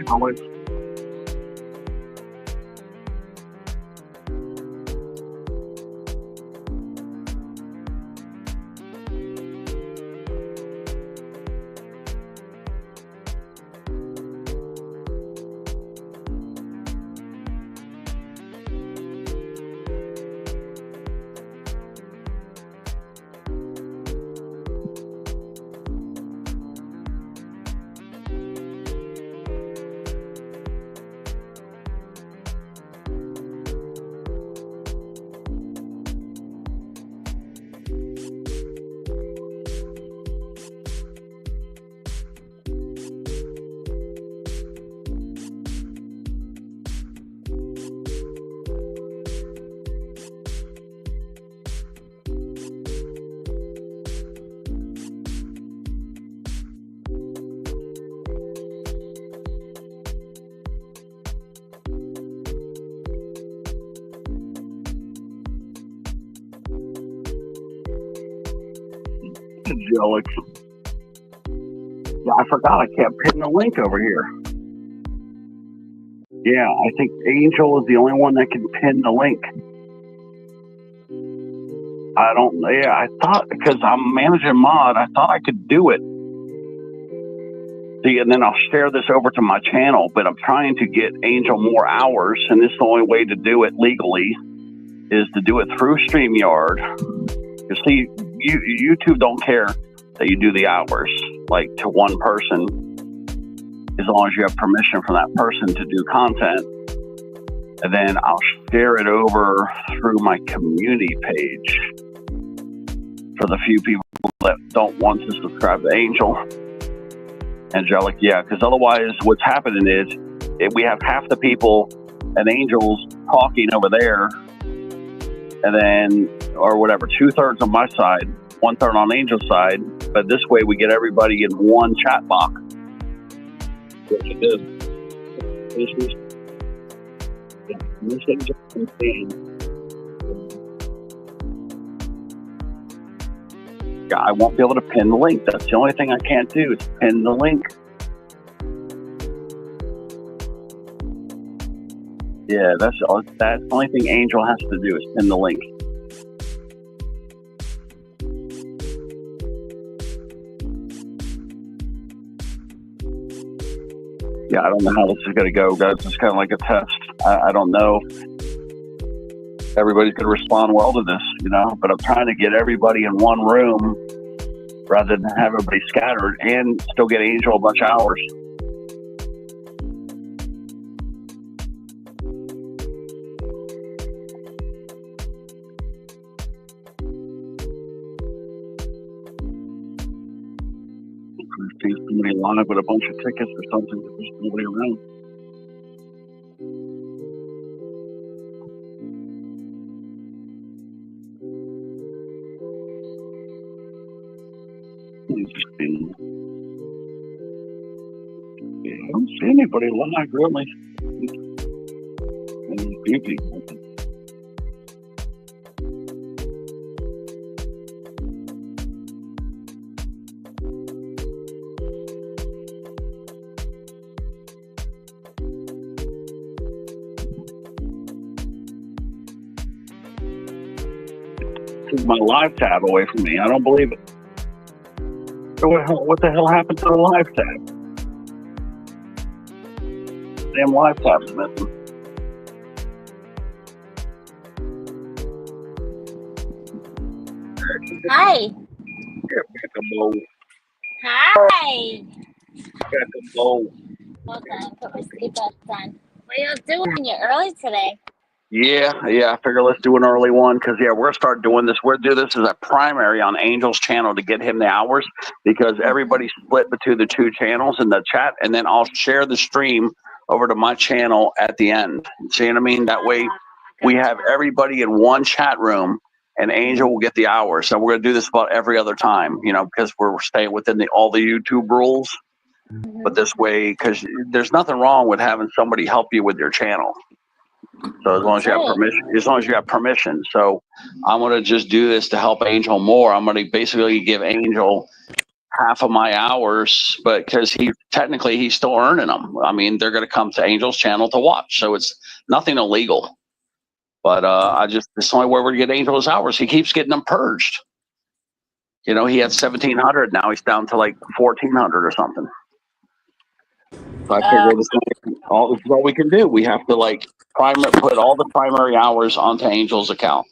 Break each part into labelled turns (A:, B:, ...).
A: Alex. Alex. Yeah, I forgot I can't pin the link over here. Yeah, I think Angel is the only one that can pin the link. I don't, yeah, I thought, because I'm managing mod, I thought I could do it. See, and then I'll share this over to my channel, but I'm trying to get Angel more hours, and this is the only way to do it legally, is to do it through StreamYard. You see, YouTube don't care that you do the hours, like to one person, as long as you have permission from that person to do content. And then I'll share it over through my community page for the few people that don't want to subscribe to Angel. Angelic, yeah, because otherwise what's happening is we have half the people and Angel's talking over there, and then, or whatever, 2/3 on my side, 1/3 on Angel's side, but this way we get everybody in one chat box. What you do. Yeah, I won't be able to pin the link. That's the only thing I can't do, is pin the link. Yeah, that's the only thing Angel has to do, is pin the link. Yeah, I don't know how this is going to go, guys. It's kind of like a test. I don't know if everybody's going to respond well to this, but I'm trying to get everybody in one room rather than have everybody scattered and still get Angel a bunch of hours. See somebody live with a bunch of tickets or something, but there's nobody around. Interesting. Yeah, I don't see anybody live, really. And a few people. My live tab away from me. I don't believe it. What the hell happened to the live tab? Damn live tab's missing.
B: Hi. Hi.
A: Hold
B: on, put my seatbelt on. What are you doing? You're early today.
A: Yeah. I figure let's do an early one, because we're gonna start doing this. We're gonna do this as a primary on Angel's channel to get him the hours, because everybody's split between the two channels in the chat, and then I'll share the stream over to my channel at the end. See what I mean? That way we have everybody in one chat room, and Angel will get the hours. So we're gonna do this about every other time, because we're staying within all the YouTube rules. But this way, because there's nothing wrong with having somebody help you with your channel. So as long as you have permission, So I'm going to just do this to help Angel more. I'm going to basically give Angel half of my hours, but because he's still earning them. I mean, they're going to come to Angel's channel to watch, so it's nothing illegal. But it's the only way we're going to get Angel's hours. He keeps getting them purged. You know, he had 1,700. Now he's down to like 1,400 or something. So I figured this is all we can do. We have to put all the primary hours onto Angel's account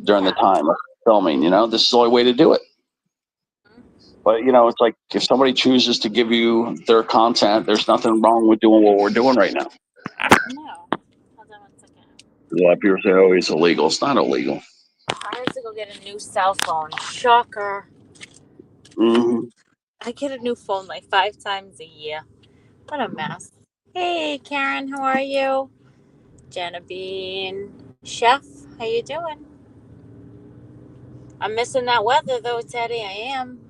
A: during the time of filming. You know, this is the only way to do it. But you know, it's like if somebody chooses to give you their content, there's nothing wrong with doing what we're doing right now.
B: No. Hold on 1 second.
A: Yeah, people say, "Oh, it's illegal." It's not illegal.
B: I have to go get a new cell phone. Shocker.
A: Mm-hmm.
B: I get a new phone like 5 times a year. What a mess. Hey, Karen, how are you? Jenna Bean. Chef, how you doing? I'm missing that weather, though, Teddy. I am.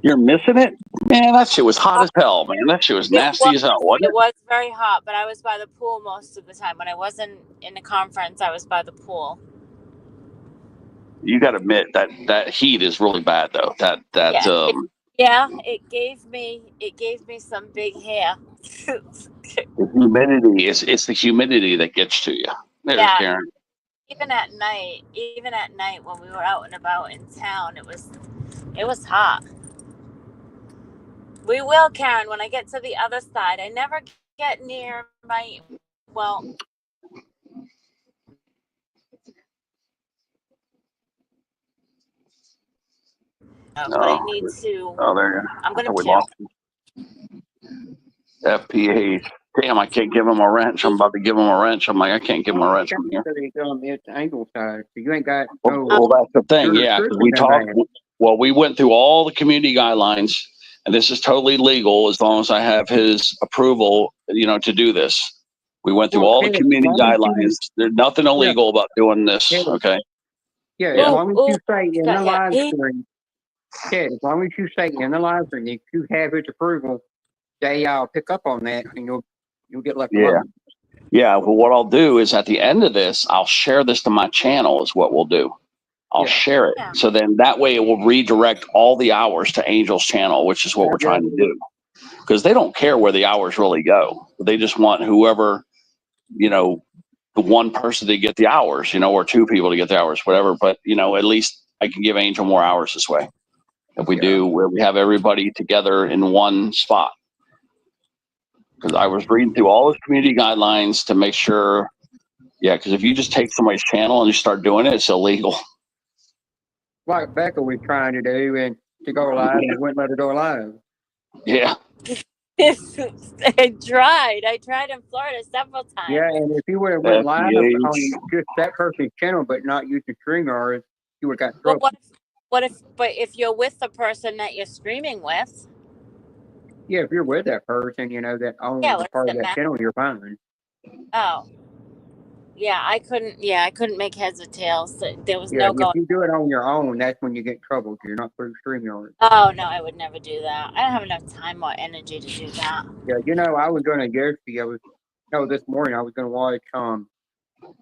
A: You're missing it? Man, that shit was hot as hell, man. That shit was nasty as hell, wasn't it?
B: It was very hot, but I was by the pool most of the time. When I wasn't in the conference, I was by the pool.
A: You got to admit that heat is really bad, though.
B: It gave me some big hair.
A: The humidity it's the humidity that gets to you. There's Karen.
B: Even at night when we were out and about in town, it was hot. We will, Karen, when I get to the other side. I never get near but I need to.
A: Oh, there you go.
B: I'm going
A: we
B: to.
A: Lost him. FPH. Damn, I can't give him a wrench. I'm about to give him a wrench. I'm like, I can't give him a wrench from here.
C: It's Angle side. So you ain't got.
A: Well, that's the thing. Yeah, because we talked. Well, we went through all the community guidelines, and this is totally legal as long as I have his approval, you know, to do this. We went through all the community guidelines. There's nothing illegal about doing this. Okay.
C: Yeah, as long as you say in the live stream. Yeah, as long as you say in the live stream, if you have his approval, they'll pick up on that, and you'll get left alone.
A: Yeah. Well, what I'll do is at the end of this, I'll share this to my channel. Is what we'll do. I'll share it. So then that way it will redirect all the hours to Angel's channel, which is what we're trying to do. Because they don't care where the hours really go. They just want whoever, you know, the one person to get the hours, you know, or 2 people to get the hours, whatever. But, you know, at least I can give Angel more hours this way. If we do, where we have everybody together in one spot. Because I was reading through all those community guidelines to make sure, because if you just take somebody's channel and you start doing it, it's illegal.
C: Like Becca was trying to do, and to go live, and wouldn't let her go live.
A: Yeah.
B: I tried in Florida several times.
C: Yeah, and if you would have went live on just that person's channel, but not used the StreamYard, you would have got trouble.
B: But if you're with the person that you're streaming with?
C: Yeah, if you're with that person, you know, that owns part of that channel, you're fine.
B: Oh. Yeah, I couldn't make heads or tails. There was no going.
C: If you do it on your own, that's when you get in trouble. You're not through StreamYard.
B: Oh, no, I would never do that. I don't have enough time or energy to do that.
C: Yeah, you know, I was going to this morning I was going to watch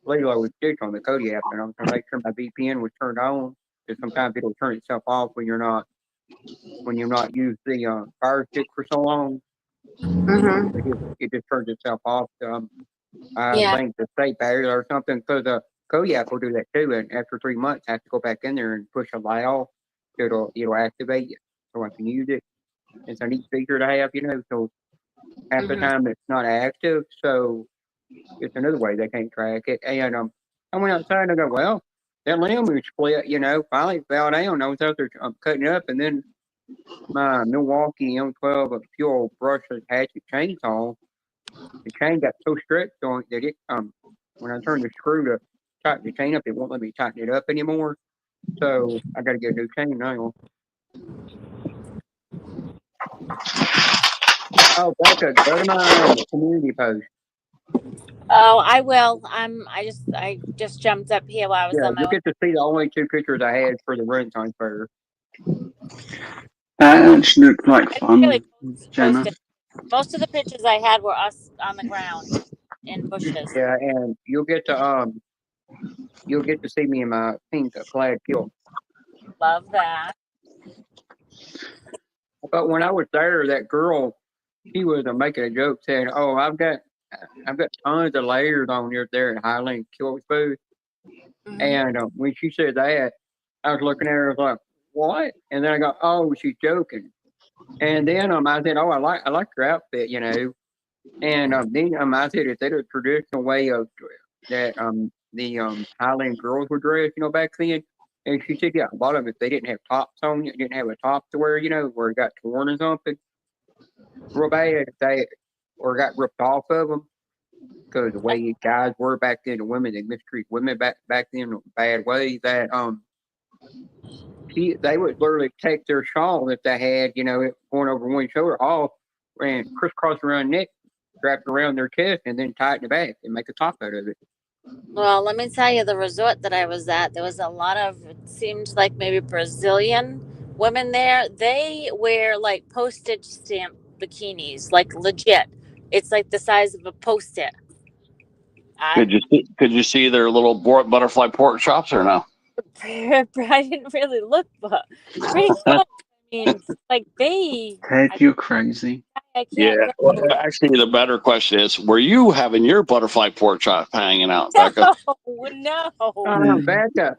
C: Lilo with Stitch on the Kodi app, and I was going to make sure my VPN was turned on, because sometimes it'll turn itself off when you're not used the Fire Stick for so long. Mm-hmm. It just turns itself off. I think the state barrier or something, because Kodi app will do that too. And after 3 months, I have to go back in there and push allow. So it'll activate it, so I can use it. It's a neat feature to have, you know. So half the time it's not active, so it's another way they can't track it. And I went outside and I go, well, that limb was split, you know. Finally fell down. I was out there cutting up, and then my Milwaukee M12 fuel brushless hatchet chainsaw. The chain got so stretched on it that it when I turned the screw to tighten the chain up, it won't let me tighten it up anymore. So I got to get a new chain now. Oh, that's a go to my community post.
B: Oh, I will. I just jumped up here while I was on my.
C: You get to see the only 2 pictures I had for the Renaissance fair.
D: That looked like fun, Jenna.
B: Most of the pictures I had were us on the ground in bushes.
C: Yeah, and you'll get to see me in my pink plaid kilt.
B: Love that.
C: But when I was there, that girl, she was making a joke saying, "Oh, I've got tons of layers on there at Highland Kills Food."
B: Mhm.
C: And when she said that, I was looking at her, I was like, "What?" And then I go, "Oh, she's joking." And then I said, "Oh, I like your outfit, you know." And then I said, "Is that a traditional way of that the Highland girls were dressed, you know, back then?" And she said, "Yeah, a lot of it they didn't have tops on, you didn't have a top to wear, you know, where it got torn or something real bad, they or got ripped off of them." Because the way guys were back then, the women they mistreat women back then in a bad way. That they would literally take their shawl that they had, you know, going over one shoulder off and crisscross around the neck, wrapped around their chest, and then tie it in the back and make a top out of it.
B: Well, let me tell you, the resort that I was at, there was a lot of, it seemed like maybe Brazilian women there. They wear like postage stamp bikinis, like legit. It's like the size of a post-it.
A: Could you see their little butterfly pork chops or no?
B: I didn't really look, but pretty close. I mean, like
D: Ted, you're crazy.
B: I
A: Yeah.
B: can't
A: Well,
B: go.
A: actually, the better question is: were you having your butterfly pork chop hanging out, Becca?
B: No.
C: Becca,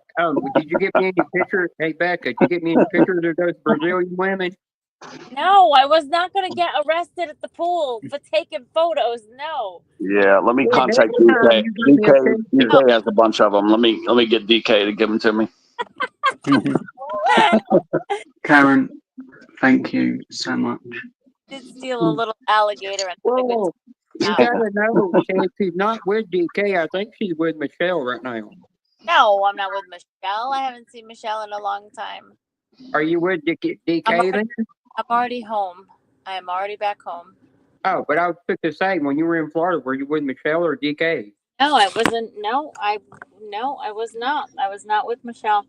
C: did you get me any pictures? Hey, Becca, did you get me any pictures of those Brazilian women?
B: No, I was not going to get arrested at the pool for taking photos. No.
A: Yeah. Let me
C: Yeah,
A: contact
C: next time
A: DK.
C: you give me a picture.
A: DK has a bunch of them. Let me get DK to give them to me.
D: Karen, thank you so much.
B: Did steal a little alligator and had a good
C: Whoa, you
B: time.
C: gotta know, Ted, she's not with DK. I think she's with Michelle right now.
B: No, I'm not with Michelle. I haven't seen Michelle in a long time.
C: Are you with DK then?
B: I'm already home. I am already back home.
C: Oh, but I was quick to say, when you were in Florida, were you with Michelle or DK?
B: No, I wasn't. No, I was not. I was not with Michelle.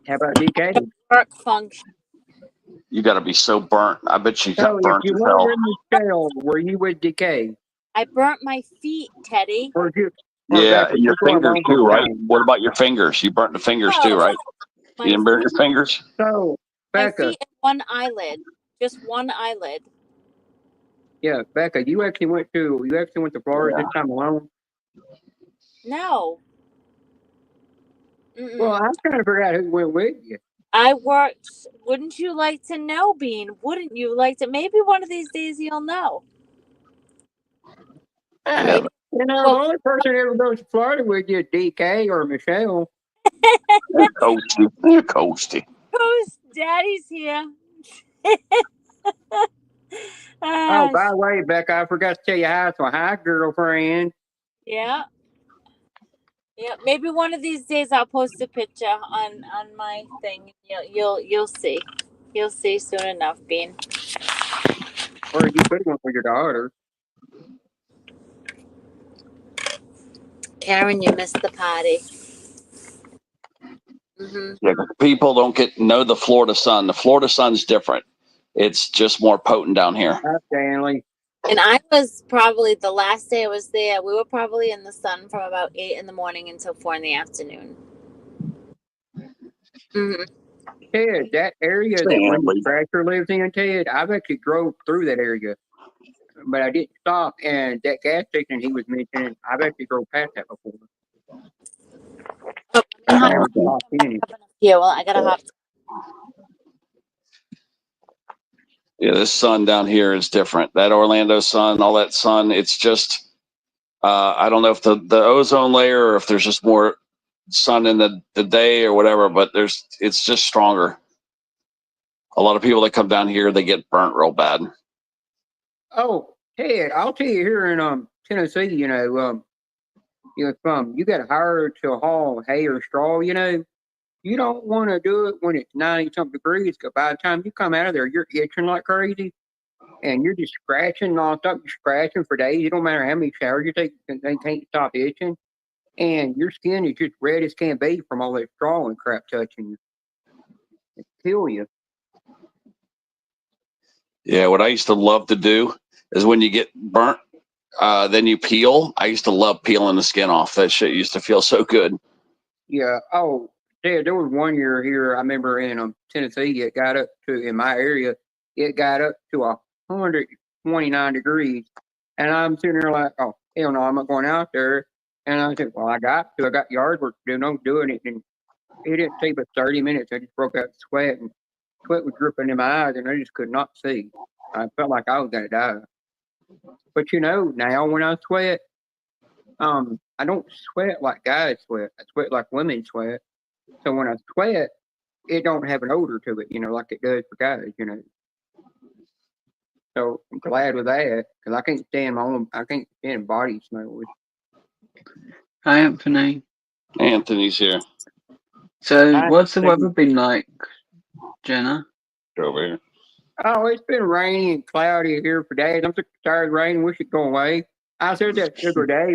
C: How about DK?
B: Work function.
A: You got to be so burnt. I bet you
C: So
A: got
C: if
A: burnt
C: you
A: as
C: were
A: hell.
C: with Michelle, were you with DK?
B: I burnt my feet, Teddy.
C: Or you? Or
A: Yeah,
C: Becca,
A: your
C: we're going
A: fingers
C: over
A: too, right?
C: time.
A: What about your fingers? You burnt the fingers too,
B: No,
A: right?
B: my
A: You didn't burn your fingers?
C: So,
B: my
C: Becca,
B: feet and one eyelid. Just one eyelid.
C: yeah, Becca, you actually went to Florida this time alone?
B: No. Mm-mm.
C: Well, I'm trying to figure out who went with you.
B: I worked. Wouldn't you like to know, Bean? Wouldn't you like to? Maybe one of these days you'll know.
A: Yeah.
C: You know, the only person that ever goes to Florida with you is DK or Michelle.
A: You're coasty. You're coasty.
B: Who's daddy's here?
C: Oh, by the way, Becca, I forgot to tell you hi. So, hi, girlfriend.
B: Yeah. Yeah. Maybe one of these days I'll post a picture on my thing. You'll see. You'll see soon enough, Bean.
C: Or you could one for your daughter.
B: Karen, you missed the party. Mm-hmm.
A: Yeah, people don't know the Florida sun. The Florida sun's different. It's just more potent down here.
C: Hi, Stanley.
B: And I was probably the last day I was there. We were probably in the sun from about 8 in the morning until 4 in the afternoon. Mm-hmm.
C: Ted, that area that Wendy Thrasher lives in, Ted, I've actually drove through that area, but I didn't stop. And that gas station he was mentioning, I've actually drove past that before.
B: Yeah, well, I gotta hop.
A: Yeah, this sun down here is different. That Orlando sun, all that sun, it's just, I don't know if the ozone layer or if there's just more sun in the day or whatever, but it's just stronger. A lot of people that come down here, they get burnt real bad.
C: Oh, Ted, I'll tell you here in Tennessee, you know, if you got hired to haul hay or straw, you know, you don't want to do it when it's 90-something degrees, because by the time you come out of there, you're itching like crazy, and you're just scratching nonstop. You're scratching for days. It don't matter how many showers you take, they can't stop itching, and your skin is just red as can be from all that straw and crap touching you. It kill you.
A: Yeah, what I used to love to do is when you get burnt, then you peel. I used to love peeling the skin off. That shit used to feel so good.
C: Yeah. Oh, said, there was one year here, I remember in Tennessee, it got up to, in my area, it got up to 129 degrees. And I'm sitting there like, oh, hell no, I'm not going out there. And I said, well, I got yard work to do, no doing it. And it didn't take but 30 minutes. I just broke out sweat, and sweat was dripping in my eyes, and I just could not see. I felt like I was going to die. But now when I sweat, I don't sweat like guys sweat. I sweat like women sweat. So when I sweat, it don't have an odor to it, like it does for guys, So I'm glad with that, because I can't stand body smell.
D: Hi, Anthony.
E: Anthony's here.
D: So, what's the weather been like, Jenna?
E: Over here.
C: Oh, it's been rainy and cloudy here for days. I'm so tired of rain. Wish it'd go away. I said that the other day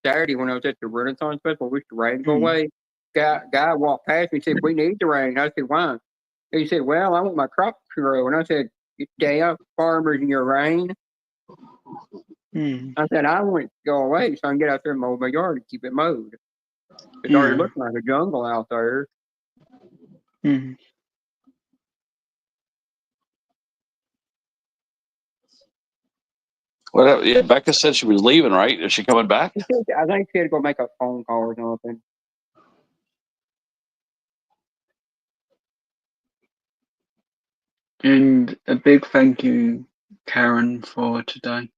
C: Saturday when I was at the Renaissance Festival. Wish the rain go away. Guy walked past me and said, "We need the rain." I said, "Why?" He said, "Well, I want my crops to grow." And I said, "You damn farmers and your rain." I said, "I want it to go away so I can get out there and mow my yard and keep it mowed. It's already looking like a jungle out there."
E: Well, yeah, Becca said she was leaving, right? Is she coming back?
C: I think she had to go make a phone call or something.
D: And a big thank you, Karen, for today.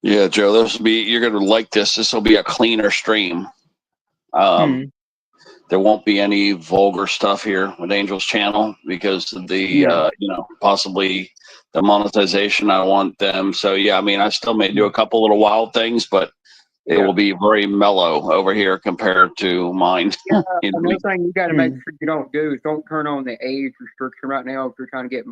E: Yeah, Joe, you're going to like this. This will be a cleaner stream. There won't be any vulgar stuff here with Angel's channel because of the, possibly the monetization. I want them. So, yeah, I mean, I still may do a couple little wild things, but it will be very mellow over here compared to mine.
C: Another thing you got to make sure you don't do is don't turn on the age restriction right now if you're trying to get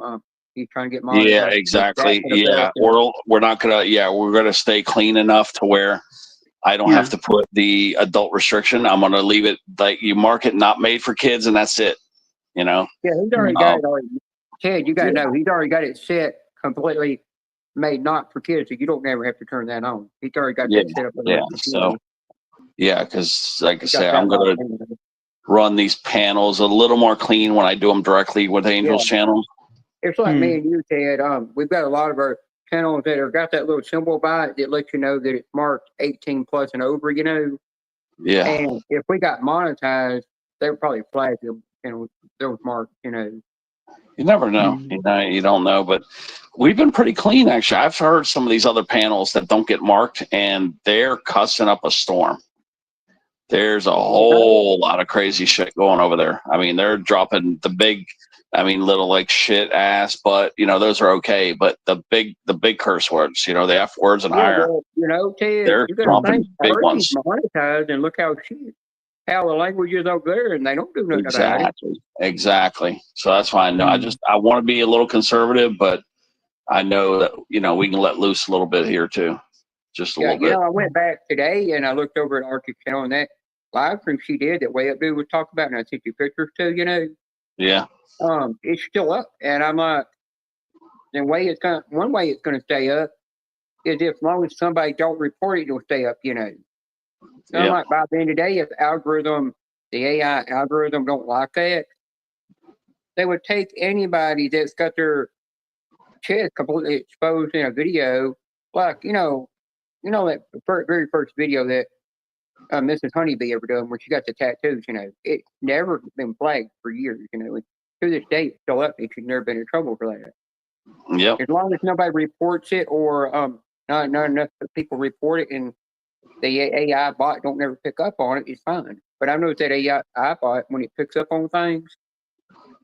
C: he's trying to get monetized.
E: Yeah, exactly. Yeah, we're not gonna. Yeah, we're gonna stay clean enough to where I don't have to put the adult restriction. I'm gonna leave it like you mark it not made for kids, and that's it.
C: Yeah, he's already got it. Ted, you got to know he's already got it set completely made not for kids, so you don't ever have to turn that on. He's already got that set up.
E: So because like I say, I'm gonna run these panels a little more clean when I do them directly with Angel's channel. It's
C: like me and you, Ted. We've got a lot of our channels that have got that little symbol by it that lets you know that it's marked 18 plus and over,
E: Yeah.
C: And if we got monetized, they would probably flag them, those marks,
E: You never know. You don't know, but we've been pretty clean, actually. I've heard some of these other panels that don't get marked, and they're cussing up a storm. There's a whole lot of crazy shit going over there. I mean, they're dropping the big, little like shit, ass, but those are okay. But the big curse words, the F words and higher.
C: Well, Ted,
E: they're dropping big ones.
C: Monetized, and look how the language is over there, and they don't do nothing about it.
E: Exactly. So that's why I know. I want to be a little conservative, but I know that we can let loose a little bit here too, just a little bit.
C: I went back today and I looked over at Archie's channel, and that live stream she did that Way Up Dude was talking about, and I sent you pictures too.
E: Yeah.
C: It's still up, and I'm like, one way it's gonna stay up is if as long as somebody don't report it, it'll stay up. So I'm like, by the end of the day, if the AI algorithm don't like that, they would take anybody that's got their chest completely exposed in a video, like that very first video that Mrs. Honeybee ever done, where she got the tattoos. It's never been flagged for years. To this day, it's still up. She's never been in trouble for that.
E: Yep.
C: As long as nobody reports it, or not enough people report it, and the AI bot don't never pick up on it, it's fine. But I know that AI bot, when it picks up on things,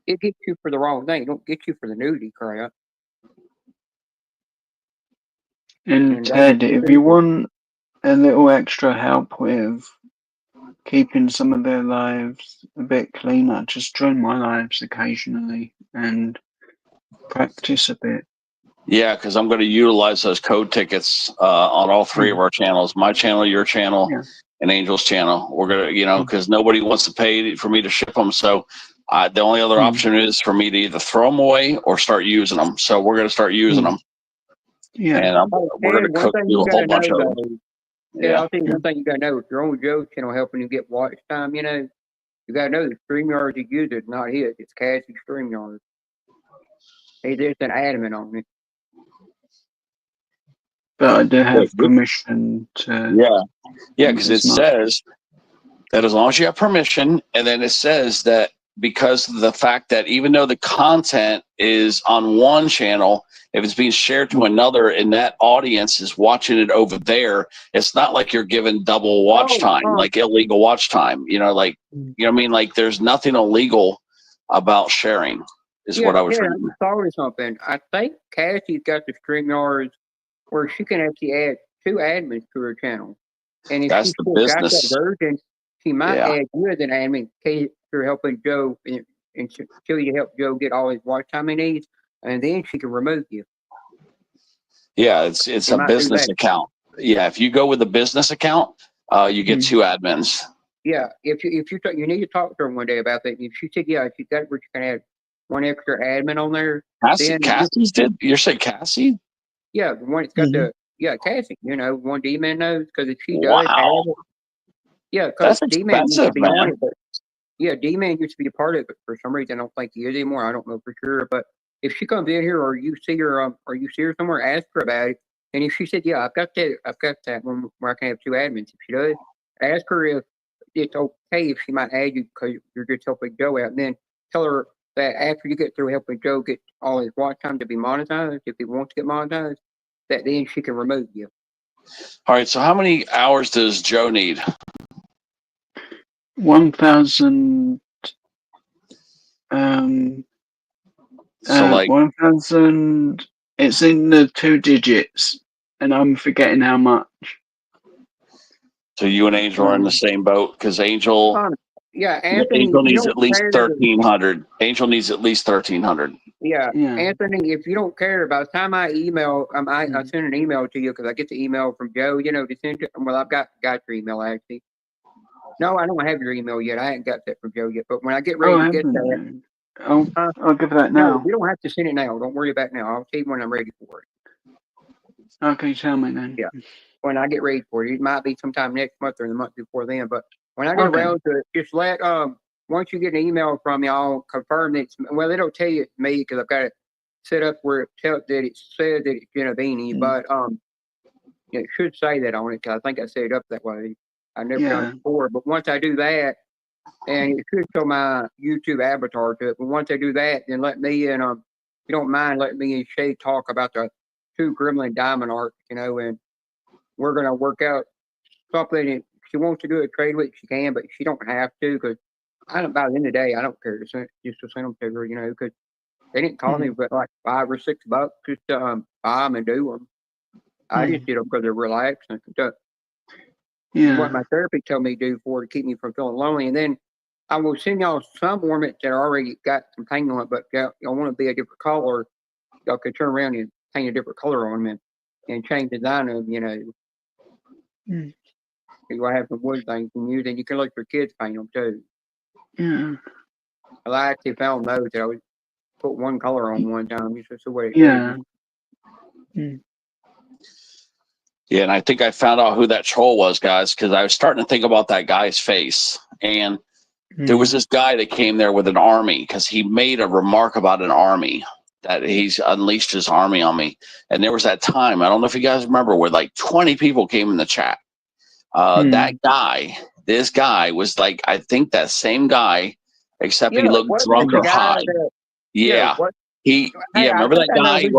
C: it gets you for the wrong thing. It don't get you for the nudity crap.
D: And Ted, if you want a little extra help with keeping some of their lives a bit cleaner. Just join my lives occasionally and practice a bit.
E: Yeah, because I'm going to utilize those code tickets on all three of our channels: my channel, your channel,
D: Yeah.
E: and Angel's channel. We're gonna, because nobody wants to pay for me to ship them, so the only other option is for me to either throw them away or start using them. So we're going to start using them,
D: Yeah.
E: and we're going to cook do a whole bunch of them.
C: Yeah, I'll tell you one thing you gotta know: if you're on Joe's channel helping you get watch time, you gotta know the StreamYard you use is not his; it's Cassie StreamYard. He's just an admin on it.
D: But I do have permission to.
E: Yeah, because it says that as long as you have permission, and then it says that because of the fact that even though the content is on one channel, if it's being shared to another and that audience is watching it over there, it's not like you're given double watch time, like illegal watch time. What I mean? Like there's nothing illegal about sharing, is what I was reading.
C: I'm sorry something. I think Cassie's got the StreamYards where she can actually add 2 admins to her channel. And if
E: that's
C: she's
E: the
C: got
E: business.
C: that version, she might add you as an admin in case you're helping Joe until you help Joe get all his watch time he needs, and then she can remove you.
E: Yeah, it's a business account. Yeah, if you go with a business account, you get 2 admins.
C: Yeah, if you need to talk to her one day about that. If she said she got where you can add 1 extra admin on there.
E: Cassie's did. You're saying Cassie?
C: Yeah, the one that's got Cassie. One D-Man knows because if she does have it. Yeah, because D-Man used to be on it, but D-Man used to be a part of it. For some reason, I don't think he is anymore. I don't know for sure, but if she comes in here or you see her somewhere, ask her about it. And if she said, "Yeah, I've got that one where I can have 2 admins," if she does, ask her if it's okay if she might add you because you're just helping Joe out. And then tell her that after you get through helping Joe get all his watch time to be monetized, if he wants to get monetized, that then she can remove you.
E: All right. So how many hours does Joe need?
D: 1,000.
E: So
D: 1,000. It's in the 2 digits, and I'm forgetting how much.
E: So you and Angel are in the same boat because Angel.
C: Anthony.
E: Angel needs at least 1,300. Angel needs at least 1,300.
C: Yeah, Anthony. If you don't care, by the time I email, I send an email to you because I get the email from Joe. To send you. Well, I've got your email actually. No, I don't have your email yet. I ain't got that from Joe yet. But when I get ready to get that,
D: I'll give that now.
C: No, you don't have to send it now. Don't worry about it now. I'll tell you when I'm ready for it.
D: Okay, tell me then.
C: Yeah, when I get ready for it, it might be sometime next month or the month before then. But when I get around to it, just let once you get an email from me, I'll confirm that. Well, it'll tell you it's me because I've got it set up where it says that it's Genovini, but it should say that on it because I think I set it up that way. I never done it before, but once I do that, and it should show my YouTube avatar to it. But once I do that, then let me and if you don't mind, let me and Shay talk about the 2 Gremlin Diamond arcs, and we're gonna work out something. If she wants to do a trade with, she can, but she don't have to because by the end of the day, I don't care to send them to her, because they didn't call me but like $5 or $6 just to buy them and do them. I just did them because they're relaxing. What my therapy told me to do to keep me from feeling lonely. And then I will send y'all some ornaments that already got some paint on it, but y'all want to be a different color. Y'all could turn around and paint a different color on them and change the design of them, You have some wood things you can use, and you can let your kids paint them too.
D: Yeah.
C: I actually found those that I would put one color on one time just to see what it
D: did.
E: Yeah, and I think I found out who that troll was, guys, because I was starting to think about that guy's face. And there was this guy that came there with an army because he made a remark about an army, that he's unleashed his army on me. And there was that time, I don't know if you guys remember, where like 20 people came in the chat. This guy was like, I think that same guy, except he looked drunk or high. Remember that guy?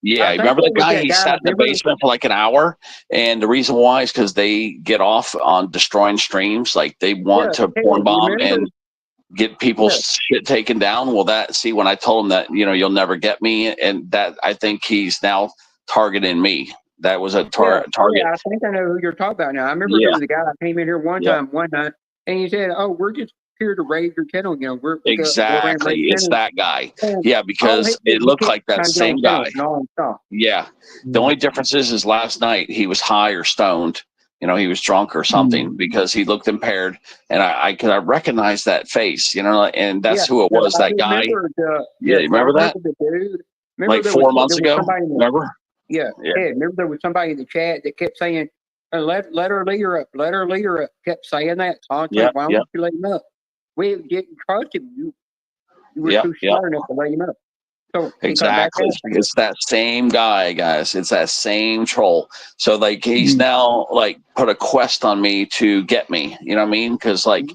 E: Yeah, remember that guy? He sat in the basement for like an hour, and the reason why is because they get off on destroying streams. Like they want to porn bomb and get people's shit taken down. Well, when I told him that, you'll never get me, and that I think he's now targeting me. That was a
C: Yeah,
E: Target.
C: I think I know who you're talking about now. I remember
E: Yeah.
C: there was a guy that came in here one
E: Yep.
C: time, one night, and he said, "Oh, we're just here to raise your channel. You know, we go around
E: Exactly.
C: raise
E: It's
C: channels."
E: that guy.
C: And
E: Yeah,
C: all
E: because
C: he
E: it
C: did, he
E: looked
C: kept
E: like that
C: trying to get
E: same
C: on
E: guy.
C: channels and all that stuff.
E: Yeah. The only difference is last night he was high or stoned. You know, he was drunk or something because he looked impaired, and I recognized that face. You know, and that's who it was.
C: I
E: That guy.
C: remember
E: Yeah, you remember that?
C: the dude. Remember
E: Like
C: there
E: 4
C: was
E: months ago.
C: somebody in the,
E: Remember?
C: yeah,
E: Yeah.
C: remember there was somebody in the chat that kept saying, let her lead her up, let her lead her up. Kept saying that constantly.
E: Yep,
C: Why
E: yep.
C: won't you let him up? We didn't trust him. You were
E: Yep,
C: too
E: yep.
C: smart enough to let him up. So he come back
E: Exactly.
C: after you.
E: It's that same guy, guys. It's that same troll. So like he's now like put a quest on me to get me. You know what I mean? Because like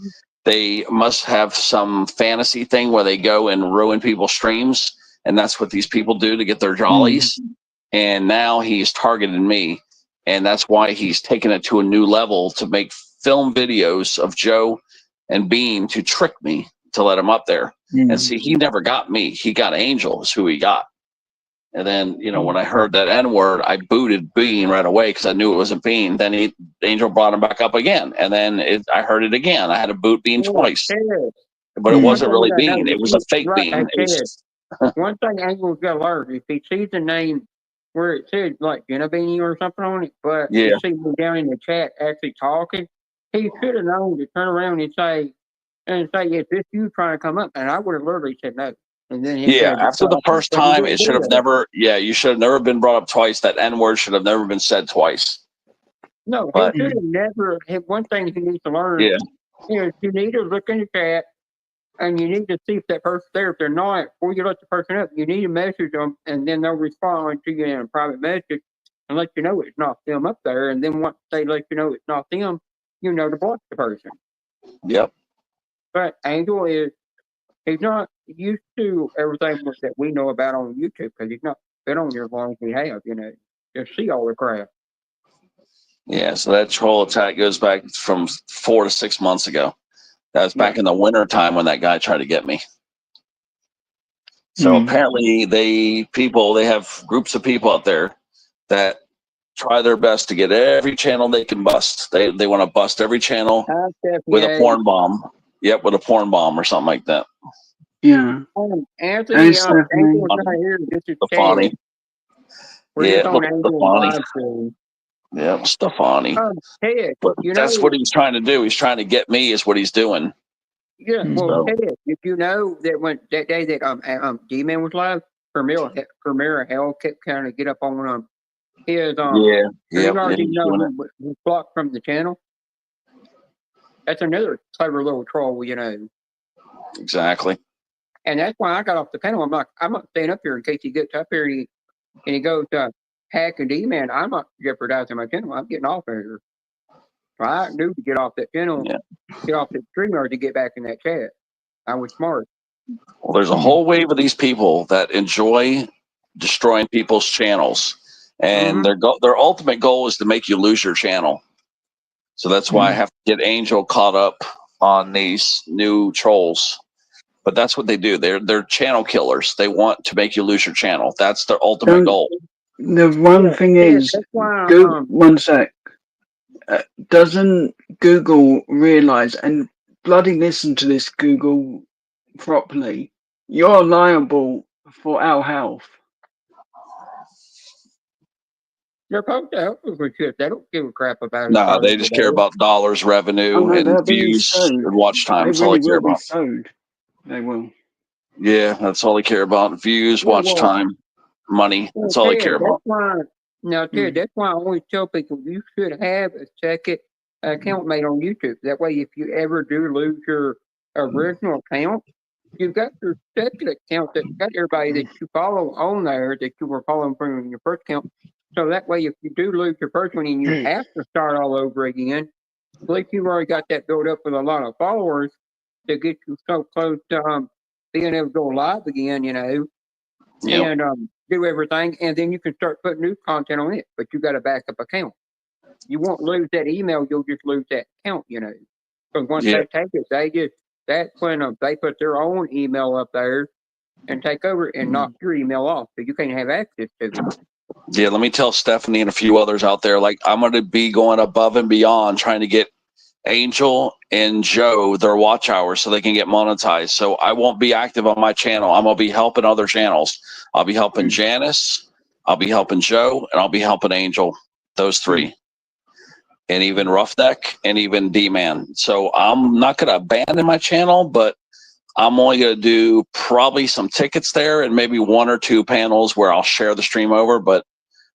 E: they must have some fantasy thing where they go and ruin people's streams, and that's what these people do to get their jollies. And now he's targeted me, and that's why he's taken it to a new level to make film videos of Joe and Bean to trick me to let him up there. And see, he never got me. He got Angel is who he got. And then, you know, when I heard that N-word, I booted Bean right away because I knew it wasn't Bean. Then Angel brought him back up again. And then I heard it again. I had to boot Bean twice. But it wasn't really Bean. It was a fake Bean. It was just,
C: one thing Angel's got to learn, if he sees the name where it said like Jenna Beanie or something on it, but you see me down in the chat actually talking, he should have known to turn around and say, is this you trying to come up? And I would have literally said no. And then
E: after the first time, it should have never, you should have never been brought up twice. That N-word should have never been said twice.
C: No,
E: But,
C: he should have never. One thing he needs to learn is you need to look in the chat and you need to see if that person's there. If they're not, before you let the person up, you need to message them and then they'll respond to you in a private message and let you know it's not them up there. And then once they let you know it's not them, you know to block the person.
E: Yep.
C: But Angel he's not used to everything that we know about on YouTube because he's not been on here as long as we have, you know, to see all the crap.
E: Yeah, so that troll attack goes back from 4 to 6 months ago. That was back in the winter time when that guy tried to get me. So apparently they have groups of people out there that try their best to get every channel they can bust. They want to bust every channel with a porn bomb. Yep, with a porn bomb or something like that.
C: Yeah. Anthony, Angel's not here. This is
E: Stefani.
C: We're just on Angel's live stream.
E: Yep, Stefani.
C: Ted,
E: but that's what he's trying to do. He's trying to get me is what he's doing.
C: Yeah, well, Ted, did you know that when that day that D-Man was live, Premier Hell kept trying to get up on his was blocked from the channel. That's another clever little troll, you know.
E: Exactly.
C: And that's why I got off the panel. I'm not staying up here in case he gets up here and he goes hack and D-Man. I'm not jeopardizing my channel. I'm getting off of here. So I knew to get off that channel, get off the StreamYard to get back in that chat. I was smart.
E: Well, there's a whole wave of these people that enjoy destroying people's channels, and their ultimate goal is to make you lose your channel. So that's why I have to get Angel caught up on these new trolls. But that's what they do. They're channel killers. They want to make you lose your channel. That's their ultimate goal.
D: The one thing is, one sec. Doesn't Google realize, and bloody listen to this, Google properly, you're liable for our health.
C: They're supposed to help us with shit. They don't give a crap about it.
E: No, they just care about dollars, revenue, and views, and watch time. That's all they care about.
D: They will.
E: Yeah, that's all they care about. Views, watch time, money. That's all they care about.
C: Ted, that's why I always tell people you should have a second account made on YouTube. That way, if you ever do lose your original account, you've got your second account that's got everybody that you follow on there that you were following from your first account. So that way, if you do lose your first one and you have to start all over again, at least you've already got that built up with a lot of followers to get you so close to being able to go live again, you know, and do everything. And then you can start putting new content on it, but you got a backup account. You won't lose that email, you'll just lose that account, you know. Because once they take it, that's when they put their own email up there and take over and knock your email off, so you can't have access to it.
E: Yeah, let me tell Stephanie and a few others out there, like I'm going to be going above and beyond trying to get Angel and Joe their watch hours so they can get monetized. So I won't be active on my channel. I'm going to be helping other channels. I'll be helping Janice, I'll be helping Joe, and I'll be helping Angel, those three. And even Roughneck and even D-Man. So I'm not going to abandon my channel, but I'm only going to do probably some tickets there and maybe 1 or 2 panels where I'll share the stream over, but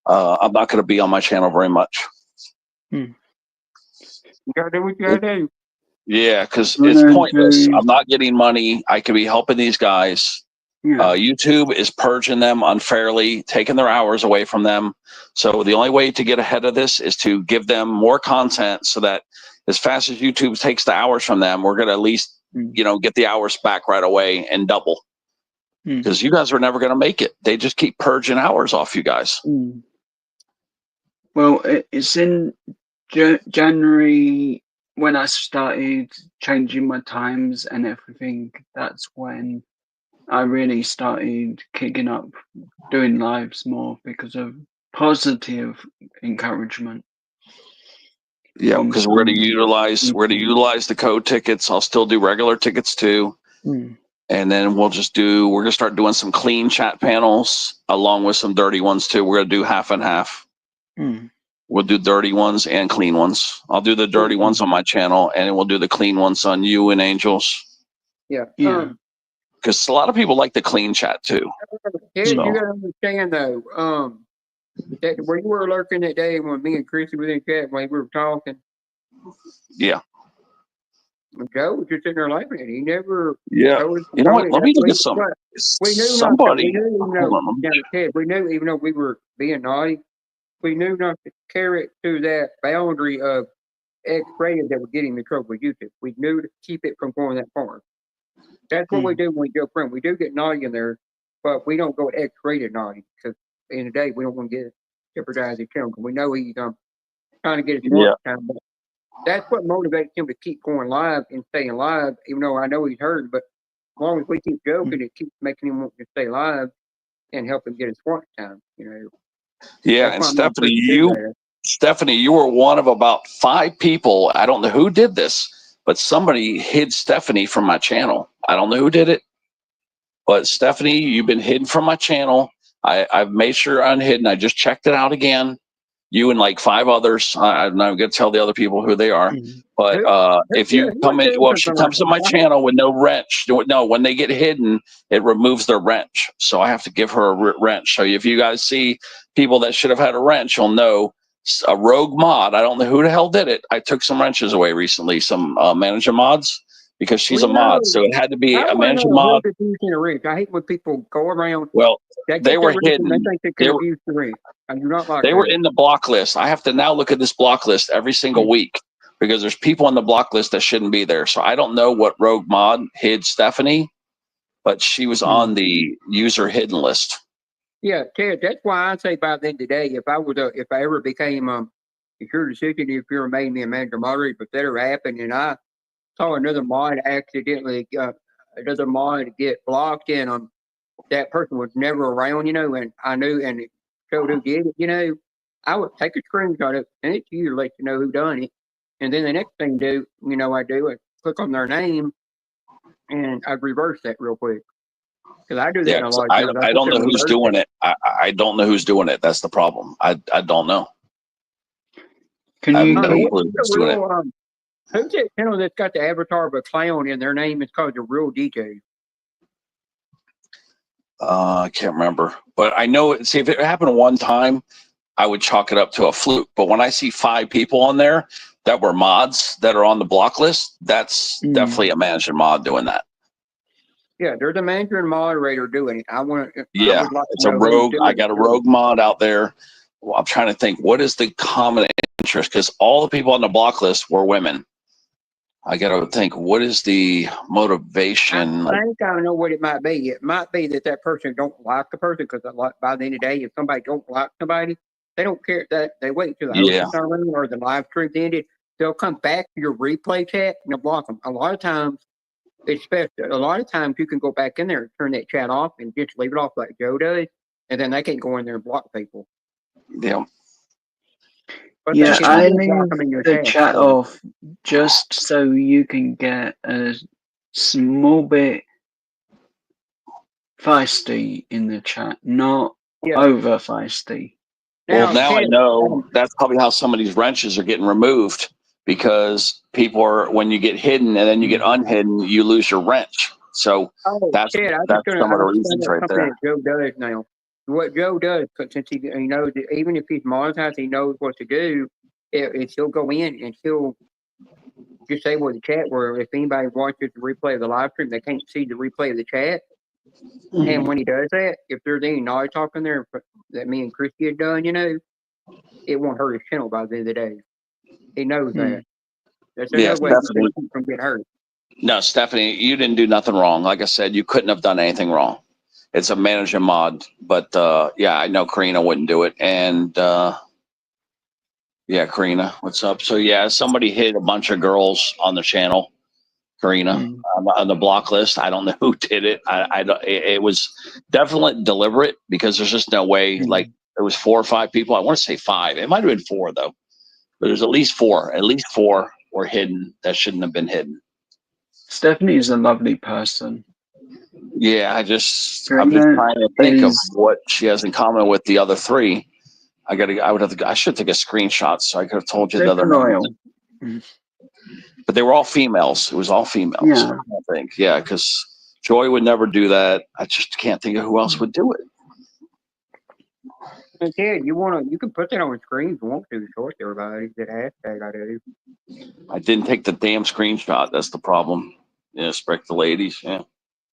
E: I'm not going to be on my channel very much.
C: You gotta do what you gotta do.
E: Yeah, because
D: Well,
E: it's
D: then,
E: pointless.
D: Jay-
E: I'm not getting money. I could be helping these guys.
D: Yeah.
E: YouTube is purging them unfairly, taking their hours away from them. So the only way to get ahead of this is to give them more content so that as fast as YouTube takes the hours from them, we're going to at least, get the hours back right away and double. Because you guys are never going to make it. They just keep purging hours off you guys.
D: Well, it's in January when I started changing my times and everything. That's when I really started kicking up, doing lives more because of positive encouragement.
E: Yeah, because we're going to utilize the code tickets. I'll still do regular tickets too. And then we're going to start doing some clean chat panels along with some dirty ones too. We're going to do half and half. We'll do dirty ones and clean ones. I'll do the dirty ones on my channel and we'll do the clean ones on you and Angels.
C: Yeah.
E: Because a lot of people like the clean chat too.
C: Yeah, you gotta understand though, that where you were lurking that day when me and Chrissy were in chat when we were talking.
E: Yeah.
C: Joe was just sitting there laughing at it. He never.
E: Yeah. You know what? Let me look at some.
C: We knew
E: Somebody.
C: we knew even though we were being naughty, we knew not to carry it to that boundary of X-rated that would get him in trouble with YouTube. We knew to keep it from going that far. That's what we do when we go friend. We do get naughty in there, but we don't go X-rated naughty because in the day we don't want to get jeopardize his channel because we know he's trying to get his watch time. But that's what motivates him to keep going live and staying live, even though I know he's hurt. But as long as we keep joking, it keeps making him want to stay live and help him get his watch time.
E: Yeah, and Stephanie, you were one of about 5 people. I don't know who did this, but somebody hid Stephanie from my channel. I don't know who did it, but Stephanie, you've been hidden from my channel. I've made sure unhidden. I just checked it out again. You and like 5 others. I'm not going to tell the other people who they are. But if you come in, well, she comes to my channel with no wrench. No, when they get hidden, it removes their wrench. So I have to give her a wrench. So if you guys see people that should have had a wrench, you'll know a rogue mod. I don't know who the hell did it. I took some wrenches away recently, some manager mods, because she's a mod. So it had to be a manager mod.
C: I hate when people go around.
E: Well, they were hidden.
C: They were used to read. I do not like
E: they were in the block list. I have to now look at this block list every single week because there's people on the block list that shouldn't be there. So I don't know what rogue mod hid Stephanie, but she was on the user hidden list.
C: Yeah, Ted, that's why I say by then today, if I ever became it's your decision if you ever made me a manager moderator, but that ever happened and I saw another mod accidentally another mod get blocked and that person was never around, and I knew and it showed who did it, I would take a screenshot of it, send it to you to let you know who done it. And then the next thing I click on their name and I'd reverse that real quick. Because I do that a lot of times.
E: I don't know who's doing it. I don't know who's doing it. That's the problem. I don't know.
D: Can you
C: who's that channel that's got the avatar of a clown and their name is called The Real DJ?
E: I can't remember. But I know, see, if it happened one time, I would chalk it up to a fluke. But when I see 5 people on there that were mods that are on the block list, that's definitely a manager mod doing that.
C: Yeah, there's a manager and moderator doing it.
E: It's a rogue. I got a rogue mod out there. Well, I'm trying to think, what is the common interest? Because all the people on the block list were women. I got to think, what is the motivation?
C: I think I know what it might be. It might be that person don't like the person because by the end of the day, if somebody don't like somebody, they don't care that they wait till the host is on or the live stream's ended. They'll come back to your replay chat and they'll block them. A lot of times you can go back in there and turn that chat off and just leave it off like Joe does, and then they can't go in there and block people.
E: Yeah.
C: But
D: Yeah,
C: they can
D: I
C: still block
D: leave
C: them in your
D: the
C: chat.
D: chat off just so you can get a small bit feisty in the chat, not
C: Yeah.
D: over feisty.
E: Well, now I
C: Ted,
E: know that's probably how some of these wrenches are getting removed, because people are, when you get hidden and then you get unhidden, you lose your wrench. So that's
C: Ted,
E: that's some of the
C: I just
E: reasons
C: found out
E: right
C: something
E: there.
C: that Joe does now. What Joe does, 'cause since he knows that even if he's monetized, he knows what to do. He'll go in and he'll disable the chat where if anybody watches the replay of the live stream, they can't see the replay of the chat. And when he does that, if there's any knowledge talk in there that me and Christy had done, it won't hurt his channel by the end of the day. He knows that. There's
E: Yeah,
C: no way he's
E: Stephanie.
C: going to keep from getting hurt.
E: No, Stephanie, you didn't do nothing wrong. Like I said, you couldn't have done anything wrong. It's a manager mod, but yeah, I know Karina wouldn't do it. And yeah, Karina, what's up? So yeah, somebody hit a bunch of girls on the channel. Karina, on the block list. I don't know who did it. I don't. It was definitely deliberate, because there's just no way. Like, there was 4 or 5 people. I want to say 5. It might have been 4 though, but there's at least 4. At least 4 were hidden that shouldn't have been hidden.
D: Stephanie is a lovely person.
E: Yeah, I'm just
D: Karina
E: trying to think of
D: is-
E: what she has in common with the other 3. I should take a screenshot so I could have told you the other
D: loyal.
E: names. But they were all females. It was all females.
D: Yeah.
E: I think. Yeah, because Joy would never do that. I just can't think of who else would do it.
C: And Ted, you can put that on the screen if you want to short everybody. That hashtag I do.
E: I didn't take the damn screenshot. That's the problem. Yeah, Sprick the ladies. Yeah.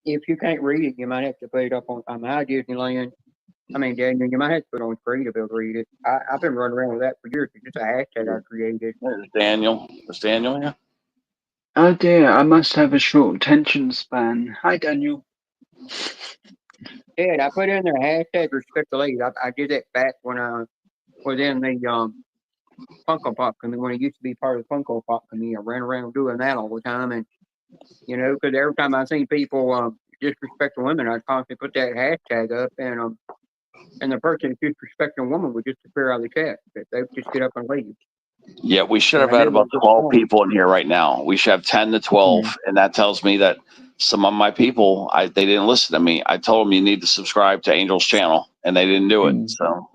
C: If you can't read it, you might have to put it up on my Disneyland. I mean, Daniel, you might have to put it on screen to be able to read it. I've been running around with that for years. It's just a hashtag I created.
E: There's Daniel. Is Daniel here?
D: Oh dear, I must have a short attention span. Hi, Daniel.
C: Ted, I put in there hashtag respect the ladies. I did that back when I was in the Funko Pop community, when it used to be part of the Funko Pop community. I ran around doing that all the time, and because every time I seen people disrespecting women, I'd constantly put that hashtag up, and the person disrespecting a woman would just appear out of the chat. They would just get up and leave.
E: Yeah, we should have
C: And I
E: had
C: knew
E: about
C: it was
E: 12
C: wrong.
E: people in here right now. We should have 10 to 12, and that tells me that some of my people, they didn't listen to me. I told them you need to subscribe to Angel's channel, and they didn't do it. So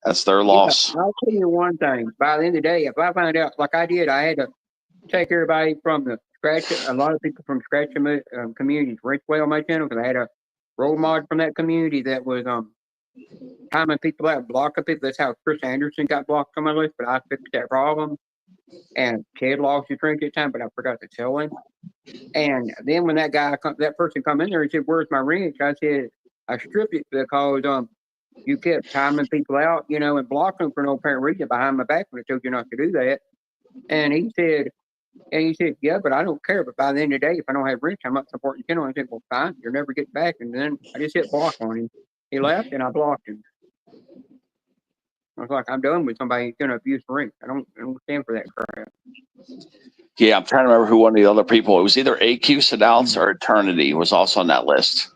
E: that's their loss.
C: Yeah, I'll tell you one thing. By the end of the day, if I find out, like I did, I had to take everybody from the scratch. A lot of people from scratch communities rent away on my channel because I had a role model from that community that was timing people out, blocking people. That's how Chris Anderson got blocked on my list. But I fixed that problem. And Ted lost his drink at the time, but I forgot to tell him. And then when that person come in there and said, "Where's my wrench?" I said, "I stripped it because you kept timing people out, and blocking them for no apparent reason behind my back when I told you not to do that." And he said, "Yeah, but I don't care. But by the end of the day, if I don't have wrench, I'm not supporting the channel." I said, "Well, fine, you'll never get back." And then I just hit block on him. He left, and I blocked him. I was like, I'm done with somebody who's going to abuse the ring. I don't stand for that crap.
E: Yeah, I'm trying to remember who one of the other people. It was either AQ Sedals or Eternity was also on that list.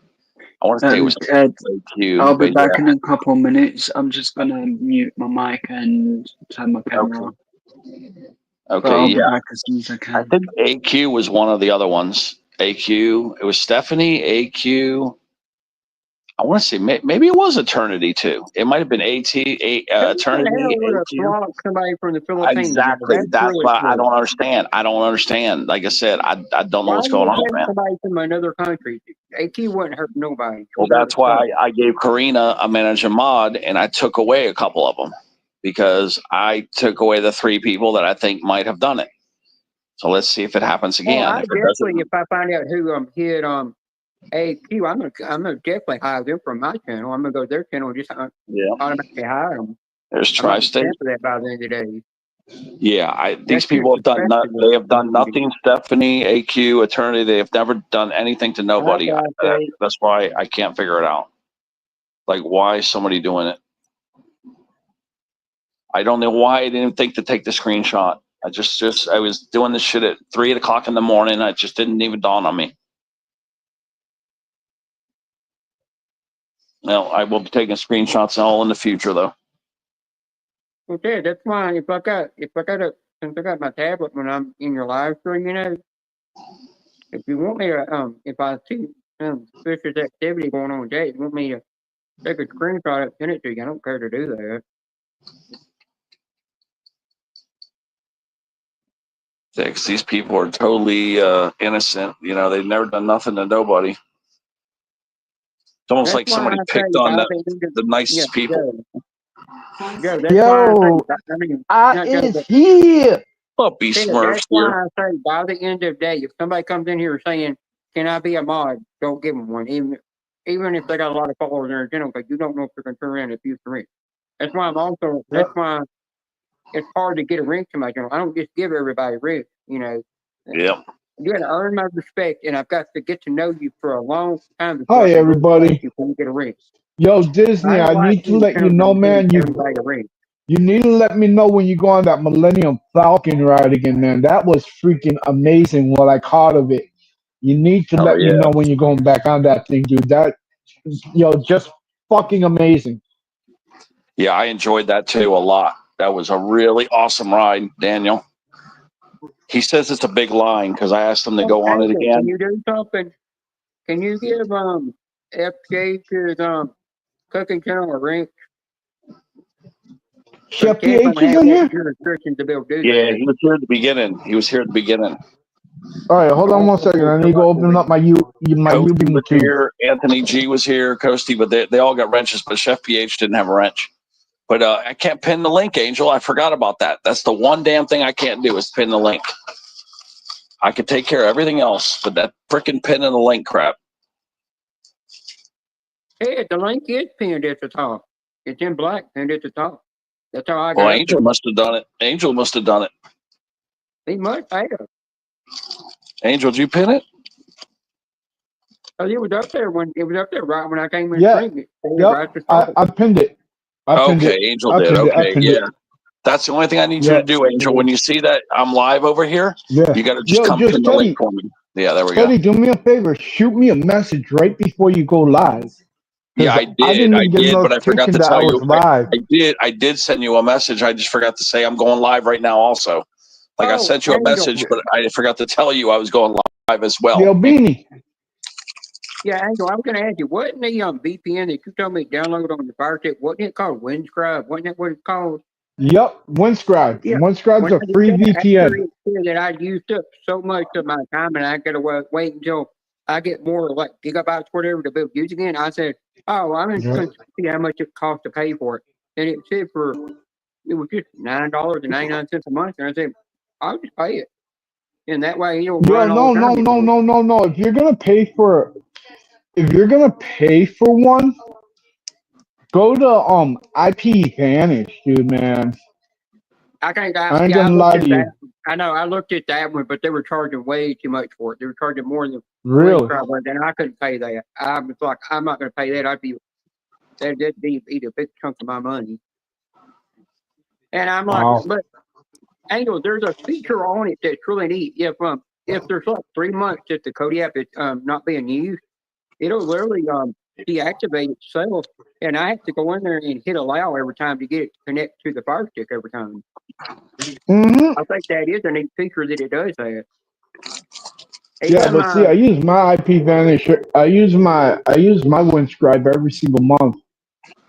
E: I want to say it was
D: Ted,
E: AQ.
D: I'll be back in a couple of minutes. I'm just going to mute my mic and turn my camera on.
E: Okay,
D: I'll be back as soon as I can.
E: I think AQ was one of the other ones. AQ, it was Stephanie, AQ. I want to say maybe it was Eternity too. It might have been Eternity.
C: AQ. Somebody from the Philippines.
E: Exactly. That's really why I don't understand. I don't understand. Like I said, I don't know what's going on, man.
C: Somebody from another country. AQ wouldn't hurt nobody.
E: Well, that's why I gave Karina a manager mod, and I took away a couple of them because I took away the 3 people that I think might have done it. So let's see if it happens again.
C: Well, if I find out who hit AQ, I'm gonna definitely hire them from my channel. I'm gonna go to their channel and just automatically hire them.
E: There's Tri-State.
C: For that by the end of the day.
E: Yeah, these people have done they have done nothing. Stephanie, AQ, Eternity, they have never done anything to nobody. That's why I can't figure it out. Like, why is somebody doing it? I don't know why I didn't think to take the screenshot. I was doing this shit at 3 o'clock in the morning. It just didn't even dawn on me. Well, I will be taking screenshots all in the future, though.
C: Okay, that's why since I got my tablet when I'm in your live stream, if you want me to, if I see suspicious activity going on with Jay, you want me to take a screenshot and send it to you, I don't care to do that.
E: Yeah, 'cause these people are totally innocent. They've never done nothing to nobody. It's almost
C: That's
E: like
C: why
E: somebody
C: I say
E: picked on
C: by
E: the nicest people.
C: Joe, that's why I
F: Yo,
C: say, I mean,
F: I
C: not Joe,
F: is
C: but
F: here.
E: Well, be
C: Ted,
E: Smurfs
C: that's
E: here.
C: why I say by the end of the day, if somebody comes in here saying, "Can I be a mod?" Don't give them one, even if they got a lot of followers in their channel, because you don't know if they're going to turn around and abuse the ring. That's why that's why it's hard to get a ring to my channel. I don't just give everybody rings,
E: Yep.
C: You got to earn my respect, and I've got to get to know you for a long time
F: Hi,
C: I can
F: everybody.
C: respect you before you get a ring.
F: Yo, Disney, I
C: don't like
F: need to let you
C: channels
F: know,
C: that
F: man.
C: give everybody a ring.
F: You need to let me know when you go on that Millennium Falcon ride again, man. That was freaking amazing what I caught of it. You need to
E: Oh,
F: let me
E: yeah.
F: know when you're going back on that thing, dude. Just fucking amazing.
E: Yeah, I enjoyed that too a lot. That was a really awesome ride, Daniel. He says it's a big line because I asked him to go on it
C: Can
E: again.
C: you do something? Can you give FJ's cooking channel a ring?
F: Chef PH is in here?
C: Restrictions to be able to do
E: Yeah,
C: that.
E: he was here at the beginning.
F: All right, hold on one second. I need to go open up my
E: Coasty
F: UB
E: was
F: material.
E: here. Anthony G was here. Coasty, but they all got wrenches, but Chef PH didn't have a wrench. But I can't pin the link, Angel. I forgot about that. That's the one damn thing I can't do is pin the link. I could take care of everything else, but that freaking pinning the link crap.
C: Hey, the link is pinned at the top. It's in black pinned at the top. That's how I got
E: Well,
C: it.
E: Angel must have done it.
C: He must have.
E: Angel, did you pin it?
C: Oh, it was up there right when I came in.
F: Yeah.
C: Right
F: Yep. I pinned it.
E: Angel did. Okay, yeah. That's the only thing I need you to do, Angel. When you see that I'm live over here, you got to just come pin the link for me. Yeah, there we go.
F: Teddy, do me a favor. Shoot me a message right before you go live.
E: Yeah, I did.
F: I did,
E: but I forgot to
F: that
E: tell
F: I was
E: you.
F: live.
E: I did send you a message. I just forgot to say I'm going live right now also. Like I sent you a message, but I forgot to tell you I was going live as well.
F: Yo, Beanie.
C: Yeah, Angel, I was going to ask you, wasn't the VPN that you told me to download on the Fire Stick, wasn't it called Windscribe? Wasn't that what it's called?
F: Yep, Windscribe.
C: Yeah.
F: Windscribe's a free VPN.
C: That I used up so much of my time, and I got to wait until I get more like gigabytes, whatever, to be able to use again. I said, "Oh, I'm just going to see how much it costs to pay for it," and it said it was just $9.99 a month, and I said, "I'll just pay it," and that way you don't run all the time.
F: No. If you're gonna pay for one, go to IP Vantage, dude, man.
C: I ain't
F: gonna lie to you.
C: I know. I looked at that one, but they were charging way too much for it. They were charging more than
F: Really?
C: and I couldn't pay that. I was like, I'm not going to pay that. That'd be eat a big chunk of my money. And I'm like, but Angel, there's a feature on it that's really neat. If there's like 3 months that the Kodi app is not being used, it'll literally deactivate itself, and I have to go in there and hit allow every time to get it to connect to the Fire Stick every time. I think that is a neat feature that it does that.
F: Yeah, but see, I use my IP Vantage. I use my Windscribe every single month.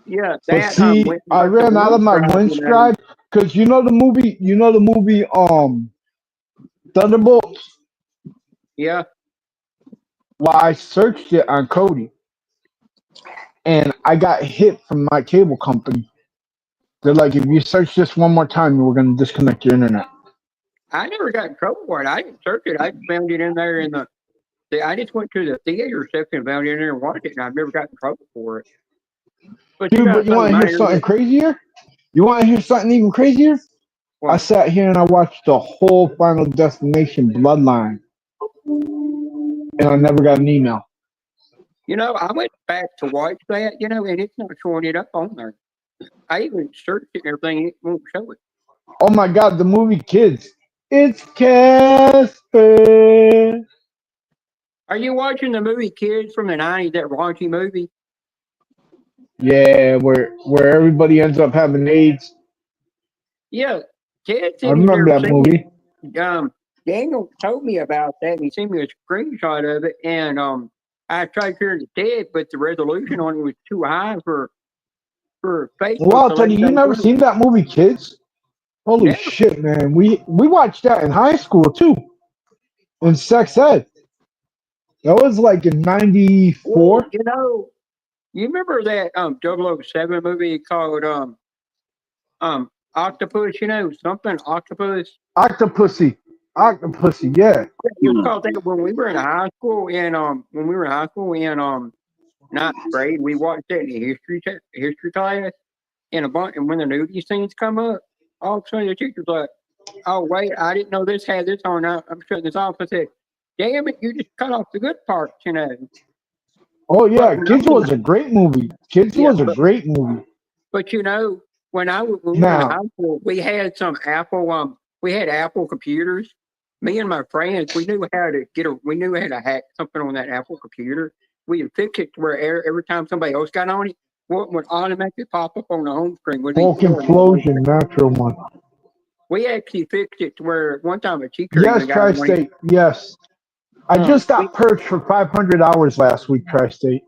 C: Yeah,
F: but see, I ran out of my Windscribe because you know the movie Thunderbolts.
C: Yeah.
F: Well, I searched it on Kodi, and I got hit from my cable company. They're like, if you search this one more time, we're going to disconnect your internet.
C: I never got in trouble for it. I didn't search it. I found it in there I just went to the theater section and found it in there and watched it, and I've never got in trouble for it.
F: But you want to hear something crazier? You want to hear something even crazier? What? I sat here and I watched the whole Final Destination Bloodline, and I never got an email.
C: I went back to watch that, and it's not showing it up on there. I even searched it and everything, it won't show it.
F: Oh my God, the movie Kids. It's Casper.
C: Are you watching the movie Kids from the 90s, that raunchy movie?
F: Yeah, where everybody ends up having AIDS.
C: Yeah, Ted
F: I
C: said he
F: remember
C: never
F: that
C: seen
F: movie.
C: it. Daniel told me about that, and he sent me a screenshot of it, and I tried to share it to Ted, but the resolution on it was too high for Facebook
F: Well,
C: to
F: I'll tell
C: let
F: you,
C: it
F: you
C: go
F: never
C: through.
F: seen that movie, kids? Holy
C: Never.
F: shit, man! We watched that in high school too, in sex ed. That was like in
C: Well,
F: '94.
C: you remember that 007 movie called Octopus, something Octopus.
F: Octopussy, Octopussy, yeah.
C: It was called that when we were in high school, and ninth grade, we watched that in the history class, and and when the nudie scenes come up, all of a sudden the teacher's like, "Oh wait, I didn't know this had this on. I'm shutting this off." I said, "Damn it, you just cut off the good parts."
F: Oh
C: But
F: yeah,
C: when I
F: Kids
C: was
F: was a great movie. Kids
C: yeah,
F: was a great movie.
C: but when we were in
F: Now,
C: high school, we had some Apple computers. Me and my friends, we knew how to hack something on that Apple computer. We would fix it to where every time somebody else got on it, what would automatically pop up on the home screen would be
F: Hulk
C: foreign information.
F: Implosion, natural one.
C: We actually fixed it to where one time a teacher
F: Yes,
C: even got on it.
F: Tri-State. Yes, I just
C: We
F: got purged for 500 hours last week. Tri-State.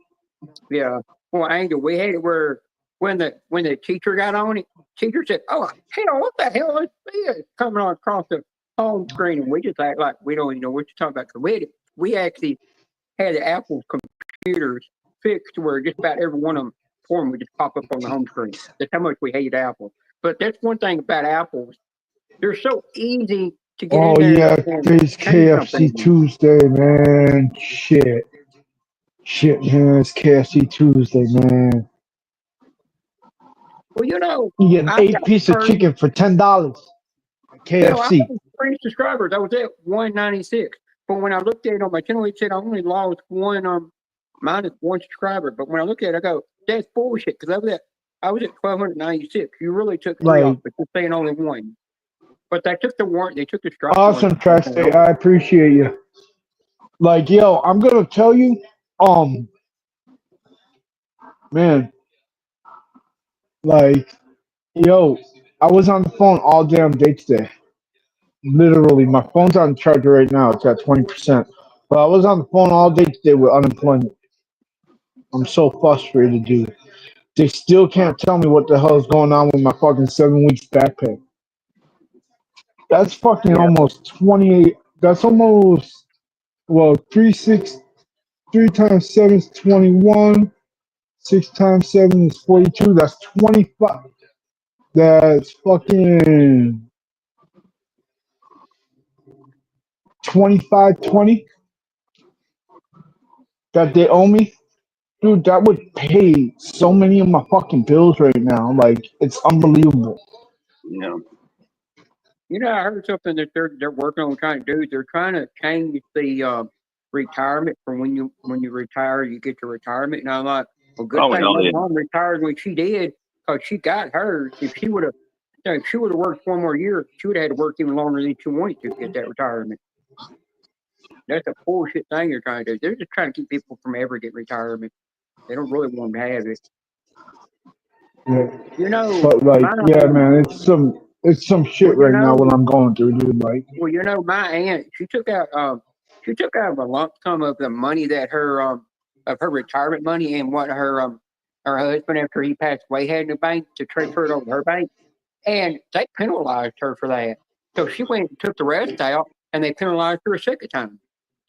C: Yeah. Well, Angel, we had it where when the teacher got on it, teacher said, "Oh hell, what the hell is this coming on across the home screen?" And we just act like we don't even know what you're talking about. Because we actually had the Apple computers fixed to where just about every one of them form would just pop up on the home screen. That's how much we hate Apple. But that's one thing about Apples; they're so easy to get in
F: Oh
C: there
F: yeah,
C: and
F: today's
C: change something.
F: KFC Tuesday, man. Shit, man. It's KFC Tuesday, man.
C: Well,
F: You get an
C: I've got
F: 8-piece of
C: first.
F: chicken for $10.
C: I
F: KFC.
C: had 3 subscribers. I was at 196. But when I looked at it on my channel, it said I only lost minus one subscriber. But when I look at it, I go, that's bullshit. Because I was at 1,296. You really took 3 off,
F: Like,
C: but you're saying only 1. But they took the strike
F: awesome,
C: one.
F: Tri-State. I appreciate you. Like, yo, I'm gonna tell you, man, like, yo, I was on the phone all damn day today. Literally, my phone's on charger right now. It's at 20%. But I was on the phone all day today with unemployment. I'm so frustrated, dude. They still can't tell me what the hell is going on with my fucking 7 weeks back pay. That's fucking
C: Yeah.
F: almost 28. That's almost, well, 3 times 7 is 21. 6 times 7 is 42. That's 25. That's fucking 25.20 that they owe me. Dude, that would pay so many of my fucking bills right now. Like, it's unbelievable.
A: Yeah.
C: I heard something that they're working on trying to do. They're trying to change the retirement from when you retire, you get your retirement. And I'm like, well, good
A: Oh,
C: thing
A: hell
C: my
A: yeah.
C: mom retired when she did, because she got hers. If she would have worked 1 more year, she would have had to work even longer than she wanted to get that retirement. That's a bullshit thing they're trying to do. They're just trying to keep people from ever getting retirement. They don't really want them to have it.
F: Yeah. But like, yeah, man, it's some shit right now what I'm going through, dude. Like,
C: well, my aunt, she took out a lump sum of the money that her of her retirement money, and what her husband, after he passed away, had in the bank, to transfer it over to her bank, and they penalized her for that. So she went and took the rest out, and they penalized her a second time.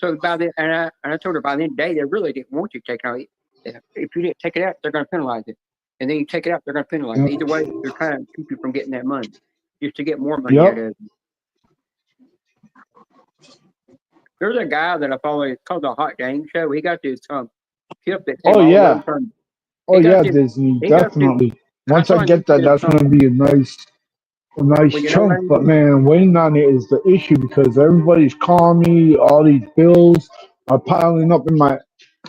C: So by then, and I told her by the end of the day, they really didn't want you to take it out. If you didn't take it out, they're going to penalize it, and then you take it out, they're going to penalize it. Either way, they're trying to keep you from getting that money, just to get more money out of it. There's a guy that I follow. It's called the Hot Dang Show. He got this tip that came
F: Disney, definitely. Once I get that, that's gonna be a nice chunk. But man, waiting on it is the issue, because everybody's calling me. All these bills are piling up in my.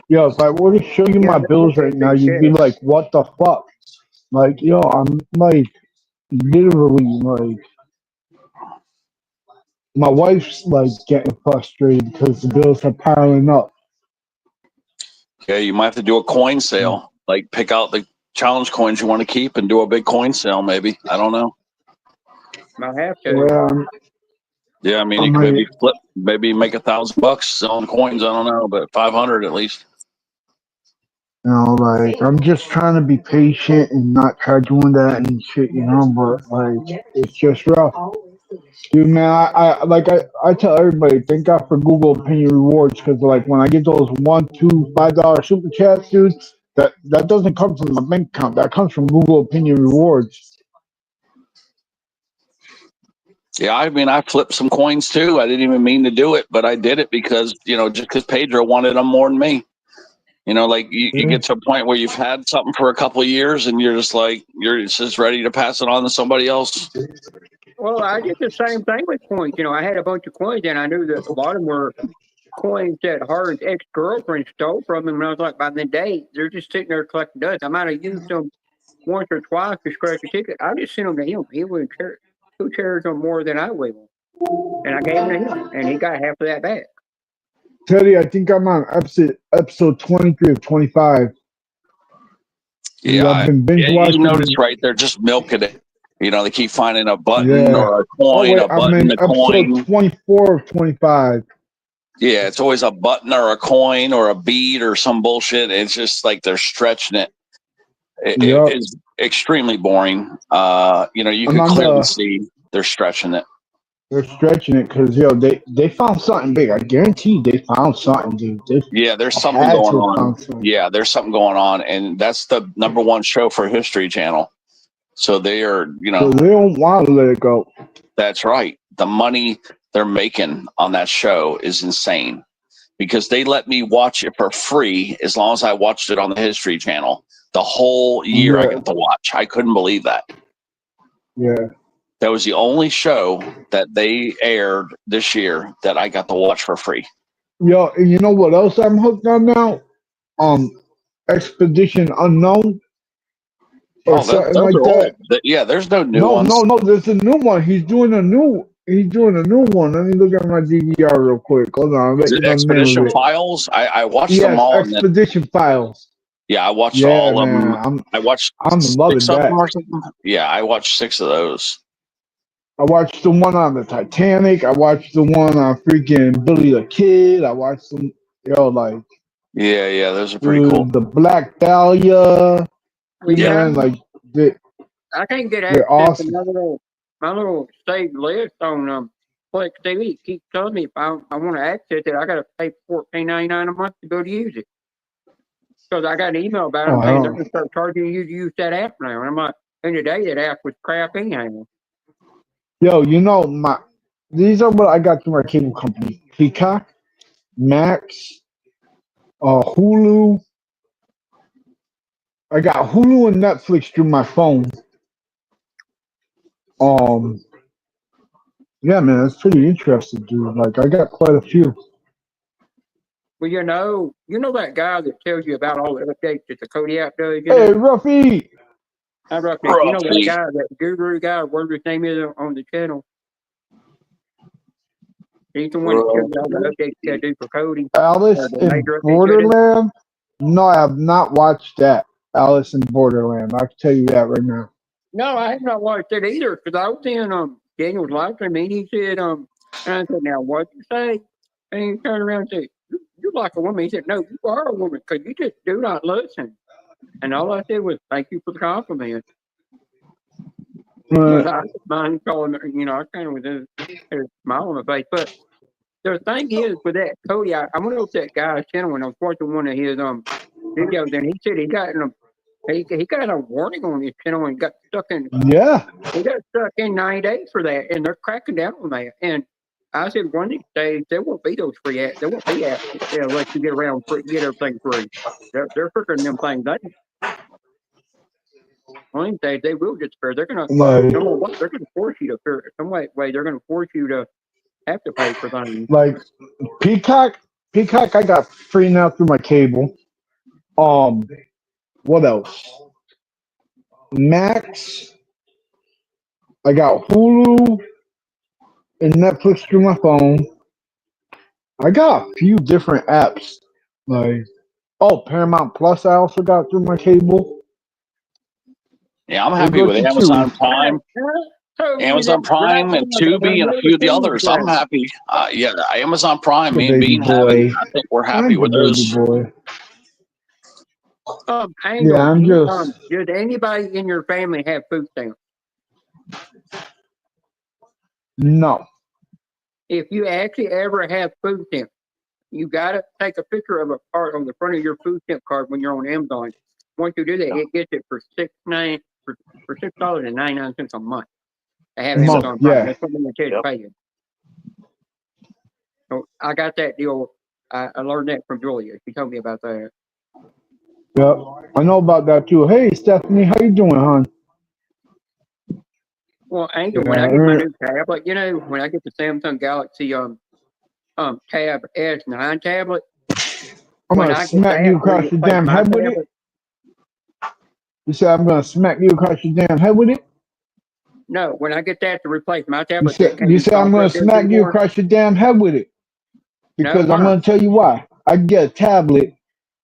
F: Yo, if I were to show you my bills right now, you'd be like, "What the fuck?" Like, yo, I'm like, literally, like, my wife's like getting frustrated because the bills are piling up.
E: Okay, you might have to do a coin sale. Like, pick out the challenge coins you want to keep and do a big coin sale, maybe. I don't know.
C: Might have to.
F: Well,
E: Yeah, I mean, you could maybe flip, maybe make $1,000 selling coins. I don't know, but 500 at least.
F: you know, like I'm just trying to be patient and not try doing that and shit, you know. But like, it's just rough, dude, man. I tell everybody, thank God for Google Opinion Rewards, because like when I get those $1, $2, $5 super chats, dude, that doesn't come from my bank account. That comes from Google Opinion Rewards.
E: Yeah, I mean, I flipped some coins too. I didn't even mean to do it, but I did it because, just because Pedro wanted them more than me. Like you get to a point where you've had something for a couple of years and you're just like, you're just ready to pass it on to somebody else.
C: Well, I did the same thing with coins. I had a bunch of coins, and I knew that a lot of them were coins that Harden's ex-girlfriend stole from him. And I was like, by the day, they're just sitting there collecting dust. I might have used them once or twice to scratch a ticket. I just sent them to him. He wouldn't care. Who cares them more than I will? And I gave them to him, and he got half of that back.
F: Teddy, I think I'm on episode 23 of 25.
E: Yeah,
F: I've been binge
E: you
F: watching.
E: notice, right? They're just milking it. They keep finding a button or a coin, a button,
F: I'm in
E: a coin.
F: episode 24 of 25.
E: Yeah, it's always a button or a coin or a bead or some bullshit. It's just like they're stretching it. It's extremely boring. You can clearly see they're stretching it.
F: They're stretching it because they found something big. I guarantee they found something, dude.
E: There's something going on. Yeah, there's something going on, and that's the #1 show for History Channel. So they are,
F: So they don't want to let it go.
E: That's right. The money they're making on that show is insane because they let me watch it for free as long as I watched it on the History Channel. The whole year I get to watch. I couldn't believe that.
F: Yeah.
E: That was the only show that they aired this year that I got to watch for free.
F: Yo, and you know what else I'm hooked on now? Expedition Unknown. Or something like that.
E: Yeah, there's no new ones.
F: No, there's a new one. He's doing a new one. Let me look at my DVR real quick. Hold on.
E: Is it Expedition Files? I watched them all.
F: Expedition Files.
E: Yeah, I watched all of them. I'm
F: loving that.
E: Or something. Yeah, I watched 6 of those.
F: I watched the one on the Titanic. I watched the one on freaking Billy the Kid. I watched them,
E: Yeah, those are pretty cool.
F: The Black Dahlia.
C: Yeah,
F: like
C: I can't get access to my little saved list on Flex TV. It keeps telling me if I want to access it, I got to pay $14.99 a month to go to use it. Because I got an email about it saying they're going to start charging you to use that app now. And I'm like, in the day, that app was crap anyhow.
F: Yo, these are what I got through my cable company: Peacock, Max, Hulu. I got Hulu and Netflix through my phone. Yeah, man, it's pretty interesting, dude. Like, I got quite a few.
C: Well, you know that guy that tells you about all the updates that the Cody app does?
F: Hey, Ruffy!
C: Hi, Ruffy. You know that guy, that guru guy, whatever his name is on the channel? He's the one that tells you all the updates you got to do for Cody.
F: Alice in Borderland? No, I have not watched that. Alice in Borderland. I can tell you that right now.
C: No, I have not watched it either because I was in Daniel's live stream and he said, and I said, now what'd you say? And he turned around and said, you're like a woman. He said, no, you are a woman because you just do not listen. And all I said was, thank you for the compliment. I mind calling her, I kind of was a smile on my face. But the thing is, with that Cody, I went over to that guy's channel and I was watching one of his videos, and he said he got a warning on his channel and got stuck in.
F: Yeah.
C: He got stuck in 90 days for that, and they're cracking down on that. And I said, one of these days there won't be those free apps. There won't be apps unless you get around free, get everything free. They're figuring them things out. One of these days they will get fair. They're gonna they're gonna force you to some way they're gonna force you to have to pay for things.
F: Like Peacock, I got free now through my cable. What else? Max. I got Hulu and Netflix through my phone. I got a few different apps. Like, Paramount Plus I also got through my cable.
E: Yeah, I'm
F: It
E: happy
F: goes
E: with
F: to
E: Amazon
F: Chewy.
E: Prime, Amazon Prime, and Tubi, and a few of the others. I'm happy. Yeah, Amazon Prime.
F: The
E: Me and
F: baby
E: Bean have it.
F: boy.
E: I think we're happy
F: I'm the
E: with
F: baby
E: those.
F: boy.
C: Angel,
F: Yeah, I'm just.
C: did anybody in your family have food stamps?
F: No.
C: If you actually ever have food stamps, you gotta take a picture of a part on the front of your food stamp card when you're on Amazon. Once you do that, it gets it for $6.99 a month. I have Amazon Prime.
F: Yeah.
C: That's what I'm going to pay you. So I got that deal. I learned that from Julia. She told me about that.
F: Yep. I know about that too. Hey, Stephanie, how you doing, hon?
C: Well, Angel, when I get my new tablet, when I get the Samsung Galaxy Tab S9 tablet,
F: I'm gonna smack you across your damn head with it. You said I'm gonna smack you across your damn head with it?
C: No, when I get that to replace my tablet,
F: you said I'm gonna smack you across your damn head with it. Because I'm gonna tell you why. I get a tablet.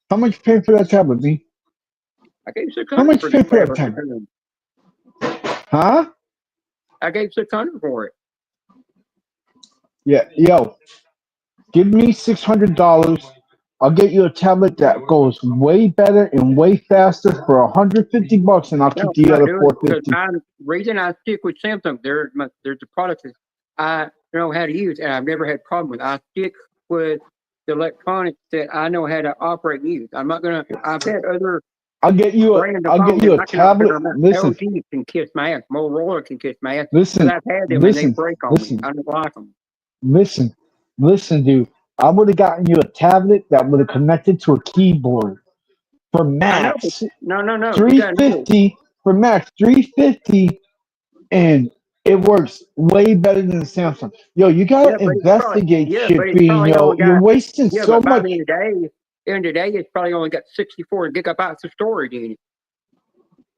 F: How much you pay for that tablet, D?
C: I gave $600.
F: How much you pay for that tablet? Huh?
C: I gave $600 for it.
F: Yeah, yo, give me $600. I'll get you a tablet that goes way better and way faster for $150, and I'll keep the other $450.
C: The reason I stick with Samsung, there's a product that I know how to use, and I've never had a problem with. I stick with the electronics that I know how to operate and use. I'm not gonna. I've had other.
F: I'll get you a tablet. Listen,
C: LG can kiss my ass. Motorola can kiss my ass.
F: Listen,
C: I've had them and they break on me. I don't like them.
F: Listen, dude. I would have gotten you a tablet that would have connected to a keyboard for max.
C: No.
F: 350 for max. 350, and it works way better than the Samsung. Yo, you gotta investigate shipping. Yo, you're wasting so much.
C: In today, it's probably only got 64 gigabytes of storage in it.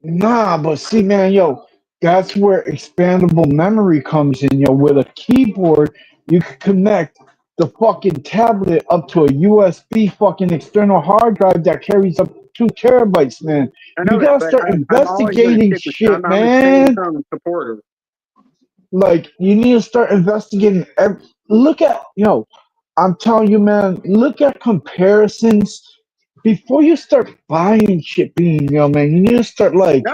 F: Nah, but see, man, yo, that's where expandable memory comes in. Yo, with a keyboard, you can connect the fucking tablet up to a USB fucking external hard drive that carries up 2 terabytes, man. You gotta start investigating shit, man. Like, you need to start investigating. Look at, I'm telling you, man, look at comparisons before you start buying shit, man. You need to start, like,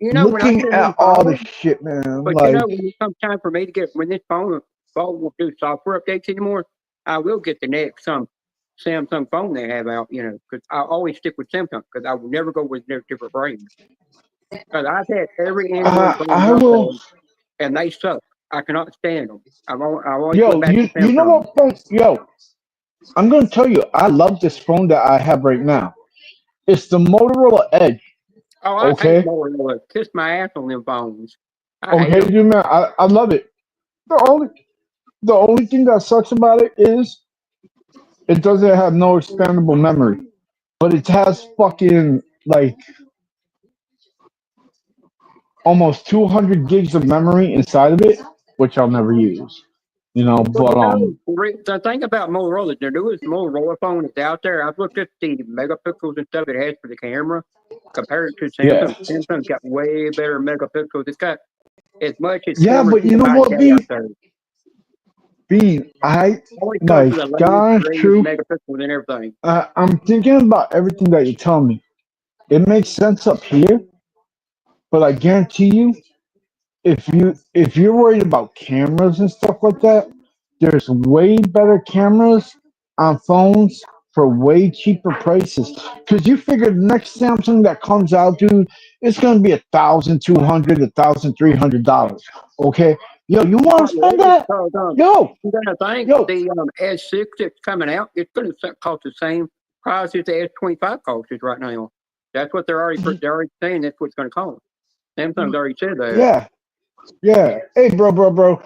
F: looking at all the shit, man.
C: But,
F: like,
C: when it comes time for me to when this phone won't do software updates anymore, I will get the next Samsung phone they have out, because I always stick with Samsung because I will never go with their different brands. Because I've had every Android phone and they suck. I cannot stand them. I always go back to Samsung.
F: You know what phone? Yo, I'm going to tell you, I love this phone that I have right now. It's the Motorola Edge.
C: Oh, I hate Motorola. Kiss my ass on them phones.
F: You man, I love it. The only thing that sucks about it is it doesn't have no expandable memory, but it has fucking like almost 200 gigs of memory inside of it, which I'll never use. But
C: the thing about Motorola, the newest Motorola phone that's out there, I've looked at the megapixels and stuff it has for the camera compared to Samsung. Yeah. Samsung's got way better megapixels. It's got as much as
F: but you know what, Bean, I like God's truth.
C: Megapixels and everything.
F: I'm thinking about everything that you're telling me. It makes sense up here, but I guarantee you, if you're worried about cameras and stuff like that, there's way better cameras on phones for way cheaper prices. Because you figure the next Samsung that comes out, dude, it's gonna be $1,200, $1,300. Okay, yo, you want to spend that? Yo,
C: you gotta think the S6 that's coming out, it's gonna cost the same price as the S25 costs right now. That's what they're already saying. That's what it's gonna cost. Samsung's already said that.
F: Yeah. Hey, bro. But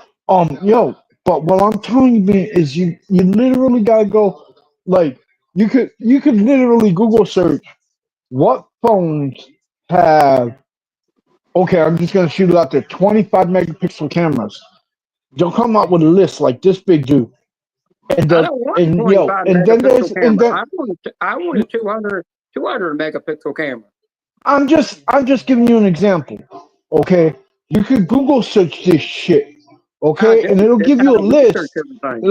F: what I'm telling you is you literally gotta go, like, you could literally Google search what phones have. Okay, I'm just gonna shoot it out there. 25 megapixel cameras. They'll come out with a list like this big, dude. And
C: I want a 200 megapixel camera.
F: I'm just giving you an example. Okay, you can Google search this shit.
C: I
F: Okay,
C: do.
F: and it'll
C: That's
F: give
C: how
F: you a
C: I research
F: list.
C: everything.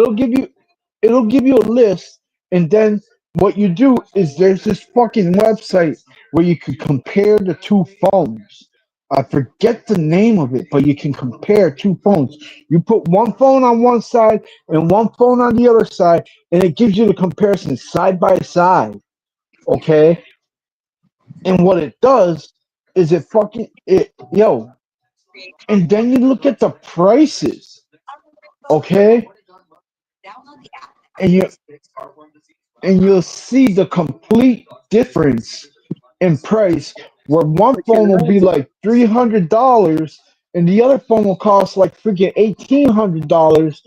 F: It'll give you a list, and then what you do is there's this fucking website where you can compare the two phones. I forget the name of it, but you can compare two phones. You put one phone on one side and one phone on the other side, and it gives you the comparison side by side. Okay, and what it does is it fucking it yo, and then you look at the prices. Okay, and you'll see the complete difference in price where one
C: But you
F: phone will be
C: know,
F: like $300 and the other phone will cost like freaking $1,800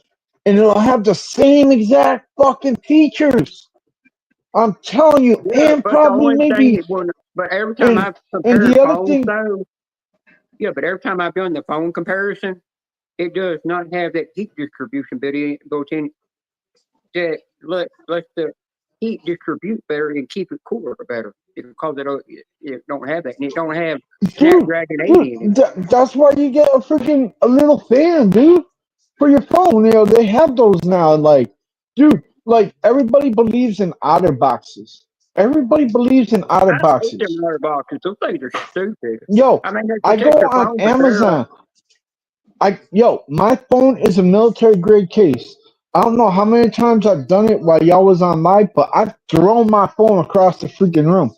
F: and it'll have the same exact fucking features. I'm telling you,
C: yeah,
F: and
C: but the
F: probably
C: only thing
F: maybe
C: it will, but every time
F: and
C: I've
F: and
C: compared
F: the other
C: phones
F: thing,
C: though, yeah, but every time I've done the phone comparison, it does not have that heat distribution built in that let the heat distribute better and keep it cooler better because it don't have that and it don't have
F: dude,
C: Snapdragon 8
F: dude,
C: in it.
F: that's why you get a little fan, dude, for your phone. You know, they have those now. Like, dude, like everybody believes in otter boxes. Everybody believes in otter
C: I don't hate them
F: boxes.
C: water boxes. Those things are stupid.
F: Yo,
C: I mean, they
F: I go
C: protect your
F: on
C: phone, but they're
F: Amazon. My phone is a military grade case. I don't know how many times I've done it while y'all was on live, but I've thrown my phone across the freaking room.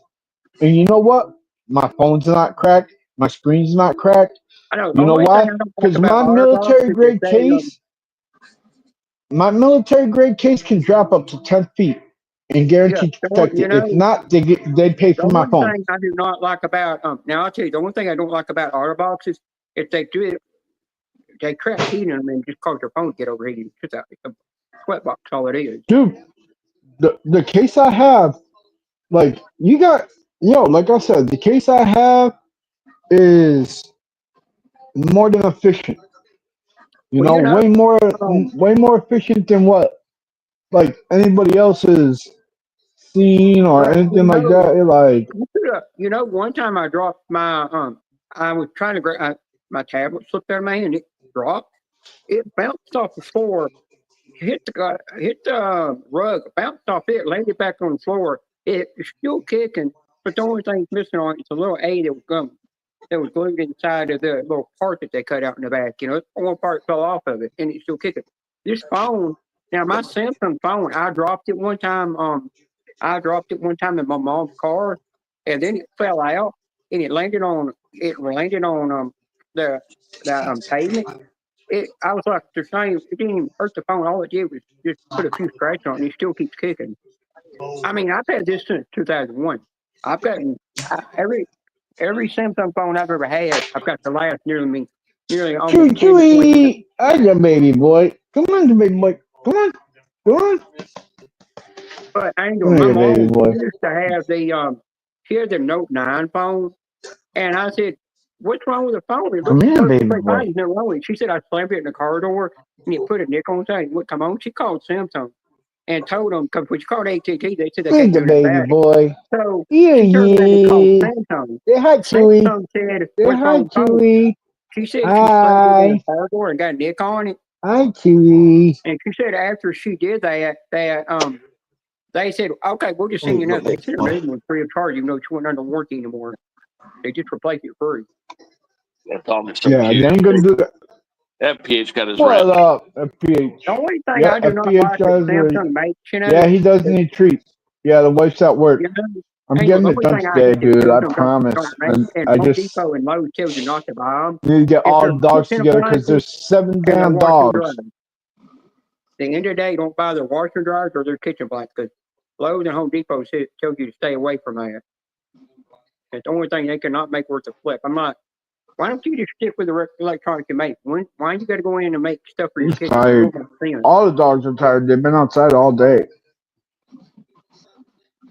F: And you know what? My phone's not cracked. My screen's not cracked.
C: I know the
F: You know
C: only thing
F: why?
C: I don't like
F: Because
C: about water boxes is they
F: my military grade case can drop up to 10 feet and
C: yeah,
F: guaranteed to protect
C: you
F: it. If
C: know.
F: not, they pay
C: The
F: for my
C: only
F: phone.
C: thing I do not like about now I'll tell you the only thing I don't like about water boxes is they do it they trap heat in them and just cause your phone to get overheated. It's a sweat box, all it is.
F: Dude, the case I have, like you got like I said, the case I have is more than efficient. You
C: Well,
F: know,
C: you know, um,
F: way more efficient than what like anybody else is seen or
C: but
F: anything like that.
C: one time I dropped my I was trying to my tablet slipped out of my hand. It dropped. It bounced off the floor, hit the rug, bounced off it, landed back on the floor. It's still kicking, but the only thing missing on it is a little A that was glued inside of the little part that they cut out in the back. You know, one part fell off of it, and it's still kicking. This phone, now my Samsung phone, I dropped it one time. I dropped it one time in my mom's car, and then it fell out, and it landed on the pavement. I was like the same. It didn't even hurt the phone. All it did was just put a few scratches on it. And it still keeps kicking. I mean, I've had this since 2001. I've gotten every Samsung phone I've ever had. I've got the last nearly almost 10 to 20 years.
F: Chewy, I got baby boy. Come on, baby boy. Come on, come on.
C: But Angel,
F: Come
C: my
F: here, baby
C: mom
F: boy.
C: used to have she had the Note 9 phone, and I said, "What's wrong with the phone? It
F: Come
C: looks
F: here, baby
C: perfectly fine.
F: boy.
C: There's nothing wrong with it." She said, "I slammed it in the car door, and it put a nick on it. And it would come on." She called Samsung and told them because when she called AT&T, they said they
F: Here's
C: can't
F: the
C: do nothing
F: baby
C: about it.
F: boy.
C: So
F: Yeah,
C: she turned around and called
F: yeah.
C: Samsung.
F: Say hi, Chewy.
C: Samsung said,
F: Say
C: "What's
F: hi,
C: wrong with the phone?"
F: Chewy.
C: She said she slammed it in the
F: Hi.
C: car door and got a nick on it.
F: Hi, Chewy.
C: And she said after she did that they said, "Okay, we'll just send you another." They sent her new one free of charge, even though she wasn't under warranty anymore. They just replaced it free.
E: That dog is so
F: Yeah, they
E: cute.
F: ain't gonna do that.
E: That PH got his
F: What
E: wrench.
F: up, FPH?
C: The only thing
F: Yeah,
C: I do not
F: FPH
C: like is
F: does.
C: Samsung makes,
F: Yeah, he does need treats. Yeah, the wife's at work.
C: you know,
F: I'm
C: Angel,
F: getting
C: the
F: it
C: only
F: done
C: thing I
F: today,
C: hate is
F: dude. I
C: Samsung don't
F: promise.
C: make,
F: And
C: and
F: I
C: Home
F: just
C: Depot and Lowe's tells you not to buy them.
F: need to get
C: If
F: all
C: they're
F: the dogs
C: kitchen
F: together because
C: appliances
F: there's 7
C: and their
F: damn
C: washer and
F: dogs.
C: dryers. At the end of the day, don't buy their washer and dryers or their kitchen appliances because Lowe's and Home Depot tells you to stay away from that. It's the only thing they cannot make worth a flip. I'm not. Why don't you just stick with the electronics you make? Why you got to go in and make stuff for your
F: He's
C: kitchen?
F: tired. All the dogs are tired. They've been outside all day.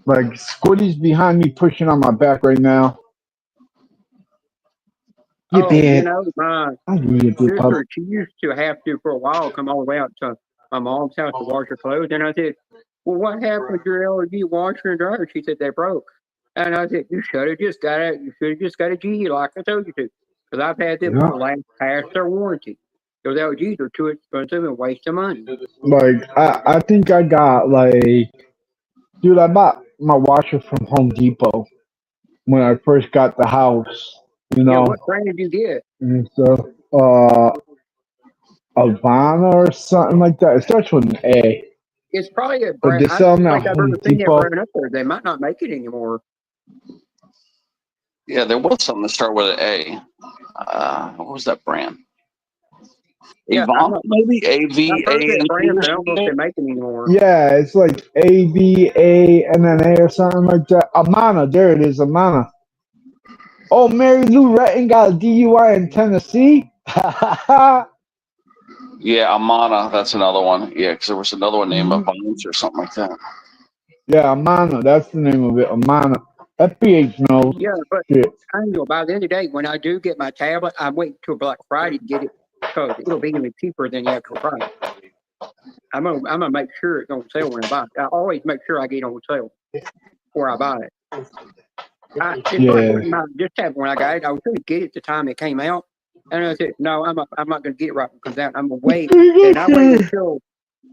F: Like Squiddy's behind me pushing on my back right now. You
C: Oh,
F: big.
C: my
F: I need a big pup.
C: sister, she used to have to for a while come all the way out to my mom's house to wash her clothes. And I said, "Well, what happened with your LG washer and dryer?" She said, "They broke." And I said, you should have just got a G like I told you to. Because I've had them
F: Yeah.
C: for last past their warranty. So that was either too expensive and waste of money.
F: Like I think I got like, dude, I bought my washer from Home Depot when I first got the house, you
C: Yeah,
F: know,
C: what brand did you get?
F: and stuff. Avana or something like that. It starts with an A,
C: It's probably a
F: but
C: brand.
F: they
C: I
F: sell
C: don't
F: them
C: think
F: at
C: I've
F: Home
C: ever seen that
F: Depot.
C: brand up there. They might not make it anymore.
E: Yeah, there was something that started with an A. What was that brand?
C: Yeah,
E: Avant, maybe
C: I've heard that brand, but I don't know if they
E: AVANT.
C: make it anymore.
F: Yeah, it's like AVANNA or something like that. Amana, there it is, Amana. Oh, Mary Lou Retton got a DUI in Tennessee.
E: Yeah, Amana. That's another one. Yeah, because there was another one named Avant or something like that.
F: Yeah, Amana, that's the name of it, Amana. FBH knows.
C: Yeah, but
F: Shit.
C: I know by the end of the day, when I do get my tablet, I wait till Black Friday to get it because it'll be even cheaper than the actual price. I'm gonna make sure it's on sale when I buy it. I always make sure I get it on sale before I buy it. It's like my this tablet when I got it, I was going to get it the time it came out, and I said, no, I'm not going to get it right when it comes out. I'm gonna wait, and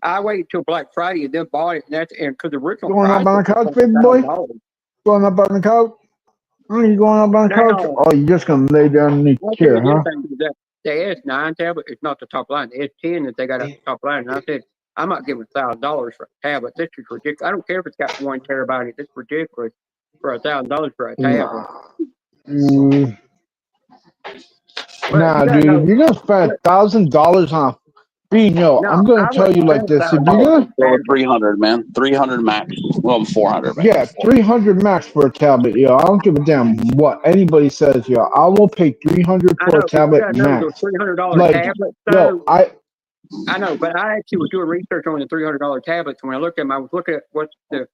C: I waited till Black Friday and then bought it. And because the original
F: Going
C: price
F: up on the
C: was
F: couch, baby boy?
C: $1,000.
F: Going up on the couch? Oh, you going up on the couch?
C: No.
F: Oh, you just gonna lay down in the chair, huh?
C: The S9 tablet is not the top line. The S10 that they got at the top line. And I said, I'm not giving $1,000 for a tablet. This is ridiculous. I don't care if it's got 1 terabyte in it. It's ridiculous for $1,000 for a tablet.
F: Nah, dude, if you're gonna spend $1,000 on a Bino, I'm gonna tell you like this: if you're gonna
E: Go 300, man, 300 max. Well, 400.
F: Yeah, 300 max for a tablet, yo. I don't give a damn what anybody says, yo. I will pay 300 for a tablet max.
C: $300
F: Like,
C: tablet.
F: yo,
C: I know, but I actually was doing research on the $300 tablets. When I looked at them, I was looking at what's the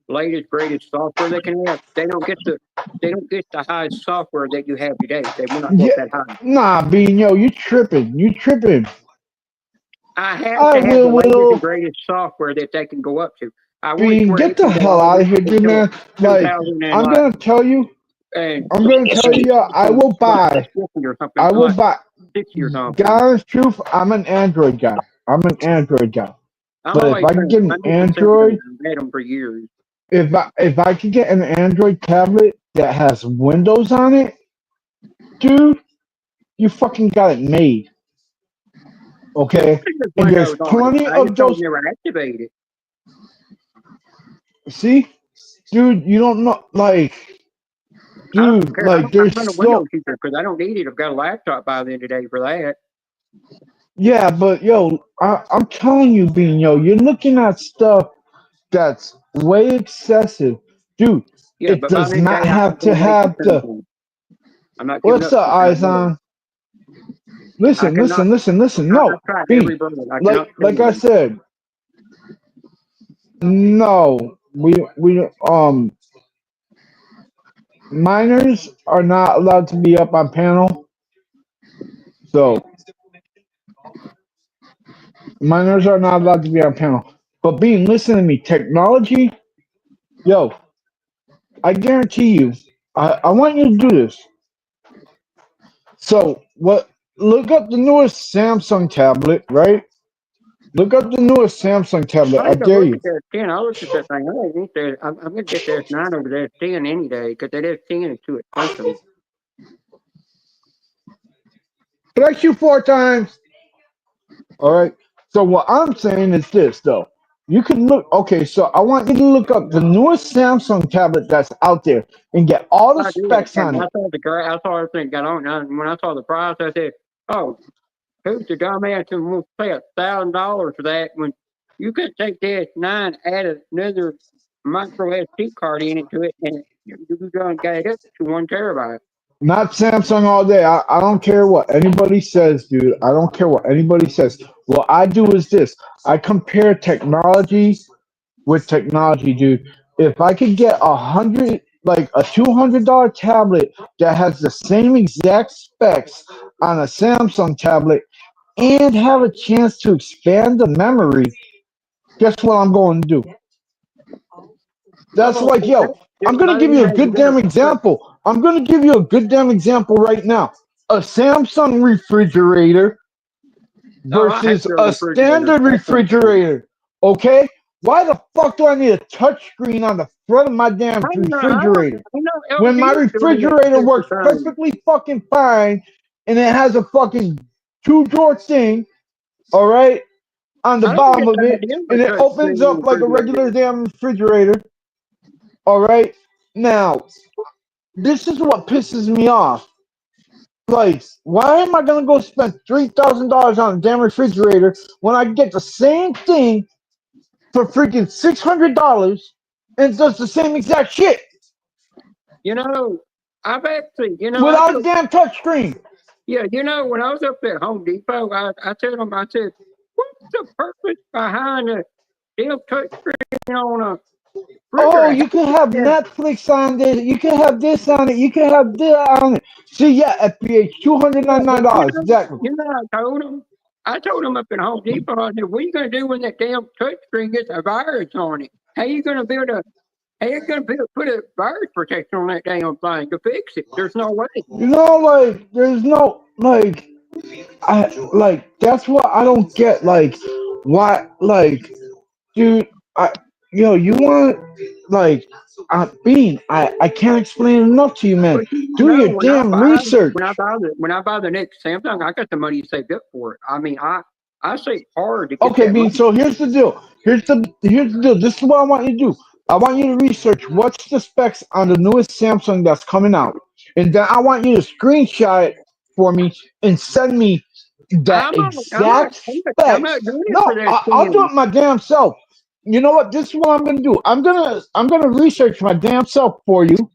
C: latest, greatest software they can have. They don't get the highest software that you have today. They will not get that high.
F: Nah, Bino, you tripping. You tripping.
C: I have to have the latest and greatest software that they can go up to.
F: Get the hell out of here, dude, man. Like, I'm gonna tell you, I will buy. God's truth, I'm an Android guy. But if I can get an Android,
C: I've had them for years.
F: If I could get an Android tablet that has Windows on it, dude, you fucking got it made. Okay, and there's plenty of those.
C: Never activated.
F: See, dude, you don't know, like, dude, like, there's so.
C: Because I don't need it. I've got a laptop by the end of the day for that.
F: Yeah, but yo, I'm telling you, Bino, you're looking at stuff that's way excessive, dude.
C: Yeah,
F: it does not have to have the. What's the eyes on? Listen. No, like I said, no. We minors are not allowed to be up on panel, so minors are not allowed to be on panel. But listen to me, technology, yo, I guarantee you, I want you to do this. So look up the newest Samsung tablet, right? Look up the newest Samsung tablet. I dare you.
C: I looked at that thing. I'm going to get the S9 over the S10 any day because that S10 is too expensive.
F: Thank you 4 times. All right. So what I'm saying is this, though. You can look. Okay, so I want you to look up the newest Samsung tablet that's out there and get all the specs on it.
C: I saw everything got on. And when I saw the price, I said, "Oh, who's the dumbass who wants to pay $1,000 for that when you could take the S9, add another micro SD card in it to it, and you're going to get it up to 1 terabyte."
F: Not Samsung all day. I don't care what anybody says, dude. I don't care what anybody says. What I do is this. I compare technology with technology, dude. If I could get a $200 tablet that has the same exact specs on a Samsung tablet and have a chance to expand the memory, guess what I'm going to do? That's like, yo, I'm gonna give you a good damn example. I'm gonna give you a good damn example right now. A Samsung refrigerator versus a standard refrigerator. Okay? Why the fuck do I need a touch screen on the front of my damn refrigerator? When my refrigerator works perfectly fucking fine and it has a fucking 2-drawer thing, all right, on the bottom of it, and it opens up like a regular damn refrigerator. All right? Now, this is what pisses me off. Like, why am I gonna go spend $3,000 on a damn refrigerator when I get the same thing for freaking $600 and it does the same exact shit?
C: You know, I've actually,
F: without a damn touchscreen.
C: Yeah, when I was up at Home Depot, I told them, I said, what's the purpose behind a damn touchscreen on a
F: Oh, you can have Netflix on this. You can have this on it. You can have that on it. See, yeah, FBH, $299. Exactly.
C: I told them up in Home Depot, I said, what are you going to do when that damn touchscreen gets a virus on it? How you going to put a virus protection on that damn thing to fix it? There's no way.
F: There's no, that's what I don't get. Why, dude, you want, Bean, I can't explain enough to you, man. Do your damn research.
C: When I buy the next Samsung, I got the money saved up for it. I mean, I say hard to get
F: Okay,
C: that
F: Bean,
C: money.
F: so here's the deal. Here's the deal. This is what I want you to do. I want you to research what's the specs on the newest Samsung that's coming out. And then I want you to screenshot it for me and send me that exact specs. No, I'll do it my damn self. You know what? This is what I'm gonna do. I'm gonna research my damn self for you,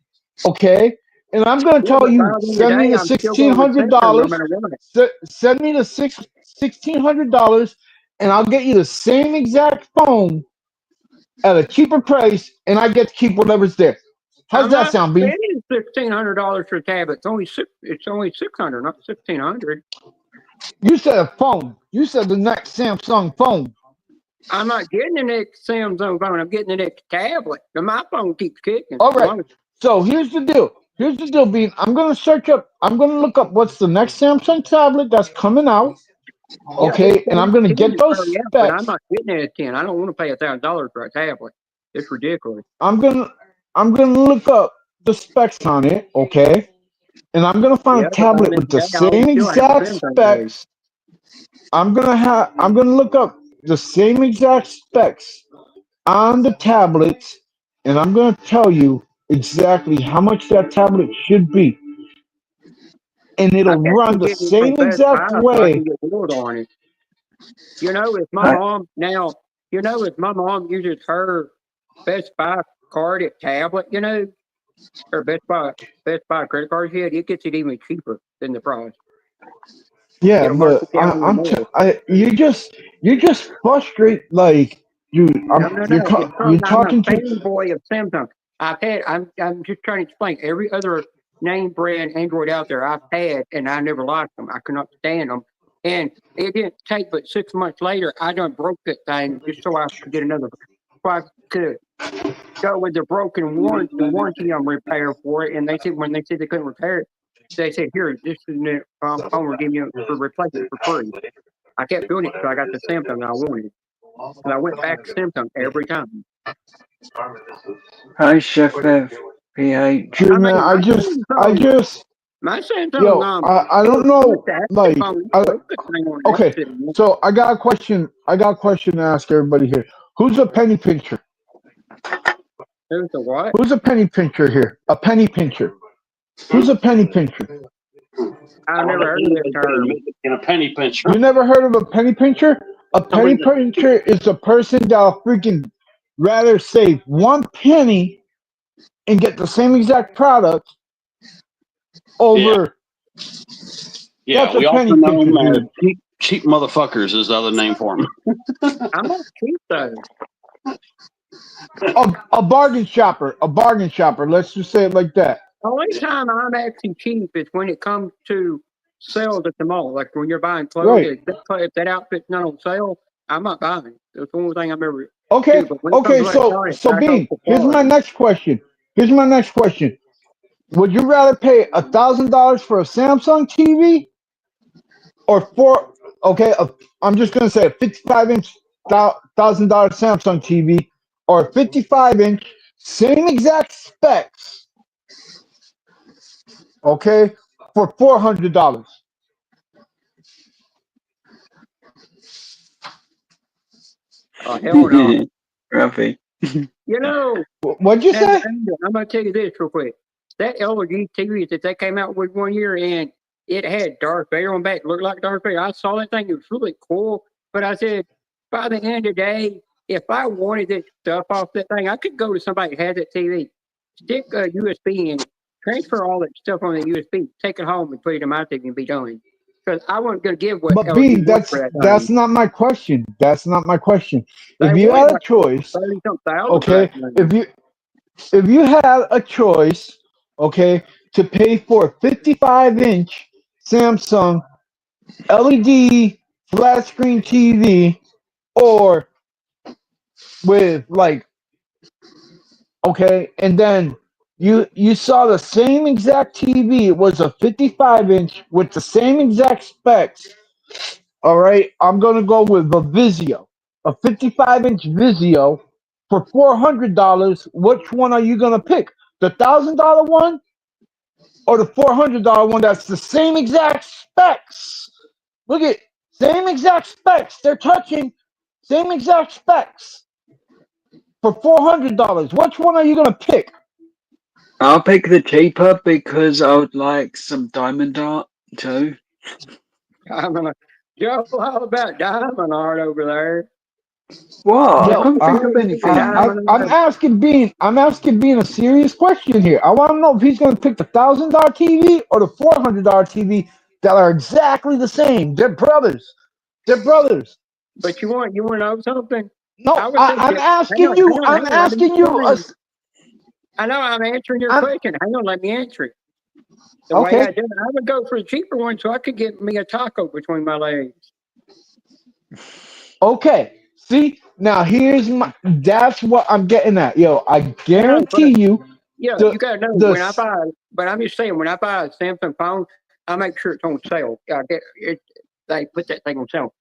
F: okay? And I'm gonna tell you, send me the $1,600. Send me the $1,600, and I'll get you the same exact phone at a cheaper price, and I get to keep whatever's there. How's that sound, B?
C: $1,600 for a tablet. It's only $600, not $1,600.
F: You said a phone. You said the next Samsung phone.
C: I'm not getting the next Samsung phone. I'm getting the next tablet. My phone keeps kicking.
F: All right. So here's the deal. Here's the deal, Bean. I'm gonna look up what's the next Samsung tablet that's coming out. Okay, and I'm gonna get those specs.
C: But I'm not getting it at 10. I don't want to pay $1,000 for a tablet. It's ridiculous.
F: I'm gonna look up the specs on it, okay? And I'm gonna find a tablet with the same exact specs. I'm gonna look up the same exact specs on the tablets, and I'm gonna tell you exactly how much that tablet should be. And it'll run the same exact way.
C: If my mom if my mom uses her Best Buy card at tablet, her Best Buy credit card she had, it gets it even cheaper than the price.
F: Yeah, but you just frustrate you're talking to
C: boy of Samsung. I'm just trying to explain every other name brand Android out there I've had, and I never liked them. I could not stand them. And it didn't take but 6 months later, I done broke that thing just so I could get another. So I could go with the broken warranty repair for it. And they said when they said they couldn't repair it, they said, "Here, this is the phone we're giving you for replacement for free." I kept doing it until I got the Samsung I wanted. And I went back to Samsung every time.
D: Hi, Chef FPH.
F: Dude, man, I just.
C: My Samsung.
F: I don't know. Okay, so I got a question. To ask everybody here. Who's a penny pincher?
C: Who's a what?
F: Who's a penny pincher here? A penny pincher. Who's a penny pincher?
C: I've never heard of that term.
E: In a penny pincher.
F: You never heard of a penny pincher? A penny pincher is a person that'll freaking rather save 1 penny and get the same exact product over.
E: Yeah, we also know them as cheap motherfuckers is the other name for them.
C: I'm not cheap though.
F: A bargain shopper. Let's just say it like that.
C: The only time I'm actually cheap is when it comes to sales at the mall. Like when you're buying clothes, if that outfit's not on sale, I'm not buying it. That's the only thing I'm ever.
F: Okay. So Bean, here's my next question. Here's my next question. Would you rather pay $1,000 for a Samsung TV or I'm just gonna say a 55-inch $1,000 Samsung TV or a 55-inch, same exact specs, okay, for $400?
C: Oh, hell no.
D: Rafi.
C: You know,
F: What'd you say?
C: I'm going to tell you this real quick. That LG TV that they came out with one year, and it had Darth Vader on back, looked like Darth Vader. I saw that thing. It was really cool. But I said, by the end of the day, if I wanted that stuff off that thing, I could go to somebody that has that TV, stick a USB in, transfer all that stuff on the USB, take it home and put it in my TV and be done. Because I wasn't going to give what
F: But
C: LG
F: B,
C: wanted for that
F: that's
C: thing.
F: not my question. That's not my question.
C: They
F: If you
C: wanted
F: had a
C: like
F: choice,
C: 30-something thousand
F: okay,
C: for that thing.
F: if you had a choice, okay, to pay for a 55-inch Samsung LED flat screen TV, or with like, okay, and then you saw the same exact TV. It was a 55-inch with the same exact specs. All right, I'm gonna go with a Vizio, a 55-inch Vizio for $400. Which one are you gonna pick? The $1,000 one or the $400 one? That's the same exact specs. Look at same exact specs. They're touching same exact specs for $400. Which one are you gonna pick?
D: I'll pick the cheaper because I would like some diamond art too.
C: Joe, all about diamond art over there.
D: What? I
F: Yo,
D: can't think of anything.
F: I'm asking Bean a serious question here. I want to know if he's going to pick the $1,000 TV or the $400 TV that are exactly the same. They're brothers. They're brothers.
C: But you want to know something?
F: No, I'm asking you. I'm asking you.
C: I know I'm answering your question. Hang on, let me answer it. The
F: Okay.
C: way I do it, I would go for the cheaper one so I could get me a taco between my legs.
F: Okay. See, now that's what I'm getting at. Yo, I guarantee you.
C: Yeah, you gotta know when I buy. But I'm just saying, when I buy a Samsung phone, I make sure it's on sale. They put that thing on sale.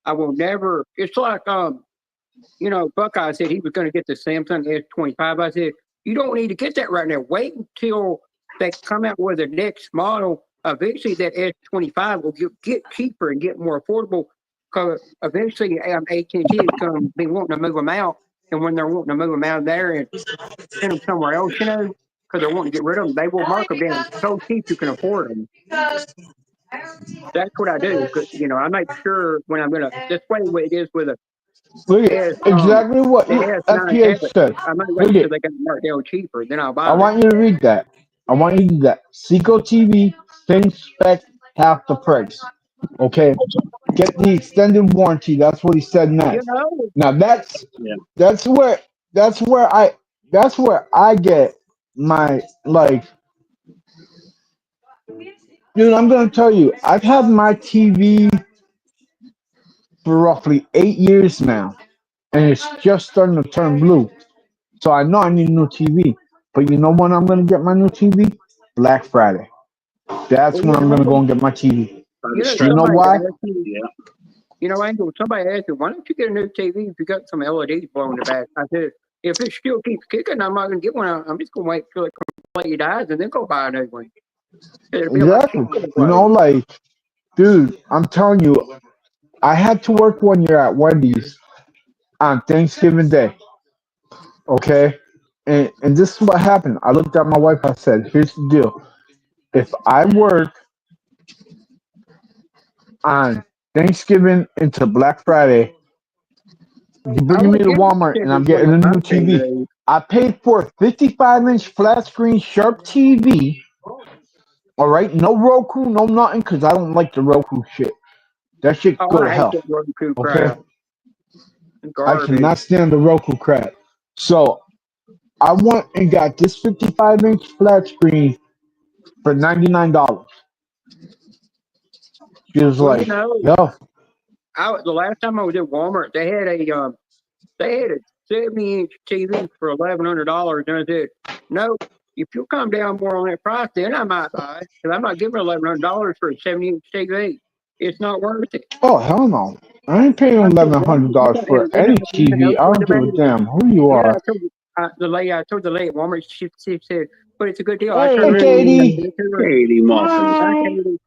C: I will never. It's like Buckeye said he was going to get the Samsung S25. I said you don't need to get that right now. Wait until they come out with the next model. Eventually, that S25 will get cheaper and get more affordable. Because eventually, AT&T is going to be wanting to move them out, and when they're wanting to move them out of there and send them somewhere else, because they're wanting to get rid of them, they will mark them down so cheap you can afford them. That's what I do. I make sure when I'm going to. That's the way it is with a.
F: Exactly what FPH said.
C: I might wait until they get marked down cheaper, then I'll buy it.
F: I want you to read that. I want you to do that. Seco TV, same spec, half the price. Okay. Get the extended warranty. That's what he said next. Now that's where I get my dude, I'm gonna tell you, I've had my TV for roughly 8 years now, and it's just starting to turn blue. So I know I need a new TV. But you know when I'm gonna get my new TV? Black Friday. That's when I'm gonna go and get my TV. You know why?
C: Angel, somebody asked me, why don't you get a new TV if you got some LEDs blowing the back? I said, if it still keeps kicking, I'm not going to get one. I'm just going to wait till it completely dies and then go buy a new one.
F: Exactly. Dude, I'm telling you, I had to work one year at Wendy's on Thanksgiving Day. Okay? And this is what happened. I looked at my wife, I said, here's the deal. If I work on Thanksgiving into Black Friday, you're bringing me to Walmart and I'm getting a new TV. I paid for a 55-inch flat screen Sharp TV. All right, no Roku, no nothing, because I don't like the Roku shit. That shit go to hell. Okay, I cannot stand the Roku crap. So I went and got this 55-inch flat screen for $99. She was like, yo.
C: The last time I was at Walmart, they had a 70-inch TV for $1,100, and I said, no, if you'll come down more on that price, then I might buy it. Because I'm not giving $1,100 for a 70-inch TV. It's not worth it.
F: Oh, hell no. I ain't paying
C: I told Walmart, you
F: $1,100
C: gotta
F: for
C: have
F: any
C: a
F: TV. I don't give a damn who you
C: Yeah,
F: are.
C: I told I told the lady at Walmart, she said, but it's a good deal. I
F: Hey,
C: turned around
F: Katie.
A: Katie Muffin.
C: I
F: Hi.
C: turned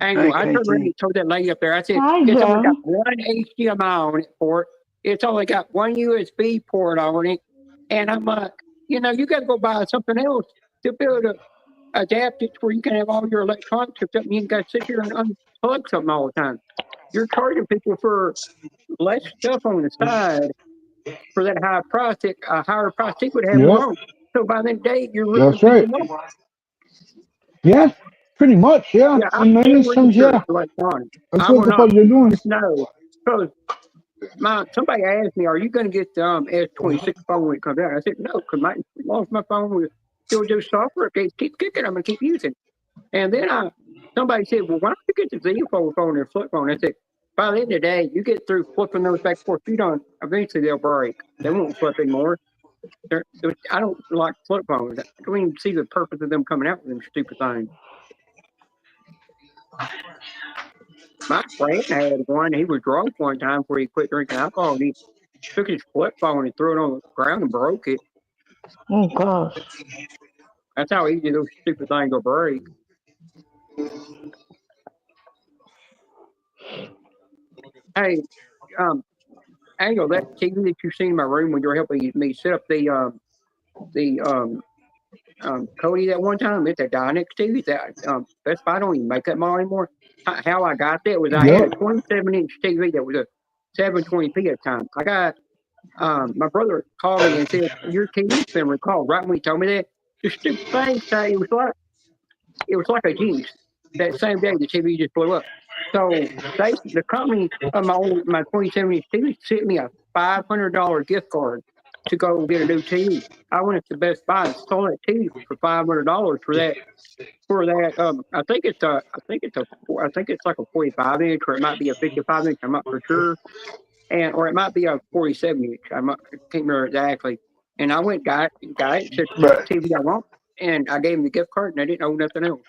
D: Hey,
C: I turned around
D: Katie.
C: and told that lady up there, I said,
F: Hi,
C: it's only got
F: Jen.
C: one HDMI on it for it. It's only got one USB port on it. And I'm like, you got to go buy something else to be able to adapt it to where you can have all your electronics hooked up and you got to sit here and unplug something all the time. You're charging people for less stuff on the side for that high price, a higher price ticket would have more
F: Yep,
C: on. So by that date, you're ripping
F: that's right.
C: people off.
F: Yeah, pretty much. Yeah,
C: Yeah,
F: in
C: I'm
F: many
C: for
F: sense,
C: research
F: yeah.
C: electronics.
F: That's
C: I
F: what
C: will
F: the
C: not
F: fuck you're doing.
C: know. Because somebody asked me, are you going to get the S26 phone when it comes out? I said, no, because I lost my phone with still do software updates, keep kicking, I'm going to keep using. And then somebody said, well, why don't you get the Z Fold phone or flip phone? I said, by the end of the day, you get through flipping those back and forth, eventually they'll break. They won't flip anymore. I don't like flip phones. I don't even see the purpose of them coming out with them stupid things. My friend had one. He was drunk one time before he quit drinking alcohol, and he took his flip phone and threw it on the ground and broke it.
F: Oh, gosh.
C: That's how easy those stupid things will break. Hey, Angel, that TV that you seen in my room when you were helping me set up the Cody that one time, it's a Dynex TV. That Best Buy don't even make that model anymore. How I got that was I had a
F: Yep.
C: 27-inch TV that was a 720p at the time. I got my brother called me and said your TV's been recalled. Right when he told me that, the stupid thing said it was like a jinx. That same day the TV just blew up. So the company of my 27-inch TV sent me a $500 gift card to go get a new TV. I went to Best Buy and sold that TV for $500 for that. I think it's like a 45-inch, or it might be a 55-inch. I'm not for sure, or it might be a 47-inch. I can't remember exactly. And I went got it, said
F: Right.
C: TV I want, and I gave him the gift card, and I didn't know nothing else.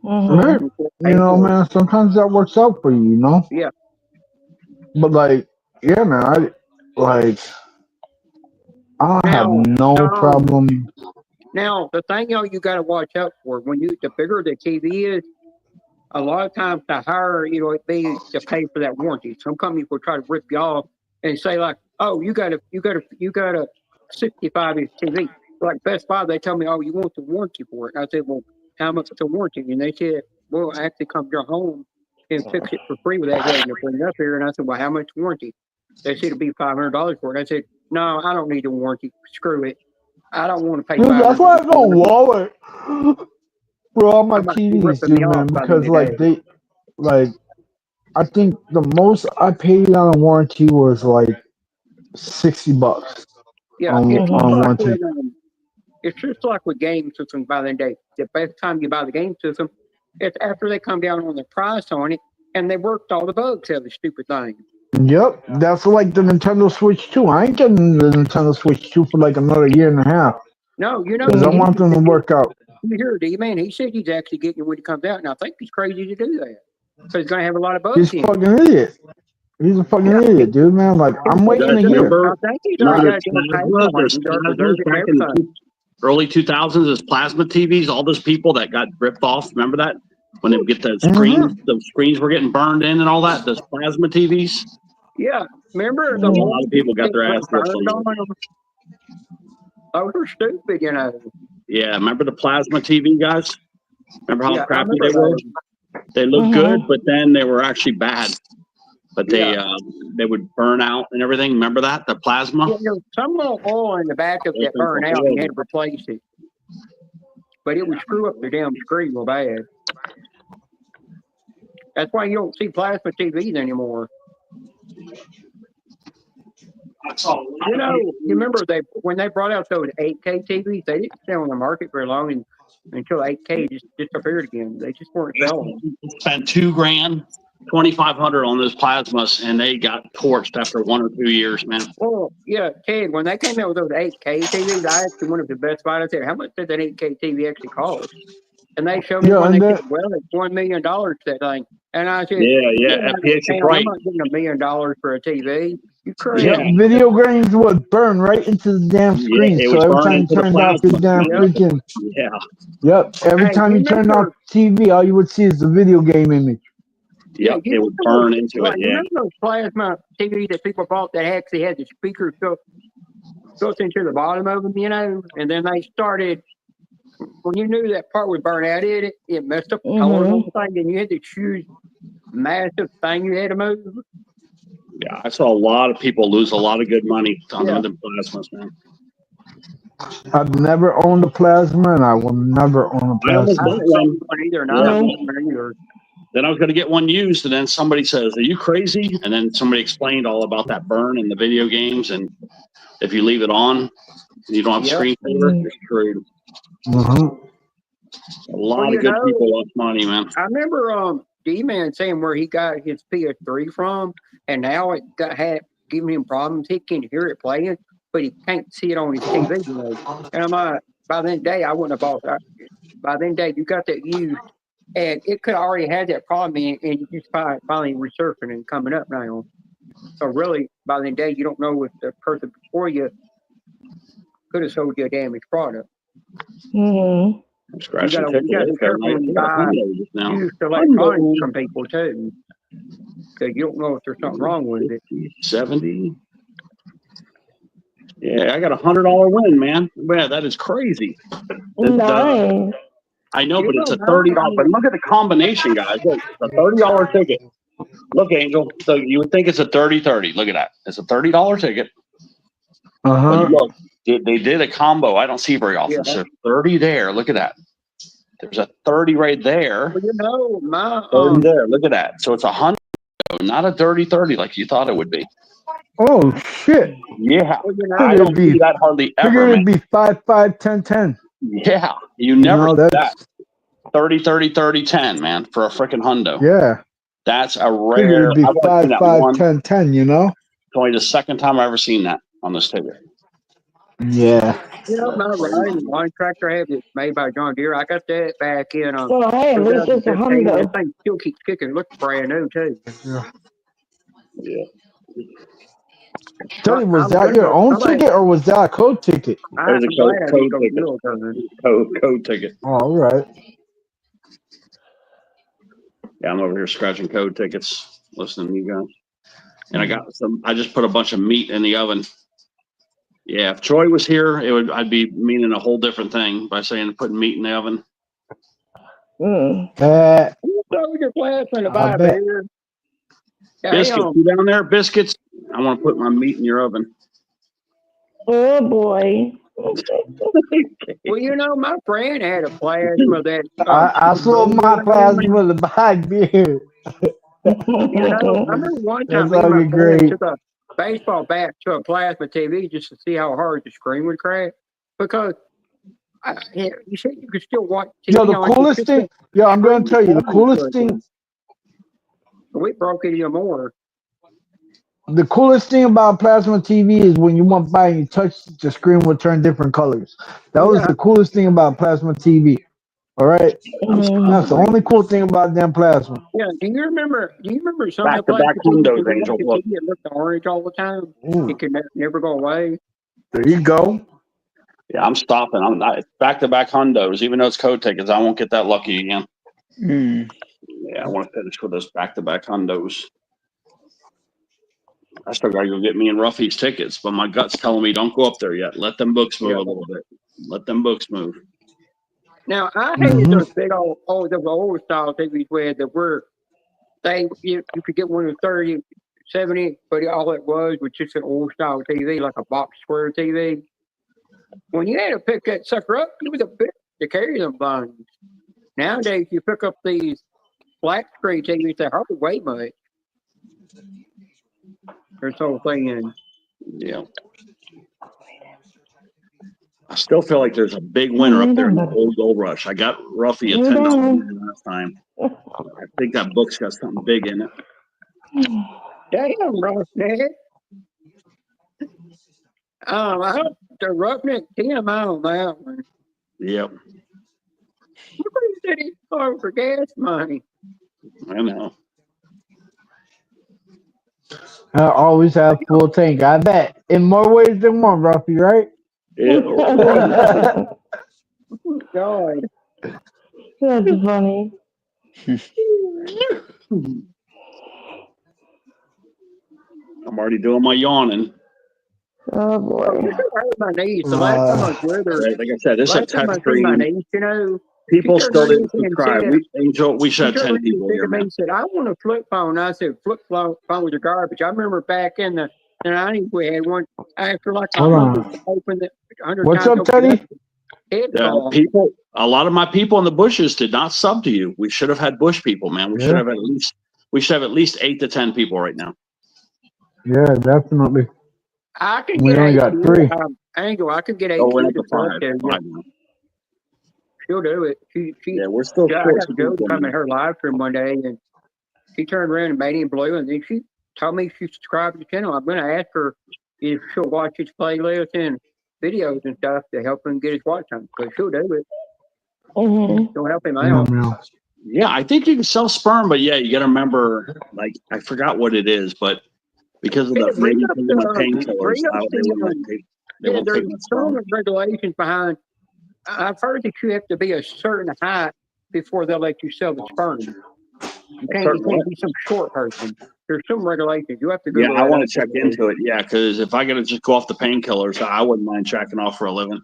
F: Right. You know, man, sometimes that works out for you, you know?
C: Yeah.
F: But, like, yeah, man, I don't have no problem.
C: Now, the thing you got to watch out for the bigger the TV is, a lot of times the higher it be to pay for that warranty. Some companies will try to rip you off and say like, "Oh, you got a 65-inch TV." Like Best Buy, they tell me, "Oh, you want the warranty for it?" I said, "Well, how much is the warranty?" And they said, "Well, I actually come to your home and fix it for free without having to bring it up here." And I said, "Well, how much warranty?" They said it'd be $500 for it. I said, "No, I don't need a warranty. Screw it. I don't want to pay $500."
F: That's why I go wallet for all my
C: Somebody's
F: TVs,
C: ripping me
F: dude,
C: off
F: man,
C: by the
F: because,
C: end of the day.
F: I think the most I paid on a warranty was like $60
C: Yeah,
F: on warranty.
C: it's just like with game systems by the end of the day. The best time you buy the game system, it's after they come down on the price on it and they worked all the bugs out of the stupid thing.
F: Yep, that's like the Nintendo Switch 2. I ain't getting the Nintendo Switch 2 for like another year and a half
C: No,
F: because I want them to work out.
C: You hear D-Man, he said he's actually getting it when it comes out, and I think he's crazy to do that. So he's going to have a lot of bugs
F: He's a fucking idiot. He's a fucking idiot, dude, man. Like, I'm waiting a year.
A: Remember,
C: I think he's already got
A: there's plasmas back in the early 2000s. There's plasma TVs. All those people that got ripped off. Remember that when they would get those screens, those screens were getting burned in and all that. Those plasma TVs.
C: Yeah, remember
A: a lot of people got their ass ripped on them.
C: Those were stupid,
A: Yeah, remember the plasma TV guys? Remember how crappy they were?
C: Those.
A: They looked good, but then they were actually bad. But they would burn out and everything. Remember that? The plasma?
C: Yeah, there was some little oil in the back of that burn out and you had to replace it. But it would screw up the damn screen real bad. That's why you don't see plasma TVs anymore. You remember when they brought out those 8K TVs, they didn't stay on the market very long until 8K just disappeared again. They just weren't selling.
A: Spent $2,000
E: $2,500 on those plasmas, and they got torched after 1 or 2 years, man.
C: Well, yeah, Ted, when they came out with those 8K TVs, I asked one of the Best Buy. I said, how much did that 8K TV actually cost? And they showed me when they said, well, it's $1 million, that thing. And I said,
E: Yeah, FPH is right.
C: I'm not getting $1 million for a TV. You crazy?
F: Yeah, video games would burn right into the damn screen.
E: it
F: So
E: was
F: every
E: burning
F: time you
E: into the
F: turned off your
E: plasma.
F: damn freaking.
E: Yeah.
F: Yep. Every
C: Hey,
F: time you turned off TV, all you would see is the video game image.
E: Yep, it would burn into it.
C: You
E: Yeah.
C: remember those plasma TVs that people bought that actually had the speakers built into the bottom of them, you know? And then they started, when you knew that part would burn out, it messed up the color of the thing, and you had to choose massive thing you had to move.
E: Yeah, I saw a lot of people lose a lot of good money on the plasmas, man.
F: I've never owned a plasma, and I will never own a
E: I almost
F: plasma.
E: bought one.
C: Either,
E: Then I was going to get one used, and then somebody says, "Are you crazy?" And then somebody explained all about that burn in the video games, and if you leave it on and you don't have a screensaver, you're screwed. A lot of good people lost money, man.
C: I remember D-Man saying where he got his PS3 from, and now it giving him problems. He can hear it playing, but he can't see it on his TV. You know? And I'm like, by then day, I wouldn't have bought that. By then day, you got that used, and it could already had that problem, and you just finally resurfacing and coming up now. So really, by then day, you don't know if the person before you could have sold you a damaged product.
E: I'm scratching
C: you gotta be careful when you buy used electronics from people too. So you don't know if there's something wrong with it.
E: 70. Yeah, I got $100 win, man. Man, that is crazy.
G: Nice.
E: I know, but it's a $30. But look at the combination, guys. Look, it's a $30 ticket. Look, Angel. So you would think it's a 30-30. Look at that. It's a $30 ticket. Look, they did a combo. I don't see very often. So 30 there. Look at that. There's a 30 right there.
C: Well, you know, my
E: 30 there. Look at that. So it's 100, not a 30-30 like you thought it would be.
F: Oh shit!
E: Yeah,
C: well, you know,
E: I don't see that hardly ever.
F: It'd be 5, 5, 10, 10.
E: Yeah, you never see that. 30, 30, 30, 10, man, for a freaking hundo.
F: Yeah.
E: That's a rare.
F: It'd be 5, 5, 10, 10, you know?
E: It's only the second time I've ever seen that on this ticket.
F: Yeah.
C: You know, my line tractor I have is made by John Deere. I got that back in.
G: Well, hey, at least it's a hundo.
C: That thing still keeps kicking. It looks brand new, too.
E: Yeah.
F: Tell you, was that your own ticket or was that a code ticket?
E: It was a code ticket.
F: Oh, all right.
E: Yeah, I'm over here scratching code tickets, listening to you guys. And I just put a bunch of meat in the oven. Yeah, if Troy was here, I'd be meaning a whole different thing by saying putting meat in the oven. Biscuits, you down there? Biscuits? I want to put my meat in your oven.
G: Oh boy.
C: Well, you know, my friend had a plasma that.
F: I sold my plasma to buy beer.
C: You know, I remember one time my friend took a baseball bat to a plasma TV just to see how hard the screen would crack. Because you said you could still watch TV.
F: Yo, the coolest thing. Yeah, I'm going to tell you the coolest thing.
C: We broke it even more.
F: The coolest thing about plasma TV is when you went by and you touch the screen would turn different colors. That was the coolest thing about plasma TV. All right, that's the only cool thing about damn plasma.
C: Yeah, do you remember some of the
E: back-to-back windows, Angel?
C: It looked orange all the time. It could never go away.
F: There you go.
E: Yeah, I'm stopping. I'm not back-to-back hundos. Even though it's code tickets, I won't get that lucky again. Yeah, I want to finish with those back-to-back hundos. I still got to go get me and Ruffy's tickets, but my gut's telling me don't go up there yet. Let them books move a little bit. Let them books move.
C: Now, I hated those big old style TVs where you could get one of 30, 70, but all it was just an old style TV, like a box square TV. When you had to pick that sucker up, it was a bit to carry them things. Nowadays, you pick up these flat screen TVs that hardly weigh much. There's whole thing in.
E: Yeah. I still feel like there's a big winner up there in the old gold rush. I got roughly a $10 last time. I think that book's got something big in it.
C: Damn, Roughneck. I hope the Roughneck Tim on that one.
E: Yep.
C: What did he for gas money?
E: I know.
F: I always have full tank. I bet in more ways than one, Ruffy, right?
E: Yeah.
C: God.
G: That's funny.
E: I'm already doing my yawning.
G: Oh boy.
C: hurt my knees. The last time I was with her,
E: Like I said, this is a
C: last time I
E: test
C: seen my
E: stream.
C: knees, you know,
E: People
C: she
E: still
C: turned
E: didn't
C: around and
E: subscribe.
C: said,
E: Angel, we should have
C: she
E: 10
C: turned
E: people
C: around
E: here,
C: and
E: man.
C: said, I want a flip phone. I said, flip phone was a garbage. I remember back in the 90s, we had one after like
F: Hold
C: 100
F: on.
C: open the 100
F: What's
C: times
F: up, Teddy?
C: headphone.
E: People, a lot of my people in the bushes did not sub to you. We should have had bush people, man. We should have at least 8 to 10 people right now.
F: Yeah, definitely.
C: I can
F: We
C: get
F: only got 3.
C: Angle. I could get
E: Oh, we're
C: AQ
E: up
C: to
E: to
C: talk
E: 5.
C: to you.
E: 5 now.
C: She'll do it.
E: Yeah, we're still
C: I
E: short.
C: got Joe come in her live stream one day, and she turned around and made him blue, and then she told me she subscribed to the channel. I'm going to ask her if she'll watch his playlist and videos and stuff to help him get his watch time, because she'll do it.
G: Mm-hmm.
C: She'll help him out.
E: Yeah, I think you can sell sperm, but yeah, you got to remember, like, I forgot what it is, but because of the maybe because of my painkillers, they won't take my
C: There's
E: sperm.
C: some regulations behind. I've heard that you have to be a certain height before they'll let you sell the sperm. You can't be some short person. There's some regulations. You have to go.
E: Yeah, I want to check into it. Yeah, because if I got to just go off the painkillers, I wouldn't mind checking off for a living.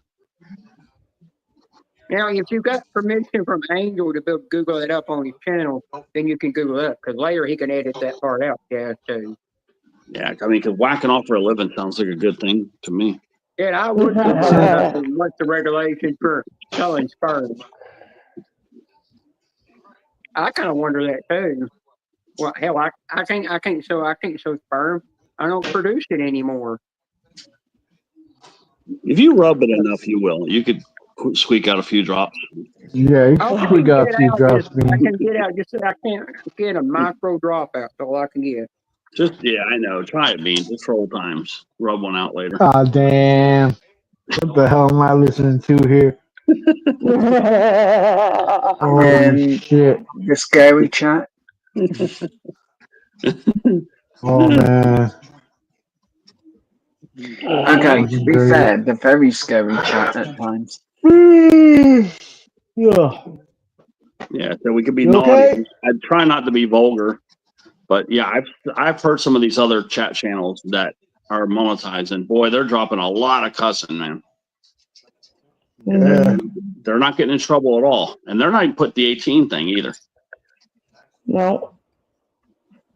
C: Now, if you got permission from Angel to Google it up on his channel, then you can Google it up, because later he can edit that part out. Yeah, too.
E: Yeah, I mean, because whacking off for a living sounds like a good thing to me.
C: Yeah, I would what's the regulation for selling sperm. I kind of wonder that too. Well, hell, I can't show sperm. I don't produce it anymore.
E: If you rub it enough, you will. You could squeak out a few drops.
F: Yeah, you can squeak out a few drops, man.
C: I can get out. Just I can't get a micro drop out. That's all I can get.
E: Just I know. Try it, Bean. Just for old times. Rub one out later.
F: Ah, damn. What the hell am I listening to here? Oh shit!
D: The scary chat.
F: Oh man.
D: Okay, to be fair, the very scary chat at times.
F: Yeah.
E: Yeah, so we could be naughty.
F: Okay?
E: I'd try not to be vulgar, but yeah, I've heard some of these other chat channels that are monetized, and boy, they're dropping a lot of cussing, man.
F: Yeah.
E: They're not getting in trouble at all, and they're not even put the 18 thing either.
G: No.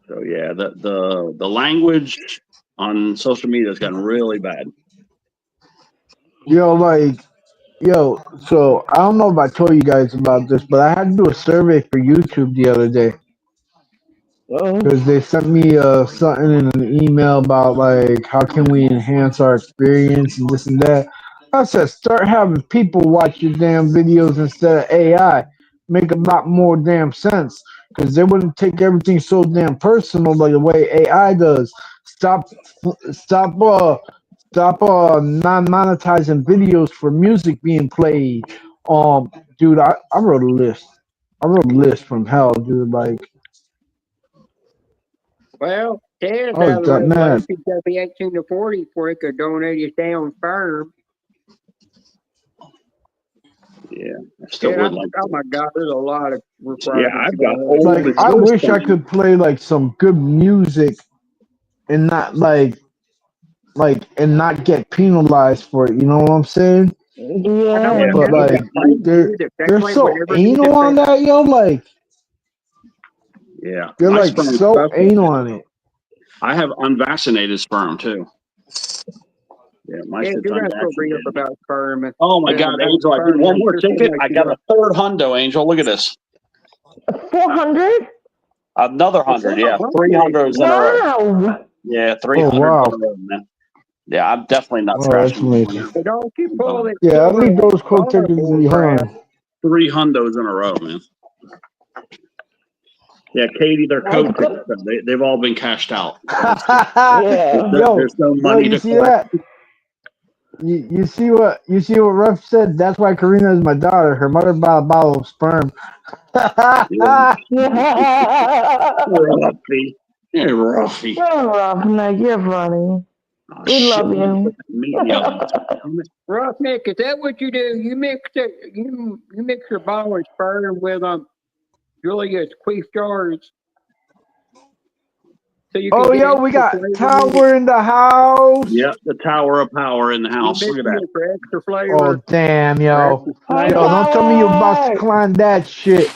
E: So yeah, the language on social media has gotten really bad.
F: So I don't know if I told you guys about this, but I had to do a survey for YouTube the other day. Because they sent me something in an email about like how can we enhance our experience and this and that. I said start having people watch your damn videos instead of AI. Make a lot more damn sense. Because they wouldn't take everything so damn personal like the way AI does. Stop non-monetizing videos for music being played. Dude, I wrote a list. I wrote a list from hell, dude. Like,
C: Well, Ted
F: I was that mad.
C: He's got to be 18 to 40 before he could donate his damn sperm.
E: Yeah, I still would like.
C: Oh my God, there's a lot of requirements.
E: Yeah, I've got
F: like. I wish I could play like some good music, and not and not get penalized for it. You know what I'm saying?
G: Yeah.
F: But like, they're so anal on that, yo. Like,
E: yeah,
F: they're like so anal on it.
E: I have unvaccinated sperm too. Yeah, my shit's
C: unvaccinated. About sperm.
E: Oh my God, Angel! I did one more ticket. I got a third hundo, Angel. Look at this.
G: 400.
E: Another 100. Yeah, 300 in a row.
G: Wow.
E: Yeah, 300 in a row, man. Yeah, I'm definitely not
F: Oh, that's
E: scratching the
F: amazing.
C: But don't you pull it
F: Yeah, I
C: silver
F: need
C: on
F: those quotes technically
C: cardboard,
F: hung.
E: 3 hundos in a row, man. Yeah, Katie, their
G: That's
E: coach,
G: good.
E: they've all been cashed out.
G: Yeah.
E: There's no money
F: you
E: to
F: see
E: collect.
F: that? You see what Ruff said? That's why Karina is my daughter. Her mother bought a bottle of sperm.
E: Ruffy. Hey, Ruffy.
G: You're rough, Nick. You're funny.
E: Oh,
G: We
E: shit.
G: love you.
E: Meet me on
C: Roughneck, is that what you do? You mix it. You mix your ball of sperm with Julia's queef jars. So you can
F: Oh,
C: get
F: yo, we
C: extra
F: got
C: flavor.
F: Tower in the house.
E: Yep, the Tower of Power in the
C: You
E: house.
C: mix
E: Look at that.
C: it for extra
F: Oh,
C: flavor.
F: damn, yo.
G: Hi,
F: Yo, don't tell me you're about to
G: Tower.
F: climb that shit.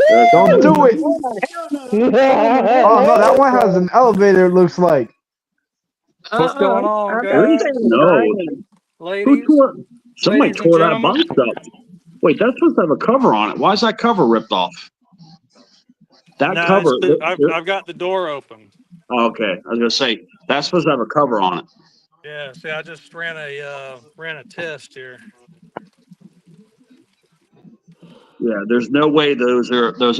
E: That's
F: Don't
E: good.
F: do it. Oh, no, that one has an elevator, it looks like.
H: What's going on,
C: I'm
E: At least
H: guys?
E: no. Who
H: Ladies,
E: tore? Somebody
H: ladies and
E: tore that
H: gentlemen.
E: box up. Wait, that's supposed to have a cover on it. Why is that cover ripped off? That
H: No,
E: cover.
H: I've got the door open.
E: Oh, okay, I was gonna say that's supposed to have a cover on it.
H: Yeah, see, I just ran a test here.
E: Yeah, there's no way those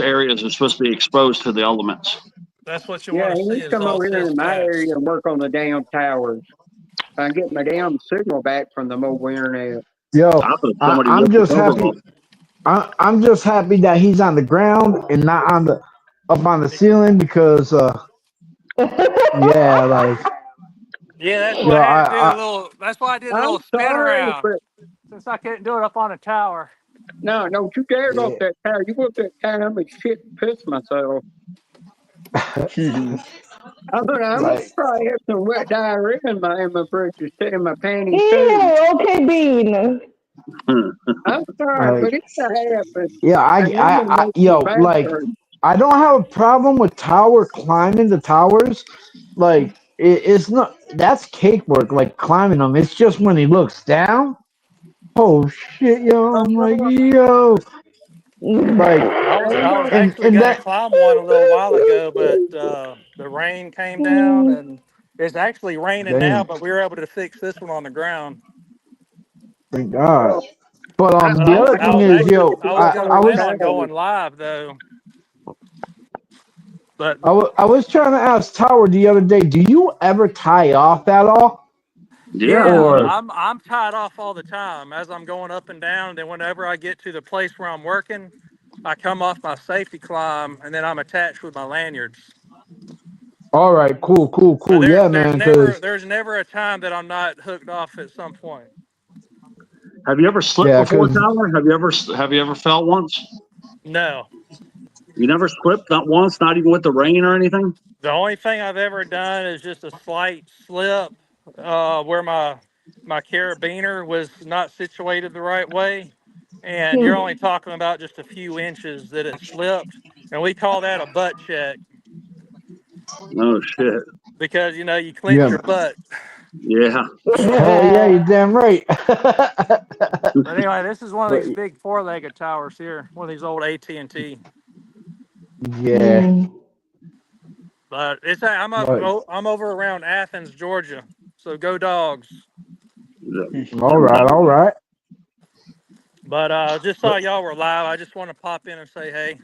E: areas are supposed to be exposed to the elements.
H: That's what you
C: Yeah,
H: want to
C: he
H: see
C: needs
H: is
C: to come
H: all
C: over here in my
H: test.
C: area and work on the damn towers. I get my damn signal back from the mobile internet.
F: Yo,
E: Somebody
F: I'm
E: ripped the
F: just
E: cover
F: happy.
E: off.
F: I'm just happy that he's on the ground and not up on the ceiling because yeah, like
H: Yeah, that's
F: yo,
H: why I had to do a little. That's why I did a
C: I'm
H: little spin
C: sorry,
H: around
C: but
H: since I couldn't do it up on a tower.
C: no, don't you dare go
F: Yeah.
C: up that tower. You go up that tower, I'm gonna shit and piss myself. I'm gonna probably have some wet diarrhea in my britches, in my panties too.
G: Yeah, okay, Bean.
C: I'm sorry, but it's a happen.
F: yeah, yo, like I don't have a problem with climbing the towers. Like it's not that's cake work, like climbing them. It's just when he looks down. Oh shit, yo! I'm like, yo, like,
H: I was
F: and
H: actually gonna
F: that
H: climb one a little while ago, but the rain came down, and it's actually raining now.
F: damn,
H: But we were able to fix this one on the ground.
F: thank God. But
H: But
F: the other
H: I
F: thing
H: was
F: is,
H: actually
F: yo,
H: I was gonna
F: I
H: plan
F: was
H: on going live though. But
F: I was trying to ask Tower the other day, do you ever tie off at all?
H: yeah,
F: Or
H: I'm tied off all the time as I'm going up and down. And then whenever I get to the place where I'm working, I come off my safety climb, and then I'm attached with my lanyards.
F: all right, cool,
H: So
F: yeah, man,
H: there's never a time that I'm not hooked off at some point.
E: Have you ever slipped
F: yeah,
E: before,
F: 'cause-
E: Tower? Have you ever fell once?
H: No.
E: You never slipped, not once, not even with the rain or anything?
H: The only thing I've ever done is just a slight slip where my carabiner was not situated the right way. And you're only talking about just a few inches that it slipped. And we call that a butt check
E: Oh shit.
H: because, you clench
F: Yeah.
H: your butt.
E: Yeah.
F: Hell yeah, you're damn right.
H: But anyway, this is one of these big four-legged towers here, one of these old AT&T.
F: Yeah.
H: But I'm over around Athens, Georgia. So go Dogs.
F: All right.
H: But I just saw y'all were live. I just want to pop in and say hey.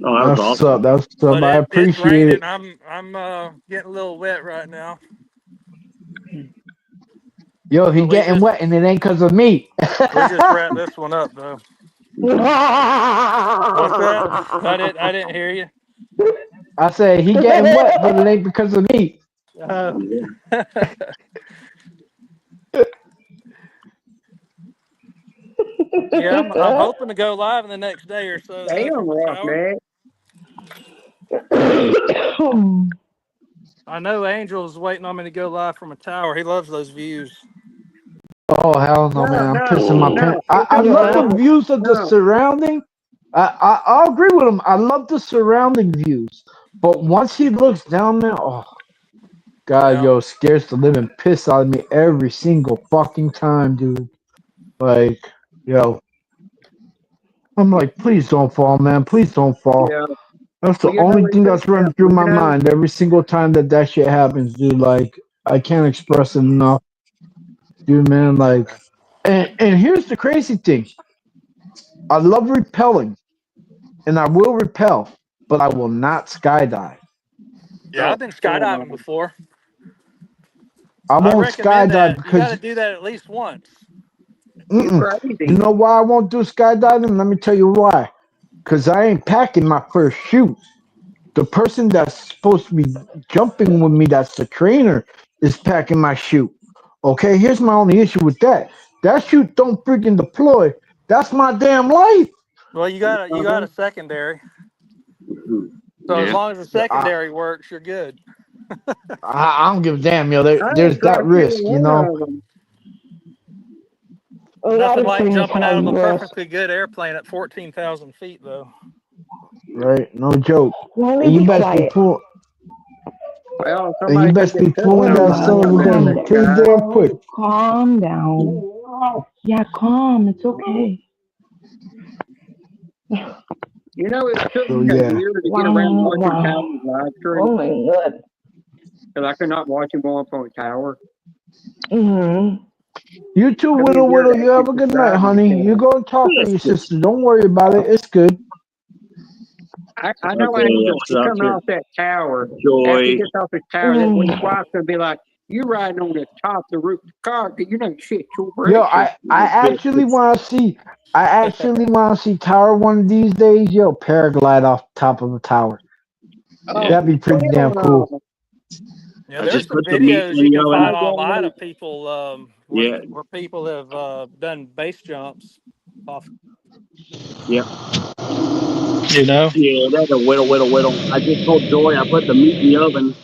E: Oh, that was awesome.
F: That's
H: But
F: I
H: it's
F: appreciate
H: raining.
F: it.
H: I'm getting a little wet right now.
F: Yo, he getting wet, and it ain't because of me.
H: We just wrapped this one up though. What's that? I didn't hear you.
F: I said he getting wet, but it ain't because of me.
H: Yeah, I'm hoping to go live in the next day or so.
C: Damn, Roughneck.
H: I know Angel's waiting on me to go live from a tower. He loves those views.
F: Oh hell no, man! I'm pissing my pants. I love the views of the surrounding. I'll agree with him. I love the surrounding views, but once he looks down there, oh God, yo, scares the living piss out of me every single fucking time, dude. Like, yo, I'm like, please don't fall, man. Please don't fall.
C: Yeah.
F: That's the only thing that's running through my mind every single time that shit happens, dude. Like, I can't express it enough, dude, man. Like, and here's the crazy thing: I love repelling, and I will repel, but I will not skydive.
H: Yeah, I've been skydiving
C: No.
H: before.
F: I
H: I
F: won't
H: recommend
F: skydive
H: that. You got to
F: because
H: do that at least once.
C: You
F: you
C: crazy.
F: know why I won't do skydiving? Let me tell you why. Because I ain't packing my first chute. The person that's supposed to be jumping with me, that's the trainer, is packing my chute. Okay, here's my only issue with that. That chute don't freaking deploy. That's my damn life.
H: Well, you got a secondary. So as
E: Yeah.
H: long as the
F: I,
H: secondary works, you're good.
F: I don't give a damn, yo.
C: I
F: There's
C: ain't
F: that
C: tried either
F: risk, you
C: one
F: know.
C: of them.
G: A lot
H: Nothing
G: of
H: like
G: things
H: jumping out
G: have
H: of a
G: risk.
H: perfectly good airplane at 14,000 feet, though.
F: Right? No joke.
G: Wally,
F: And you
G: be
F: best be
G: quiet.
F: pull.
C: Well,
F: And you
C: somebody could
F: best
C: get
F: be
C: touched
F: pulling
C: down
F: that
C: by
F: son
G: Wally,
F: of a
C: one of
G: calm
F: gun
C: them
G: down.
F: pretty
C: guys.
F: damn quick.
G: Calm down. Yeah, calm. It's okay.
C: You know, it took
F: So
C: me a
F: yeah.
C: year to get around
G: Wow,
C: watching
G: wow.
C: Towers live stream
G: Oh my god.
C: because I could not watch him go up on a tower.
G: Mm-hmm.
F: You too,
C: Took me a
F: Widow
C: year
F: Widow.
C: to
F: You have
C: actually
F: a good night,
C: subscribe to the
F: honey. You
C: channel.
F: go and talk to your sister. Don't worry about it. It's good.
C: I know
E: Okay,
C: Angel.
E: that's
C: He's coming
E: Dr.
C: off that tower. After he
E: Joy.
C: gets off his tower, that his wife's gonna be like, "You riding on the top of the roof of the car because you don't shit your
F: Yo,
C: britches."
F: I actually want to see. I actually want to see Tower one of these days. Yo, paraglide off the top of the tower.
E: Yeah.
F: That'd be pretty damn cool.
H: Yeah,
E: I
H: there's
E: just
H: some
E: put the meat
H: videos
E: in
H: you
E: the
H: can
E: oven.
H: find online of people
E: Yeah.
H: where people have done base jumps off.
E: Yep.
H: You know.
E: Yeah, that's a whittle. I just told Joy I put the meat in the oven.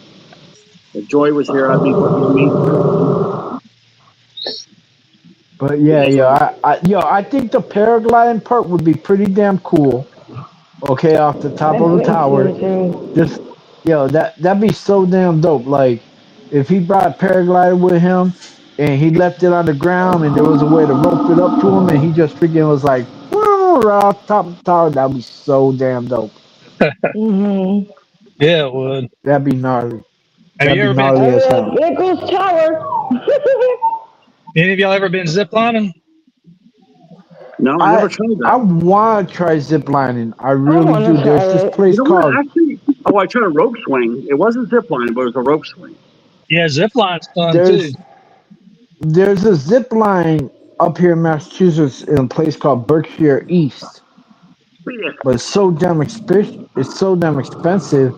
E: If Joy was here, I'd be putting the meat in the oven.
F: But yeah, I think the paragliding part would be pretty damn cool. Okay, off the top
G: I
F: of the
G: think
F: tower.
G: so too.
F: Just that'd be so damn dope. Like if he brought a paraglider with him and he left it on the ground and there was a way to rope it up to him and he just freaking was like right off the top of the tower, that'd be so damn dope.
G: Mm-hmm.
H: Yeah, it would.
F: That'd be gnarly.
H: Have
F: That'd
H: you
F: be
H: ever been?
F: gnarly as hell.
G: There goes Tower.
H: Any of y'all ever been ziplining?
E: No, I never tried
F: I
E: that.
F: want to try ziplining. I
G: I
F: really
G: want
F: do.
G: to try
F: There's this
G: it.
F: place
E: You know what?
F: called
E: Actually, I tried a rope swing. It wasn't zip line, but it was a rope swing.
H: Yeah, zipline's fun too.
F: there's a zip line up here in Massachusetts in a place called Berkshire East.
E: Yeah.
F: But it's so damn expensive. It's so damn expensive.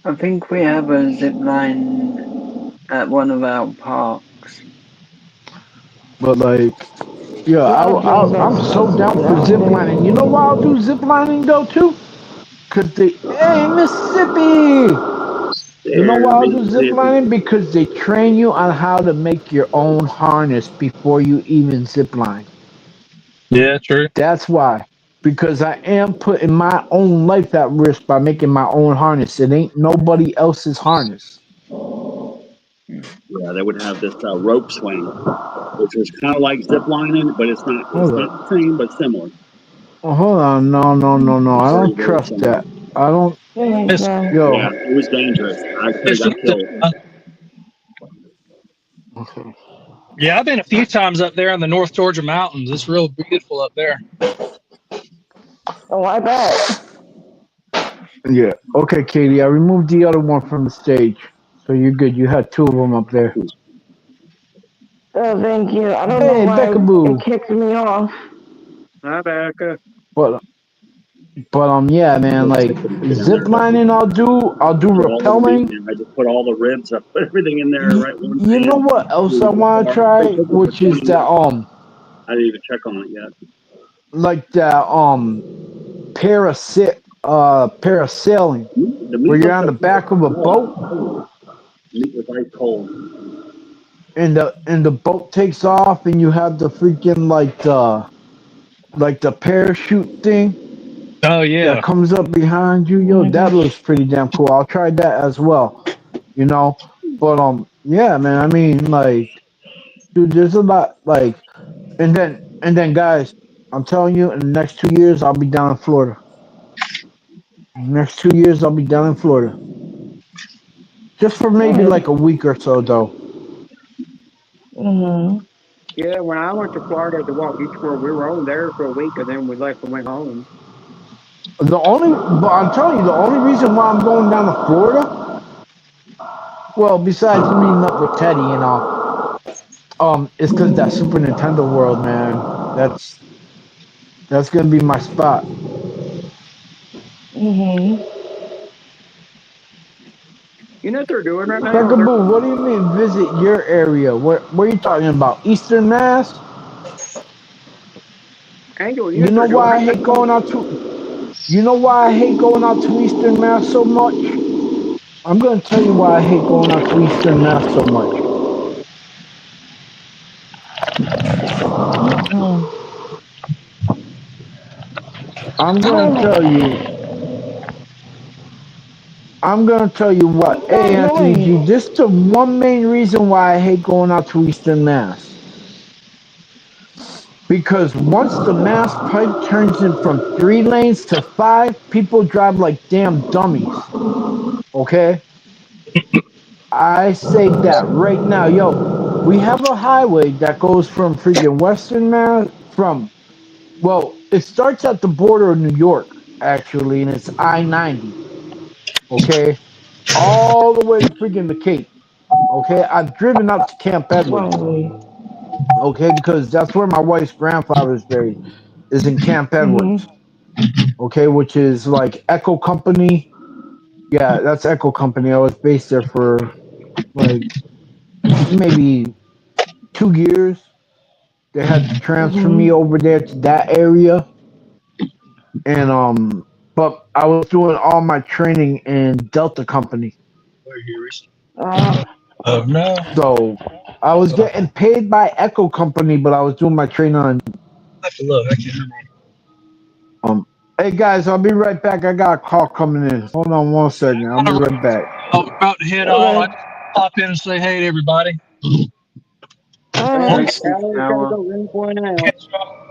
D: I think we have a zip line at one of our parks.
F: But like, yeah, I'm so down for zip lining. You know why I'll do zip lining though too? Cause hey Mississippi. You know why I'll do zip lining? Because they train you on how to make your own harness before you even zip line.
H: Yeah, true.
F: That's why. Because I am putting my own life at risk by making my own harness. It ain't nobody else's harness.
E: Yeah, they would have this rope swing, which was kind of like zip lining, but it's not the same, but similar.
F: Oh, hold on. No. I
E: Very,
F: don't
E: very
F: trust
E: similar.
F: that. I don't. Yo.
E: Yeah, it was dangerous. I could have got killed.
F: Okay.
H: Yeah, I've been a few times up there in the North Georgia mountains. It's real beautiful up there.
G: Oh, I bet.
F: Yeah. Okay, Katie. I removed the other one from the stage, so you're good. You had two of them up there.
G: Oh, thank you. I don't know
F: Hey,
G: why
F: Beckaboo.
G: it kicked me off.
C: Hi, Becca.
F: But yeah, man. Like zip lining, I'll do rappelling.
E: I just put all the ribs. I put everything in there right one
F: You know what else I want to try, which is that
E: I didn't even check on it yet.
F: like that parasailing, where you're on the back of a boat.
E: Meat was ice cold.
F: And the boat takes off and you have the freaking like the parachute thing.
H: Oh yeah.
F: That comes up behind you. Yo, that looks pretty damn cool. I'll try that as well. You know? But yeah, man, I mean like dude, there's a lot like and then guys, I'm telling you in the next 2 years I'll be down in Florida. Next 2 years, I'll be down in Florida. Just for maybe like a week or so, though.
G: Mm-hmm.
C: Yeah, when I went to Florida to Walt Beach World, we were only there for a week, and then we left and went home.
F: But I'm telling you, the only reason why I'm going down to Florida, well, besides meeting up with Teddy and all, is because that Super Nintendo World, man. That's gonna be my spot.
G: Mm-hmm.
C: You know what they're doing right now?
F: Peekaboo, what do you mean visit your area? What are you talking about? Eastern Mass?
C: Angel, you know
F: You
C: what
F: know
C: they're doing
F: why I
C: right
F: hate
C: now?
F: going out to You know why I hate going out to Eastern Mass so much? I'm gonna tell you why I hate going out to Eastern Mass so much.
G: Mm-mm.
F: I'm
G: I
F: gonna
G: don't
F: tell
G: know.
F: you. I'm gonna tell you what.
G: What's
F: Hey,
G: that
F: Anthony G,
G: noise?
F: this is the one main reason why I hate going out to Eastern Mass. Because once the Mass Pike turns in from 3 lanes to 5, people drive like damn dummies. Okay? I say that right now. Yo, we have a highway that goes from freaking Western Mass, well, it starts at the border of New York, actually, and it's I-90. Okay? All the way to freaking the Cape. Okay? I've driven up to Camp
G: What's
F: Edwards.
G: wrong with you?
F: Okay? Because that's where my wife's grandfather is buried, is in Camp
G: Mm-hmm.
F: Edwards. Okay? Which is like Echo Company. Yeah, that's Echo Company. I was based there for like maybe 2 years. They had to transfer me
G: Mm-hmm.
F: over there to that area, and but I was doing all my training in Delta Company,
G: Uh,
F: so I was getting paid by Echo Company, but I was doing my training on. Um, hey guys, I'll be right back. I got a call coming in. Hold on 1 second. I'll be right back.
I: I was about to head on. I
G: okay.
I: just pop in and say hey to everybody.
G: All
C: All
G: right.
C: right,
D: Nice
C: Tyler, gotta
D: tower.
C: go ring point out.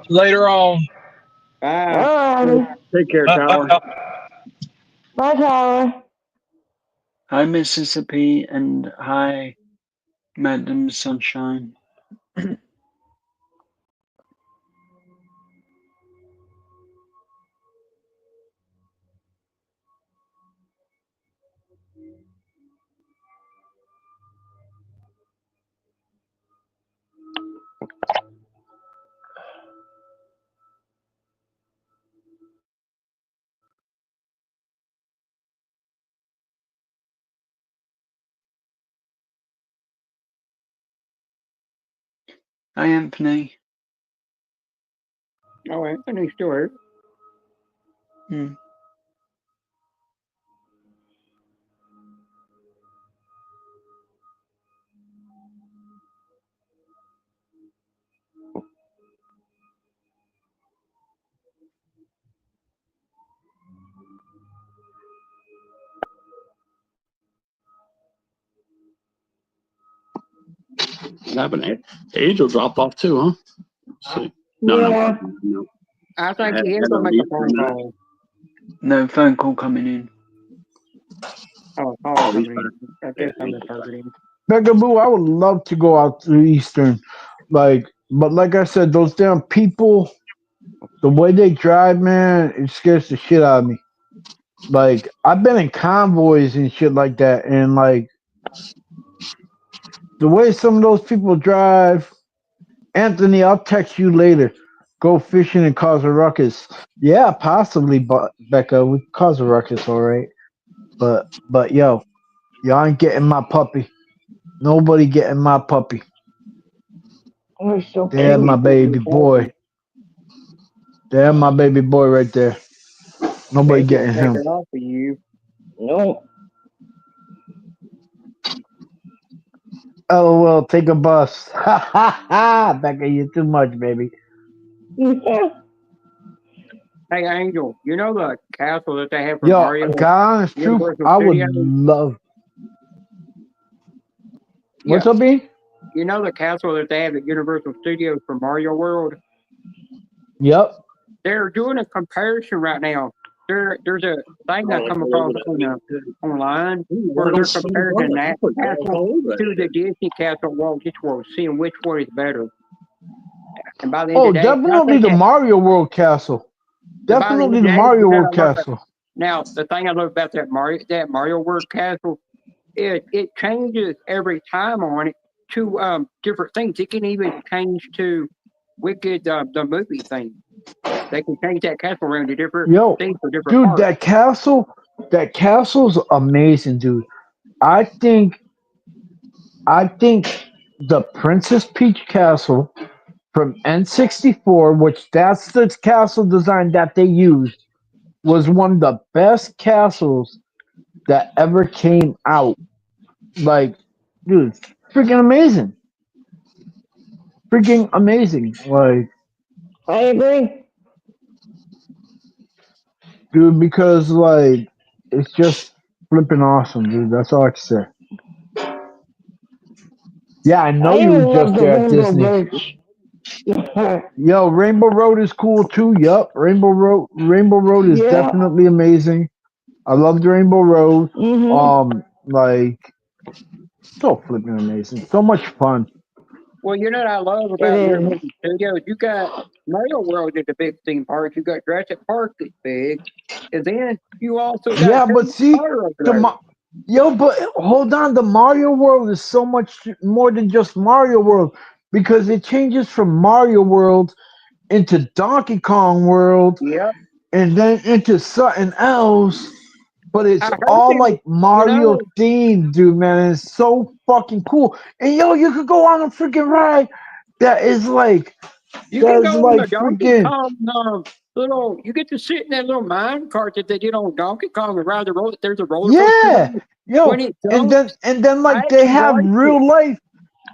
I: Later on.
C: Bye.
G: All right.
C: Take care,
I: Bye,
C: Tyler.
I: bye.
G: Bye, Tyler.
D: Hi, Mississippi, and hi, Madam Sunshine. Hi, Anthony.
C: Oh, Anthony's still here.
D: Hmm.
E: What happened? Angel dropped off too, huh? See. No,
G: Yeah.
E: no.
C: I
E: I
C: think
E: had,
C: he is
E: had
C: gonna
E: a
C: make a
E: leaf for a
C: phone
E: minute.
C: call.
D: No phone call coming in.
C: Oh, a call
E: Oh, he's
C: coming
E: back.
C: in. I
E: Yeah,
C: guess I
E: Angel's back.
C: misheard him.
F: Peekaboo, I would love to go out to Eastern, but like I said, those damn people, the way they drive, man, it scares the shit out of me. Like I've been in convoys and shit like that, and like the way some of those people drive. Anthony, I'll text you later. Go fishing and cause a ruckus. Yeah, possibly, but Becca, we cause a ruckus, all right. But yo, y'all ain't getting my puppy. Nobody getting my puppy.
G: We're so
F: They have my
G: cute.
F: baby boy. They have my baby boy right there. Nobody
C: Becky will
F: getting
C: take
F: him.
C: it off of you.
G: No.
F: LOL, take a bus. Ha ha ha! Becca, you too much, baby.
C: Hey, Angel, you know the castle that they have for
F: Yo,
C: Mario at
F: God honest truth,
C: Universal
F: I would
C: Studios?
F: love.
C: Yeah.
F: What's up, B?
C: You know the castle that they have at Universal Studios for Mario World?
F: Yep.
C: They're doing a comparison right now. there's a thing I come across online where they're comparing that castle to the Disney Castle Walt Disney World, seeing which one is better. And by the end
F: Oh,
C: of the day,
F: definitely the Mario World Castle. Definitely the Mario World Castle.
C: Now, the thing I love about that Mario World Castle is it changes every time on it to different things. It can even change to Wicked, the movie thing. They can change that castle around to different things for different
F: dude,
C: parts.
F: that castle's amazing, dude. I think the Princess Peach Castle from N64, which that's the castle design that they used, was one of the best castles that ever came out. Like, dude, freaking amazing. Freaking amazing. Like,
G: I agree.
F: dude, because like it's just flipping awesome, dude. That's all I can say. Yeah, I know you were just there at Disney. Yo, Rainbow Road is cool too. Yup, Rainbow Road is definitely amazing. I loved Rainbow Road. Like, so flipping amazing. So much fun.
C: Well, you know what I love about Universal Studios? You got Mario World is a big theme park. You got Jurassic Park is big, and then you also got
F: but see, but hold on, the Mario World is so much more than just Mario World because it changes from Mario World into Donkey Kong World, and then into something else. But it's all like Mario themed, dude, man. It's so fucking cool. And you could go on a freaking ride that is like
C: you can go on a Donkey Kong little. You get to sit in that little mine cart that they did on Donkey Kong and ride the roller. There's a roller coaster.
F: And then like they have real life.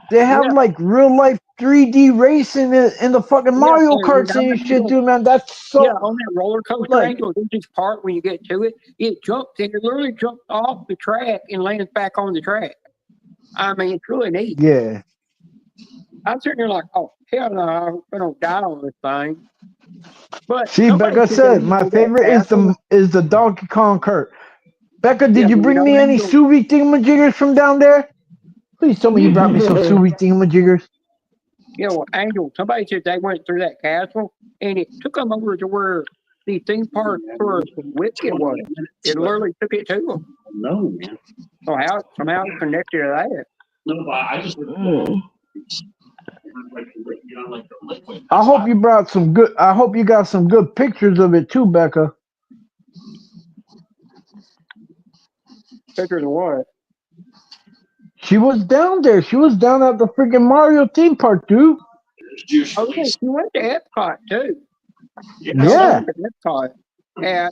F: They have like real life 3D racing in the fucking Mario Karts and shit, dude, man. That's so
C: on that roller coaster angle. There's this part when you get to it, it jumps and it literally jumps off the track and lands back on the track. I mean, it's really neat.
F: Yeah.
C: I'm sitting there like, oh hell no, I'm gonna die on this thing. But
F: see, Becca said my favorite is the Donkey Kong Kart. Becca, did you bring me any sous-vide thingamajiggers from down there? Please tell me you brought me some sous-vide thingamajiggers.
C: Yeah, well, Angel, somebody said they went through that castle and it took them over to where the theme park for Wicked was. It literally took it to them.
E: No, man.
C: So somehow it's connected to that.
E: No, but I just.
F: I hope you brought some good. I hope you got some good pictures of it too, Becca.
C: Pictures of what?
F: She was down there. She was down at the freaking Mario theme park, dude.
C: Okay, she went to Epcot too.
F: Yeah.
C: Epcot at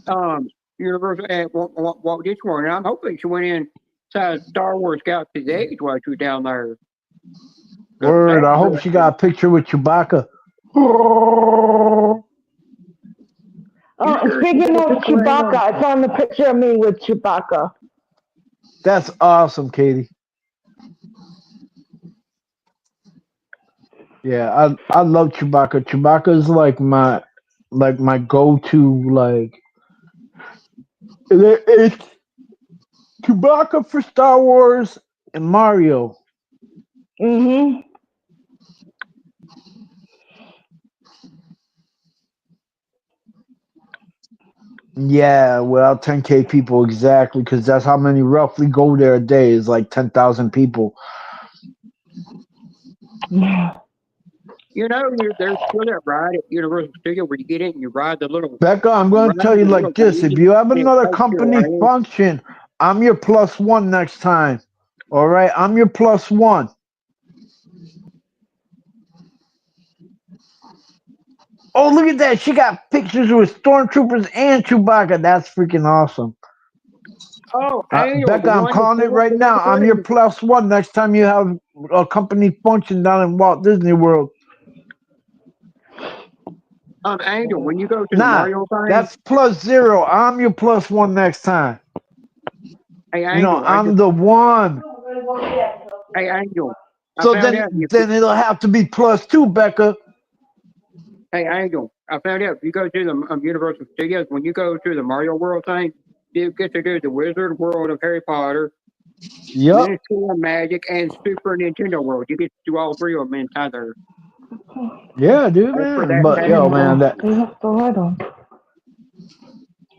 C: Universal at Walt Disney World, and I'm hoping she went in to Star Wars Galaxy's Edge while she was down there.
F: Word. I hope she got a picture with Chewbacca.
G: Speaking of Chewbacca, it's on the picture of me with Chewbacca.
F: That's awesome, Katie. Yeah, I love Chewbacca. Chewbacca is like my go-to it's Chewbacca for Star Wars and Mario. Yeah, well, 10K people exactly, because that's how many roughly go there a day. Is like 10,000 people.
C: You know, there's still that ride at Universal Studios where you get in and you ride the little.
F: Becca, I'm going to tell you like this: if you have another company function, I'm your +1 next time. All right, I'm your +1. Oh, look at that! She got pictures with stormtroopers and Chewbacca. That's freaking awesome.
C: Oh,
F: Becca, I'm calling it right now. I'm your +1 next time you have a company function down in Walt Disney World.
C: Angel, when you go to the Mario thing,
F: that's +0. I'm your +1 next time.
C: Hey, Angel,
F: you know, I'm the one.
C: Hey, Angel.
F: So then it'll have to be +2, Becca.
C: Hey, Angel, I found out if you go to the Universal Studios, when you go to the Mario World thing, you get to do the Wizard World of Harry Potter,
F: Yep.
C: Ministry of Magic, and Super Nintendo World. You get to do all three of them inside there.
F: Yeah, dude,
C: For
F: man.
C: that
F: But
C: magic
F: yo, man, that.
G: They have the light on.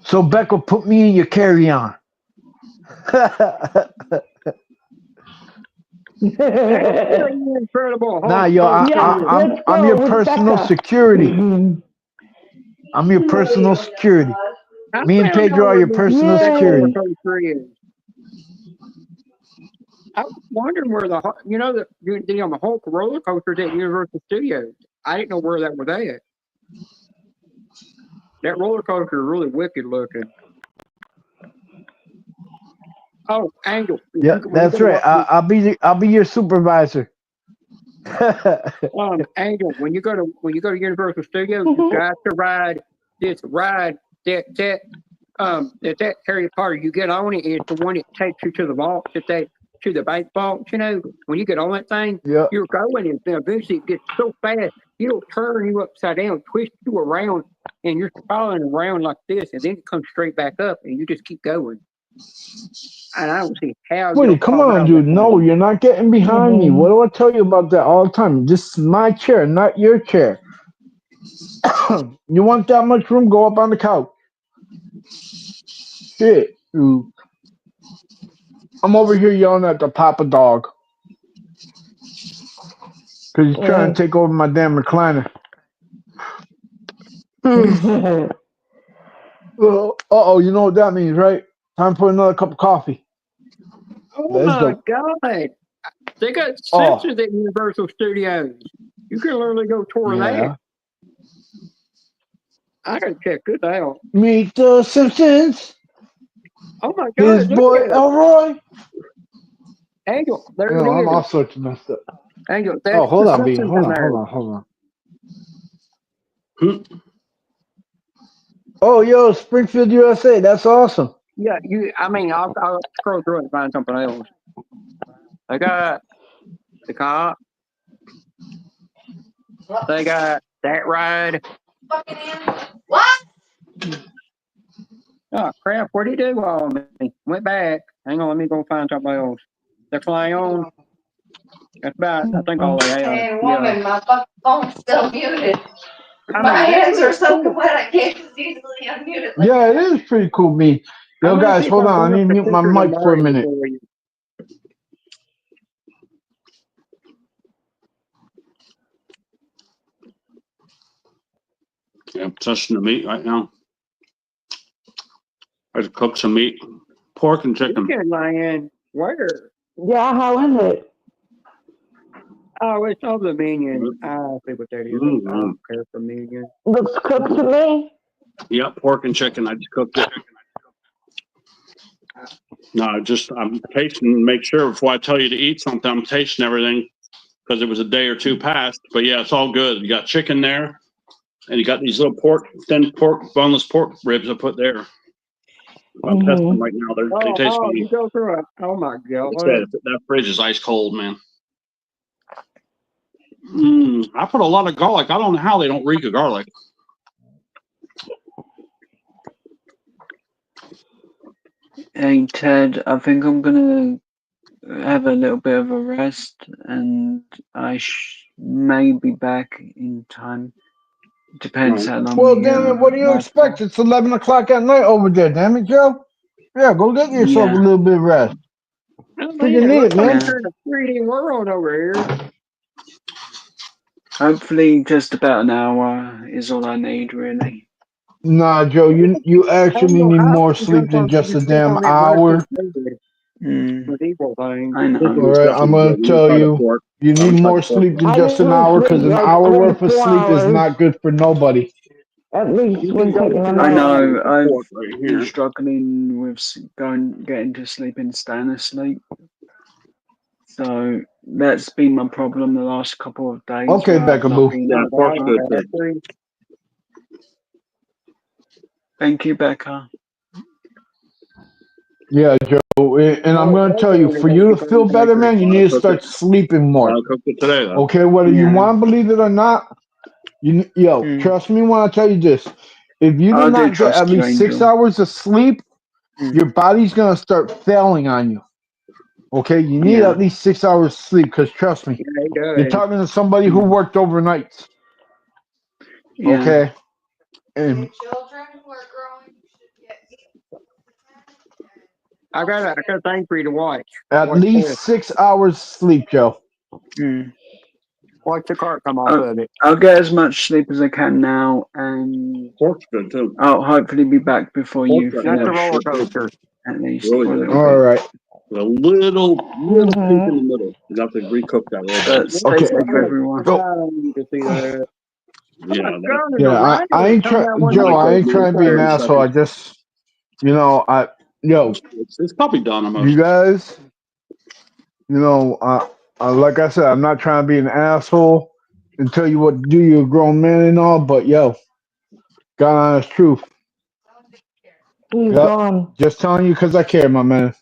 F: So Becca, put me in your carry-on.
C: Incredible.
F: Nah, yo, I'm your personal security. I'm your personal security. Me and Pedro are your personal security.
C: I was wondering where the Hulk roller coaster at Universal Studios. I didn't know where that was at. That roller coaster is really wicked looking. Oh, Angel.
F: Yeah, that's right. I'll be your supervisor.
C: Angel, when you go to Universal Studios, you got to ride that Harry Potter. You get on it, it's the one that takes you to the vault, to the bank vault. You know, when you get on that thing, you're going, and eventually it gets so fast, it'll turn you upside down, twist you around, and you're spiraling around like this, and then it comes straight back up, and you just keep going. And I don't see how.
F: Wait, come on, dude. No, you're not getting behind me. What do I tell you about that all the time? This is my chair, not your chair. You want that much room? Go up on the couch. Shit, dude. I'm over here yelling at the Papa dog. Because he's trying to take over my damn recliner. Uh-oh, you know what that means, right? Time for another cup of coffee.
C: Oh my God. They got Simpsons at Universal Studios. You can literally go tour that. I gotta check this out.
F: Meet the Simpsons.
C: Oh my God.
F: His boy Elroy.
C: Angel,
F: I'm all sorts of messed up.
C: Angel,
F: hold on, B. Hold on. Oh, yo, Springfield, USA. That's awesome.
C: Yeah, I'll scroll through it and find something else. They got the cop. They got that ride.
J: What?
C: Oh, crap. What did he do on me? Went back. Hang on, let me go find something else. The Clown. That's about, I think, all they have.
J: Hey, woman, my fucking phone's still muted. My hands are so wet, I can't just easily unmute it.
F: Yeah, it is pretty cool, me. Yo, guys, hold on. I need to mute my mic for a minute.
E: Yeah, I'm touching the meat right now. I just cooked some meat, pork and chicken.
C: Lion, where?
G: Yeah, how is it?
C: Oh, it's on the minion. I see what that is. I don't care for minion.
G: Looks cooked to me.
E: Yep, pork and chicken. I just cooked it. No, I'm tasting to make sure before I tell you to eat something. I'm tasting everything because it was a day or two past. But yeah, it's all good. You got chicken there, and you got these little boneless pork ribs I put there. I'm testing them right now. They taste funny.
C: You go through it. Oh my God!
E: That fridge is ice cold, man. I put a lot of garlic. I don't know how they don't reek of garlic.
D: Hey Ted, I think I'm gonna have a little bit of a rest, and I may be back in time. Depends how long.
F: Well, damn it! What do you expect? It's 11 o'clock at night over there. Damn it, Joe. Yeah, go get yourself a little bit of rest. You need it, man.
C: It's a 3D world over here.
D: Hopefully, just about an hour is all I need, really.
F: Nah, Joe, you actually need more sleep than just a damn hour.
D: I know.
F: All right, I'm gonna tell you, you need more sleep than just an hour because an hour worth of sleep is not good for nobody.
G: At least when taking a
D: I
G: nap.
D: know. I've been struggling with getting to sleep and staying asleep. So that's been my problem the last couple of days.
F: Okay, Becca Boo.
D: Thank you, Becca.
F: Yeah, Joe, and I'm going to tell you, for you to feel better, man, you need to start sleeping more.
E: I'll cook it today, though.
F: Okay, whether you want to believe it or not,
D: Mm.
F: Trust me when I tell you this. If you
D: I
F: do
D: do
F: not get
D: trust
F: at
D: you,
F: least 6
D: Angel.
F: hours of sleep,
D: Mm.
F: your body's gonna start failing on you. Okay, you need
D: Yeah.
F: at least 6 hours sleep because trust me,
C: Yeah, he
F: you're
C: does.
F: talking to somebody who
D: Mm.
F: worked overnights.
D: Yeah.
F: Okay, and
C: I got a thing for you to watch.
F: at
C: Watch
F: least
C: this.
F: 6 hours sleep, Joe.
D: Mm.
C: Watch the cart come off of it.
D: I'll get as much sleep as I can now, and
E: Pork's good too.
D: I'll hopefully be back before you
E: Pork's
C: That's a
D: finish,
C: roller coaster.
D: at least
E: really
D: for a
E: good.
D: little
F: All
D: bit.
F: right.
E: With a little pink in
G: Mhm.
E: the middle. You got to recook that a little bit.
D: But stay
F: Okay.
D: safe, everyone.
F: Go.
C: I need to see that.
E: Yeah,
C: Come on,
E: that,
C: John,
F: Yeah,
C: the
F: I
C: radio
F: ain't
C: come
F: trying,
C: out one
F: Joe.
C: day.
F: I ain't
E: Microwave
F: trying to be an
E: 30
F: asshole. I
E: seconds.
F: just, yo,
E: It's probably done
F: you
E: almost.
F: guys, like I said, I'm not trying to be an asshole and tell you what to do. You're a grown man and all, but yo, God honest truth.
G: He's
F: Yep.
G: gone.
F: Just telling you because I care, my man.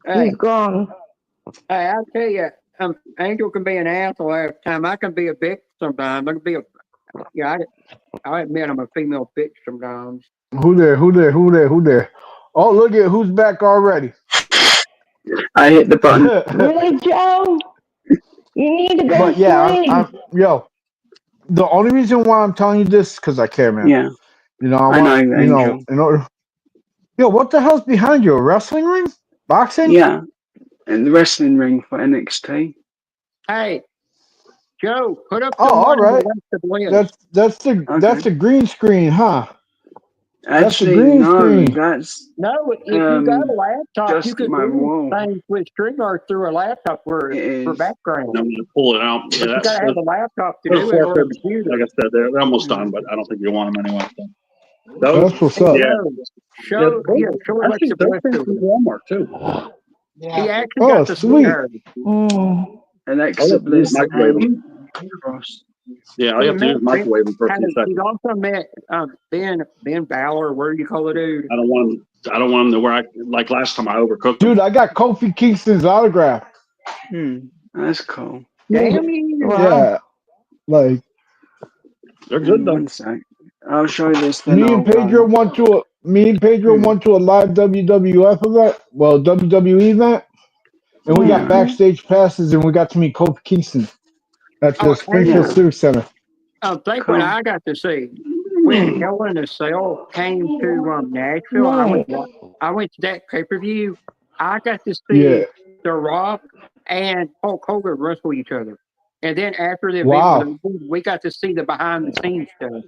C: Hey,
G: He's gone.
C: hey, I'll tell you, Angel can be an asshole half the time. I can be a bitch sometimes. I can be I admit I'm a female bitch sometimes.
F: Who there? Who there? Who there? Who there? Oh, look at who's back already.
D: I hit the button.
G: Really, Joe? You need to go
F: But yeah,
G: sleep.
F: yo. The only reason why I'm telling you this because I care, man.
D: Yeah,
F: I
D: I
F: want,
D: know, Angel.
F: in order. Yo, what the hell's behind you? A wrestling ring? Boxing?
D: Yeah, and the wrestling ring for NXT.
C: Hey, Joe, put up
F: Oh,
C: the
F: all
C: one on the
F: right.
C: left of the list.
F: That's
D: Okay.
F: a green screen, huh? That's a
D: Actually,
F: green
D: no,
F: screen.
D: that's
C: No, if you got a laptop, you
D: just
C: could
D: my
C: do
D: wall.
C: things with StreamYard through a laptop for
D: It is.
C: background.
E: I'm going to pull it out. Yeah,
C: But you gotta have a laptop to
E: those
C: do it or a
E: pork ribs,
C: computer.
E: like I said, they're almost
D: Yeah.
E: done, but I don't think you want them anyway. So. Those,
F: That's what's
C: Hey,
F: up.
E: yeah.
C: Joe, show
E: Actually,
C: Alexa
E: those
C: Bliss
E: came
C: to
E: from
C: it.
E: Walmart too.
C: He actually
F: Oh,
C: got to see
F: sweet.
C: her.
G: Mm.
D: Alexa
E: All you have to do is
D: Bliss
E: microwave
D: and
E: them.
D: Cross.
E: Yeah, all
C: He
E: you have to do
C: met
E: is microwave them for a
C: hey,
E: few
C: he's
E: seconds.
C: also met Ben Bauer, where do you call the dude?
E: I don't want them to where like last time I overcooked them.
F: Dude, I got Kofi Kingston's autograph.
D: That's cool.
C: Damn you.
G: Wow.
F: Yeah. Like,
E: They're good though.
D: One sec. I'll show you this, then
F: me
D: I'll
F: and Pedro
D: go.
F: went to a live WWF event, well, WWE event, and we got
D: Yeah.
F: backstage passes and we got to meet Kofi Kingston at the
C: Oh,
F: Springfield
D: Yeah.
F: Civic Center.
C: I think
D: Cool.
C: what I got to see when Hell in a Cell came to Nashville,
G: Nice.
C: I went to that pay-per-view. I got to
F: Yeah.
C: see The Rock and Hulk Hogan wrestle each other. And then after the event,
F: Wow.
C: we got to see the behind-the-scenes stuff.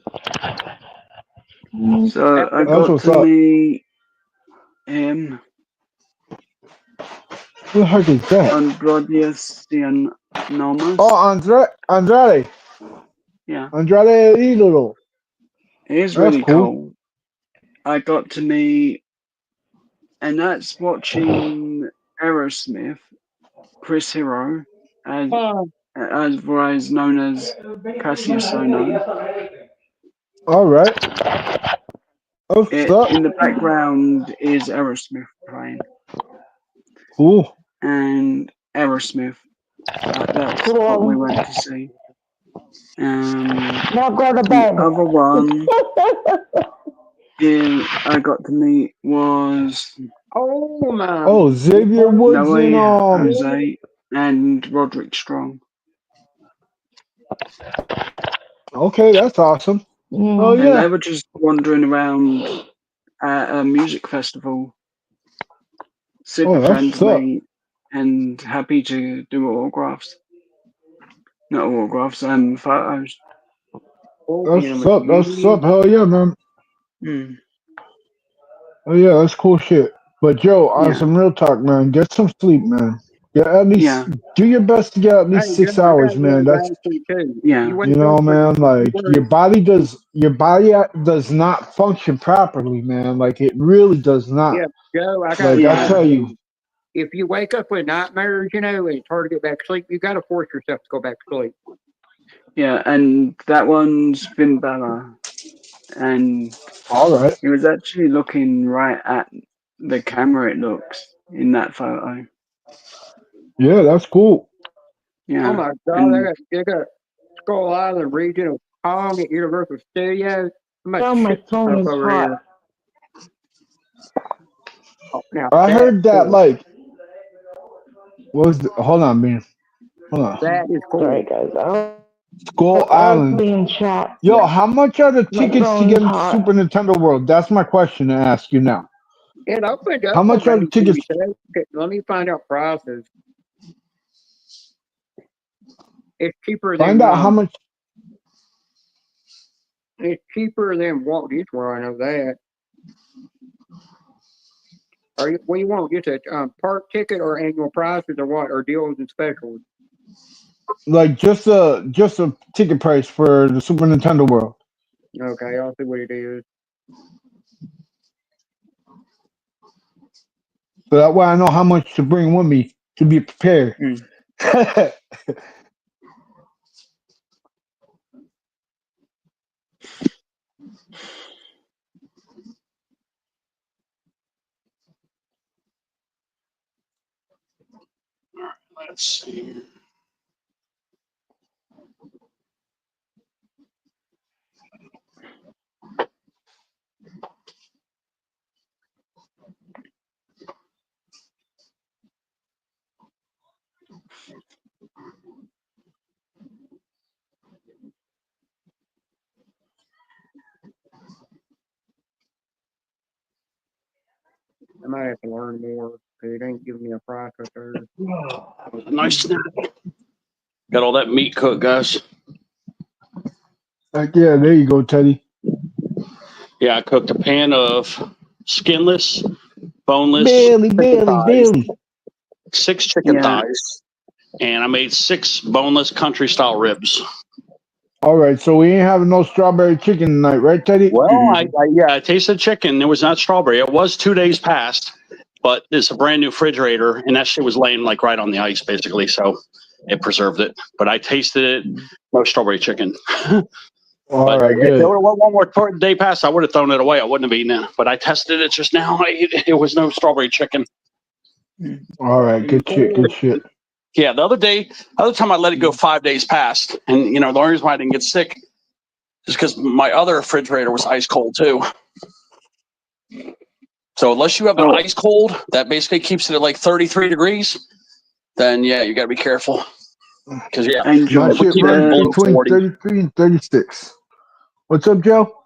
D: So I
F: That's
D: got
F: what's
D: to
F: up.
D: meet him,
F: Who the heck is that?
D: Andrade Cien Nomas.
F: Oh, Andrade.
D: Yeah.
F: Andrade Idolo.
D: He's
F: That's
D: really
F: cool.
D: cool. I got to meet, and that's watching Aerosmith, Chris Hero, as well as known as Cassius Ohno.
F: All right. What's up?
D: In the background is Aerosmith playing,
F: Cool.
D: and Aerosmith. That's what we went to see.
G: Now go to
D: The
G: bed.
D: other one I got to meet was
C: Oh my!
F: Oh, Xavier Woods
D: Noe
F: and
D: Jose and Roderick Strong.
F: Okay, that's awesome. Oh
D: And
F: yeah.
D: they were just wandering around at a music festival, super
F: Oh, that's what's up.
D: friendly and happy to do autographs. Not autographs, photos.
F: That's what's up. That's what's up. Hell yeah, man.
D: Mm.
F: Oh yeah, that's cool shit. But Joe, on
D: Yeah.
F: some real talk, man, get some sleep, man. At least do your best to get at least 6 hours, man. That's
D: yeah.
F: Man. Like your body does not function properly, man. Like it really does not.
C: Yeah, Joe, I
F: Like I tell you.
C: If you wake up with nightmares, and it's hard to get back to sleep, you got to force yourself to go back to sleep.
D: Yeah, and that one's Finn Balor. And
F: all right,
D: he was actually looking right at the camera, it looks, in that photo.
F: Yeah, that's cool.
D: Yeah.
C: Oh my God, they got Skull Island regional Kong at Universal Studios.
G: Oh, my phone is
C: over
G: hot.
C: here. Oh, now
F: I
C: that's
F: heard that
C: cool.
F: like what was hold on, man. Hold on.
C: That is cool.
G: Sorry, guys.
F: Skull
G: I'll
F: Island.
G: be in chat.
F: Yo,
C: Yeah.
F: how much are the
G: My
F: tickets to
G: phone
F: get
G: is
F: into
G: hot.
F: Super Nintendo World? That's my question to ask you now.
C: It opened up
F: How much are the
C: already,
F: tickets?
C: so let me find out prices. It's cheaper than
F: Find out how much.
C: It's cheaper than Walt Disney World. I know that. What do you want? Just a park ticket or annual prices or what? Or deals and specials?
F: Like just a ticket price for the Super Nintendo World.
C: Okay, I'll see what it is.
F: So that way I know how much to bring with me to be prepared.
E: Let's see.
C: I might have to learn more. It ain't giving me a price right there.
E: That was a nice snack. Got all that meat cooked, guys.
F: Yeah, there you go, Teddy.
E: Yeah, I cooked a pan of skinless, boneless chicken thighs,
F: Bailey.
E: 6 chicken
D: Yeah.
E: thighs, and I made 6 boneless country style ribs.
F: All right, so we ain't having no strawberry chicken tonight, right, Teddy?
E: Well, I tasted chicken. It was not strawberry. It was 2 days past, but it's a brand new refrigerator, and that shit was laying like right on the ice, basically. So it preserved it. But I tasted it. No strawberry chicken.
F: All right,
E: if
F: good.
E: there were one more day past, I would have thrown it away. I wouldn't have eaten it. But I tested it just now. It was no strawberry chicken.
F: All right, good shit, good shit.
E: Yeah, the other time I let it go 5 days past, and the only reason why I didn't get sick is because my other refrigerator was ice cold too. So unless you have an ice cold that basically keeps it at like 33 degrees, then yeah, you got to be careful. Because
F: My shit runs between 33 and 36. What's up, Joe?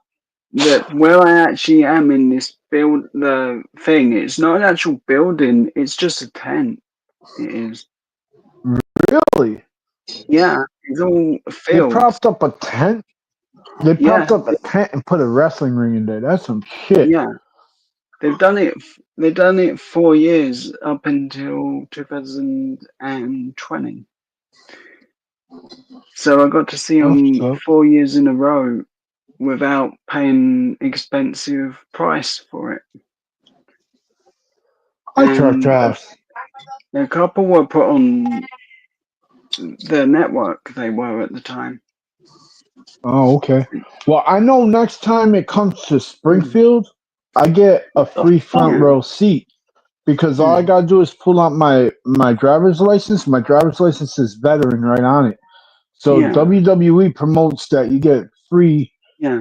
D: That where I actually am in this the thing, it's not an actual building, it's just a tent. It is.
F: Really?
D: Yeah, it's all
F: They
D: filled.
F: propped up a tent? They propped up a tent and put a wrestling ring in there. That's some shit.
D: Yeah. They've done it 4 years up until 2020. So I got to see them 4 years in a row without paying expensive price for it. A couple were put on the network they were at the time.
F: Oh, okay. Well, I know next time it comes to Springfield, I get a free front row seat because all I gotta do is pull out my driver's license. My driver's license says veteran right on it. So WWE promotes that you get free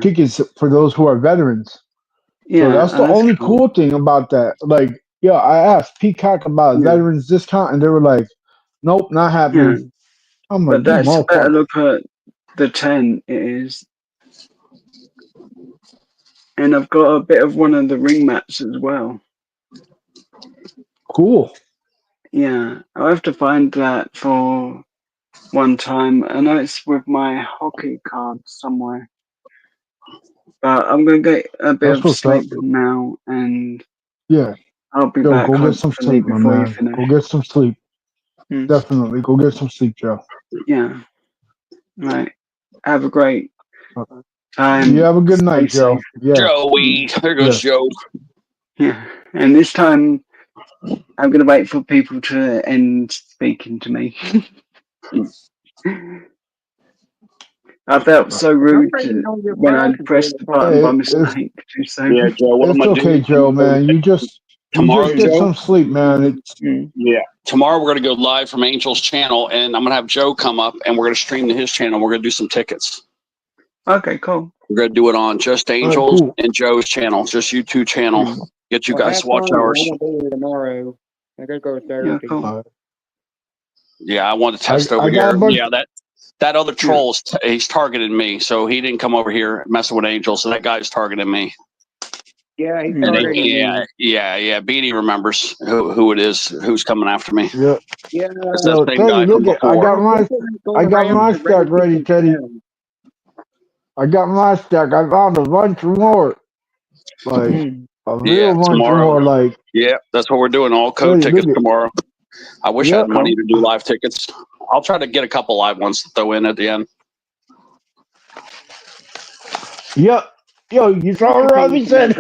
F: tickets for those who are veterans. So that's the only cool thing about that. Like, I asked Peacock about a veterans discount, and they were like, "Nope, not happening." I'm like,
D: but that's a better look at the 10 it is. And I've got a bit of one of the ring mats as well.
F: Cool.
D: Yeah, I'll have to find that for one time. I know it's with my hockey card somewhere. But I'm going to get a bit of sleep now, and I'll be back.
F: Go get some sleep, my man. Go get some sleep. Definitely, go get some sleep, Joe.
D: Yeah. Right. Have a great time.
F: You have a good night, Joe. Yeah.
E: Joey. There goes Joe.
D: Yeah. And this time, I'm going to wait for people to end speaking to me. I felt so rude when I pressed the button by mistake.
E: Yeah, Joe. What
F: it's okay, Joe, man. You just get some sleep, man.
E: Yeah. Tomorrow we're going to go live from Angel's channel, and I'm going to have Joe come up, and we're going to stream to his channel. We're going to do some tickets.
D: Okay, cool.
E: We're gonna do it on Just
F: All right,
E: Angels
F: cool.
E: and Joe's channel, just you two channel.
D: Hmm.
E: Get you
C: Well,
E: guys
C: have
E: to watch
C: fun.
E: ours.
C: I'm gonna be here tomorrow. I gotta go
D: Yeah,
C: Thursday.
D: cool.
E: Yeah, I want to test
F: I
E: over
F: got a
E: here.
F: bunch.
E: Yeah, that other troll, he's targeted me, so he didn't come over here messing with Angels. So that guy's targeting me.
C: Yeah, he
D: Hmm.
E: And
C: started.
E: yeah. Beanie remembers who it is, who's coming after me.
F: Yeah.
C: Yeah.
E: It's that
F: So
E: same
F: Teddy,
E: guy from
F: look at I
E: before.
F: got my stack ready, Teddy. I got my stack. I found a bunch more, like
D: Hmm.
F: a
E: Yeah,
F: real bunch
E: tomorrow.
F: more. Like
E: Yeah, that's what we're doing. All code
F: Teddy,
E: tickets
F: look at.
E: tomorrow. I wish I
F: Yep.
E: had money to do live tickets. I'll try to get a couple live ones to throw in at the end.
F: Yep. Yo, you saw Robbie said,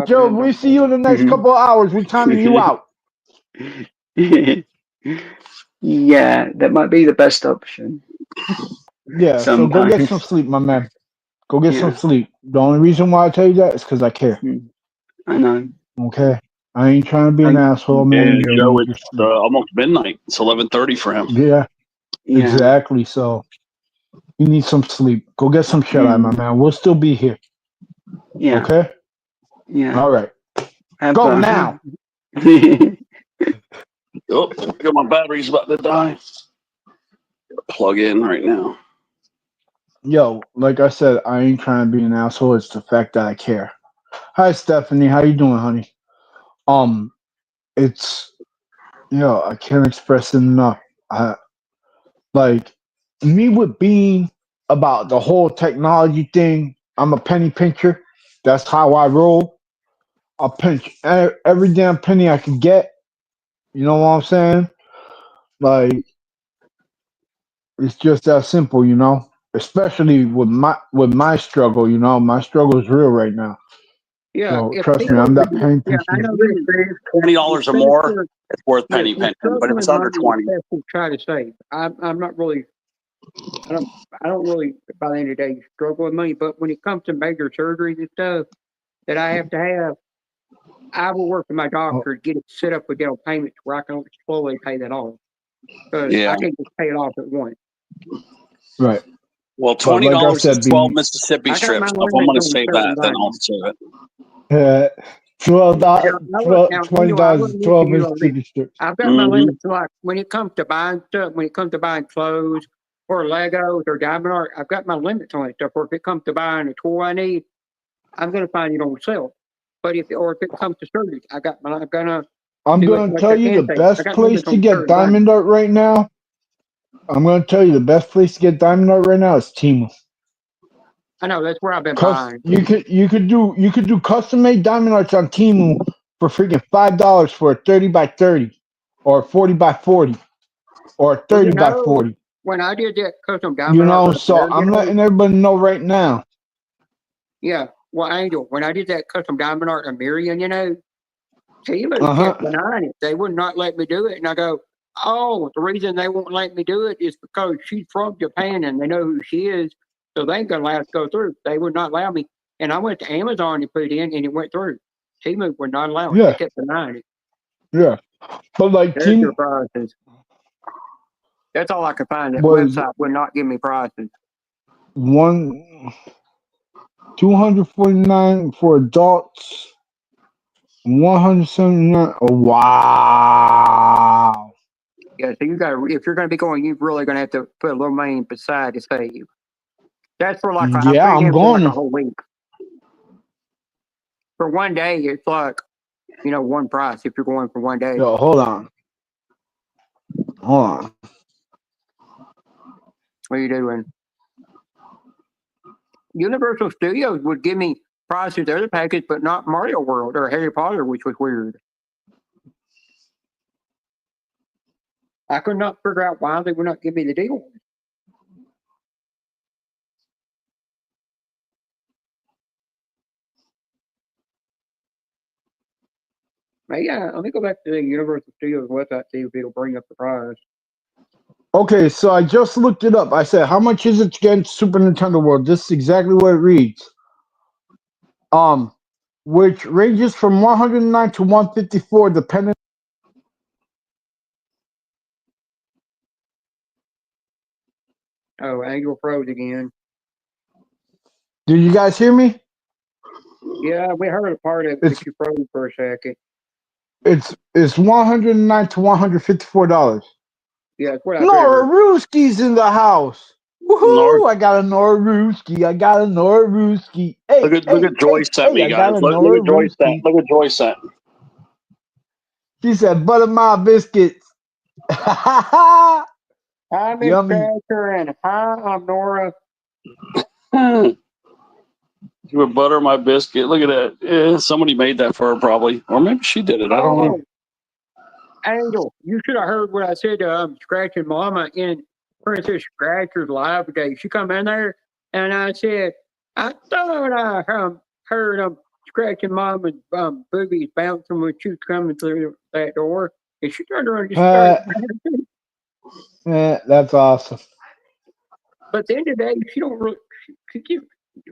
F: Joe, we see you in the next couple of hours. We timing you out.
D: Yeah, that might be the best option.
F: Yeah, so go get some
D: Sometimes.
F: sleep, my man. Go get some
D: Yeah.
F: sleep. The only reason why I tell you that is because I care.
D: I know.
F: Okay? I ain't trying to be an asshole, man.
E: And
F: You
E: Joe,
F: need your
E: it's
F: sleep.
E: almost midnight. It's 11:30 for him.
F: Yeah,
D: Yeah.
F: exactly. So you need some sleep. Go get some shut eye, my man. We'll still be here.
D: Yeah.
F: Okay?
D: Yeah.
F: All right.
D: Have
F: Go
D: fun.
F: now.
E: Oh, my battery's about to die. Plug in right now.
F: Yo, like I said, I ain't trying to be an asshole. It's the fact that I care. Hi, Stephanie. How you doing, honey? It's I can't express it enough. Like me with being about the whole technology thing. I'm a penny pincher. That's how I roll. I'll pinch every damn penny I can get. You know what I'm saying? Like it's just that simple, Especially with my struggle, my struggle is real right now.
C: Yeah,
F: So
C: if
F: trust me,
C: people,
F: I'm that penny
C: yeah,
F: pincher.
C: I know this.
E: $20 or more, it's worth penny
C: You're
E: pinching. But if it's
C: struggling
E: under
C: money,
E: 20,
C: people try to save. I'm not really. I don't really. By the end of the day, struggle with money. But when it comes to major surgeries and stuff that I have to have, I will work with my doctor to get it set up with down payments where I can slowly pay that off. Because
E: yeah.
C: I can't just pay it off at once.
F: Right.
E: Well,
F: But like I
E: $20 is
F: said,
E: 12 Mississippi
C: I got my
E: strips. So if I'm
C: limit
E: going to
C: on
E: save
C: certain
E: that, then I'll
C: things.
E: save it.
F: $12,
C: I
F: 12
C: wouldn't
F: Mississippi strips.
C: I've got my limits. Like when it comes to buying stuff, when it comes to buying clothes or Legos or diamond art, I've got my limits on that stuff. Or if it comes to buying a toy I need, I'm going to find it on sale. But if it comes to surgery, I'm gonna.
F: I'm
C: Do it
F: going to
C: like
F: tell
C: I
F: you
C: can
F: the
C: say. I
F: best
C: got
F: place
C: limits
F: to
C: on
F: get
C: certain things.
F: diamond art right now. I'm going to tell you the best place to get diamond art right now is Temu.
C: I know that's where I've been
F: Cause
C: buying.
F: you could do custom made diamond arts on Temu for freaking $5 for a 30 by 30, or a 40 by 40, or a 30 by 40.
C: When I did that custom diamond art,
F: So I'm letting everybody know right now.
C: Yeah, well, Angel, when I did that custom diamond art in Miriam, Temu
F: Uh-huh.
C: kept denying it. They would not let me do it, and I go, "Oh, the reason they won't let me do it is because she's from Japan and they know who she is, so they ain't gonna allow it to go through. They would not allow me." And I went to Amazon and put it in, and it went through. Temu would not allow it.
F: Yeah.
C: They kept denying it.
F: Yeah. But like
C: There's your prices. That's all I could find. That
F: was
C: website would not give me prices.
F: 249 for adults, 179. Oh, wow.
C: Yeah, so if you're gonna be going, you're really gonna have to put a little money beside to save. That's for like
F: Yeah, I'm going
C: a whole week. For one day, it's like one price if you're going for one day.
F: Yo, hold on.
C: What are you doing? Universal Studios would give me prices other package, but not Mario World or Harry Potter, which was weird. I could not figure out why they would not give me the deal. Yeah, let me go back to the Universal Studios website, see if it'll bring up the price.
F: Okay, so I just looked it up. I said, how much is it to get Super Nintendo World? This is exactly what it reads. Which ranges from 109 to 154, depending.
C: Oh, Angel froze again.
F: Did you guys hear me?
C: Yeah, we heard a part of it, but you froze for a second.
F: It's $109 to $154.
C: Yeah, that's what I
F: Nora
C: figured.
F: Rooski's in the house. Woohoo! I got a Nora Rooski. I got a Nora Rooski. Hey,
E: look at Joyce sent me,
F: I
E: guys.
F: got a
E: Look
F: Nora
E: at Joyce sent.
F: Rooski.
E: Look at Joyce sent.
F: She said, butter my biscuits.
C: Hi, Miss
F: Yummy.
C: Scratcher, and hi, I'm Nora.
E: You would butter my biscuit. Look at that. Yeah, somebody made that for her probably, or maybe she did it. I don't know.
C: Angel, you should have heard what I said to Scratching Mama in Princess Scratcher's live today. She come in there, and I said, I thought I heard Scratching Mama's boobies bouncing when she was coming through that door. And she turned around and just started
F: That's awesome.
C: But at the end of the day, she don't really, she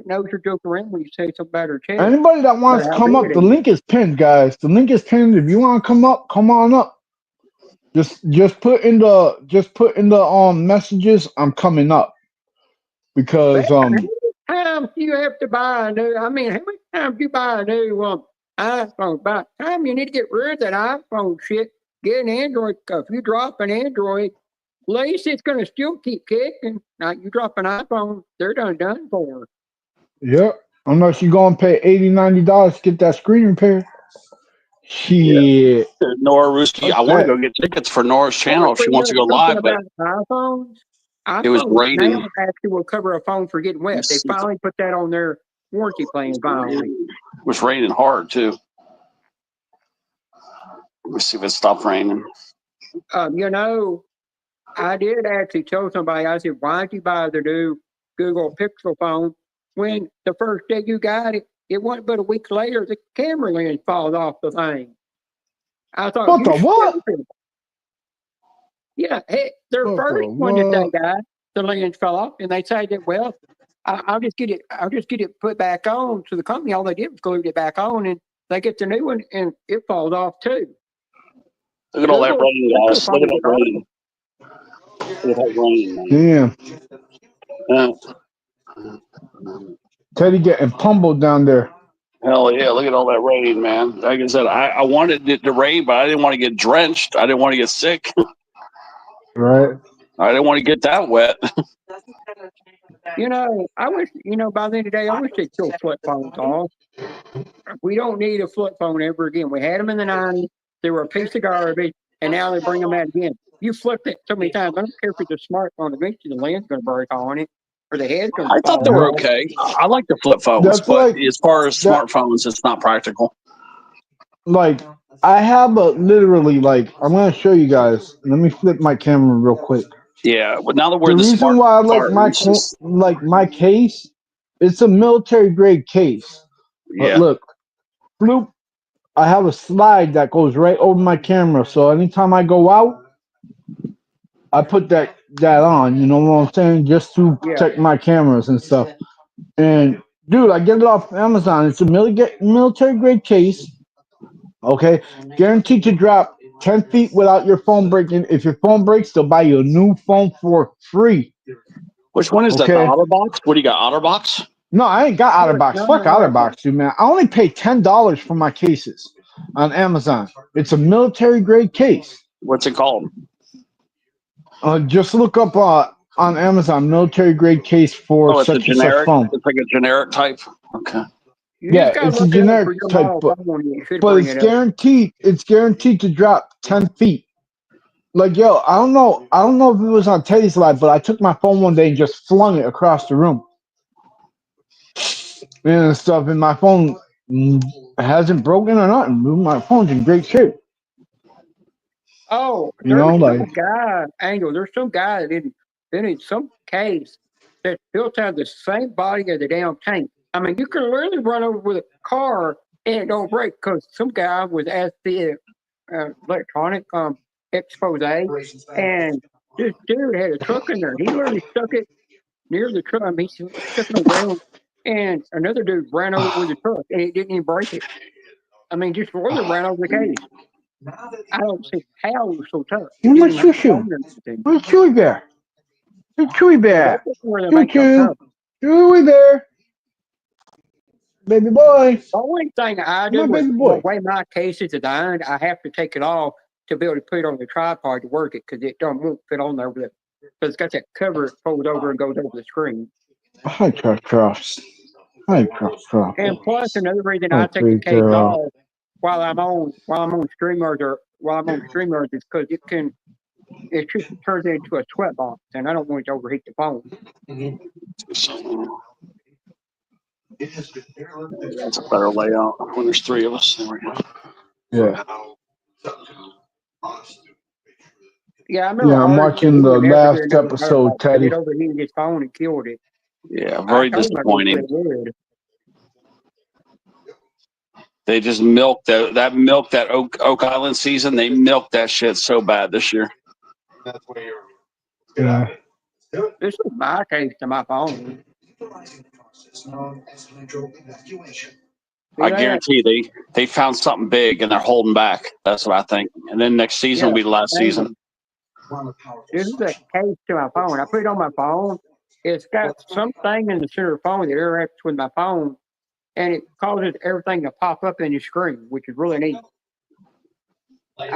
C: knows you're joking around when you say something about her chest.
F: Anybody that wants to come up, the link is pinned, guys. The link is pinned. If you want to come up, come on up. Just put in the messages. I'm coming up because
C: How many times do you have to buy a new? I mean, how many times do you buy a new iPhone? By the time you need to get rid of that iPhone shit, get an Android. If you drop an Android, at least it's going to still keep kicking. Now you drop an iPhone, they're done for.
F: Yep. Unless you're going to pay $80, $90 to get that screen repaired. Shit.
E: Yeah. Nora Rooski. I want to go get tickets for Nora's channel if she wants to go live. But
C: iPhones
E: it was raining.
C: Now actually will cover a phone for getting wet. They finally put that on their warranty plan. Finally,
E: it was raining hard too. Let me see if it stopped raining.
C: I did actually tell somebody. I said, "Why did you buy the new Google Pixel phone when the first day you got it? It wasn't but a week later the camera lens falls off the thing." I thought,
F: what the what?
C: Yeah, hey, their first one that they got, the lens fell off, and they said that, well, I'll just get it put back on. So the company, all they did was glue it back on, and they get the new one, and it falls off too.
E: Look at all that rain, guys. Look at that rain. Look at that rain.
F: Damn. Teddy getting pummeled down there.
E: Hell yeah, look at all that rain, man. Like I said, I wanted it to rain, but I didn't want to get drenched. I didn't want to get sick.
F: Right.
E: I didn't want to get that wet.
C: I wish, by the end of the day, I wish they'd kill flip phones off. We don't need a flip phone ever again. We had them in the 90s. They were a piece of garbage, and now they bring them out again. You flipped it so many times. I don't care if it's a smartphone. Eventually, the lens going to break on it, or the head's going to
E: I thought they were okay. I like the flip phones, but as far as smartphones, it's not practical.
F: Like, I have literally, I'm going to show you guys. Let me flip my camera real quick.
E: Yeah, but now that we're
F: the reason why I like my case, it's a military grade case.
E: Yeah.
F: But look, bloop, I have a slide that goes right over my camera, so anytime I go out, I put that on. You know what I'm saying? Just to protect my cameras and stuff. And dude, I get it off Amazon. It's a military grade case. Okay, guaranteed to drop 10 feet without your phone breaking. If your phone breaks, they'll buy you a new phone for free.
E: Which one is that? The OtterBox? What do you got? OtterBox?
F: No, I ain't got OtterBox. Fuck OtterBox, dude, man. I only pay $10 for my cases on Amazon. It's a military grade case.
E: What's it called?
F: Just look up on Amazon military grade case for such and such phone.
E: It's like a generic type. Okay.
F: Yeah, it's a generic type, but it's guaranteed. It's guaranteed to drop 10 feet. Like, yo, I don't know if it was on Teddy's live, but I took my phone one day and just flung it across the room and stuff. And my phone hasn't broken or nothing. My phone's in great shape.
C: Oh, there's some guy that in some case that built out the same body as the damn tank. I mean, you can literally run over with a car and it don't break because some guy was at the electronic expose, and this dude had a truck in there. He literally stuck it near the truck. I mean, he stuck it on the ground, and another dude ran over with the truck, and it didn't even break it. I mean, just really ran over the case. I don't see how it was so tough.
F: Where's Chewy Bear? Where's Chewy Bear? Chewy Bear. baby boy.
C: The only thing I do
F: My
C: with
F: baby
C: the
F: boy.
C: way my case is designed, I have to take it off to be able to put it on the tripod to work it because it won't fit on there with it. Because it's got that cover that folds over and goes over the screen.
F: Hi, Cross. Hi, Cross.
C: And plus, another reason
F: Oh,
C: I take the
F: big
C: case
F: girl.
C: off while I'm on StreamYard is because it just turns into a sweat box, and I don't want it to overheat the phone.
E: That's a better layout when there's three of us. There we go.
F: Yeah.
C: Yeah, I remember.
F: Yeah, I'm watching the last episode, Teddy.
C: It overheated his phone and killed it.
E: Yeah, very disappointing. They just milked that Oak Island season. They milked that shit so bad this year.
F: Yeah.
C: This is my case to my phone.
E: I guarantee they found something big and they're holding back. That's what I think. And then next season will be the last season.
C: This is a case to my phone. I put it on my phone. It's got something in the center of the phone that interacts with my phone, and it causes everything to pop up in the screen, which is really neat. I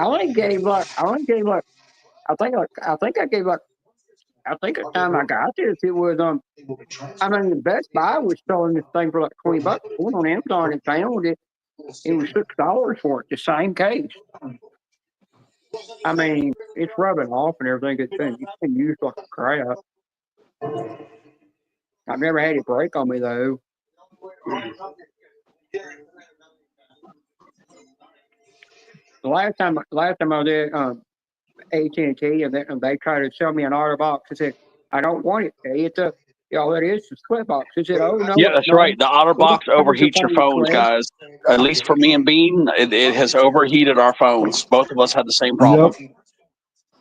C: think the time I got this, it was the Best Buy was selling this thing for like $20. I went on Amazon and found it. It was $6 for it, the same case. I mean, it's rubbing off and everything. It's been used like crap. I've never had it break on me though. The last time I was at AT&T and they tried to sell me an OtterBox, I said, I don't want it. It's it is a sweat box. I said, oh no.
E: Yeah, that's right. The OtterBox overheats your phones, guys. At least for me and Bean, it has overheated our phones. Both of us had the same problem.
F: Yep.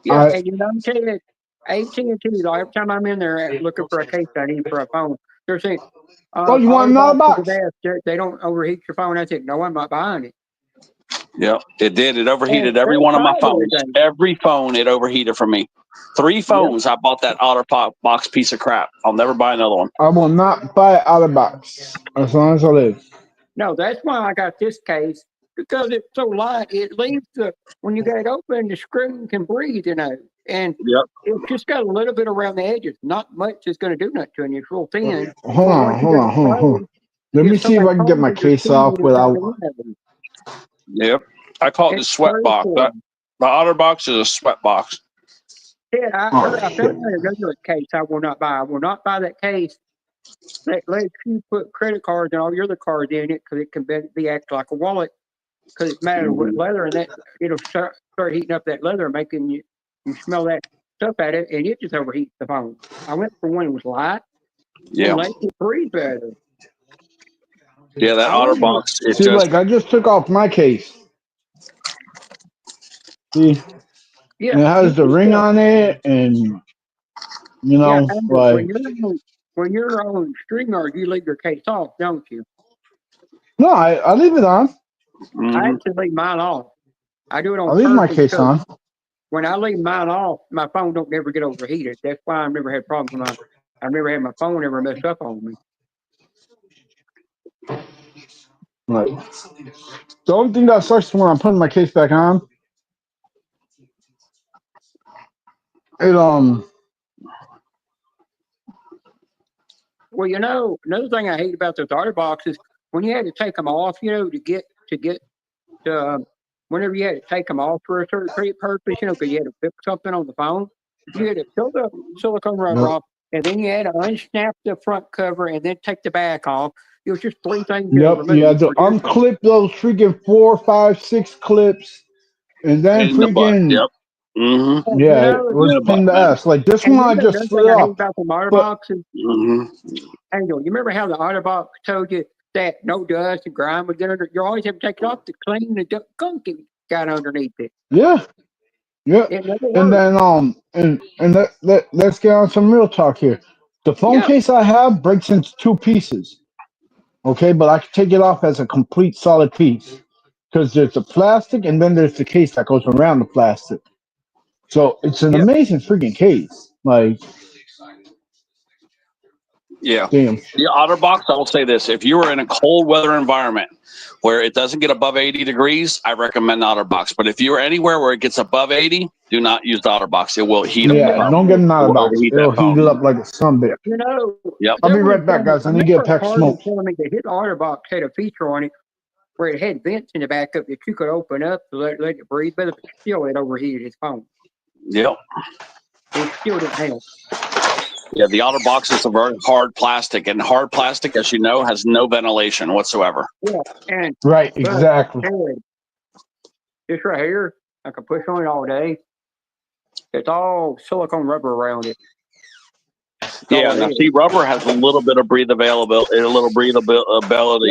C: Yeah, and I'm telling you, AT&T, every time I'm in there looking for a case I need for a phone, they're saying,
F: you want another box?
C: They don't overheat your phone. I said, no, I'm not buying it.
E: Yeah, it did. It overheated every one of my phones. Every phone it overheated for me. 3 phones. I bought that OtterBox piece of crap. I'll never buy another one.
F: I will not buy OtterBox as long as I live.
C: No, that's why I got this case, because it's so light. It leaves when you get it open, the screen can breathe, and it's just got a little bit around the edges. Not much is going to do nothing to it. It's real thin.
F: Hold on. Let me see if I can get my case off without.
E: Yep, I call it the sweat box. The OtterBox is a sweat box.
C: Yeah, I found another case I will not buy. I will not buy that case that lets you put credit cards and all your other cards in it because it can be act like a wallet because it's made with leather and that it'll start heating up that leather, making you smell that stuff at it, and it just overheats the phone. I went for one that was light.
E: Yeah,
C: it makes it breathe better.
E: Yeah, that OtterBox.
F: See, like I just took off my case. See,
C: yeah,
F: and it has the ring on it, and like
C: when you're on StreamYard, you leave your case off, don't you?
F: No, I leave it on.
C: I actually leave mine off. I do it on.
F: I leave my case on.
C: When I leave mine off, my phone don't never get overheated. That's why I've never had problems. I've never had my phone ever messed up on me.
F: Right. The only thing that sucks when I'm putting my case back on,
C: Well, another thing I hate about those OtterBoxes is when you had to take them off, to get whenever you had to take them off for a certain purpose, because you had to fix something on the phone, you had to peel the silicone rubber off, and then you had to unsnap the front cover and then take the back off. It was just 3 things.
F: Yep, you had to unclip those freaking 4, 5, 6 clips, and then freaking.
E: Yep. Mm-hmm.
F: Yeah, it was a pain in the ass. Like this one, I just slid off.
C: About the OtterBoxes. Angel, you remember how the OtterBox told you that no dust and grime would get under? You always have to take it off to clean the gunk that got underneath it.
F: Yeah. Yeah. And then let's get on some real talk here. The phone case I have breaks into 2 pieces. Okay, but I can take it off as a complete solid piece because there's the plastic and then there's the case that goes around the plastic. So it's an amazing freaking case. Like,
E: Yeah.
F: Damn.
E: The OtterBox, I'll say this. If you are in a cold weather environment where it doesn't get above 80 degrees, I recommend OtterBox. But if you are anywhere where it gets above 80, do not use the OtterBox. It will heat up the
F: Yeah,
E: phone.
F: don't get an
E: It will
F: OtterBox.
E: overheat
F: It'll
E: that phone.
F: heat it up like a sunbitch.
C: You know,
E: Yep.
F: I'll be
C: there was
F: right back, guys. I
C: I
F: need to get a
C: remember
F: pack of
C: Carter
F: smoke.
C: telling me that his OtterBox had a feature on it where it had vents in the back of it that you could open up to let it breathe better, but still it overheated his phone.
E: Yep.
C: It still didn't help.
E: Yeah, the OtterBox is a very hard plastic, and hard plastic, as you know, has no ventilation whatsoever.
C: Yeah, and
F: Right,
C: but
F: exactly.
C: this right here, I can push on it all day. It's all silicone rubber around it.
E: Yeah, now see, rubber has a little bit of breathability,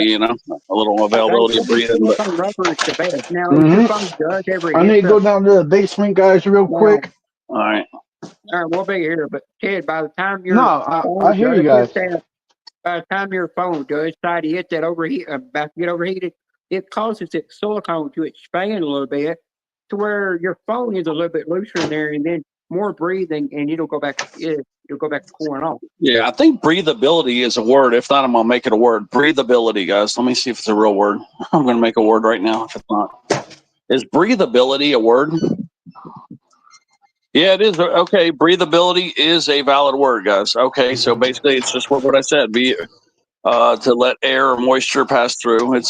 E: you know, a little availability of breathing. But
C: Silicone rubber is the best. Now, if your phone does ever
F: I
C: hit
F: need to go down to the basement, guys, real quick.
E: all right.
C: we'll be here, but Ted, by the time your
F: No, I hear you guys.
C: By the time your phone does try to hit that overheat, about to get overheated, it causes its silicone to expand a little bit to where your phone is a little bit looser in there, and then more breathing, and it'll go back to cooling off.
E: Yeah, I think breathability is a word. If not, I'm gonna make it a word. Breathability, guys. Let me see if it's a real word. I'm gonna make a word right now. If it's not, is breathability a word? Yeah, it is. Okay, breathability is a valid word, guys. Okay, so basically, it's just what I said. To let air or moisture pass through. We're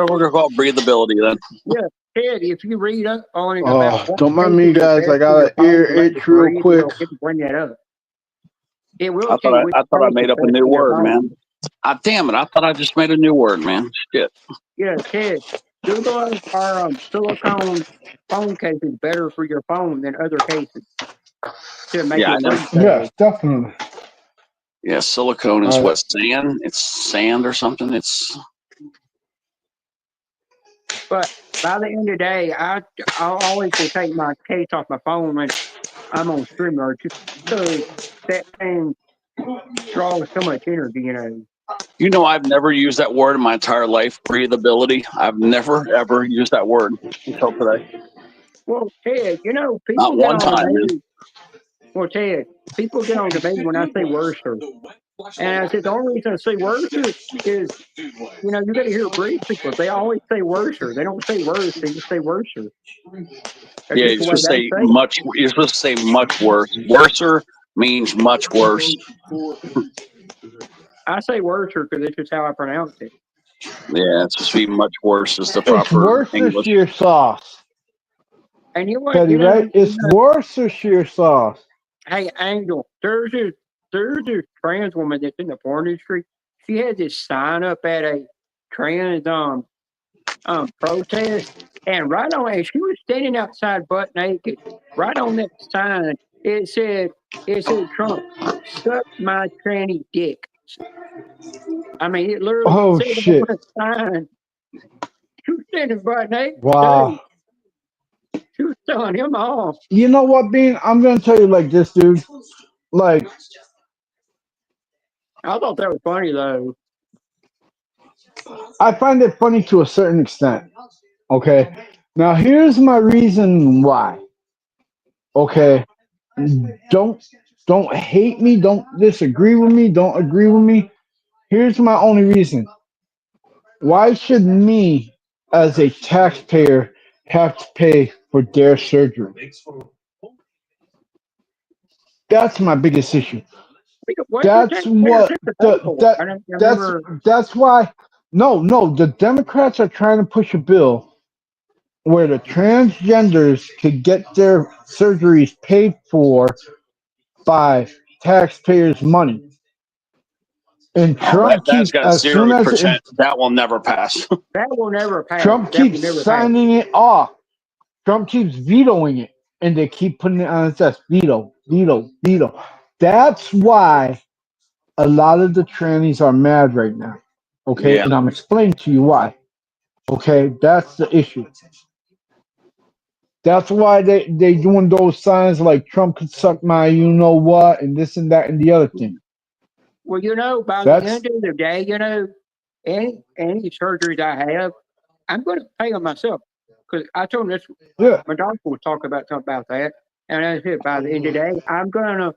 E: gonna call it breathability then.
C: Yeah, Ted, if you read up on it about
F: don't mind me, guys. I got an ear itch real quick.
C: It'll bring that up. It will.
E: I thought I made up a new word, man. Damn it! I thought I just made a new word, man. Shit.
C: Yeah, Ted. Google are silicone phone cases better for your phone than other cases to make
E: Yeah,
C: it
E: I know.
C: breathe better.
F: Yes, definitely.
E: Yeah, silicone is what, sand? It's sand or something.
C: But by the end of the day, I always will take my case off my phone when I'm on StreamYard just because that thing draws so much energy, you know.
E: You know, I've never used that word in my entire life, breathability. I've never, ever used that word until today.
C: Well, Ted, you know, people get on to me. Well, Ted, people get on to me when I say worser. And I said, the only reason I say worser is, you know, you got to hear breed people. They always say worser. They don't say worse. They just say worser.
E: Yeah, you're supposed to say much. You're supposed to say much worse. Worser means much worse.
C: I say worser because it's just how I pronounce it.
E: Yeah, it's supposed to be much worse is the
F: It's
E: proper English.
F: Worcestershire sauce.
C: And you know what?
F: Teddy, right? It's Worcestershire sauce.
C: Hey, Angel, there's this trans woman that's in the porn industry. She had this sign up at a trans protest, and right on it, she was standing outside butt naked. Right on that sign, it said Trump, suck my tranny dick. I mean, it literally said
F: shit.
C: on the sign. She was standing butt naked.
F: Wow.
C: She was telling him off.
F: You know what, Bean? I'm gonna tell you like this, dude. Like,
C: I thought that was funny though.
F: I find it funny to a certain extent. Okay. Now here's my reason why. Okay. Don't hate me. Don't disagree with me. Don't agree with me. Here's my only reason. Why should me, as a taxpayer, have to pay for their surgery? That's my biggest issue. That's why. No. The Democrats are trying to push a bill where the transgenders could get their surgeries paid for by taxpayers' money. And Trump keeps, as soon as
E: that will never pass.
C: That will never pass.
F: Trump keeps signing it off. Trump keeps vetoing it, and they keep putting it on his desk. Veto. That's why a lot of the trannies are mad right now. Okay, and I'm explaining to you why. Okay, that's the issue. That's why they doing those signs like Trump could suck my you know what and this and that and the other thing.
C: Well, you know, by the end of the day, you know, any surgeries I have, I'm going to pay them myself because I told them this.
F: Yeah.
C: My doctor was talking about something about that, and I said by the end of the day, I'm going to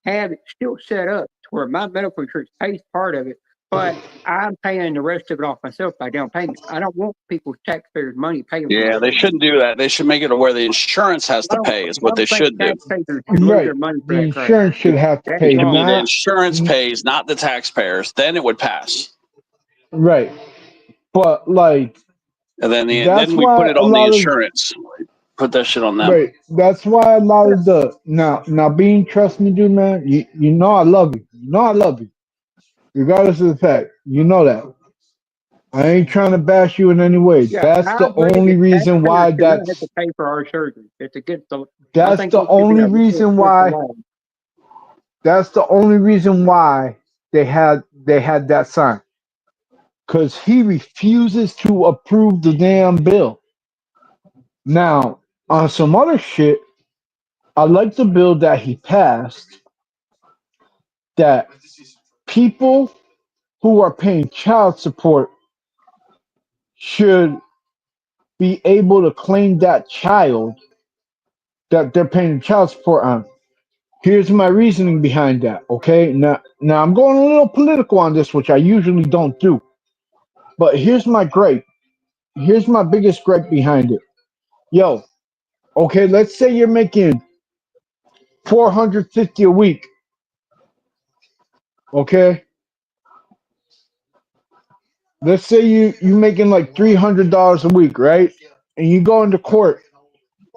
C: have it still set up to where my medical insurance pays part of it, but I'm paying the rest of it off myself by down payment. I don't want people's taxpayers' money paying for
E: Yeah,
C: it.
E: they shouldn't do that. They should make it to where the insurance has to pay. Is what they should do.
C: Taxpayers should lose
F: Right.
C: their money for
F: The
C: that crap.
F: insurance should have to
C: That's
F: pay,
E: It should be the
F: not
E: insurance pays, not the taxpayers. Then it would pass.
F: right. But like
E: And then
F: that's
E: then we put
F: why
E: it
F: a
E: on the
F: lot of
E: insurance. Put that shit on them.
F: right. That's why a lot of the now being trust me, dude, man. You know I love you. You know I love you, regardless of the fact. You know that. I ain't trying to bash you in any way.
C: Yeah,
F: That's
C: I
F: the
C: agree
F: only
C: that
F: reason why
C: taxpayers should not have
F: that's
C: to pay for our surgery. It's against the. I
F: that's
C: think
F: the
C: it should be
F: only
C: a
F: reason
C: against the
F: why
C: law.
F: that's the only reason why they had that sign. Cause he refuses to approve the damn bill. Now, on some other shit, I like the bill that he passed that people who are paying child support should be able to claim that child that they're paying child support on. Here's my reasoning behind that, okay? Now I'm going a little political on this, which I usually don't do. But here's my gripe. Here's my biggest gripe behind it. Yo, okay, let's say you're making $450 a week. Okay? Let's say you making like $300 a week, right? And you go into court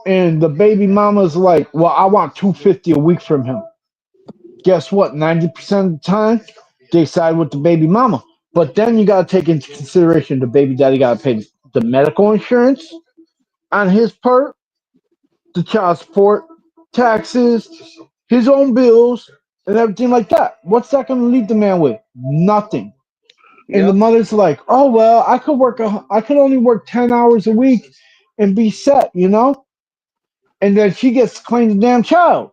F: and the baby mama's like, "Well, I want $250 a week from him." Guess what? 90% of the time, they side with the baby mama. But then you got to take into consideration the baby daddy got to pay the medical insurance on his part, the child support, taxes, his own bills, and everything like that. What's that going to leave the man with? Nothing. And the
C: Yep.
F: mother's like, "Oh well, I could only work 10 hours a week and be set, you know." And then she gets to claim the damn child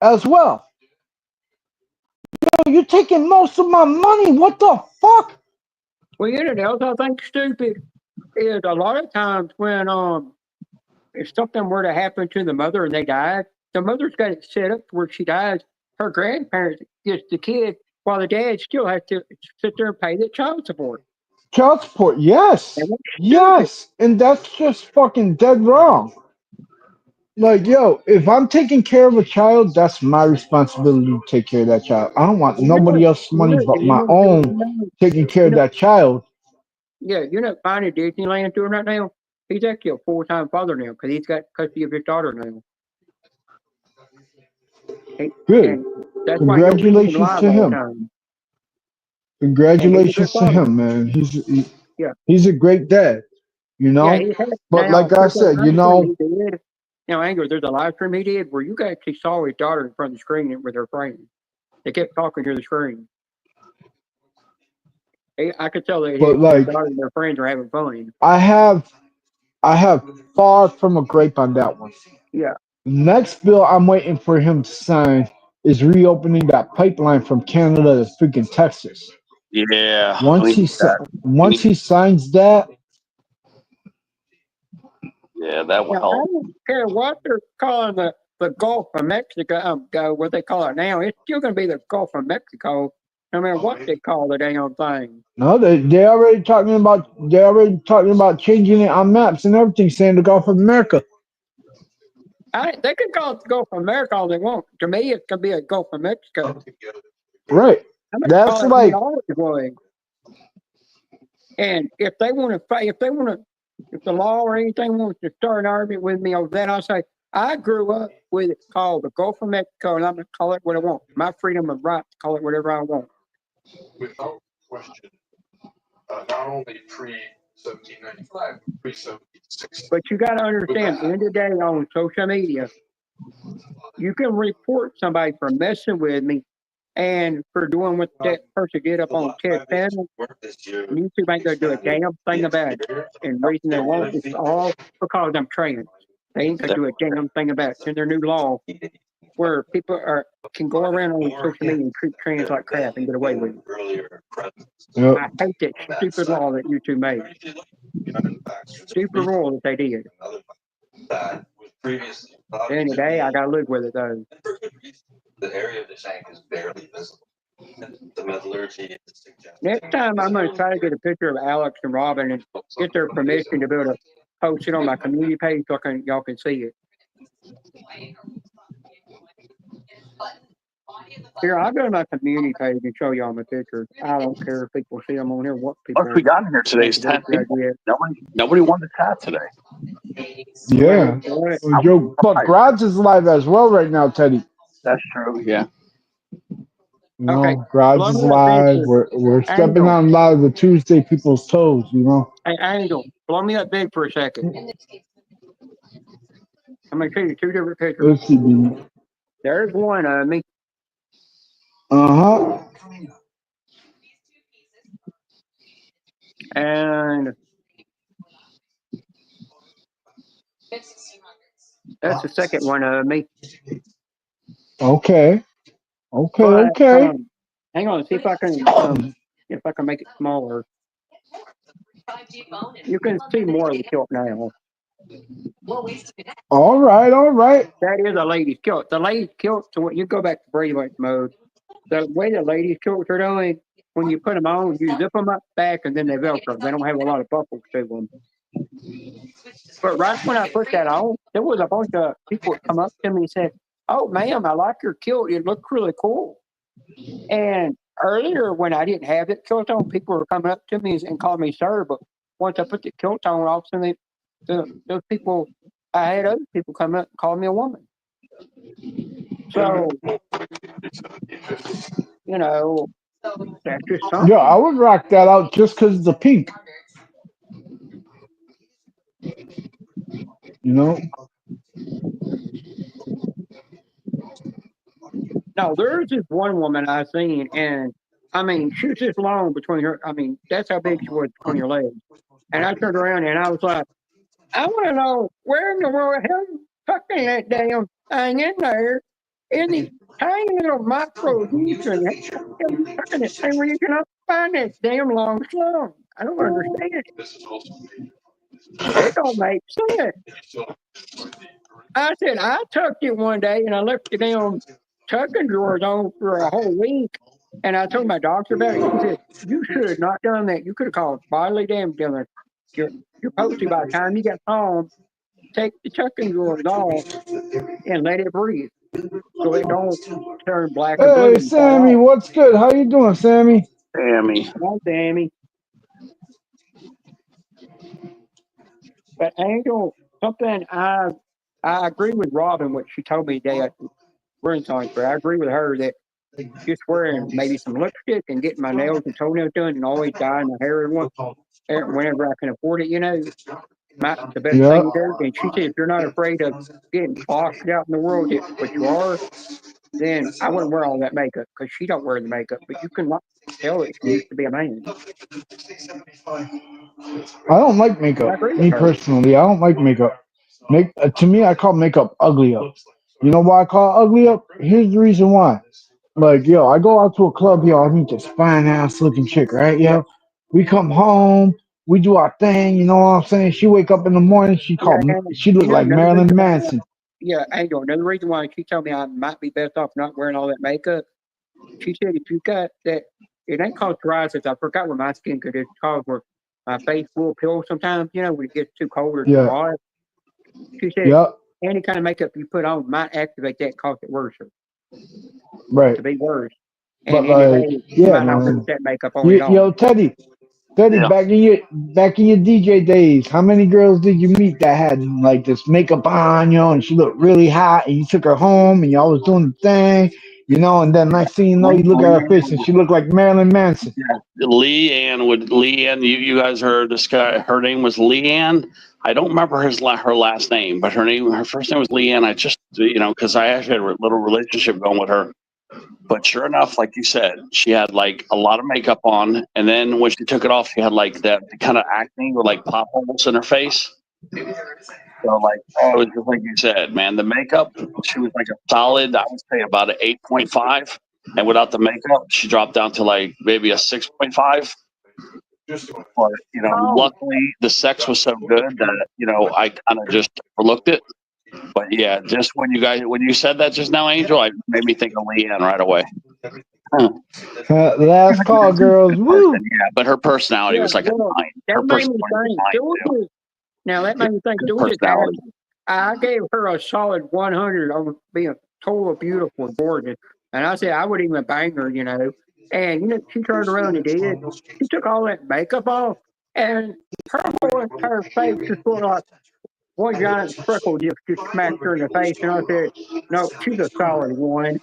F: as well. You're taking most of my money. What the fuck?
C: Well, you know what else I think stupid is a lot of times when if something were to happen to the mother and they died, the mother's got it set up where she dies. Her grandparents gets the kid while the dad still has to sit there and pay the child support.
F: Child support, yes.
C: And that's stupid.
F: Yes. And that's just fucking dead wrong. Like, yo, if I'm taking care of a child, that's my responsibility to take care of that child. I don't want nobody else's money but my own taking care of that child.
C: Yeah, you're not finding Disneyland doing right now. He's actually a full-time father now because he's got custody of his daughter now.
F: Good.
C: And that's why he'll be
F: Congratulations
C: live
F: to
C: all the
F: him.
C: time.
F: Congratulations to him, man. He's a great dad, you know.
C: Yeah, he has.
F: But
C: Now,
F: like I
C: there's a
F: said, you
C: live
F: know,
C: stream he did. Now, Angler, there's a live stream he did where you actually saw his daughter in front of the screen with her friends. They kept talking to the screen. I could tell that his daughter and their friends are having fun.
F: I have far from a grape on that one.
C: Yeah.
F: Next bill I'm waiting for him to sign is reopening that pipeline from Canada to freaking Texas.
E: Yeah.
F: Once he signs that,
E: yeah, that will
C: Now,
E: help.
C: I don't care what they're calling the Gulf of Mexico, what they call it now. It's still going to be the Gulf of Mexico, no matter what they call the damn thing.
F: no, they already talking about changing it on maps and everything, saying the Gulf of America.
C: They can call it the Gulf of America all they want. To me, it could be a Gulf of Mexico.
F: Right. That's like.
C: And if they want to, if the law or anything wants to start an argument with me over that, I'll say I grew up with it called the Gulf of Mexico, and I'm going to call it what I want. My freedom of right to call it whatever I want.
K: Without question, not only pre-1795, pre-1760.
C: But you got to understand, at the end of the day, on social media, you can report somebody for messing with me and for doing what that person did up on Ted Panel. YouTube ain't going to do a damn thing about it. And the reason they won't is all because I'm trans. They ain't going to do a damn thing about it. It's in their new law where people can go around on social media and treat trans like crap and get away with it. Yep. I hate that stupid law that YouTube made. Stupid rule that they did. Any day, I got to live with it, though.
L: The area of the tank is barely visible. The metallurgy suggests.
C: Next time I'm going to try to get a picture of Alex and Robin and get their permission to be able to post it on my community page so y'all can see it. Here, I'll go to my community page and show y'all my pictures. I don't care if people see them on here. What people?
E: Once we got in here today is 10 people. Nobody wanted to chat today.
F: Yeah. Joe, but Grads is live as well right now, Teddy.
E: That's true. Yeah.
F: You know, Grads is live. We're stepping on a lot of the Tuesday people's toes, you know.
C: Hey, Angel, blow me up big for a second. I'm going to show you two different pictures.
F: Let's see, baby.
C: There's one of me.
F: Uh-huh.
C: And that's the second one of me.
F: Okay. Okay,
C: but,
F: okay.
C: Hang on, see if I can make it smaller. You can see more of the kilt now.
F: All right, all right.
C: That is a lady's kilt. The ladies' kilts, so when you go back to breathing mode, the way the ladies' kilts are doing, when you put them on, you zip them up back and then they Velcro. They don't have a lot of buckles to them. But right when I put that on, there was a bunch of people that come up to me and said, "Oh, ma'am, I like your kilt. It looked really cool." And earlier, when I didn't have it kilt on, people were coming up to me and calling me sir. But once I put the kilt on, all of a sudden, those people, I had other people come up and call me a woman. So, you know, that's just something.
F: Yeah, I would rock that out just because it's a pink. You know?
C: No, there's this one woman I seen, and I mean, she was just long between her. I mean, that's how big she was between her legs. And I turned around and I was like, I want to know where in the world the hell you tucking that damn thing in there in the tiny little micro adhesion. Tucking it thing where you cannot find that damn long slung. I don't understand it. It don't make sense. I said, I tucked it one day and I left the damn tucking drawers on for a whole week. And I told my doctor about it. He said, you should have not done that. You could have called bodily damage. You're supposed to, by the time you get home, take the tucking drawers off and let it breathe so it don't turn black and blue.
F: Hey, Sammy, what's good? How you doing, Sammy?
E: Sammy.
C: Hi, Sammy. But Angel, something I agree with Robin, what she told me today. We're in Sonic, but I agree with her that just wearing maybe some lipstick and getting my nails and toenails done and always dyeing my hair whenever I can afford it, you know, the best thing to do. And she said, if you're not afraid of getting clocked out in the world, but you are, then I wouldn't wear all that makeup because she don't wear the makeup. But you can tell that she used to be a man.
F: I don't like makeup. Me personally, I don't like makeup. To me, I call makeup ugly up. You know why I call it ugly up? Here's the reason why. Like, yo, I go out to a club, yo, I meet this fine ass looking chick, right? Yo, we come home, we do our thing, you know what I'm saying? She wake up in the morning, she look like Marilyn Manson.
C: Yeah, Angel, another reason why she told me I might be best off not wearing all that makeup. She said if you got that, it ain't called psoriasis. I forgot what my skin could. It's called where my face will peel sometimes, you know, when it gets too cold or too hot. She said any kind of makeup you put on might activate that, cause it worse.
F: Right.
C: To be worse.
F: But like, yeah, man.
C: That makeup on
F: Yo, Teddy, back in your DJ days, how many girls did you meet that had like this makeup on, you know, and she looked really hot, and you took her home, and y'all was doing the thing, you know, and then next thing you know, you look at her face, and she looked like Marilyn Manson.
E: Leanne, you guys heard this guy? Her name was Leanne. I don't remember her last name, but her first name was Leanne. I just, you know, because I actually had a little relationship going with her. But sure enough, like you said, she had like a lot of makeup on, and then when she took it off, she had like that kind of acne with like pop holes in her face. So like, it was just like you said, man. The makeup, she was like a solid, I would say about an 8.5, and without the makeup, she dropped down to like maybe a 6.5. But you know, luckily the sex was so good that, you know, I kind of just overlooked it. But yeah, just when you said that just now, Angel, it made me think of Leanne right away.
F: Last call, girls. Woo!
E: Yeah, but her personality
C: Yeah,
E: was like
C: well,
E: a 9.
C: that
E: Her
C: made me
E: personality was
C: think.
E: 9 too.
C: Georgia, now that made me think.
E: Good
C: Georgia,
E: personality.
C: I gave her a solid 100 on being total beautiful and gorgeous, and I said I would even bang her, you know. And you know, she turned around and did. She took all that makeup off, and her whole entire face just looked like one giant freckle just smacked her in the face. And I said, "No, she's a solid 1."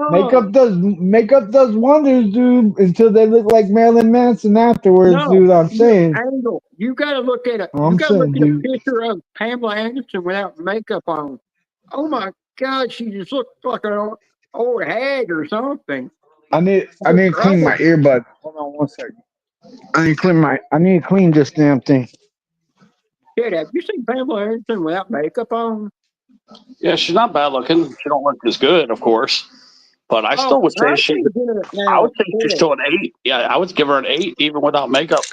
F: Makeup does wonders, dude. Until they look like Marilyn Manson afterwards,
C: No,
F: dude. I'm saying.
C: Angel, you got to look at it. You
F: I'm
C: got to look
F: saying,
C: at a
F: dude.
C: picture of Pamela Anderson without makeup on. Oh my God, she just looked like an old hag or something.
F: I need to clean my earbud. Hold on 1 second. I need to clean this damn thing.
C: Kid, have you seen Pamela Anderson without makeup on?
E: Yeah, she's not bad looking. She don't look as good, of course. But I still would say
C: I think
E: I would say she's still an 8. Yeah, I would give her an 8 even without makeup.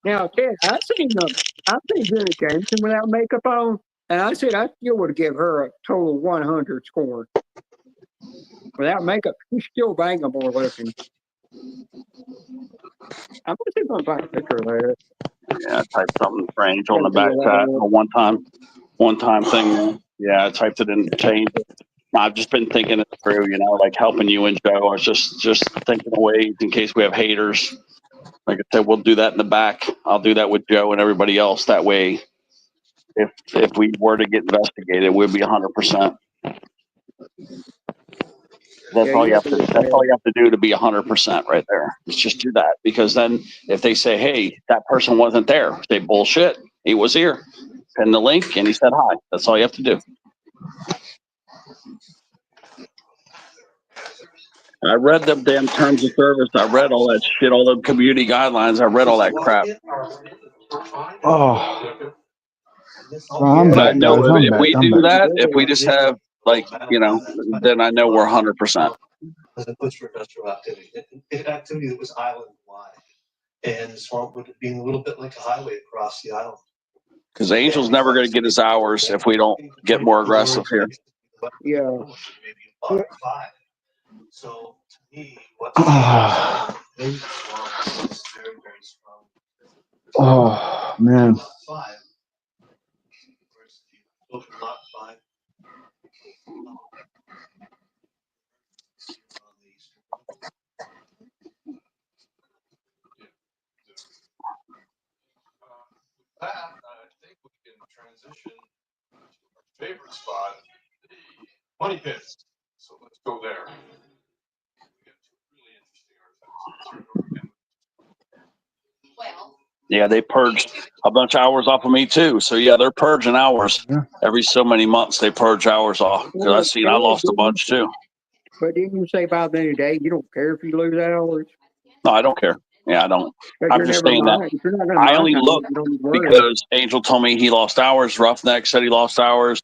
C: Now, Ted, I've seen Jenna Jameson without makeup on, and I said I still would give her a total 100 score. Without makeup, she's still bangable looking. I'm gonna see if I can find a picture of her.
E: Yeah, I typed something for Angel in the back chat. A one-time thing. Yeah, I typed it in, changed it. I've just been thinking it through, you know, like helping you and Joe. I was just thinking of ways in case we have haters. Like I said, we'll do that in the back. I'll do that with Joe and everybody else. That way, if we were to get investigated, we'd be 100%. That's all you have to do to be 100% right there. Is just do that, because then if they say, "Hey, that person wasn't there," say, "Bullshit. He was here. Pin the link and he said hi." That's all you have to do. I read them damn terms of service. I read all that shit, all the community guidelines. I read all that crap.
F: Oh. I'm back,
E: I know
F: guys.
E: if we do that, if we just have, like, you know, then I know we're 100%.
L: As it puts for industrial activity, activity that was island-wide, and the swamp would be a little bit like a highway across the island.
E: Because Angel's never going to get his hours if we don't get more aggressive here.
C: Yeah.
L: Maybe 5. So to me, what maybe the swamp is very, very strong.
F: Oh man.
L: 5. Lot 5.
K: That, I think we can transition to our favorite spot, the money pits. So let's go there. We got 2 really interesting artifacts.
J: Well.
E: Yeah, they purged a bunch of hours off of me too. So yeah, they're purging hours every so many months. They purge hours off, because I lost a bunch too.
C: But didn't you say by the end of the day you don't care if you lose hours?
E: No, I don't care. Yeah, I don't. I'm just saying that. I only look because Angel told me he lost hours. Roughneck said he lost hours.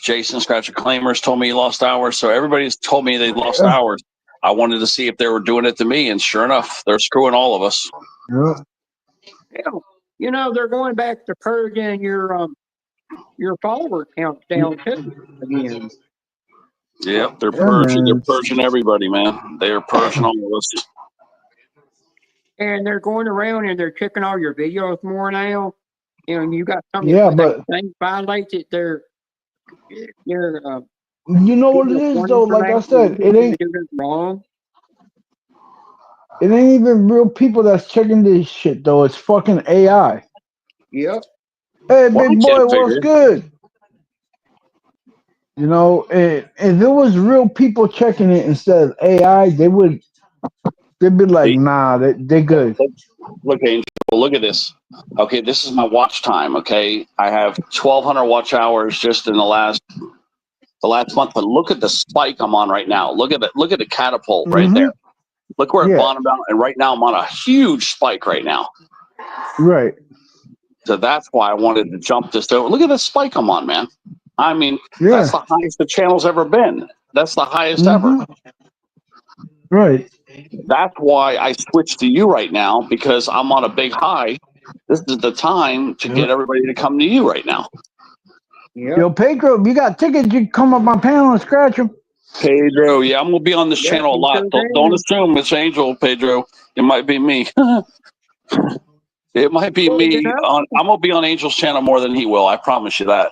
E: Jason Scratcher Claimers told me he lost hours. So everybody's told me they lost hours. I wanted to see if they were doing it to me, and sure enough, they're screwing all of us.
C: Yeah. You know, they're going back to purging your follower count down too again.
E: Yep, they're purging. They're purging everybody, man. They are purging all of us.
C: And they're going around and they're checking all your videos more now. You know, and you got something
F: but
C: that violates it. They're
F: you know what it is though. Like I said, it ain't
C: wrong.
F: It ain't even real people that's checking this shit though. It's fucking AI.
C: Yep.
F: Hey, big boy, what's good? You know, if it was real people checking it instead of AI, they'd be like, nah, they good.
E: Look, Angel, look at this. Okay, this is my watch time. Okay, I have 1,200 watch hours just in the last month. But look at the spike I'm on right now. Look at it. Look at the catapult right there. Look where it bottomed out, and right now I'm on a huge spike right now.
F: Right.
E: So that's why I wanted to jump this over. Look at the spike I'm on, man. I mean, that's the highest the channel's ever been. That's the highest ever.
F: Right.
E: That's why I switched to you right now, because I'm on a big high, This is the time to get everybody to come to you right now.
C: Yep.
F: Yo, Pedro, if you got tickets, you can come up my panel and scratch them.
E: Pedro, yeah, I'm gonna be on this
C: Yep,
E: channel a
C: you
E: lot.
C: sure
E: Don't
C: can.
E: assume it's Angel, Pedro. It might be me. It might be
C: Well, you
E: me.
C: know,
E: I'm gonna be on Angel's channel more than he will. I promise you that.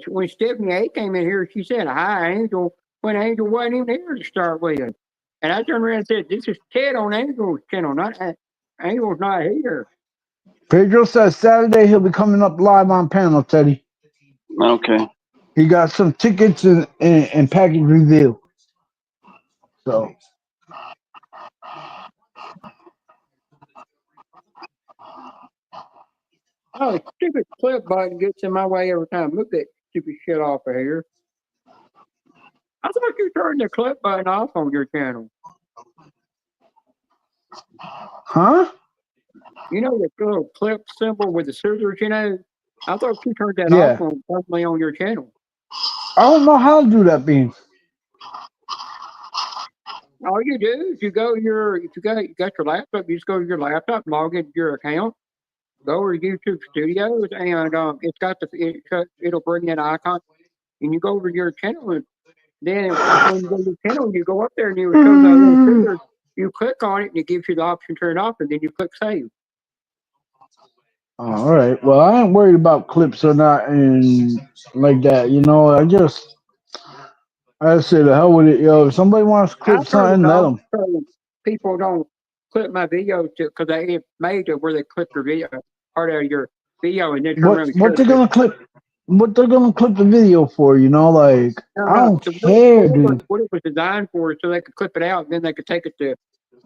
C: when Stephanie A came in here, she said, "Hi, Angel," when Angel wasn't even here to start with. And I turned around and said, "This is Ted on Angel's channel, not Angel's not here."
F: Pedro says Saturday he'll be coming up live on panel, Teddy.
E: Okay.
F: He got some tickets and package review. So
C: Oh, stupid clip button gets in my way every time. Move that stupid shit off of here. I thought you turned the clip button off on your channel.
F: huh?
C: You know the little clip symbol with the scissors, I thought you turned that
F: Yeah.
C: off on your channel.
F: I don't know how to do that, Bean.
C: All you do is you got your laptop, you just go to your laptop, log into your account, go over to YouTube Studios, and it's got it'll bring that icon, and you go over to your channel, and then when you go to your channel, you go up there and you show the little scissors, you click on it, and it gives you the option to turn it off, and then you click save.
F: All right. Well, I ain't worried about clips or not and like that. I say the hell with it, yo. If somebody wants to clip
C: I turn
F: something,
C: it
F: let
C: off
F: them.
C: so people don't clip my videos because they made it where they clip your video part of your video and then turn around and
F: What they're gonna clip? What they're gonna clip the video for? I don't care, dude.
C: What it was designed for is so they could clip it out and then they could take it to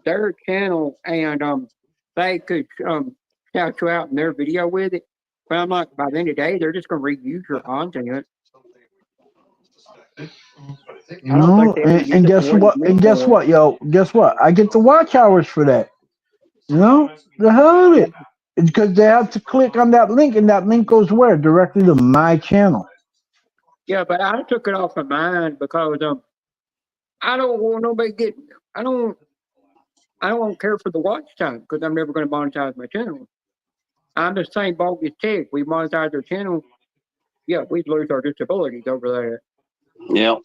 C: their channel and they could shout you out in their video with it. But I'm like, by the end of the day, they're just gonna reuse your content.
F: And guess what? And guess what, yo? Guess what? I get the watch hours for that. The hell with it. It's because they have to click on that link, and that link goes where? Directly to my channel.
C: Yeah, but I took it off of mine because I don't want nobody I don't care for the watch time because I'm never going to monetize my channel. I'm the same boat as Ted. We monetize our channel. Yeah, we'd lose our disabilities over there.
E: Yep.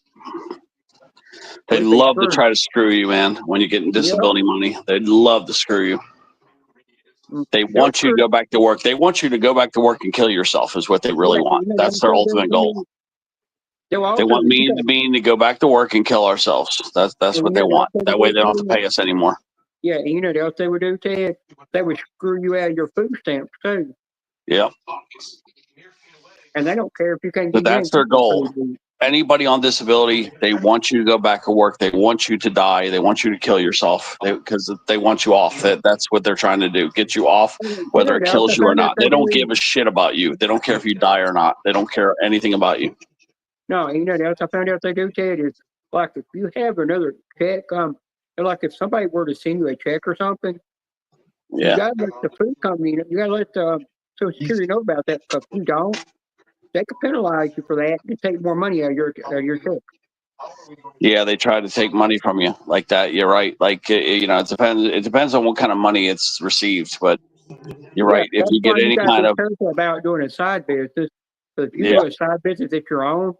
E: They'd love to try to screw you, man, when you're getting disability money. They'd love to screw you. They want you to go back to work. They want you to go back to work and kill yourself is what they really want. That's their ultimate goal. They want me and Bean to go back to work and kill ourselves. That's what they want. That way they don't have to pay us anymore.
C: Yeah, you know what else they would do, Ted? They would screw you out of your food stamps too.
E: Yeah.
C: And they don't care if you can't
E: But that's their goal. Anybody on disability, they want you to go back to work. They want you to die. They want you to kill yourself because they want you off. That's what they're trying to do. Get you off, whether it kills you or not. They don't give a shit about you. They don't care if you die or not. They don't care anything about you.
C: No, you know what else I found out they do, Ted, is like if you have another check, like if somebody were to send you a check or something, you gotta let the food company, you gotta let Social Security know about that. Because if you don't, they could penalize you for that and take more money out of your check.
E: Yeah, they try to take money from you like that. You're right. Like it depends on what kind of money it's received, but you're right. If you get any kind of
C: careful about doing a side business, but if you do a side business at your own,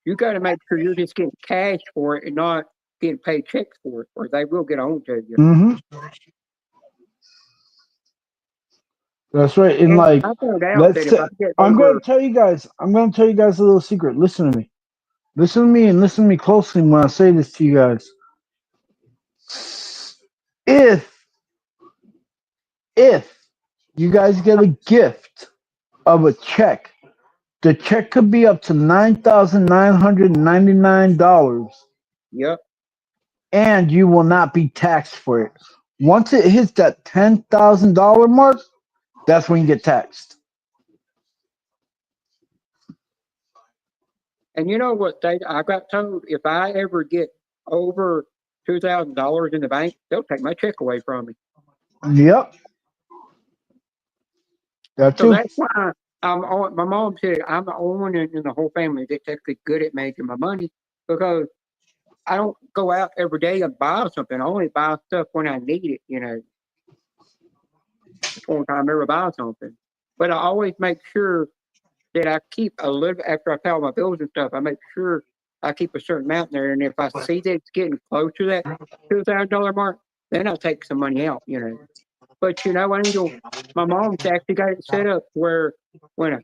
C: you got to make sure you're just getting cash for it and not getting paid checks for it, or they will get on to you.
F: Mm-hmm. That's right. And like, I'm going to tell you guys a little secret. Listen to me. Listen to me and listen to me closely when I say this to you guys. If you guys get a gift of a check, the check could be up to $9,999.
C: Yep.
F: And you will not be taxed for it. Once it hits that $10,000 mark, that's when you get taxed.
C: And you know what? I got told if I ever get over $2,000 in the bank, they'll take my check away from me.
F: Yep.
C: So that's why my mom said I'm the only one in the whole family that's actually good at making my money because I don't go out every day and buy something. I only buy stuff when I need it, point in time I ever buy something. But I always make sure that I keep a little, after I pay all my bills and stuff, I make sure I keep a certain amount there. And if I see that it's getting close to that $2,000 mark, then I'll take some money out, you know. But, you know, Angel, my mom's actually got it set up where when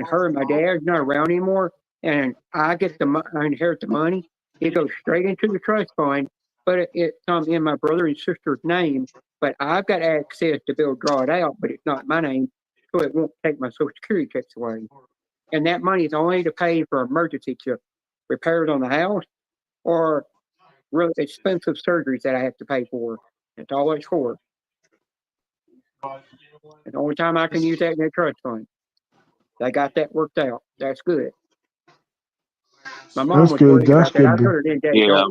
C: her and my dad's not around anymore and I inherit the money, it goes straight into the trust fund, but it's in my brother and sister's name. But I've got access to be able to draw it out, but it's not my name, so it won't take my Social Security checks away. And that money is only to pay for emergency repairs on the house or really expensive surgeries that I have to pay for. That's all it's for. And the only time I can use that in the trust fund. They got that worked out. That's good. My mom was worried about that. I put it in that.
E: Yeah,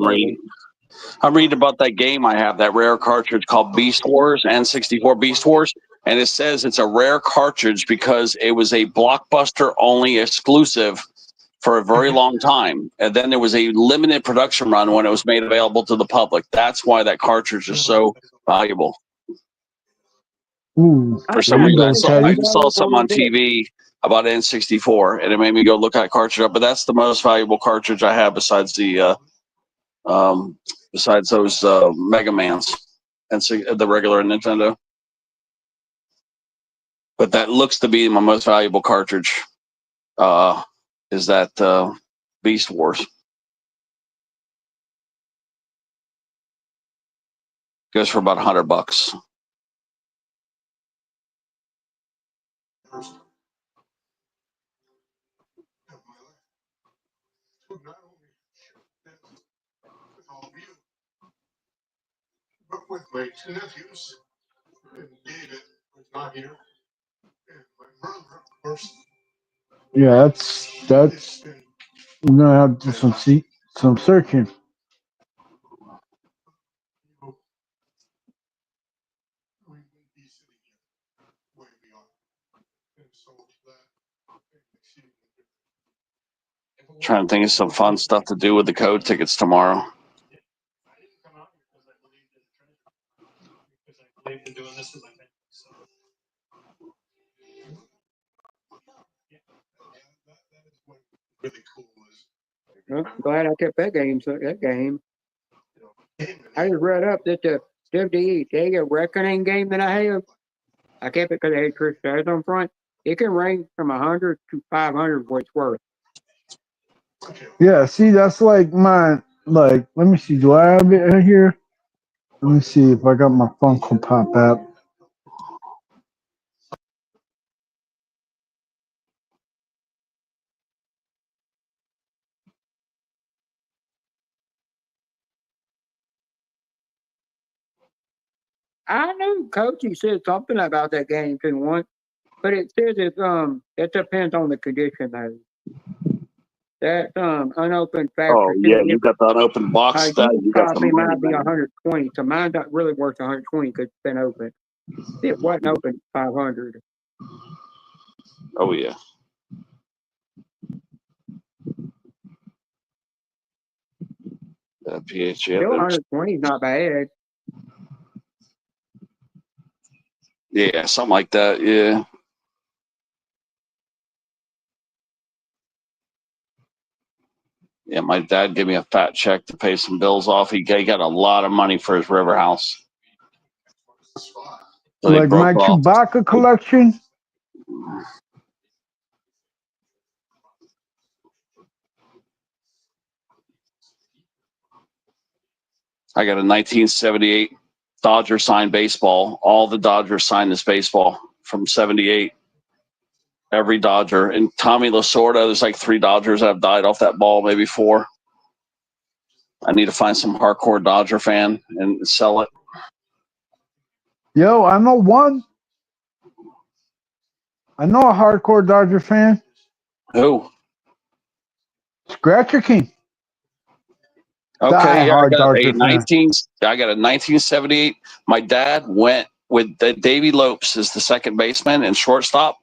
E: I'm reading about that game I have, that rare cartridge called Beast Wars, N64 Beast Wars, and it says it's a rare cartridge because it was a Blockbuster only exclusive for a very long time, and then there was a limited production run when it was made available to the public. That's why that cartridge is so valuable.
F: Ooh,
E: for some reason, I saw something on TV about N64, and it made me go look that cartridge up. But that's the most valuable cartridge I have besides the besides those Mega Mans and the regular Nintendo. But that looks to be my most valuable cartridge. Is that Beast Wars? Goes for about $100.
K: But with my two nephews, and David was not here, and my brother, of course.
F: Yeah, that's. We're gonna have to do some searching.
E: Trying to think of some fun stuff to do with the code tickets tomorrow.
C: Well, I'm glad I kept that game. I just read up that the WWE Day of Reckoning game that I have, I kept it because I had Chris Stars on front. It can range from 100 to 500 what it's worth.
F: Yeah, see, that's like mine. Like, let me see. Do I have it in here? Let me see if I got my Funko Pop app.
C: I knew Coachy said something about that game couldn't want, but it says it depends on the condition though. That unopened factory.
E: Oh yeah, you got the unopened box. You got
C: probably might be 120. So mine's not really worth 120 because it's been open. It wasn't open 500.
E: Oh yeah. PHF.
C: Still 120 is not bad.
E: Yeah, something like that. Yeah. Yeah, my dad gave me a fat check to pay some bills off. He got a lot of money for his river house.
F: So like my Chewbacca collection.
E: I got a 1978 Dodger signed baseball. All the Dodgers signed this baseball from 78. Every Dodger. And Tommy Lasorda, there's like 3 Dodgers that have died off that ball, maybe 4. I need to find some hardcore Dodger fan and sell it.
F: Yo, I know one. I know a hardcore Dodger fan.
E: Who?
F: Scratcher King.
E: Okay, yeah, I got a 1978. My dad went with Davey Lopes as the second baseman and shortstop.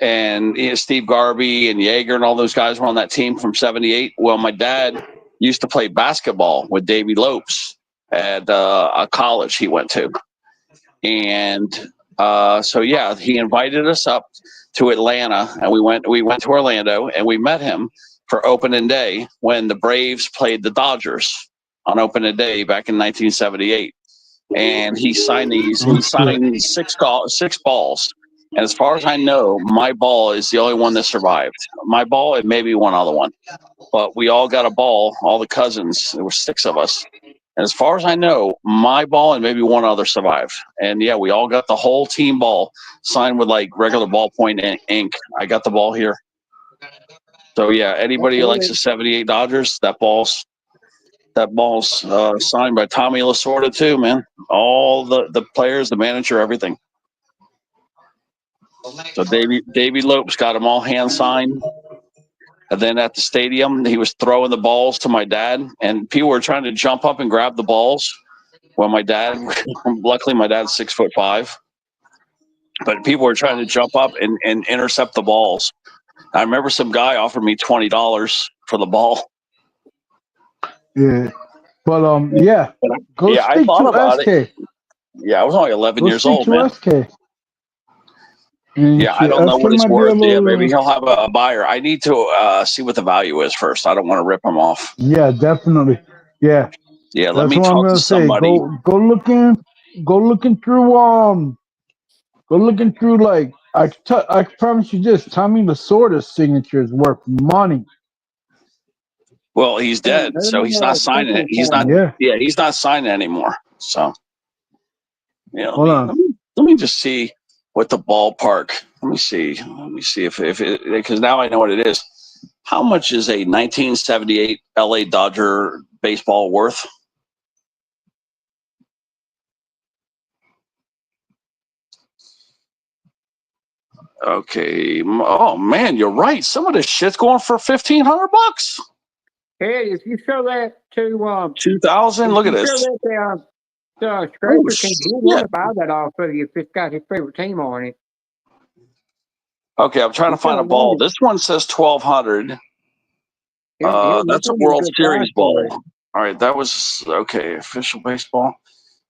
E: And Steve Garvey and Yeager and all those guys were on that team from 78. Well, my dad used to play basketball with Davey Lopes at a college he went to. And so yeah, he invited us up to Atlanta, and we went to Orlando, and we met him for opening day when the Braves played the Dodgers on opening day back in 1978. And he signed six balls. And as far as I know, my ball is the only one that survived. My ball and maybe one other one. But we all got a ball, all the cousins. There were 6 of us. And as far as I know, my ball and maybe one other survived. And yeah, we all got the whole team ball signed with like regular ballpoint ink. I got the ball here. So yeah, anybody who likes the 78 Dodgers, that ball's signed by Tommy Lasorda too, man. All the players, the manager, everything. So Davey Lopes got them all hand signed. And then at the stadium, he was throwing the balls to my dad, and people were trying to jump up and grab the balls. Well, my dad, luckily my dad's 6'5", but people were trying to jump up and intercept the balls. I remember some guy offered me $20 for the ball.
F: Yeah, but yeah, go
E: yeah,
F: speak
E: I thought
F: to
E: about
F: SK.
E: it. Yeah, I was only 11 years old, man.
F: SK. And
E: Yeah, I don't know
F: SK
E: what it's
F: might be
E: worth.
F: able
E: Yeah,
F: to-
E: maybe he'll have a buyer. I need to see what the value is first. I don't want to rip him off.
F: Yeah, definitely. Yeah.
E: Yeah, let
F: That's
E: me
F: what I'm
E: talk
F: gonna
E: to
F: say.
E: somebody.
F: Go looking through like I promise you this, Tommy Lasorda's signature is worth money.
E: Well, he's dead, so he's not signing it. He's not.
F: Yeah.
E: Yeah, he's not signing anymore. So, yeah.
F: Hold on.
E: Let me just see what the ballpark. Let me see if it, because now I know what it is. How much is a 1978 LA Dodger baseball worth? Okay. Oh man, you're right. Some of this shit's going for $1,500.
C: Hey, if you show that to
E: 2,000. Look at this.
C: Show that Scraper can want to buy that off of you if it's got his favorite team on it.
E: Okay, I'm trying to find a ball. This one says 1,200. That's a World Series ball. All right, that was okay. Official baseball.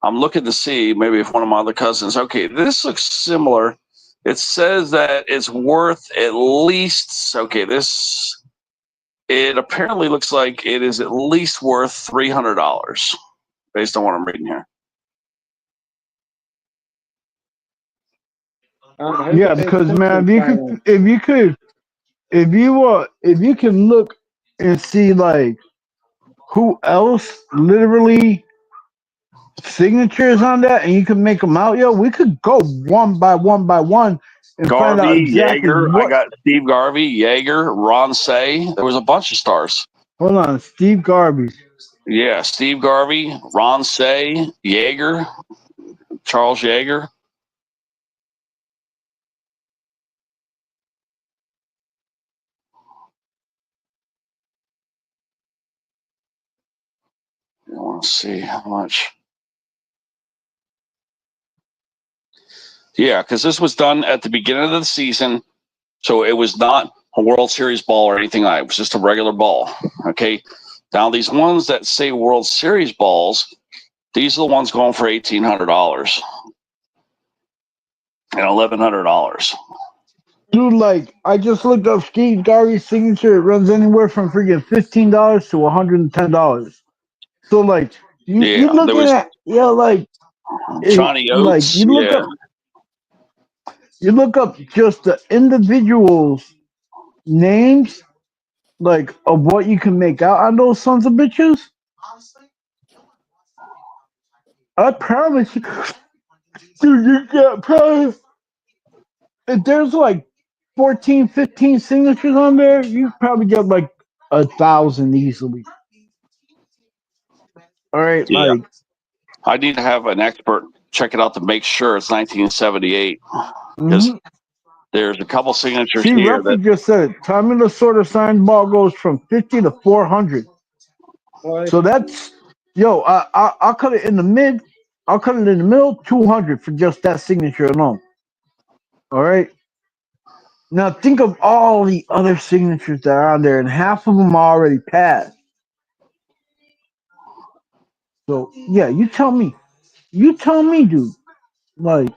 E: I'm looking to see maybe if one of my other cousins. Okay, this looks similar. It says that it's worth at least. Okay, it apparently looks like it is at least worth $300 based on what I'm reading here.
F: Yeah, because man, if you can look and see like who else literally signatures on that, and you can make them out, yo, we could go one by one and find out
E: Garvey,
F: exactly
E: Yeager.
F: what.
E: I got Steve Garvey, Yeager, Ron Say. There was a bunch of stars.
F: Hold on, Steve Garvey.
E: Yeah, Steve Garvey, Ron Say, Yeager, Charles Yeager. I want to see how much. Yeah, because this was done at the beginning of the season, so it was not a World Series ball or anything like that. It was just a regular ball. Okay. Now these ones that say World Series balls, these are the ones going for $1,800 and $1,100.
F: Dude, like I just looked up Steve Garvey's signature. It runs anywhere from freaking $15 to $110. So like you looking at like
E: Johnny Oates.
F: Like you look up just the individuals' names, like of what you can make out on those sons of bitches. I promise you, dude, you get probably if there's like 14, 15 signatures on there, you probably get like 1,000 easily. All right,
E: yeah.
F: like
E: I need to have an expert check it out to make sure it's 1978 because there's a couple signatures here that
F: just said it. Tommy Lasorda signed ball goes from 50 to 400. So that's I'll cut it in the mid. I'll cut it in the middle, 200 for just that signature alone. All right. Now think of all the other signatures that are on there, and half of them are already passed. So yeah, you tell me, dude. Like,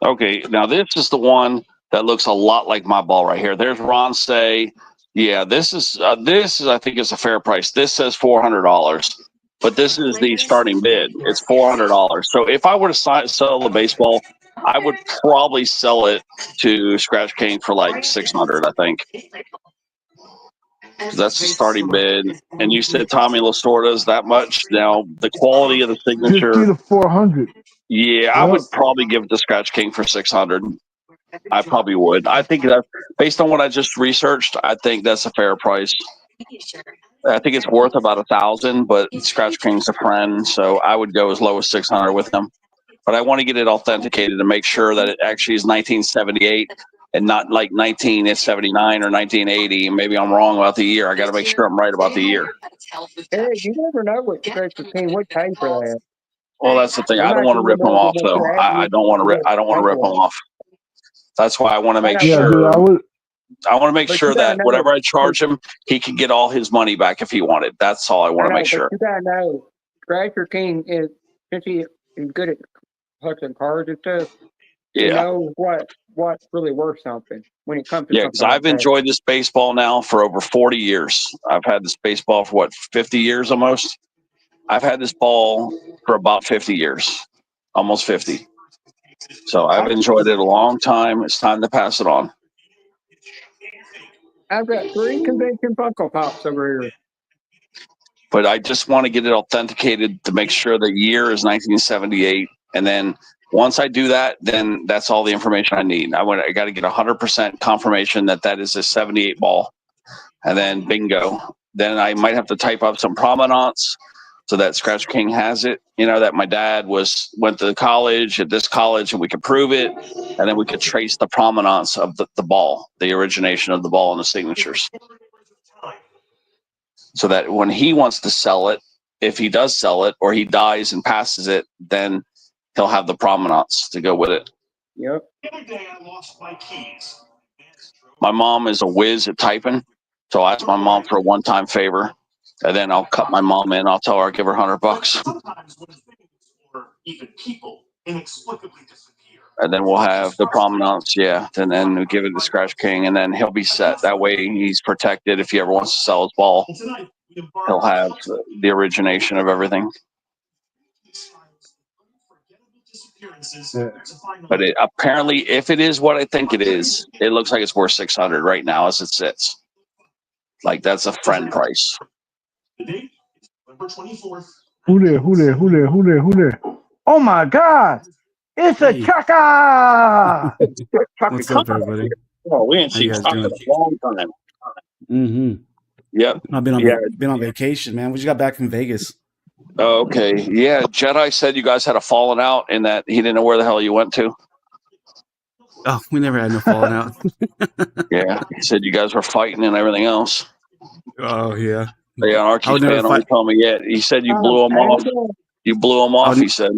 E: Okay, now this is the one that looks a lot like my ball right here. There's Ron Say. Yeah, this is I think it's a fair price. This says $400, but this is the starting bid. It's $400. So if I were to sell the baseball, I would probably sell it to Scratch King for like 600. I think that's the starting bid. And you said Tommy Lasorda's that much. Now the quality of the signature.
F: 50 to 400.
E: Yeah, I would probably give it to Scratch King for 600. I probably would. I think that based on what I just researched, I think that's a fair price. I think it's worth about 1,000, but Scratch King's a friend, so I would go as low as 600 with him. But I want to get it authenticated to make sure that it actually is 1978 and not like 1979 or 1980. Maybe I'm wrong about the year. I got to make sure I'm right about the year.
C: Hey, you never know what Scratch King would pay for that.
E: Well, that's the thing. I don't want to rip them off, though. I don't want to rip. I don't want to rip them off. That's why I want to make sure.
F: Dude,
E: I want to make sure that whatever I charge him, he can get all his money back if he wanted. That's all I want to make sure.
C: You gotta know, Scratcher King is, since he is good at hustling cars and stuff.
E: Yeah.
C: He knows what's really worth something when it comes to.
E: Yeah, because I've enjoyed this baseball now for over 40 years. I've had this baseball for 50 years almost. I've had this ball for about 50 years, almost 50. So I've enjoyed it a long time. It's time to pass it on.
C: I've got 3 convention Funko Pops over here.
E: But I just want to get it authenticated to make sure the year is 1978. And then once I do that, then that's all the information I need. I got to get 100% confirmation that is a 78 ball. And then bingo. Then I might have to type up some provenance so that Scratch King has it, that my dad went to college at this college and we could prove it. And then we could trace the provenance of the ball, the origination of the ball and the signatures. So that when he wants to sell it, if he does sell it or he dies and passes it, then he'll have the provenance to go with it.
C: Yep.
E: My mom is a whiz at typing. So I asked my mom for a one-time favor. And then I'll cut my mom in. I'll tell her I'll give her $100. And then we'll have the provenance, yeah. And then we give it to Scratch King, and then he'll be set. That way he's protected. If he ever wants to sell his ball, he'll have the origination of everything. But apparently, if it is what I think it is, it looks like it's worth 600 right now as it sits. Like that's a friend price.
F: Who there? Oh my God! It's a Chaka!
M: What's up, everybody?
E: Oh, we ain't seen Chaka in a long time.
M: Mm-hmm.
E: Yep.
M: I've been on vacation, man. We just got back from Vegas.
E: Oh, okay. Yeah, Jedi said you guys had a falling out and that he didn't know where the hell you went to.
M: Oh, we never had no falling out.
E: Yeah, he said you guys were fighting and everything else.
M: Oh, yeah.
E: Yeah, Archie's fan only told me yet. He said you blew him off. You blew him off, he said.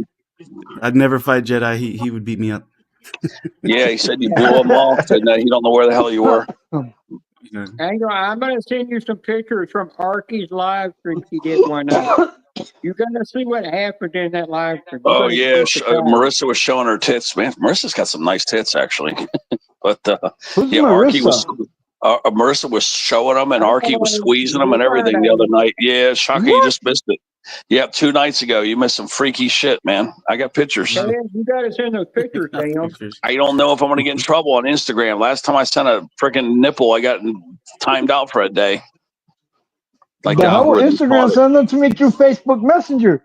M: I'd never fight Jedi. He would beat me up.
E: Yeah, he said you blew him off and he don't know where the hell you were.
C: I'm going to send you some pictures from Archie's live stream he did one night. You're going to see what happened in that live stream.
E: Oh, yeah. Marissa was showing her tits, man. Marissa's got some nice tits, actually. But, yeah, Archie Marissa was showing them, and Archie was squeezing them and everything the other night. Yeah, Shaka, you just missed it. Yep, 2 nights ago. You missed some freaky shit, man. I got pictures.
C: Man, you got to send those pictures, Daniel.
E: I don't know if I'm going to get in trouble on Instagram. Last time I sent a freaking nipple, I got timed out for a day. Like
F: the whole Instagram send them to me through Facebook Messenger.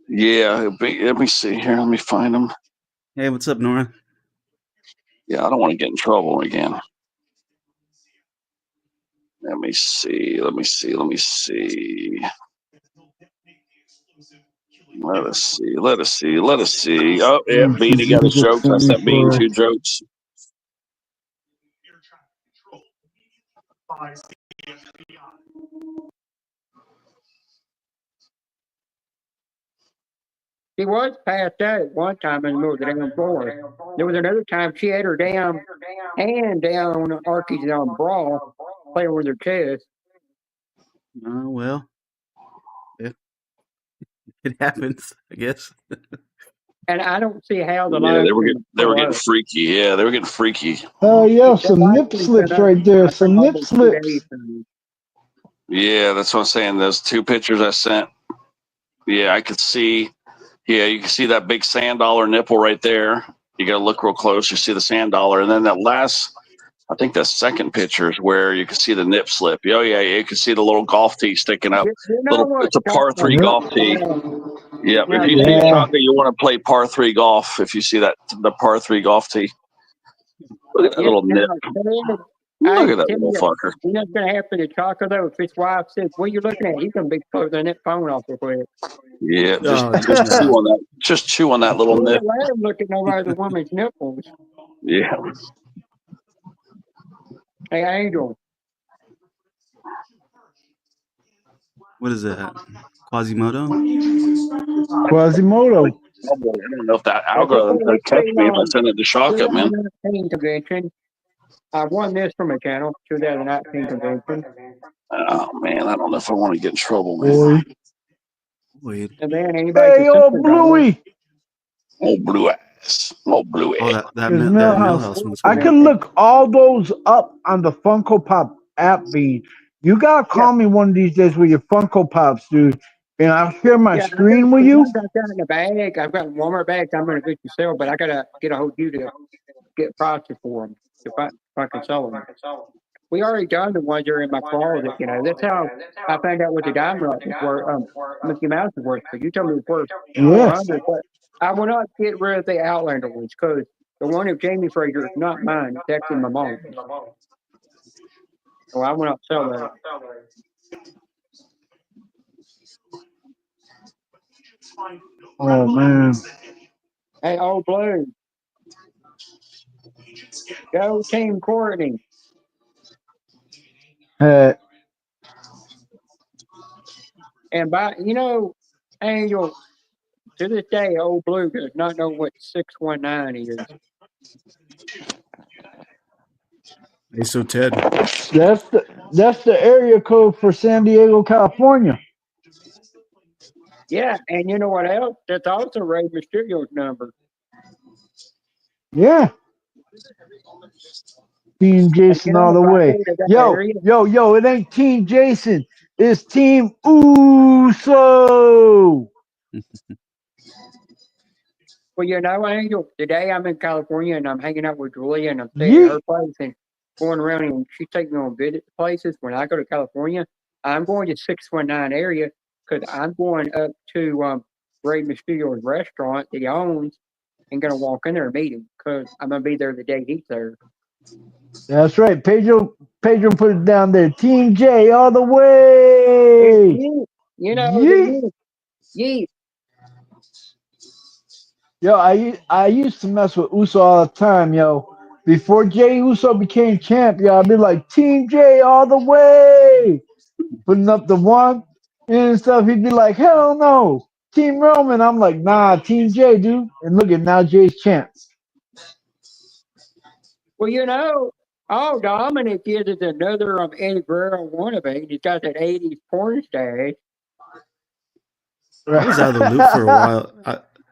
E: Yeah, let me see here. Let me find them.
M: Hey, what's up, Nora?
E: Yeah, I don't want to get in trouble again. Let me see. Let us see. Oh, yeah, Beanie got his jokes. I sent Beanie 2 jokes.
C: She was passed out at one time in the middle of the damn floor. There was another time she had her damn hand down Archie's bra, playing with her chest.
M: Oh, well. Yeah. It happens, I guess.
C: And I don't see how the
E: Yeah,
C: line
E: they were
C: can
E: getting
C: go
E: freaky. Yeah, they were getting freaky.
F: Oh, yeah,
C: The
F: some
C: line
F: nip
C: can
F: slips
C: go up
F: right there.
C: for
F: Some nip
C: almost 2
F: slips.
C: days.
E: Yeah, that's what I'm saying. Those 2 pictures I sent. Yeah, I could see. Yeah, you can see that big sand dollar nipple right there. You got to look real close. You see the sand dollar, and then that last, I think the second picture is where you can see the nip slip. Oh yeah, you can see the little golf tee sticking up.
C: You know what?
E: It's a par 3
F: Yep.
E: golf tee. Yep.
C: Now,
E: If you see it,
F: Yeah.
E: Chaka, you want to play par 3 golf. If you see that, the par 3 golf tee. Look at that little nip. Look at that little fucker.
C: You know what's going to happen to Chaka, though? If his wife says, what are you looking at? He's going to be closing that phone off real quick.
E: Yeah,
M: Oh,
E: just chew on that. Just chew on that little
C: He
E: nip.
C: won't let him look at no other woman's nipples.
E: Yeah.
C: Hey, Angel.
M: What is that? Quasimodo?
F: Quasimodo.
E: I don't know if that algorithm could catch me if I send it to Shaka, man.
C: 2019 convention. I won this from a channel, 2019 convention.
E: Oh man, I don't know if I want to get in trouble, man.
M: Boy.
C: And then anybody
F: Hey, old Bluey.
E: Old blue ass. Old blue
M: Oh,
E: ass.
M: that
F: His
M: Millhouse one's
F: I
M: cool.
F: can look all those up on the Funko Pop app feed. You gotta call me one of these days with your Funko Pops, dude. And I'll share my screen with you.
C: I've got that in the bag. I've got Walmart bags. I'm going to get you sell, but I got to get a hold of you to get prices for them if I can sell them. We already done the ones that are in my closet. You know, that's how I found out what the diamond rock is worth. Mickey Mouse is worth. But you told me it's worth
F: Yes.
C: 400. But I will not get rid of the Outlander ones because the one of Jamie Fraser is not mine. It's actually my mom's. So I will not sell that.
F: Oh man.
C: Hey, old blue. Go Team Courtney. And by Angel, to this day, old blue does not know what 619 is.
M: Hey, so Ted.
F: That's the area code for San Diego, California.
C: Yeah, and you know what else? That's also Rey Mysterio's number.
F: Yeah. Team Jason all the way. Yo, it ain't Team Jason. It's Team Uso.
C: Well, Angel, today I'm in California and I'm hanging out with Julia and I'm staying at her place and going around and she's taking me on visit places. When I go to California, I'm going to 619 area because I'm going up to Rey Mysterio's restaurant that he owns and going to walk in there and meet him because I'm going to be there the day he's there.
F: That's right. Pedro put it down there. Team J all the way.
C: Yeet.
F: Yo, I used to mess with Uso all the time, yo. Before Jey Uso became champ, yo, I'd be like, Team J all the way. Putting up the one and stuff. He'd be like, hell no. Team Roman. I'm like, nah, Team J, dude. And look at now Jay's champ.
C: Well, Dominic is another Eddie Guerrero wannabe. He's got that 80s porn stash.
M: I was out of the loop for a while.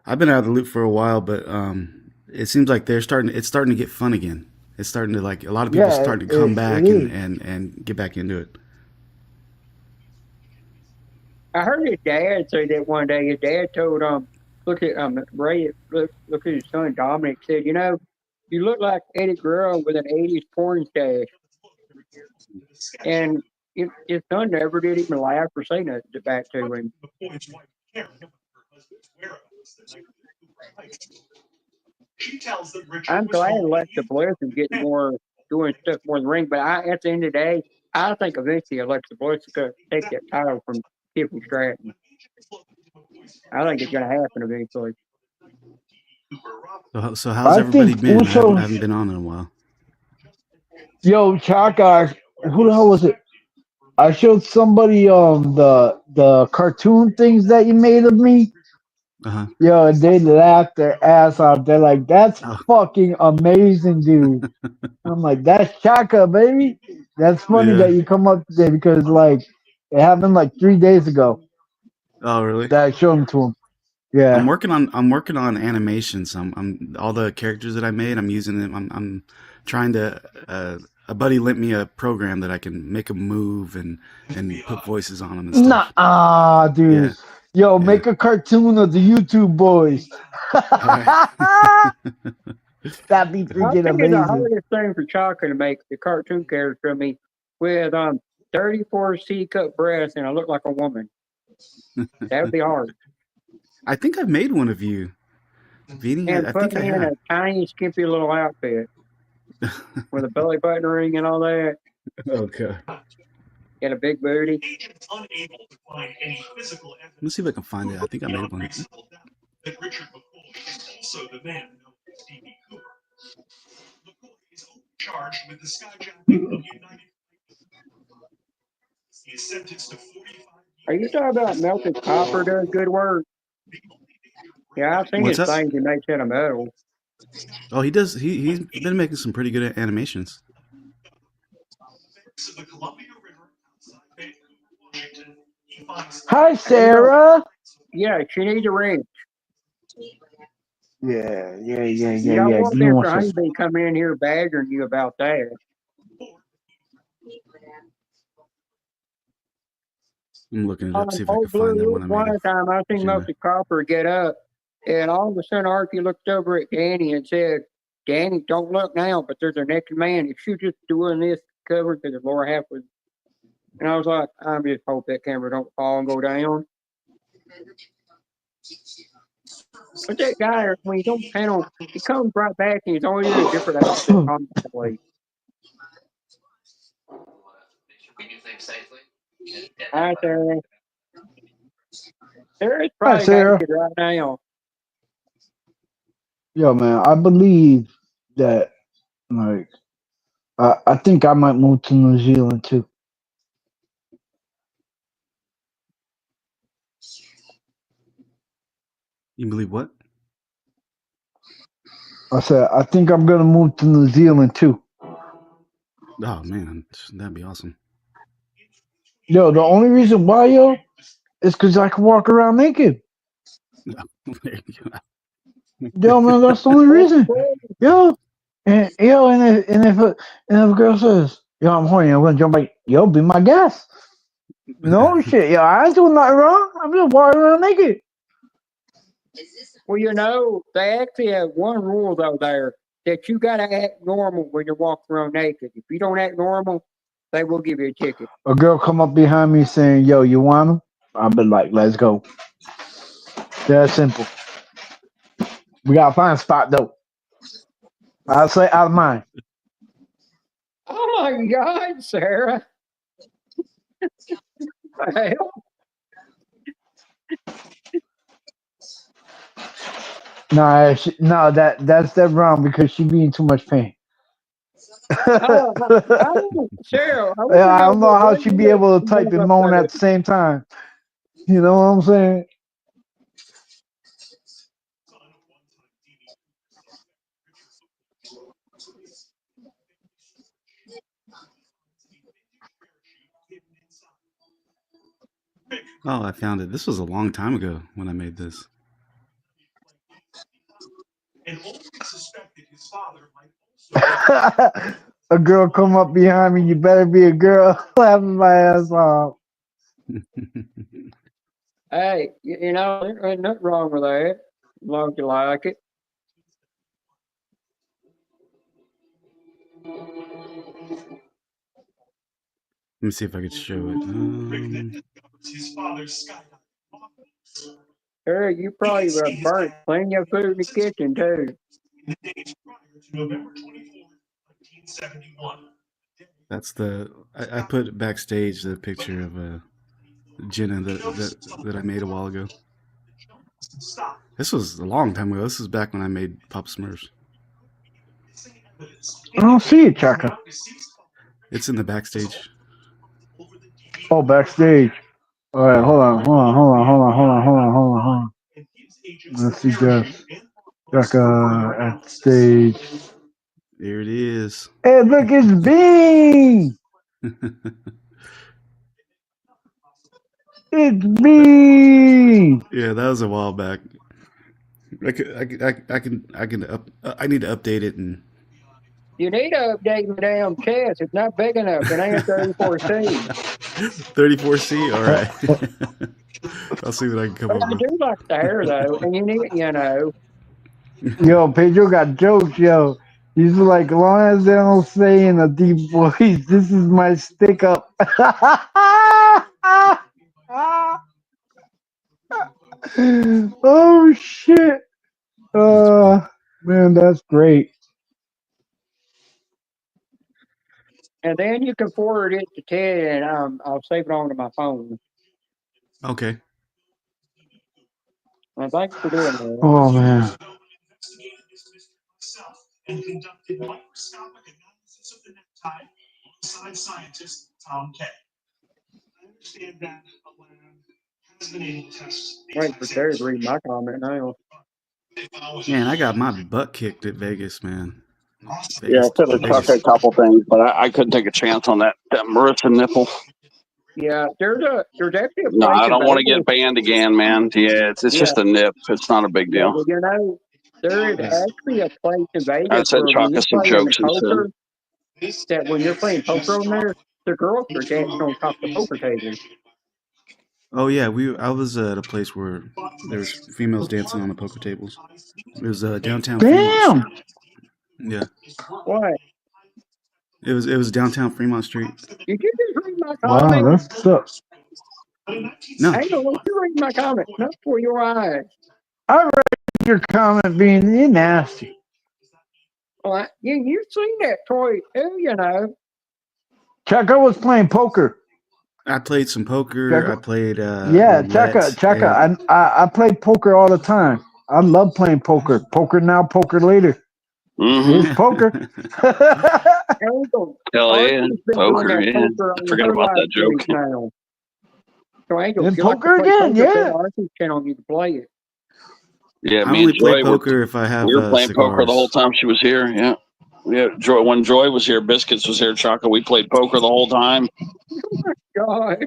M: I've been out of the loop for a while, but it seems like it's starting to get fun again. It's starting to, like, a lot of people starting to come back and get back into it.
C: I heard his dad say that one day. His dad told look at Ray, look at his son Dominic. Said, you look like Eddie Guerrero with an 80s porn stash. And his son never did even laugh or say nothing back to him. I'm glad Alexa Bliss is getting doing stuff more in the ring, but at the end of the day, I think eventually Alexa Bliss is going to take that title from Tiffany Stratton. I think it's going to happen eventually.
M: So how's everybody been? I haven't been on in a while.
F: Yo, Chaka, who the hell was it? I showed somebody the cartoon things that you made of me.
M: Uh-huh.
F: Yo, and they laughed their ass off. They're like, that's fucking amazing, dude. I'm like, that's Chaka, baby. That's funny that you come up today because, like, it happened like 3 days ago.
M: Oh, really?
F: That I showed them to him. Yeah.
M: I'm working on animations. I'm all the characters that I made. I'm using them. I'm trying to. A buddy lent me a program that I can make them move and put voices on them and stuff.
F: Nah, dude.
M: Yeah.
F: Yo, make a cartoon of the YouTube boys. That'd be freaking
C: I think
F: amazing.
C: the hardest thing for Chaka to make the cartoon character for me with 34 C cup breasts and I look like a woman. That would be hard.
M: I think I've made one of you, Vinny.
C: And
M: I
C: put
M: think I
C: me in
M: have.
C: a tiny, skimpy little outfit with a belly button ring and all that.
M: Okay.
C: Get a big booty.
M: Let's see if I can find it. I think I made one.
N: That Richard McCoy is also the man known as D.B. Cooper. McCoy is charged with the skyjacking of United. He is sentenced to 45 years.
C: Are you talking about Melted Copper does good work? Yeah, I've seen
M: What's
C: his
M: that?
C: things he makes out of metal.
M: Oh, he does. He's been making some pretty good animations.
N: The Columbia River outside Vancouver, Washington. He finds
F: Hi, Sarah.
C: Yeah, she needs a wrench.
F: Yeah.
C: Y'all want
F: You want
C: Mr.
F: some?
C: Honeybee come in here badgering you about that.
M: I'm looking it up, see if I
C: Old
M: can find that
C: Blue
M: when I
C: Ridge, one
M: made it.
C: time I seen
M: Jenna.
C: Melted Copper get up, and all of a sudden Archie looked over at Danny and said, "Danny, don't look now, but there's a naked man. If you just doing this cover because the lower half was," and I was like, "I'm just hope that camera don't fall and go down." But that guy, when you don't panel, he comes right back and he's always in a different outfit constantly. Hi, Sarah. Sarah's probably
F: Sarah.
C: naked right now.
F: Yo, man, I believe that, like, I think I might move to New Zealand too.
M: You believe what?
F: I said, I think I'm gonna move to New Zealand too.
M: Oh man, that'd be awesome.
F: Yo, the only reason why, yo, is because I can walk around naked. Yo, man, that's the only reason. Yo, and if a girl says, "Yo, I'm horny," I'm gonna jump like, "Yo, be my guest." No shit, yo, I ain't doing nothing wrong. I'm just walking around naked.
C: Well, you know, they actually have one rule though there that you gotta act normal when you're walking around naked. If you don't act normal, they will give you a ticket.
F: A girl come up behind me saying, "Yo, you want him?" I'll be like, "Let's go." That's simple. We gotta find a spot though. I'll say out of mind.
C: Oh my God, Sarah! Hell. No, that's wrong because she be in too much pain. Sarah,
F: I don't know how she'd be able to type and moan at the same time. You know what I'm saying?
M: Oh, I found it. This was a long time ago when I made this.
N: And only suspected his father might
F: A girl come up behind me, you better be a girl, laughing my ass off.
C: Hey, you know, there ain't nothing wrong with that, as long as you like it.
M: Let me see if I could show it.
N: his father's skydive.
C: Sarah, you probably burnt plenty of food in the kitchen too.
N: In the days prior to November 24, 1971.
M: That's I put backstage the picture of Jenna that I made a while ago. This was a long time ago. This is back when I made Pop Smurfs.
F: I don't see it, Chaka.
M: It's in the backstage.
F: Oh, backstage. All right, hold on. Let's see, Chaka at stage.
M: There it is.
F: Hey, look, it's Bean. It's me.
M: Yeah, that was a while back. I need to update it and.
C: You need to update my damn chest. It's not big enough. It ain't 34C.
M: 34C. All right. I'll see what I can come
C: But
M: up
C: I
M: with.
C: do like the hair though, and you need,
F: Yo, Pedro got jokes, yo. He's like, long as they don't say in a deep voice, this is my stick up. Oh shit. Man, that's great.
C: and then you can forward it to Ted, and I'll save it onto my phone.
M: Okay.
C: Well, thanks for doing that.
F: Oh man.
N: And conducted microscopic analysis of the necktie alongside scientist Tom Kay. I understand that a lab has been able to test these
C: Wait for Terry to read my comment now.
M: Man, I got my butt kicked at Vegas, man.
A: Yeah, I said to Chuck a couple things, but I couldn't take a chance on that Marissa nipple.
C: Yeah, there's actually a
A: No,
C: place
A: I
C: in
A: don't want to
C: Vegas.
A: get banned again, man. Yeah, it's just a nip. It's not a big
C: Yeah,
A: deal.
C: well, you know, there is actually a place in
A: I
C: Vegas
A: said
C: where
A: Chuck
C: when you're
A: us some
C: playing
A: jokes
C: the poker,
A: instead.
C: that when you're playing poker on there, the girls are dancing on top of the poker table.
M: Oh yeah, I was at a place where there was females dancing on the poker tables. It was downtown Fremont Street. Yeah.
C: What?
M: It was downtown Fremont Street.
C: Did you just read my
F: Wow,
C: comment?
F: that sucks.
M: No.
C: I don't want you to read my comment. Not for your eyes.
F: I read your comment being nasty.
C: Well, you've seen that toy too, you know.
F: Chaka was playing poker.
M: I played some poker.
F: Chaka?
M: I played
F: Yeah, Chaka.
M: and-
F: I play poker all the time. I love playing poker. Poker now, poker later. It's poker.
A: Hell yeah, poker, yeah. I forgot about that joke.
C: Now. So Angel,
F: And
C: if you like to
F: poker
C: play
F: again,
C: poker,
F: yeah.
C: go to Archie's channel, you can play it.
A: Yeah,
M: I
A: me
M: only
A: and
M: play
A: Joy
M: poker if I have
A: we were playing poker
M: cigars.
A: the whole time she was here. Yeah, yeah. Joy, when Joy was here, Biscuits was here, Chaka. We played poker the whole time.
C: God.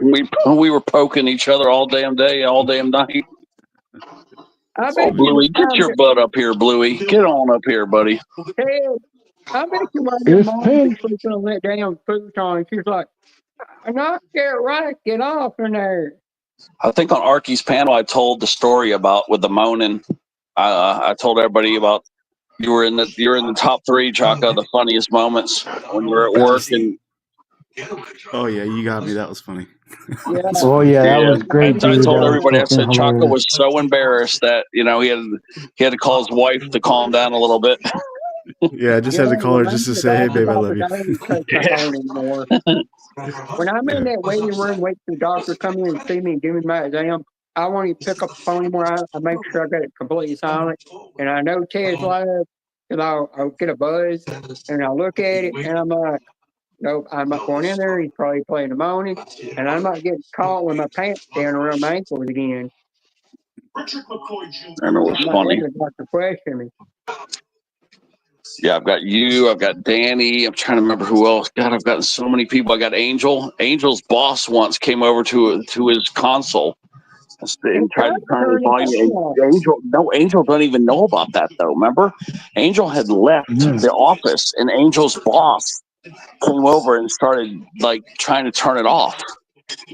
A: we were poking each other all damn day, all damn night.
C: I
A: Oh,
C: bet
A: Bluey,
C: you
A: get your butt up here, Bluey. Get on up here, buddy.
C: Ted, I bet you one of your mom be sleeping on that damn futon. She's like, knock that right, get off in there.
A: I think on Arky's panel, I told the story about with the moaning. I told everybody about you're in the top 3, Chaka, the funniest moments when you're at work and.
M: Oh yeah, you got me. That was funny.
C: Yeah.
F: Oh yeah, that was great,
A: And I
F: dude.
A: told
F: That was
A: everybody, I said
F: fucking
A: Chaka
F: hilarious.
A: was so embarrassed that he had to call his wife to calm down a little bit.
M: Yeah, I just had to call her just to say, "Hey, babe, I love you."
C: When I'm in that waiting room waiting for the doctor to come in and see me and give me my exam, I want to pick up the phone anymore. I make sure I got it completely silent. And I know Ted's live, and I'll get a buzz, and I'll look at it, and I'm like, nope, I'm not going in there. He's probably playing the morning, and I'm not getting caught with my pants down around my ankles again.
A: I know it's funny.
C: The doctor questioned me.
A: Yeah, I've got you. I've got Danny. I'm trying to remember who else. God, I've gotten so many people. I got Angel. Angel's boss once came over to his console and tried to turn his volume. Angel don't even know about that though. Remember, Angel had left the office, and Angel's boss came over and started like trying to turn it off.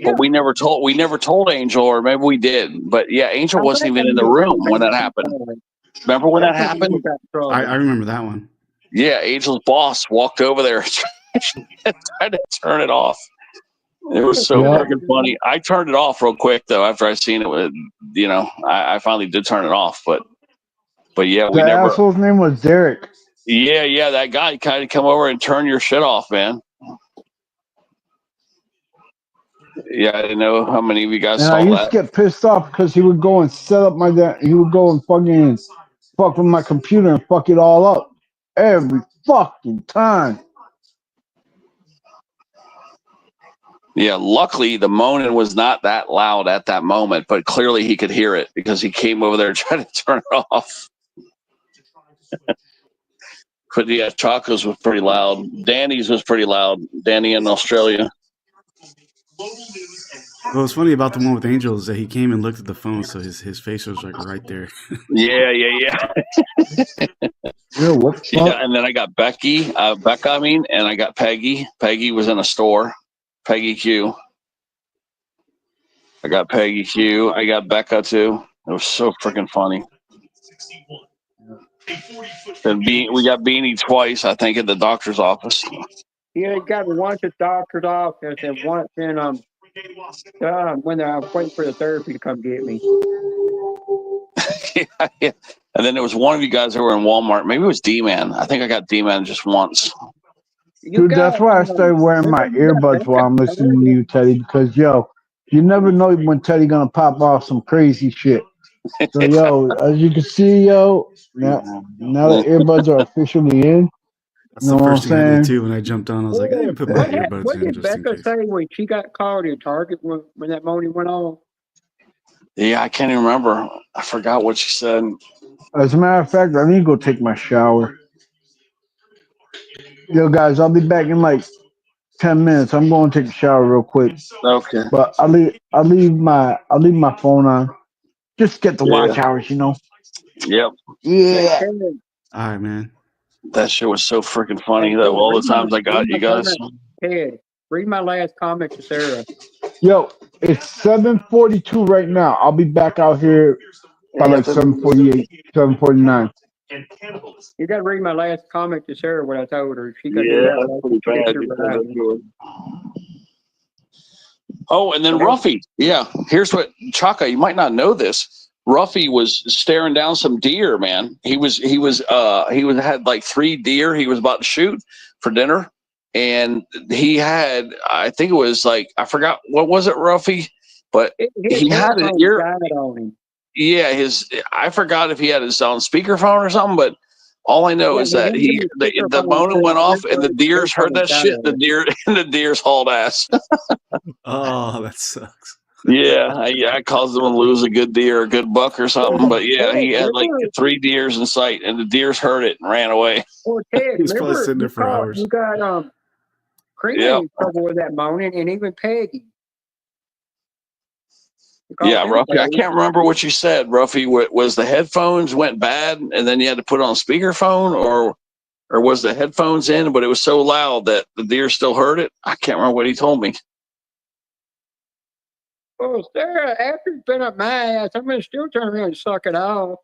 A: But we never told Angel, or maybe we did. But yeah, Angel wasn't even in the room when that happened. Remember when that happened?
M: I remember that one.
A: Yeah, Angel's boss walked over there and tried to turn it off. It was so freaking funny. I turned it off real quick though after I seen it. I finally did turn it off. But yeah, we
F: The
A: never.
F: asshole's name was Derek.
A: Yeah, that guy kind of come over and turn your shit off, man. Yeah, I didn't know how many of you guys
F: And
A: saw
F: I used
A: that.
F: to get pissed off because he would go and set up he would go and fucking fuck with my computer and fuck it all up every fucking time.
A: Yeah, luckily the moaning was not that loud at that moment, but clearly he could hear it because he came over there and tried to turn it off. But yeah, Chaka's was pretty loud. Danny's was pretty loud. Danny in Australia.
M: What was funny about the one with Angel is that he came and looked at the phone, so his face was like right there.
E: Yeah.
F: What?
E: And then I got Becca, and I got Peggy. Peggy was in a store. Peggy Q. I got Peggy Q. I got Becca too. It was so freaking funny. And we got Beanie twice, I think, at the doctor's office.
C: Yeah, you got me once at the doctor's office and once in when I was waiting for the therapy to come get me.
E: Yeah. And then there was one of you guys that were in Walmart. Maybe it was D-Man. I think I got D-Man just once.
F: Dude, that's why I started wearing my earbuds while I'm listening to you, Teddy, because, yo, you never know when Teddy gonna pop off some crazy shit. So, yo, as you can see, yo, now the earbuds are officially in.
M: That's the first thing I did, too, when I jumped on. I was like, I didn't put my earbuds
C: what
M: in
C: did
M: just in
C: Becca
M: case.
C: say when she got called in Target when that morning went on?
E: Yeah, I can't even remember. I forgot what she said.
F: As a matter of fact, I need to go take my shower. Yo, guys, I'll be back in like 10 minutes. I'm going to take a shower real quick.
E: Okay.
F: But I'll leave my phone on. Just get the watch hours, you know.
E: Yep.
F: Yeah.
M: All right, man.
E: That shit was so freaking funny. That all the times I got you guys.
C: Ted, read my last comment to Sarah.
F: Yo, it's 7:42 right now. I'll be back out here by like 7:48, 7:49.
C: You got to read my last comment to Sarah. What I told her. She got
E: that's pretty bad. Oh, and then Ruffy. Yeah, here's what Chaka. You might not know this. Ruffy was staring down some deer, man. He had like 3 deer he was about to shoot for dinner, and he had, I think it was like, I forgot what was it, Ruffy, but he had an ear. Yeah, I forgot if he had his own speakerphone or something, but all I know is that the Mona went off and the deers heard that shit. The deers hauled ass.
M: Oh, that sucks.
E: Yeah, I caused them to lose a good deer, a good buck or something. But yeah, he had like 3 deers in sight, and the deers heard it and ran away.
C: Well, Ted,
M: he was probably sitting there for hours.
C: You got Creamy in trouble with that moaning, and even Peggy.
E: Yeah, Ruffy. I can't remember what you said, Ruffy. Was the headphones went bad, and then you had to put on speakerphone, or was the headphones in, but it was so loud that the deer still heard it? I can't remember what he told me.
C: Well, Sarah, after it's been up my ass, I'm gonna still turn around and suck it off.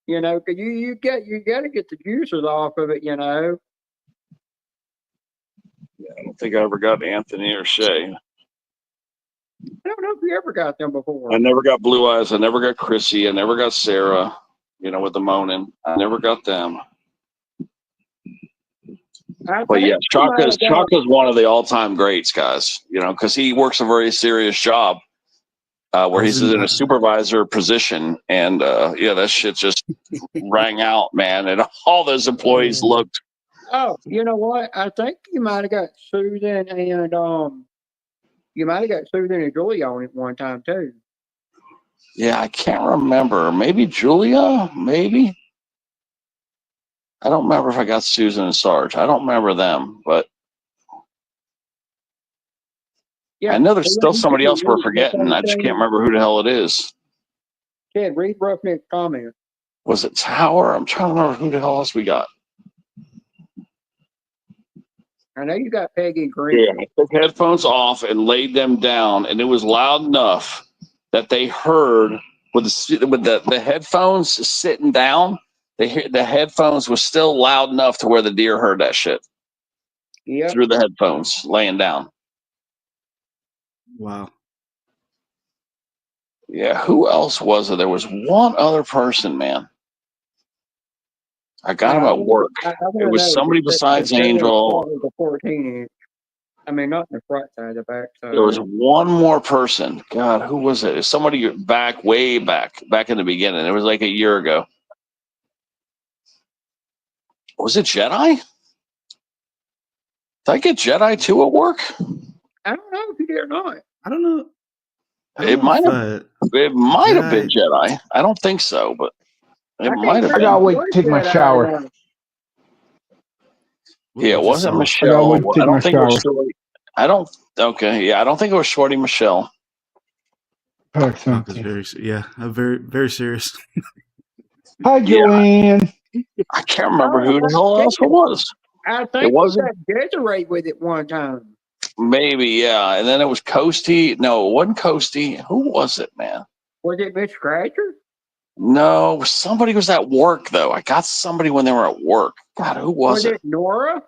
C: You know, cause you got to get the juices off of it. You know.
E: Yeah, I don't think I ever got Anthony or Shay.
C: I don't know if you ever got them before.
E: I never got Blue Eyes. I never got Chrissy. I never got Sarah. You know, with the moaning. I never got them. But yeah, Chaka's one of the all-time greats, guys. You know, because he works a very serious job where he's in a supervisor position, and yeah, that shit just rang out, man, and all those employees looked.
C: Oh, you know what? I think you might have got Susan and Julia on it one time too.
E: Yeah, I can't remember. Maybe Julia, maybe. I don't remember if I got Susan and Sarge. I don't remember them, but yeah, I know there's still somebody else we're forgetting. I just can't remember who the hell it is.
C: Ted, read Roughneck's comment.
E: Was it Tower? I'm trying to remember who the hell else we got.
C: I know you got Peggy Green.
E: Yeah, I took headphones off and laid them down, and it was loud enough that they heard with the headphones sitting down. The headphones was still loud enough to where the deer heard that shit.
C: Yeah.
E: Through the headphones, laying down.
M: Wow.
E: Yeah, who else was it? There was one other person, man. I got him at work. It was somebody besides Angel.
C: The 14-inch. I mean, not in the front side, the back side.
E: There was one more person. God, who was it? It was somebody way back in the beginning. It was like a year ago. Was it Jedi? Did I get Jedi too at work?
C: I don't know if you did or not.
M: I don't know.
E: It might have been Jedi. I don't think so, but it might have been.
F: I gotta wait to take my shower.
E: Yeah, it wasn't
F: I
E: Michelle.
F: went to
E: I
F: take my
E: don't think it was
F: shower.
E: Shorty. I don't. Okay, yeah, I don't think it was Shorty Michelle.
M: Chaka's very, very serious.
F: Hi, Joanne.
E: I can't remember who the hell else it was.
C: I
E: It
C: think we
E: wasn't.
C: got Desiree with it one time.
E: Maybe, yeah. And then it was Coasty. No, it wasn't Coasty. Who was it, man?
C: Was it Miss Scratcher?
E: No, somebody was at work though. I got somebody when they were at work. God, who was it?
C: Nora?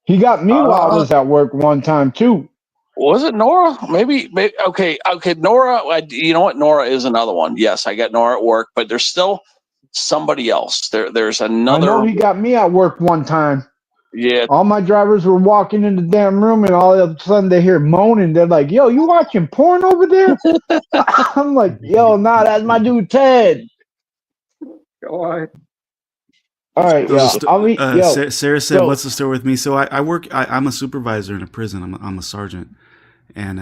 F: He got me while I was at work one time too.
E: Was it Nora? Maybe. Okay. Nora. You know what? Nora is another one. Yes, I got Nora at work, but there's still somebody else. There's another.
F: I know he got me at work one time.
E: Yeah.
F: All my drivers were walking in the damn room, and all of a sudden they hear moaning. They're like, "Yo, you watching porn over there?" I'm like, "Yo, nah, that's my dude Ted."
C: Go on.
F: All right, yeah.
M: Sarah said, "What's the story with me?" So I work. I'm a supervisor in a prison. I'm a sergeant, and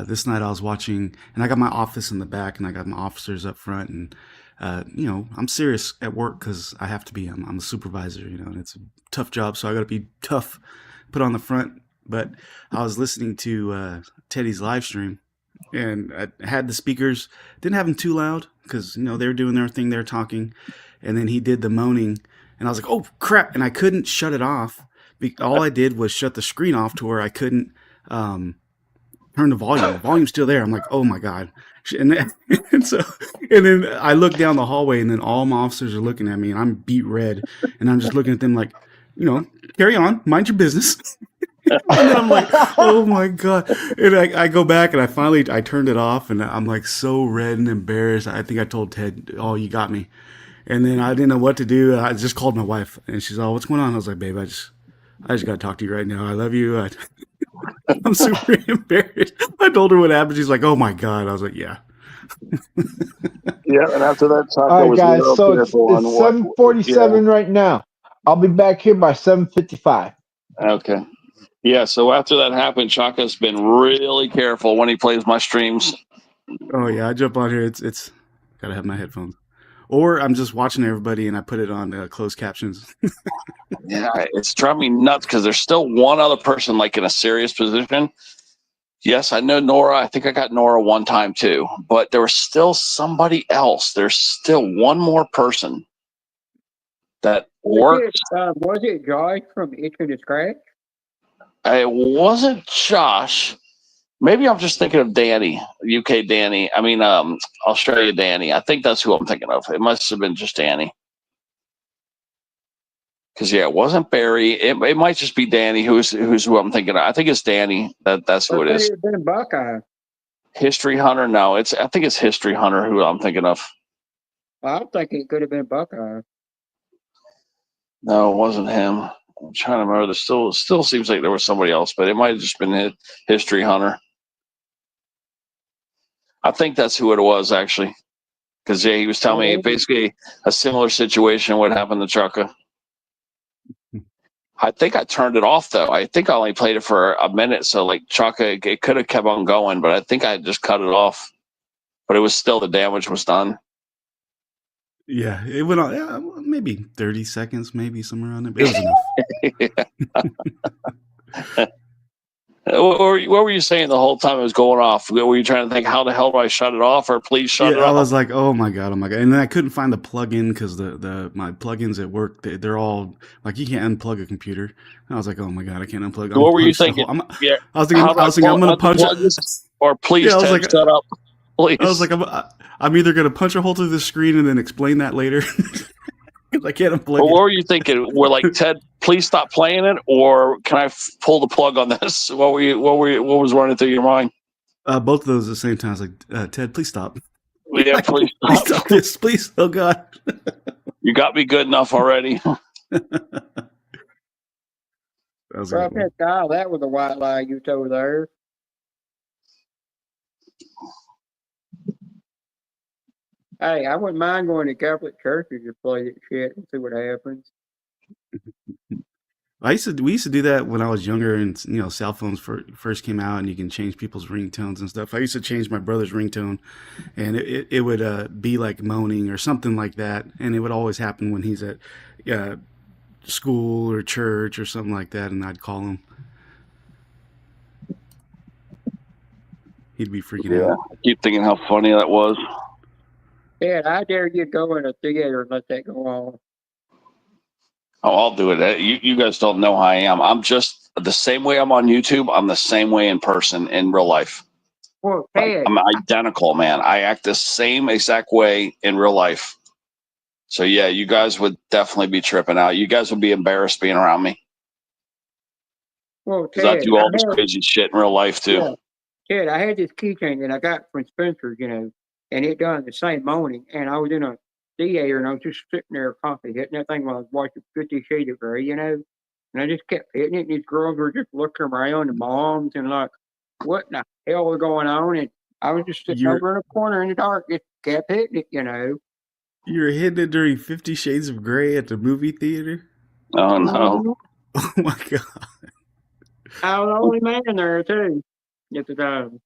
M: this night I was watching, and I got my office in the back, and I got my officers up front, and I'm serious at work because I have to be. I'm a supervisor, and it's a tough job, so I got to be tough, put on the front. But I was listening to Teddy's live stream, and I had the speakers, didn't have them too loud because they were doing their thing, they're talking, and then he did the moaning, and I was like, oh crap, and I couldn't shut it off. All I did was shut the screen off to where I couldn't turn the volume. The volume's still there. I'm like, oh my god. And then I look down the hallway, and then all my officers are looking at me, and I'm beat red, and I'm just looking at them like, carry on, mind your business. And then I'm like, oh my god. And I go back, and I turned it off, and I'm like so red and embarrassed. I think I told Ted, oh, you got me. And then I didn't know what to do. I just called my wife, and she's all, what's going on? I was like, babe, I just got to talk to you right now. I love you. I'm super embarrassed. I told her what happened. She's like, oh my god. I was like, yeah.
E: Yeah, and after that,
F: all right, guys. So it's 7:47 right now. I'll be back here by 7:55.
E: Okay. Yeah. So after that happened, Chaka's been really careful when he plays my streams.
M: Oh yeah, I jump on here. It's gotta have my headphones, or I'm just watching everybody and I put it on closed captions.
E: Yeah, it's driving me nuts because there's still one other person like in a serious position. Yes, I know Nora. I think I got Nora one time too, but there was still somebody else. There's still one more person that worked.
C: Was it Josh from Itching to Scratch?
E: It wasn't Josh. Maybe I'm just thinking of Danny, UK Danny. I mean, Australia Danny. I think that's who I'm thinking of. It must have been just Danny. Because it wasn't Barry. It might just be Danny, who's who I'm thinking of. I think it's Danny. That's who it is.
C: It's been Buckeye.
E: History Hunter. No, I think it's History Hunter who I'm thinking of.
C: I think it could have been Buckeye.
E: No, it wasn't him. I'm trying to remember. There still seems like there was somebody else, but it might have just been History Hunter. I think that's who it was actually. Because he was telling me basically a similar situation would happen to Chaka. I think I turned it off though. I think I only played it for a minute, so like Chaka, it could have kept on going, but I think I just cut it off. But it was still, the damage was done.
M: Yeah, it went on maybe 30 seconds, maybe somewhere around there. It was enough.
E: What were you saying the whole time it was going off? Were you trying to think, how the hell do I shut it off, or please shut it off?
M: I was like, oh my god, and then I couldn't find the plug-in because my plugins at work, they're all like, you can't unplug a computer. And I was like, oh my god, I can't unplug.
E: So what were you thinking?
M: I was thinking I'm gonna punch it,
E: or please shut up. Please.
M: I was like, I'm either gonna punch a hole through the screen and then explain that later. Because I can't unplug it.
E: What were you thinking? We're like, Ted, please stop playing it, or can I pull the plug on this? What was running through your mind?
M: Both of those at the same time. I was like, Ted, please stop.
E: Yeah, please stop.
M: Please stop this, please. Oh god.
E: You got me good enough already.
C: That was a white lie you told there. Hey, I wouldn't mind going to Catholic churches to play that shit and see what happens.
M: We used to do that when I was younger, and cell phones first came out, and you can change people's ringtones and stuff. I used to change my brother's ringtone, and it would be like moaning or something like that, and it would always happen when he's at school or church or something like that, and I'd call him. He'd be freaking out.
E: I keep thinking how funny that was.
C: Yeah, I dare you go in a theater and let that go on.
E: Oh, I'll do it. You guys don't know how I am. I'm just the same way I'm on YouTube. I'm the same way in person, in real life.
C: Well, Ted,
E: I'm identical, man. I act the same exact way in real life. So yeah, you guys would definitely be tripping out. You guys would be embarrassed being around me
C: well,
E: because I
C: Ted,
E: do all
C: I
E: this
C: had,
E: crazy shit in real life too.
C: yeah, Ted, I had this keychain that I got from Spencer, and it done the same morning, and I was in a theater and I was just sitting there constantly hitting that thing while I was watching 50 Shades of Grey, and I just kept hitting it, and these girls were just looking around, and moms, and like, what in the hell was going on? And I was just sitting over in a corner in the dark, just kept hitting it,
M: You were hitting it during 50 Shades of Grey at the movie theater?
E: Oh no!
M: Oh my god!
C: I was the only man there too at the time.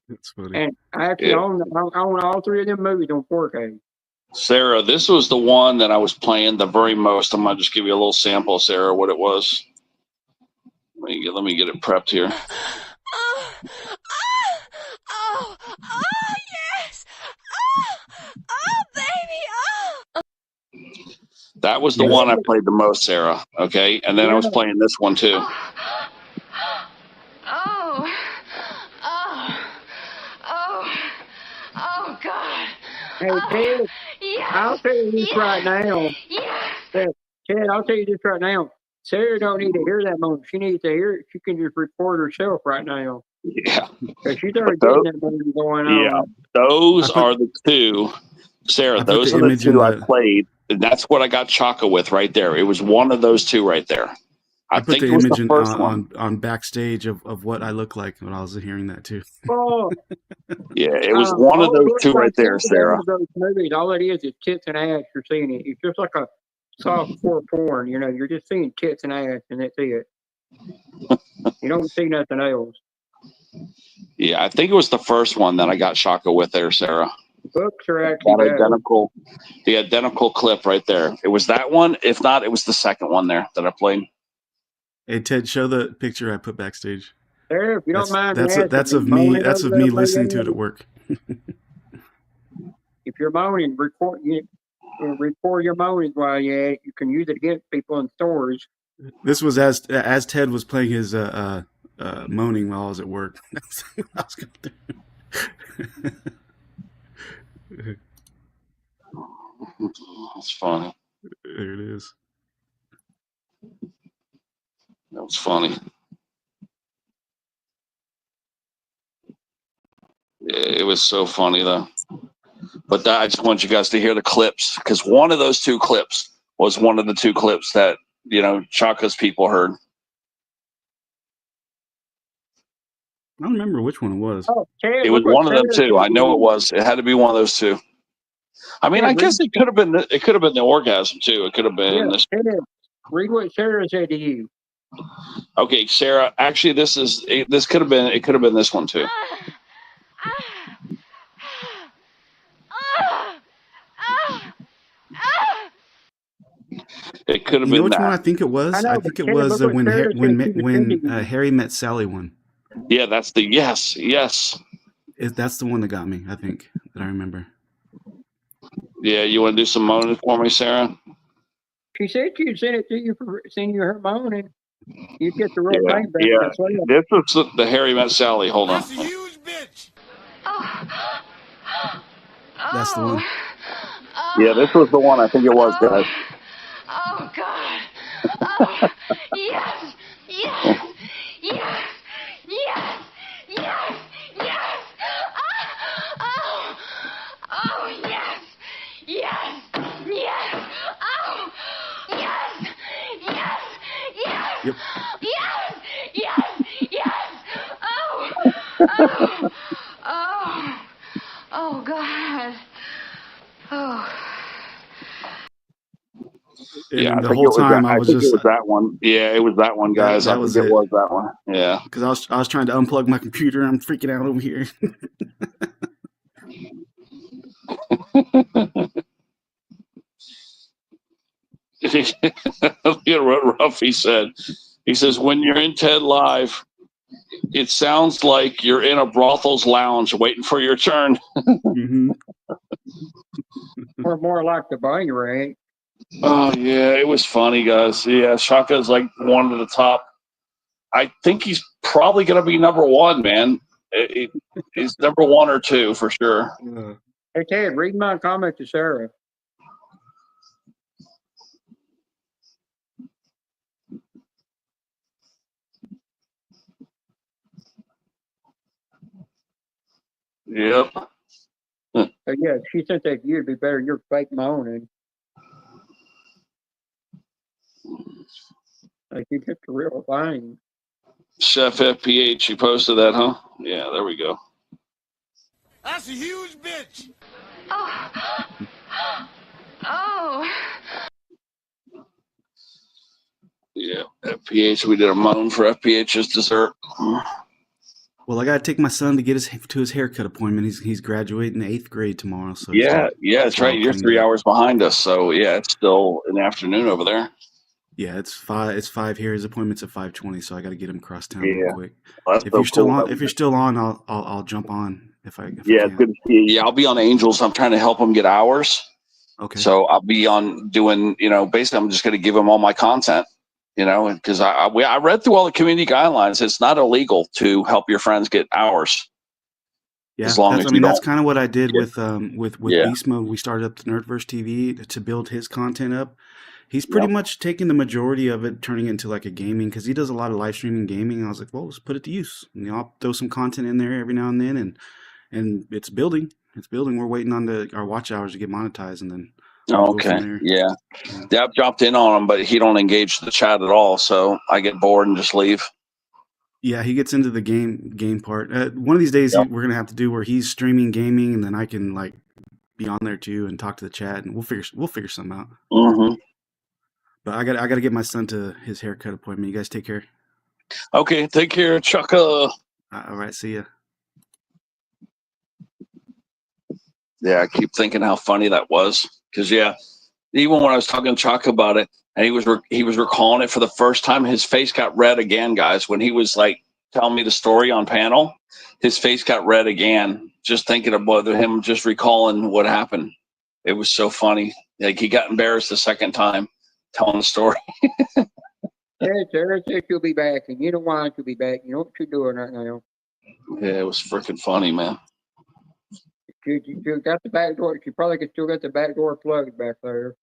M: That's funny.
C: And I actually own all three of them movies on 4K.
E: Sarah, this was the one that I was playing the very most. I'm gonna just give you a little sample, Sarah, what it was. Let me get it prepped here.
O: Oh, yes! Oh, baby!
E: That was the one I played the most, Sarah. Okay, and then I was playing this one too.
O: Oh, God!
C: Hey, Ted, I'll tell you this right now. Ted, I'll tell you this right now. Sarah don't need to hear that moment. She needs to hear it. She can just record herself right now.
E: Yeah.
C: Because she's already getting that movie going on.
E: Yeah, those are the two. Sarah, those are the two I played. And that's what I got Chaka with right there. It was one of those two right there.
M: I put
E: think
M: the
E: it was
M: image
E: the first one.
M: on backstage of what I look like when I was hearing that too.
C: Oh,
E: yeah, it was one of those two right there, Sarah.
C: Those movies, all it is tits and ass. You're seeing it. It's just like a soft core porn. You're just seeing tits and ass, and that's it. You don't see nothing else.
E: Yeah, I think it was the first one that I got Chaka with there, Sarah.
C: Books are actually
E: the identical clip right there. It was that one. If not, it was the second one there that I played.
M: Hey Ted, show the picture I put backstage.
C: There, if you don't mind,
M: that's of me. That's of me listening to it at work.
C: If you're moaning, record your moanings while you can use it against people in stores.
M: This was as Ted was playing his moaning while I was at work. That's what I was going to do.
E: That's funny.
M: There it is.
E: That was funny. Yeah, it was so funny though. But I just want you guys to hear the clips, because one of those two clips was one of the two clips that Chaka's people heard.
M: I don't remember which one it was.
C: Oh, Ted,
E: it was one of them two. I know it was. It had to be one of those two. I mean, I guess it could have been. It could have been the orgasm too. It could have been this.
C: Read what Sarah said to you.
E: Okay, Sarah. Actually, this could have been. It could have been this one too. It could have been
M: which
E: that.
M: one I think it was? I think it was when Harry Met Sally one.
E: Yeah, that's the yes.
M: That's the one that got me. I think that I remember.
E: Yeah, you want to do some moaning for me, Sarah?
C: She said she'd send it to you for sending you her moaning. You get the real thing back.
E: Yeah, this was the Harry Met Sally. Hold on.
O: That's a huge bitch.
M: That's the one.
E: Yeah, this was the one. I think it was, guys.
O: Oh God. Oh, yes.
M: Yep.
O: Oh God. Oh.
E: Yeah,
M: the whole time I was just.
E: It was that one. Yeah, it was that one, guys.
M: That was it.
E: It was that one. Yeah.
M: Because I was trying to unplug my computer. I'm freaking out over here.
E: Look at what Ruffy said. He says, when you're in TED Live, it sounds like you're in a brothel's lounge waiting for your turn.
C: Or more like the bunny ranch.
E: Oh, yeah, it was funny, guys. Yeah, Shaka's like one of the top. I think he's probably going to be number one, man. He's number 1 or 2 for sure.
C: Hey, Ted, read my comment to Sarah.
E: Yep.
C: Yeah, she sent that to you. It'd be better you're fake moaning. Like you get the real thing.
E: Chef FPH, you posted that, huh? Yeah, there we go.
O: That's a huge bitch. Oh. Oh.
E: Yeah, FPH. We did a moan for FPH's dessert.
M: Well, I got to take my son to get his haircut appointment. He's graduating 8th grade tomorrow. So
E: yeah, that's right. You're 3 hours behind us, so yeah, it's still in the afternoon over there.
M: Yeah, it's 5 here. His appointment's at 5:20, so I got to get him across town real quick.
E: Well,
M: if you're still on, I'll jump on if I
E: it's
M: can.
E: good to see you. Yeah, I'll be on Angels. I'm trying to help him get hours.
M: Okay.
E: So I'll be on doing, basically I'm just going to give him all my content, because I read through all the community guidelines. It's not illegal to help your friends get hours.
M: Yeah,
E: as long as
M: that's kind of what I did with Beast Mode. We started up the Nerdverse TV to build his content up. He's pretty much taking the majority of it, turning it into like a gaming, because he does a lot of live streaming gaming. I was like, well, let's put it to use. I'll throw some content in there every now and then, and it's building. It's building. We're waiting on our watch hours to get monetized, and then.
E: Okay. Yeah. I've dropped in on him, but he don't engage the chat at all. So I get bored and just leave.
M: Yeah, he gets into the game part. One of these days, we're gonna have to do where he's streaming gaming, and then I can like be on there too and talk to the chat, and we'll figure something out.
E: Mm-hmm.
M: But I got to get my son to his haircut appointment. You guys take care.
E: Okay, take care, Chucka.
M: All right, see ya.
E: Yeah, I keep thinking how funny that was, because even when I was talking to Chuck about it, and he was recalling it for the first time, his face got red again, guys. When he was like telling me the story on panel, his face got red again, just thinking about him, just recalling what happened. It was so funny. Like he got embarrassed the second time telling the story.
C: Sarah said she'll be back, and you don't want she'll be back. You know what you're doing right now.
E: Yeah, it was freaking funny, man.
C: She got the back door. She probably still got the back door plugged back there.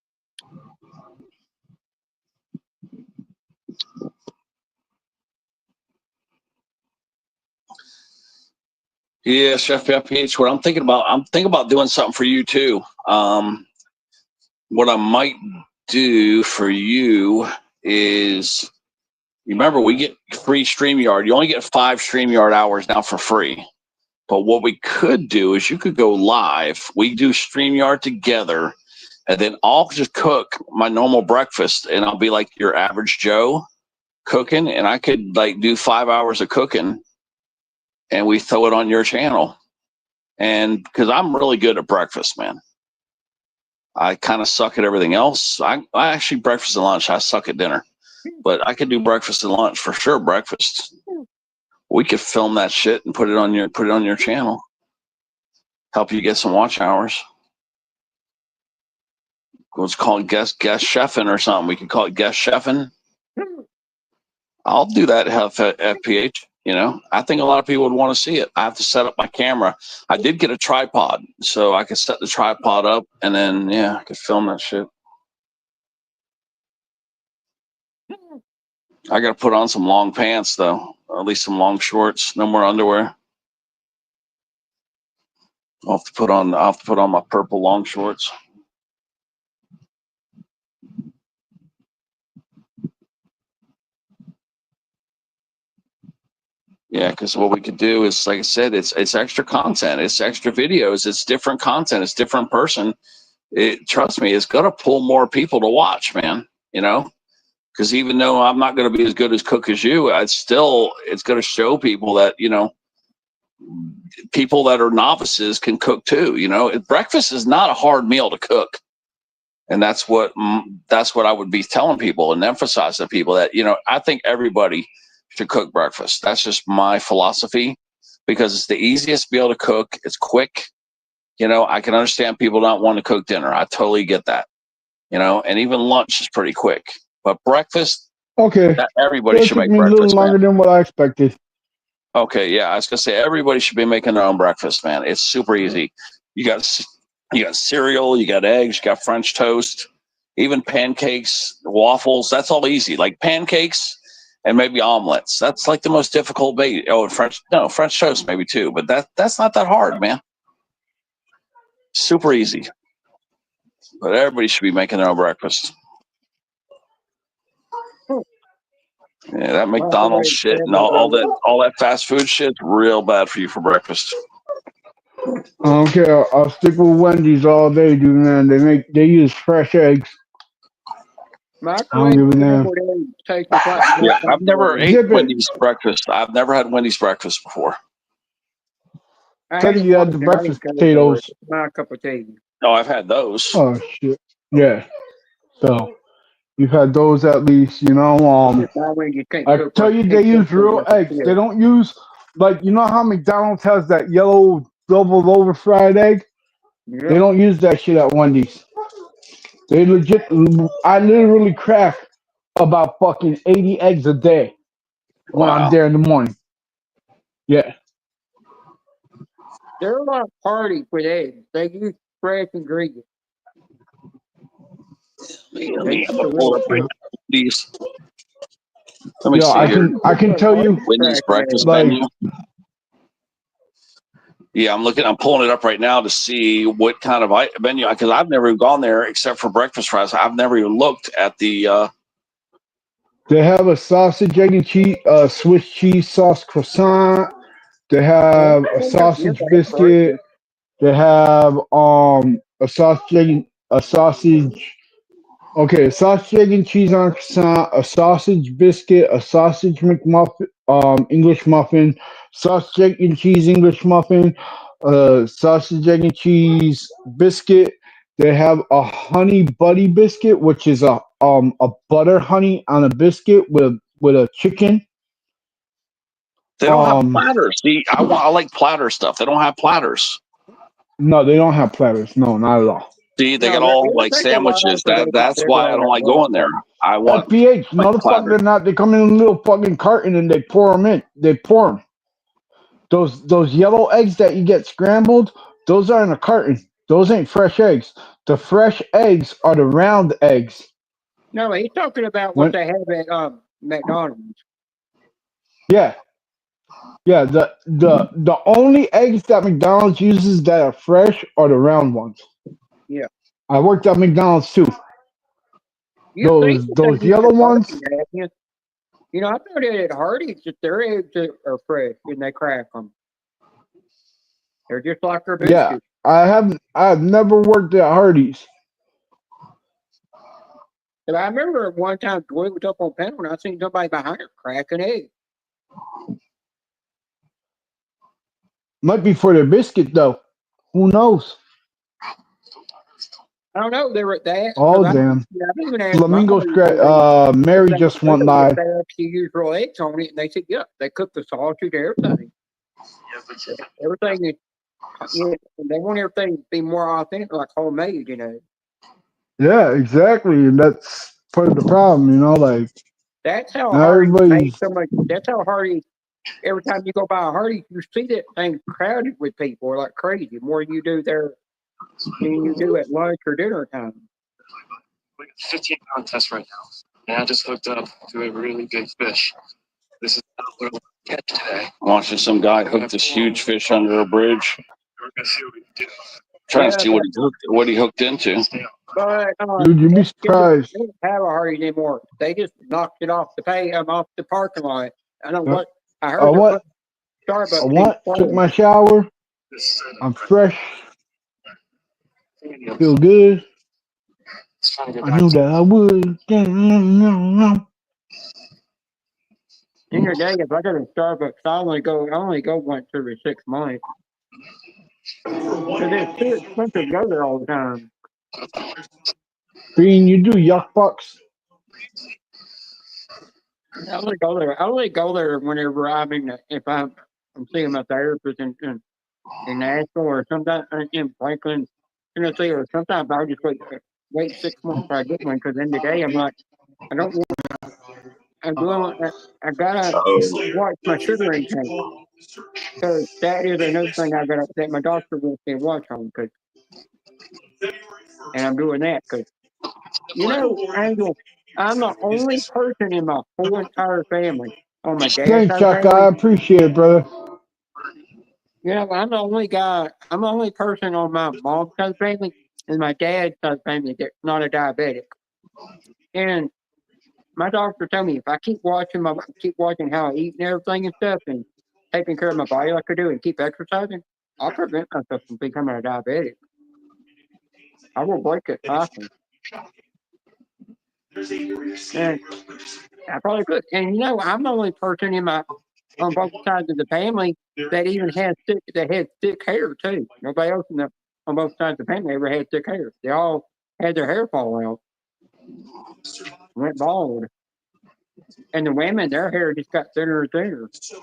E: Yeah, Chef FPH. What I'm thinking about doing something for you too. What I might do for you is, you remember we get free StreamYard. You only get 5 StreamYard hours now for free. But what we could do is you could go live. We do StreamYard together, and then I'll just cook my normal breakfast, and I'll be like your average Joe cooking, and I could like do 5 hours of cooking, and we throw it on your channel. And because I'm really good at breakfast, man. I kind of suck at everything else. I actually breakfast and lunch. I suck at dinner, but I could do breakfast and lunch for sure. Breakfast. We could film that shit and put it on your channel. Help you get some watch hours. Let's call it guest chefing or something. We could call it guest chefing. I'll do that FPH. I think a lot of people would want to see it. I have to set up my camera. I did get a tripod, so I could set the tripod up, and then I could film that shit. I got to put on some long pants though, or at least some long shorts. No more underwear. I'll have to put on my purple long shorts. Yeah, because what we could do is, like I said, it's extra content, it's extra videos, it's different content, it's different person. Trust me, it's gonna pull more people to watch, man. Because even though I'm not gonna be as good as cook as you, it's gonna show people that people that are novices can cook too. Breakfast is not a hard meal to cook. And that's what I would be telling people and emphasizing to people that, I think everybody should cook breakfast. That's just my philosophy, because it's the easiest to be able to cook. It's quick. I can understand people not wanting to cook dinner. I totally get that. And even lunch is pretty quick. But breakfast,
F: Okay.
E: Everybody
F: It
E: should
F: took
E: make
F: me a little
E: breakfast,
F: longer
E: man.
F: than what I expected.
E: Okay, yeah, I was gonna say everybody should be making their own breakfast, man. It's super easy. You got cereal, you got eggs, you got French toast, even pancakes, waffles. That's all easy. Like pancakes and maybe omelets. That's like the most difficult bait. Oh, French toast maybe too, but that's not that hard, man. Super easy. But everybody should be making their own breakfast. Yeah, that McDonald's shit and all that fast food shit is real bad for you for breakfast.
F: I don't care. I'll stick with Wendy's all day, dude, man. They use fresh eggs. I don't give a damn.
E: Yeah, I've never ate
F: Zip it.
E: Wendy's breakfast. I've never had Wendy's breakfast before.
F: Tell you had the breakfast potatoes.
C: My cup of tea.
E: No, I've had those.
F: Oh shit. Yeah. So you've had those at least, I tell you they use real eggs. They don't use how McDonald's has that yellow double over fried egg? They don't use that shit at Wendy's. They I literally crack about fucking 80 eggs a day when I'm there in the morning. Yeah.
C: There are a lot of parties with eggs. They use fresh ingredients.
E: Let me pull up these. Let me see
F: I can tell you
E: Wendy's breakfast menu. Yeah, I'm pulling it up right now to see what kind of menu, because I've never gone there except for breakfast fries. I've never even looked at the.
F: They have a sausage, egg, and cheese, Swiss cheese sauce croissant. They have a sausage biscuit. They have a sausage, egg and cheese on croissant, a sausage biscuit, a sausage McMuffin, English muffin, sausage, egg and cheese English muffin, sausage, egg and cheese biscuit. They have a honey buddy biscuit, which is a butter honey on a biscuit with a chicken.
E: They don't have platters. See, I like platter stuff. They don't have platters.
F: No, they don't have platters. No, not at all.
E: See, they got all like sandwiches. That's why I don't like going there. I want
F: FBH. No, the fuck they're not. They come in a little fucking carton and they pour them in. They pour them. Those yellow eggs that you get scrambled, those are in a carton. Those ain't fresh eggs. The fresh eggs are the round eggs.
C: No, he's talking about what they have at McDonald's.
F: Yeah. Yeah, the only eggs that McDonald's uses that are fresh are the round ones.
C: Yeah.
F: I worked at McDonald's too. Those yellow ones.
C: I thought at Hardee's that their eggs are fresh when they crack them. They're just like their biscuits.
F: Yeah, I've never worked at Hardee's.
C: But I remember one time Joy was up on panel and I seen somebody behind her crack an egg.
F: Might be for their biscuit though. Who knows?
C: I don't know. They were that.
F: Oh damn! Flamingo scratch. Mary just went live.
C: They actually use real eggs on it, and they said, "Yeah, they cook the sausage, everything. Everything is. Yeah, they want everything to be more authentic, like homemade,
F: Yeah, exactly, and that's part of the problem, like.
C: That's how Hardee's made so much. That's how Hardee's. Every time you go by a Hardee's, you see that thing crowded with people like crazy. More you do there than you do at lunch or dinner time.
P: We got 15 contests right now, and I just hooked up to a really big fish. This is not what we're going to catch today.
E: Watching some guy hook this huge fish under a bridge.
P: We're going to see what we can do.
E: Trying to see what he hooked into.
C: But
F: dude, you'd be surprised.
C: They don't have a Hardee's anymore. They just knocked it off off the parking lot. I don't know what. I heard
F: what?
C: Starbucks.
F: Took my shower. I'm fresh. Feel good. I knew that I would.
C: In your day, if I go to Starbucks, I only go once every 6 months. Because it's too expensive to go there all the time.
F: Bean, you do yuck bucks?
C: I only go there. I only go there whenever if I'm seeing my therapist in Nashville or sometimes in Franklin, Tennessee, or sometimes I'll just wait 6 months before I get one because in the day I'm like, I don't want. I gotta watch my sugar intake because that is another thing that my doctor wants me to watch on and I'm doing that because Angel, I'm the only person in my whole entire family on my dad's
F: Thanks,
C: side
F: Chuck.
C: family.
F: I appreciate it, brother.
C: I'm the only guy. I'm the only person on my mom's side family and my dad's side family that's not a diabetic. And my doctor told me if I keep watching how I eat and everything and stuff, and taking care of my body like I do, and keep exercising, I'll prevent myself from becoming a diabetic. I will break it often. And I probably could. And I'm the only person on both sides of the family that even had thick hair too. Nobody else on both sides of the family ever had thick hair. They all had their hair fall out, went bald. And the women, their hair just got thinner and thinner. So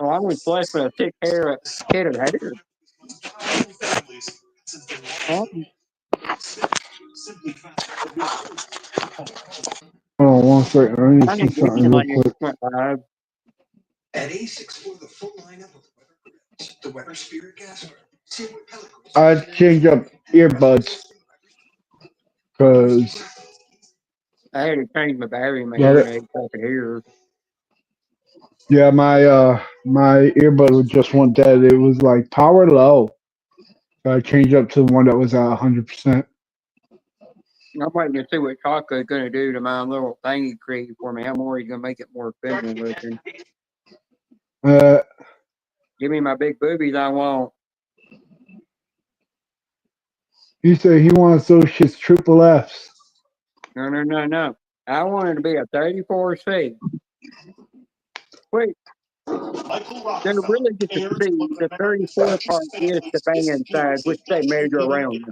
C: I was blessed with a thick head of hair.
F: Hold on one second. I need to see something real quick.
O: At ACE, explore the full lineup of the Weber Spirit gas.
F: I changed up earbuds because
C: I had to change my battery in my hearing aid so I could hear.
F: Yeah, my earbud would just want that. It was like power low. So I changed up to the one that was at 100%.
C: I'm waiting to see what Chaka's gonna do to my little thing he created for me. How more he's gonna make it more feminine looking. Give me my big boobies I want.
F: He said he wants those shits triple Fs.
C: No. I wanted to be a 34C. Wait. They're really just a C. The 34 part is the band size, which they measure around.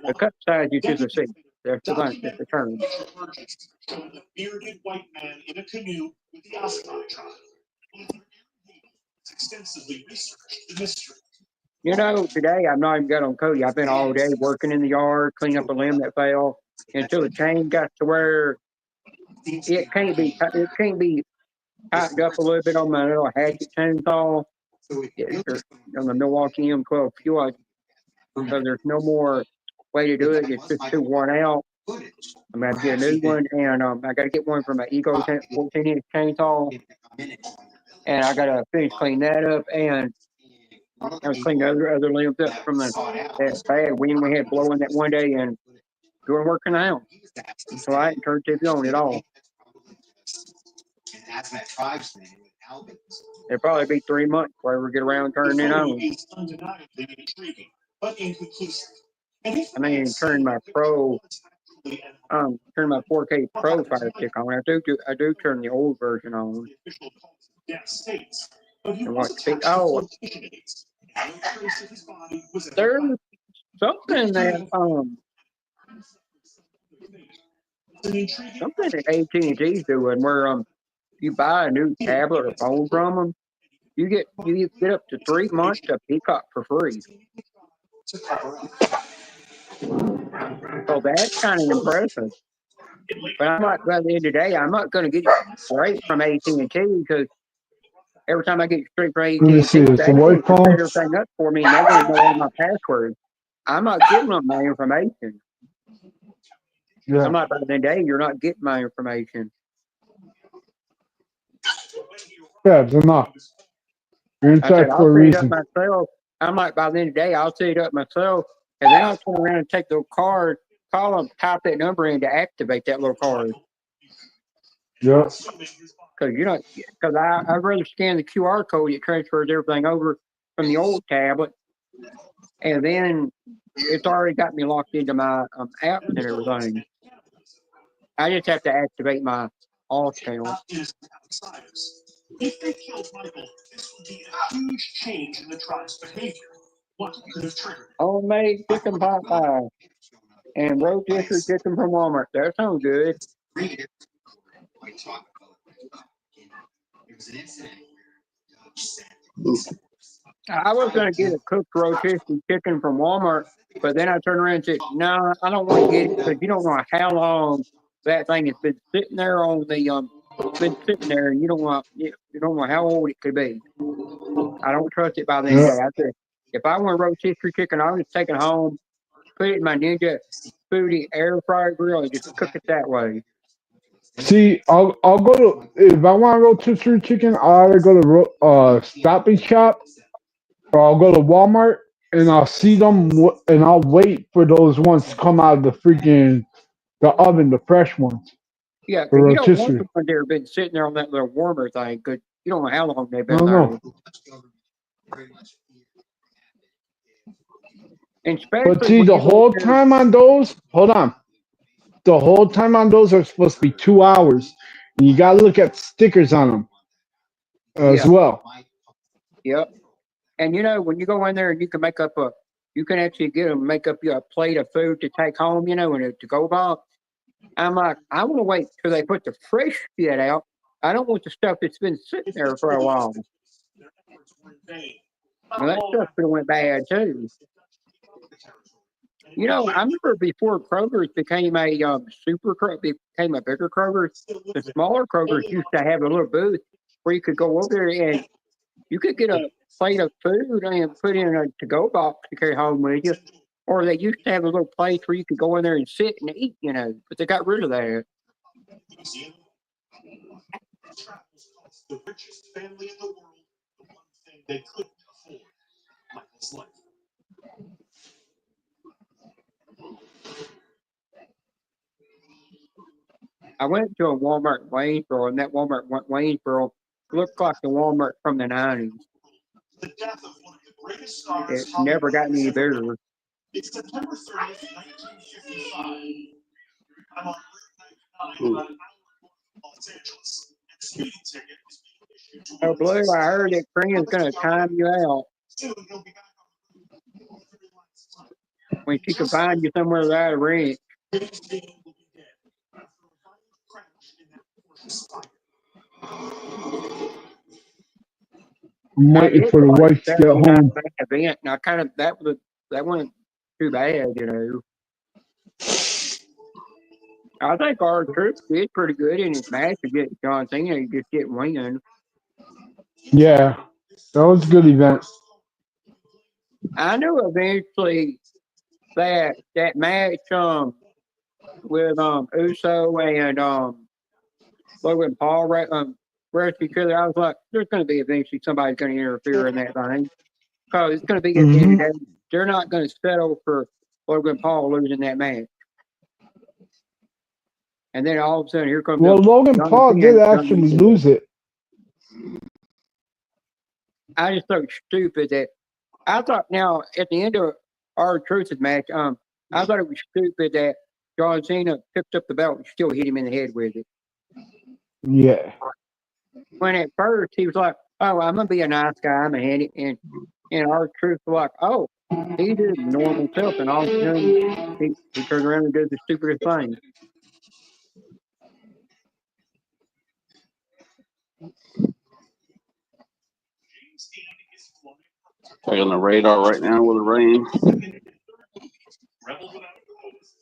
C: The cut size is just a C. That's the term.
N: A bearded white man in a canoe with the Oskar tribe. Extensively researched the mystery.
C: Today I'm not even got on Cody. I've been all day working in the yard, cleaning up a limb that fell until the chain got to where it can't be tightened up a little bit on my little hatchet chainsaw. On the Milwaukee M12 fuel, so there's no more way to do it. It's just too worn out. I'm gonna have to get a new one, and I gotta get one for my Ego 14-inch chainsaw, and I gotta finish cleaning that up, and I was cleaning other limbs up from that bad wind we had blowing that one day, and doing work in the house. So I hadn't turned TV on at all. It'll probably be 3 months before we get around turning it on.
N: Undeniably intriguing, but inconclusive.
C: I mean, turn my 4K Pro Fire Stick on. I do turn the old version on. And what? There's something that something that AT&T's doing where you buy a new tablet or phone from them, you get up to 3 months of Peacock for free. So that's kind of impressive. But I'm not, by the end of the day, I'm not going to get it straight from AT&T because every time I get straight from AT&T, they want to set everything up for me and they want to know all my passwords. I'm not giving them my information. Yeah. I'm not, by the end of the day, you're not getting my information.
F: Yeah, they're not. You're inside for a reason.
C: I'm like, by the end of the day, I'll set it up myself, and then I'll turn around and take the card, call them, type that number in to activate that little card.
F: Yeah.
C: Because I'd rather scan the QR code, it transfers everything over from the old tablet, and then it's already got me locked into my apps and everything. I just have to activate my alt account.
N: If they killed Michael, this would be a huge change in the tribe's behavior.
C: Homemade chicken pot pie and rotisserie chicken from Walmart. That sounds good. I was gonna get a cooked rotisserie chicken from Walmart, but then I turned around and said, "No, I don't want to get it because you don't know how long that thing has been sitting there on the been sitting there, and you don't know how old it could be. I don't trust it by the end of the day. I said, if I want a rotisserie chicken, I'll just take it home, put it in my Ninja Foodie air fryer grill, and just cook it that way."
F: See, I'll go to if I want to rotisserie chicken, I'll either go to Stop and Shop or I'll go to Walmart and I'll see them and I'll wait for those ones to come out of the oven, the fresh ones.
C: Yeah,
F: The
C: because you don't want
F: rotisserie.
C: the ones that have been sitting there on that little warmer thing, because you don't know how long they've
F: I
C: been
F: don't
C: there.
F: know.
C: And
F: But
C: especially
F: see,
C: when
F: the
C: you go
F: whole
C: there,
F: time on those, hold on. The whole time on those are supposed to be 2 hours. And you gotta look at stickers on them as
C: yeah,
F: well.
C: yep. And when you go in there and you can actually get them, make up you a plate of food to take home, in a to-go box. I'm like, I want to wait till they put the fresh shit out. I don't want the stuff that's been sitting there for a while. Well, that stuff could have went bad too. I remember before Kroger's became a became a bigger Kroger's. The smaller Kroger's used to have a little booth where you could go over there and you could get a plate of food and put in a to-go box to carry home with you. Or they used to have a little place where you could go in there and sit and eat, but they got rid of that.
N: The richest family in the world, the one thing they couldn't afford, Michael's life.
C: I went to a Walmart in Waynesboro, and that Walmart in Waynesboro looked like the Walmart from the 90s.
N: The death of one of the greatest stars
C: It never got any better.
N: It's September 30th, 1955. I'm on Route 99 about an hour north of Los Angeles, and a speeding ticket is being issued to
C: Oh, Blue, I heard that Trina's going to time you out
N: Soon he'll be back on the road for the
C: when she can find you somewhere without a wrench.
N: James Dean will be dead after a violent crash in that Porsche Spyder.
F: I'm waiting for the wife to get home.
C: Event. Now, that wasn't too bad, I think our troops did pretty good in his match against John Cena. He just didn't win.
F: Yeah, that was a good event.
C: I knew eventually that match with Uso and Logan Paul wrestled each other. I was like, there's going to be eventually somebody's going to interfere in that thing because it's going to be at the end of the day. They're not going to settle for Logan Paul losing that match. And then all of a sudden, here comes.
F: Well, Logan Paul did actually lose it.
C: I just thought stupid that I thought now at the end of our Truth's match, I thought it was stupid that John Cena picked up the belt and still hit him in the head with it.
F: Yeah.
C: When at first he was like, "Oh, I'm gonna be a nice guy, I'm a handy," and our Truth was like, "Oh, he did normal self," and all of a sudden he turned around and did the stupidest thing.
E: Taking the radar right now with the rain.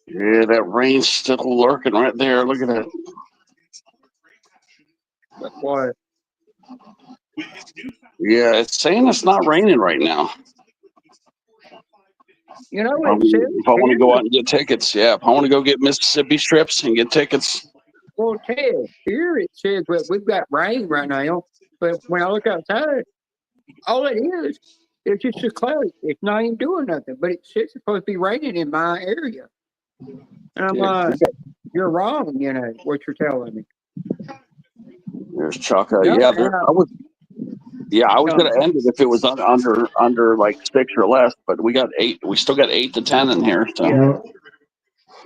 E: Yeah, that rain's still lurking right there. Look at that.
C: What?
E: Yeah, it's saying it's not raining right now.
C: You know,
E: if I want to go out and get tickets, yeah. If I want to go get Mississippi strips and get tickets.
C: Well, Ted, here it says we've got rain right now, but when I look outside, all it is just a cloud. It's not even doing nothing, but it's supposed to be raining in my area. And I'm like, you're wrong, what you're telling me.
E: There's Chaka. Yeah, I was going to end it if it was under like 6 or less, but we got 8. We still got 8 to 10 in here. So.
C: Yeah.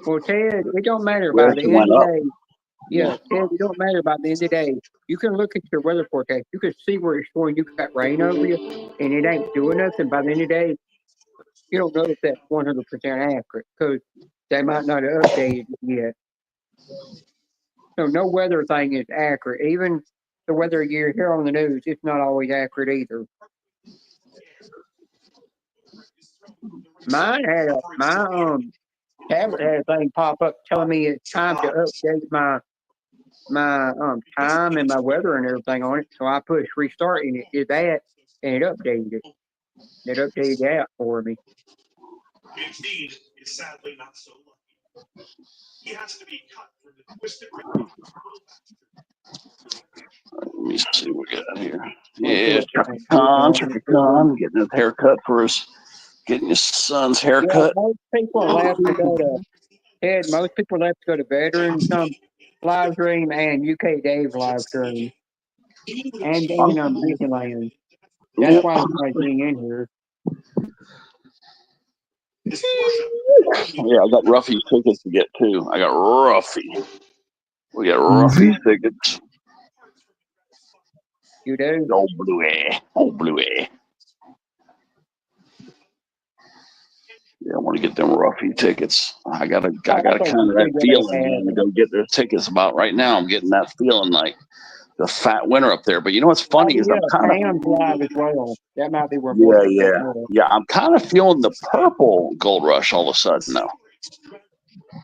C: Well, Ted, it don't matter by the end of the day. Yeah, Ted, it don't matter by the end of the day. You can look at your weather forecast. You can see where it's showing you got rain over you, and it ain't doing nothing. By the end of the day, you don't know if that's 100% accurate because they might not have updated it yet. So no weather thing is accurate. Even the weather you hear on the news, it's not always accurate either. Mine had my tablet had a thing pop up telling me it's time to update my time and my weather and everything on it. So I pushed restart and it did that and it updated it. It updated that for me.
N: Indeed, is sadly not so lucky. He has to be cut from the twisted.
E: Let me see what we got here. Yeah, Turkey Con, getting his haircut for getting his son's haircut.
C: Yeah, most people left to go to Veterans live stream and UK Dave live stream. And then Disneyland. That's why I'm being in here.
E: Yeah, I got Ruffy tickets to get too. I got Ruffy. We got Ruffy tickets.
C: You do?
E: Oh, Bluey. Oh, Bluey. Yeah, I want to get them Ruffy tickets. I got a kind of that feeling, man, to go get their tickets about right now. I'm getting that feeling like the fat winner up there. But you know what's funny is I'm kind of
C: live as well. That might be where
E: I'm kind of feeling the purple Gold Rush all of a sudden though.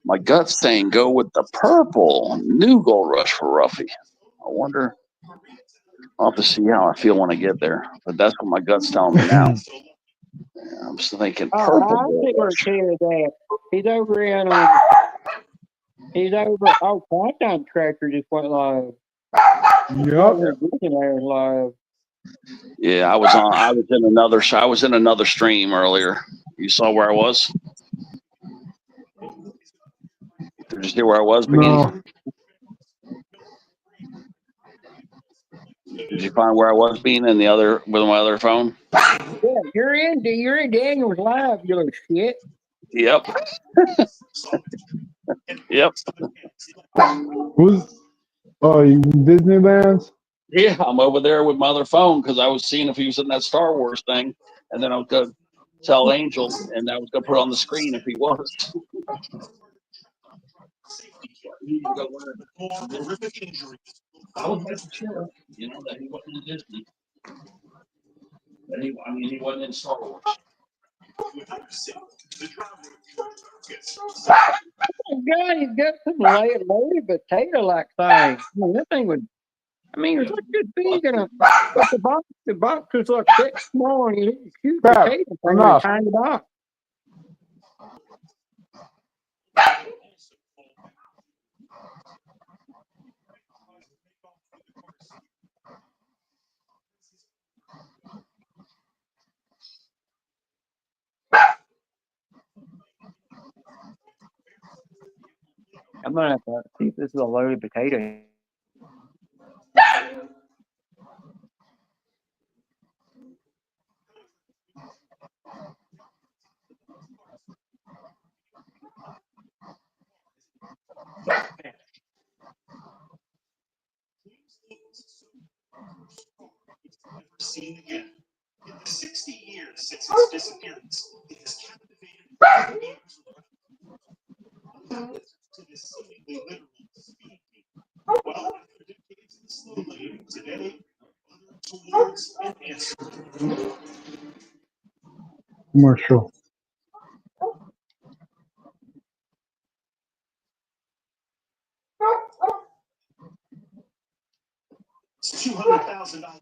E: My gut's saying go with the purple new Gold Rush for Ruffy. I wonder. I'll have to see how I feel when I get there. But that's what my gut's telling me now. I'm still thinking purple.
C: I think we're clear that he's over in Primetime Tracker just went live.
F: Yep.
C: Live.
E: Yeah, I was in another show. I was in another stream earlier. You saw where I was? Did you see where I was, Bikini? No. Did you find where I was being with my other phone?
C: Yeah, you're in Daniel's live, you little shit.
E: Yep. Yep.
F: Who's Disneyland?
E: Yeah, I'm over there with my other phone because I was seeing if he was in that Star Wars thing, and then I was going to tell Angel, and I was going to put it on the screen if he was. I was making sure, that he wasn't in Disney. He wasn't in Star Wars.
C: Oh God, he's got some loaded potato-like thing. That thing would. It's like this big, and the box is like that small, and you shoot potato from a tiny box. I'm gonna have to see if this is a loaded potato.
N: Seen again. In the 60 years since its disappearance, it has captivated to the seemingly literal speed. Well, after decades in the slow lane, today, towards an answer.
F: Commercial.
N: $200,000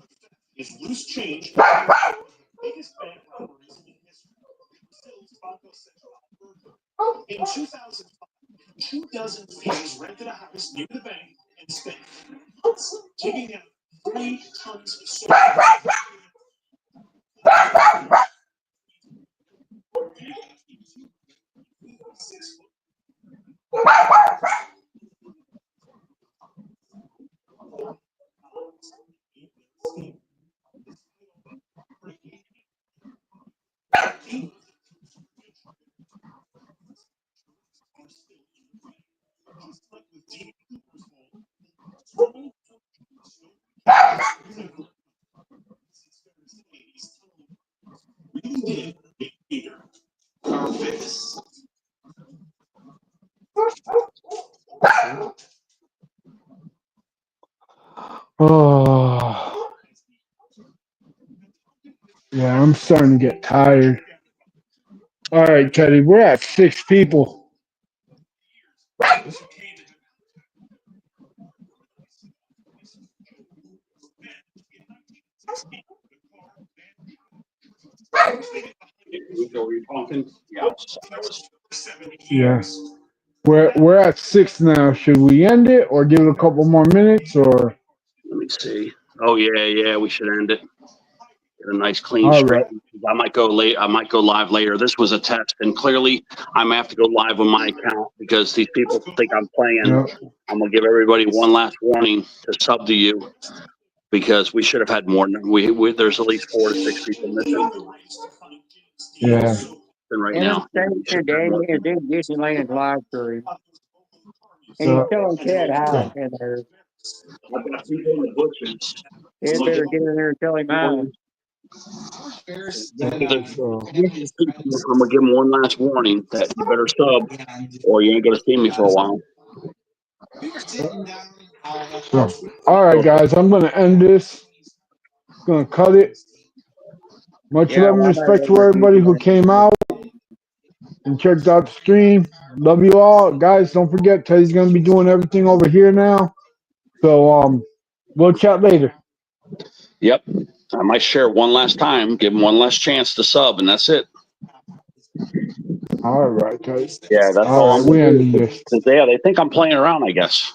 N: is loose change. Biggest bank robberies in history. Brazil's Banco Central. In 2005, 24 thieves rented a house near the bank and spent months digging out 3 tons of soil.
F: Oh, yeah, I'm starting to get tired. All right, Teddy, we're at 6 people. Yeah. We're at 6 now. Should we end it or give it a couple more minutes or?
E: Let me see. Oh yeah, we should end it. Get a nice clean
F: All
E: stream.
F: right.
E: I might go late. I might go live later. This was a test, and clearly I'm gonna have to go live on my account because these people think I'm playing.
F: Yeah.
E: I'm gonna give everybody one last warning to sub to you because we should have had more. There's at least 4 to 6 people missing.
F: Yeah.
E: And right
C: And
E: now,
C: Anastasia Daniel is in Disneyland live stream. And
F: So,
C: he's telling Ted how in there.
E: I've got people in the bushes.
C: Ted better get in there and tell him how.
E: I'm gonna give them one last warning that you better sub or you ain't gonna see me for a while.
F: so. All right, guys, I'm going to end this. Going to cut it. Much
C: Yeah,
F: love and
C: well, I
F: respect
C: better
F: to
C: go
F: everybody who came out and checked out the stream. Love you all. Guys, don't forget, Teddy's going to be doing everything over here now. So, we'll chat later.
E: Yep. I might share one last time, give them one last chance to sub, and that's it.
F: All right, guys.
E: Yeah, that's
F: All
E: all
F: right,
E: I'm
F: we
E: gonna
F: ending
E: do.
F: this.
E: They think I'm playing around, I guess.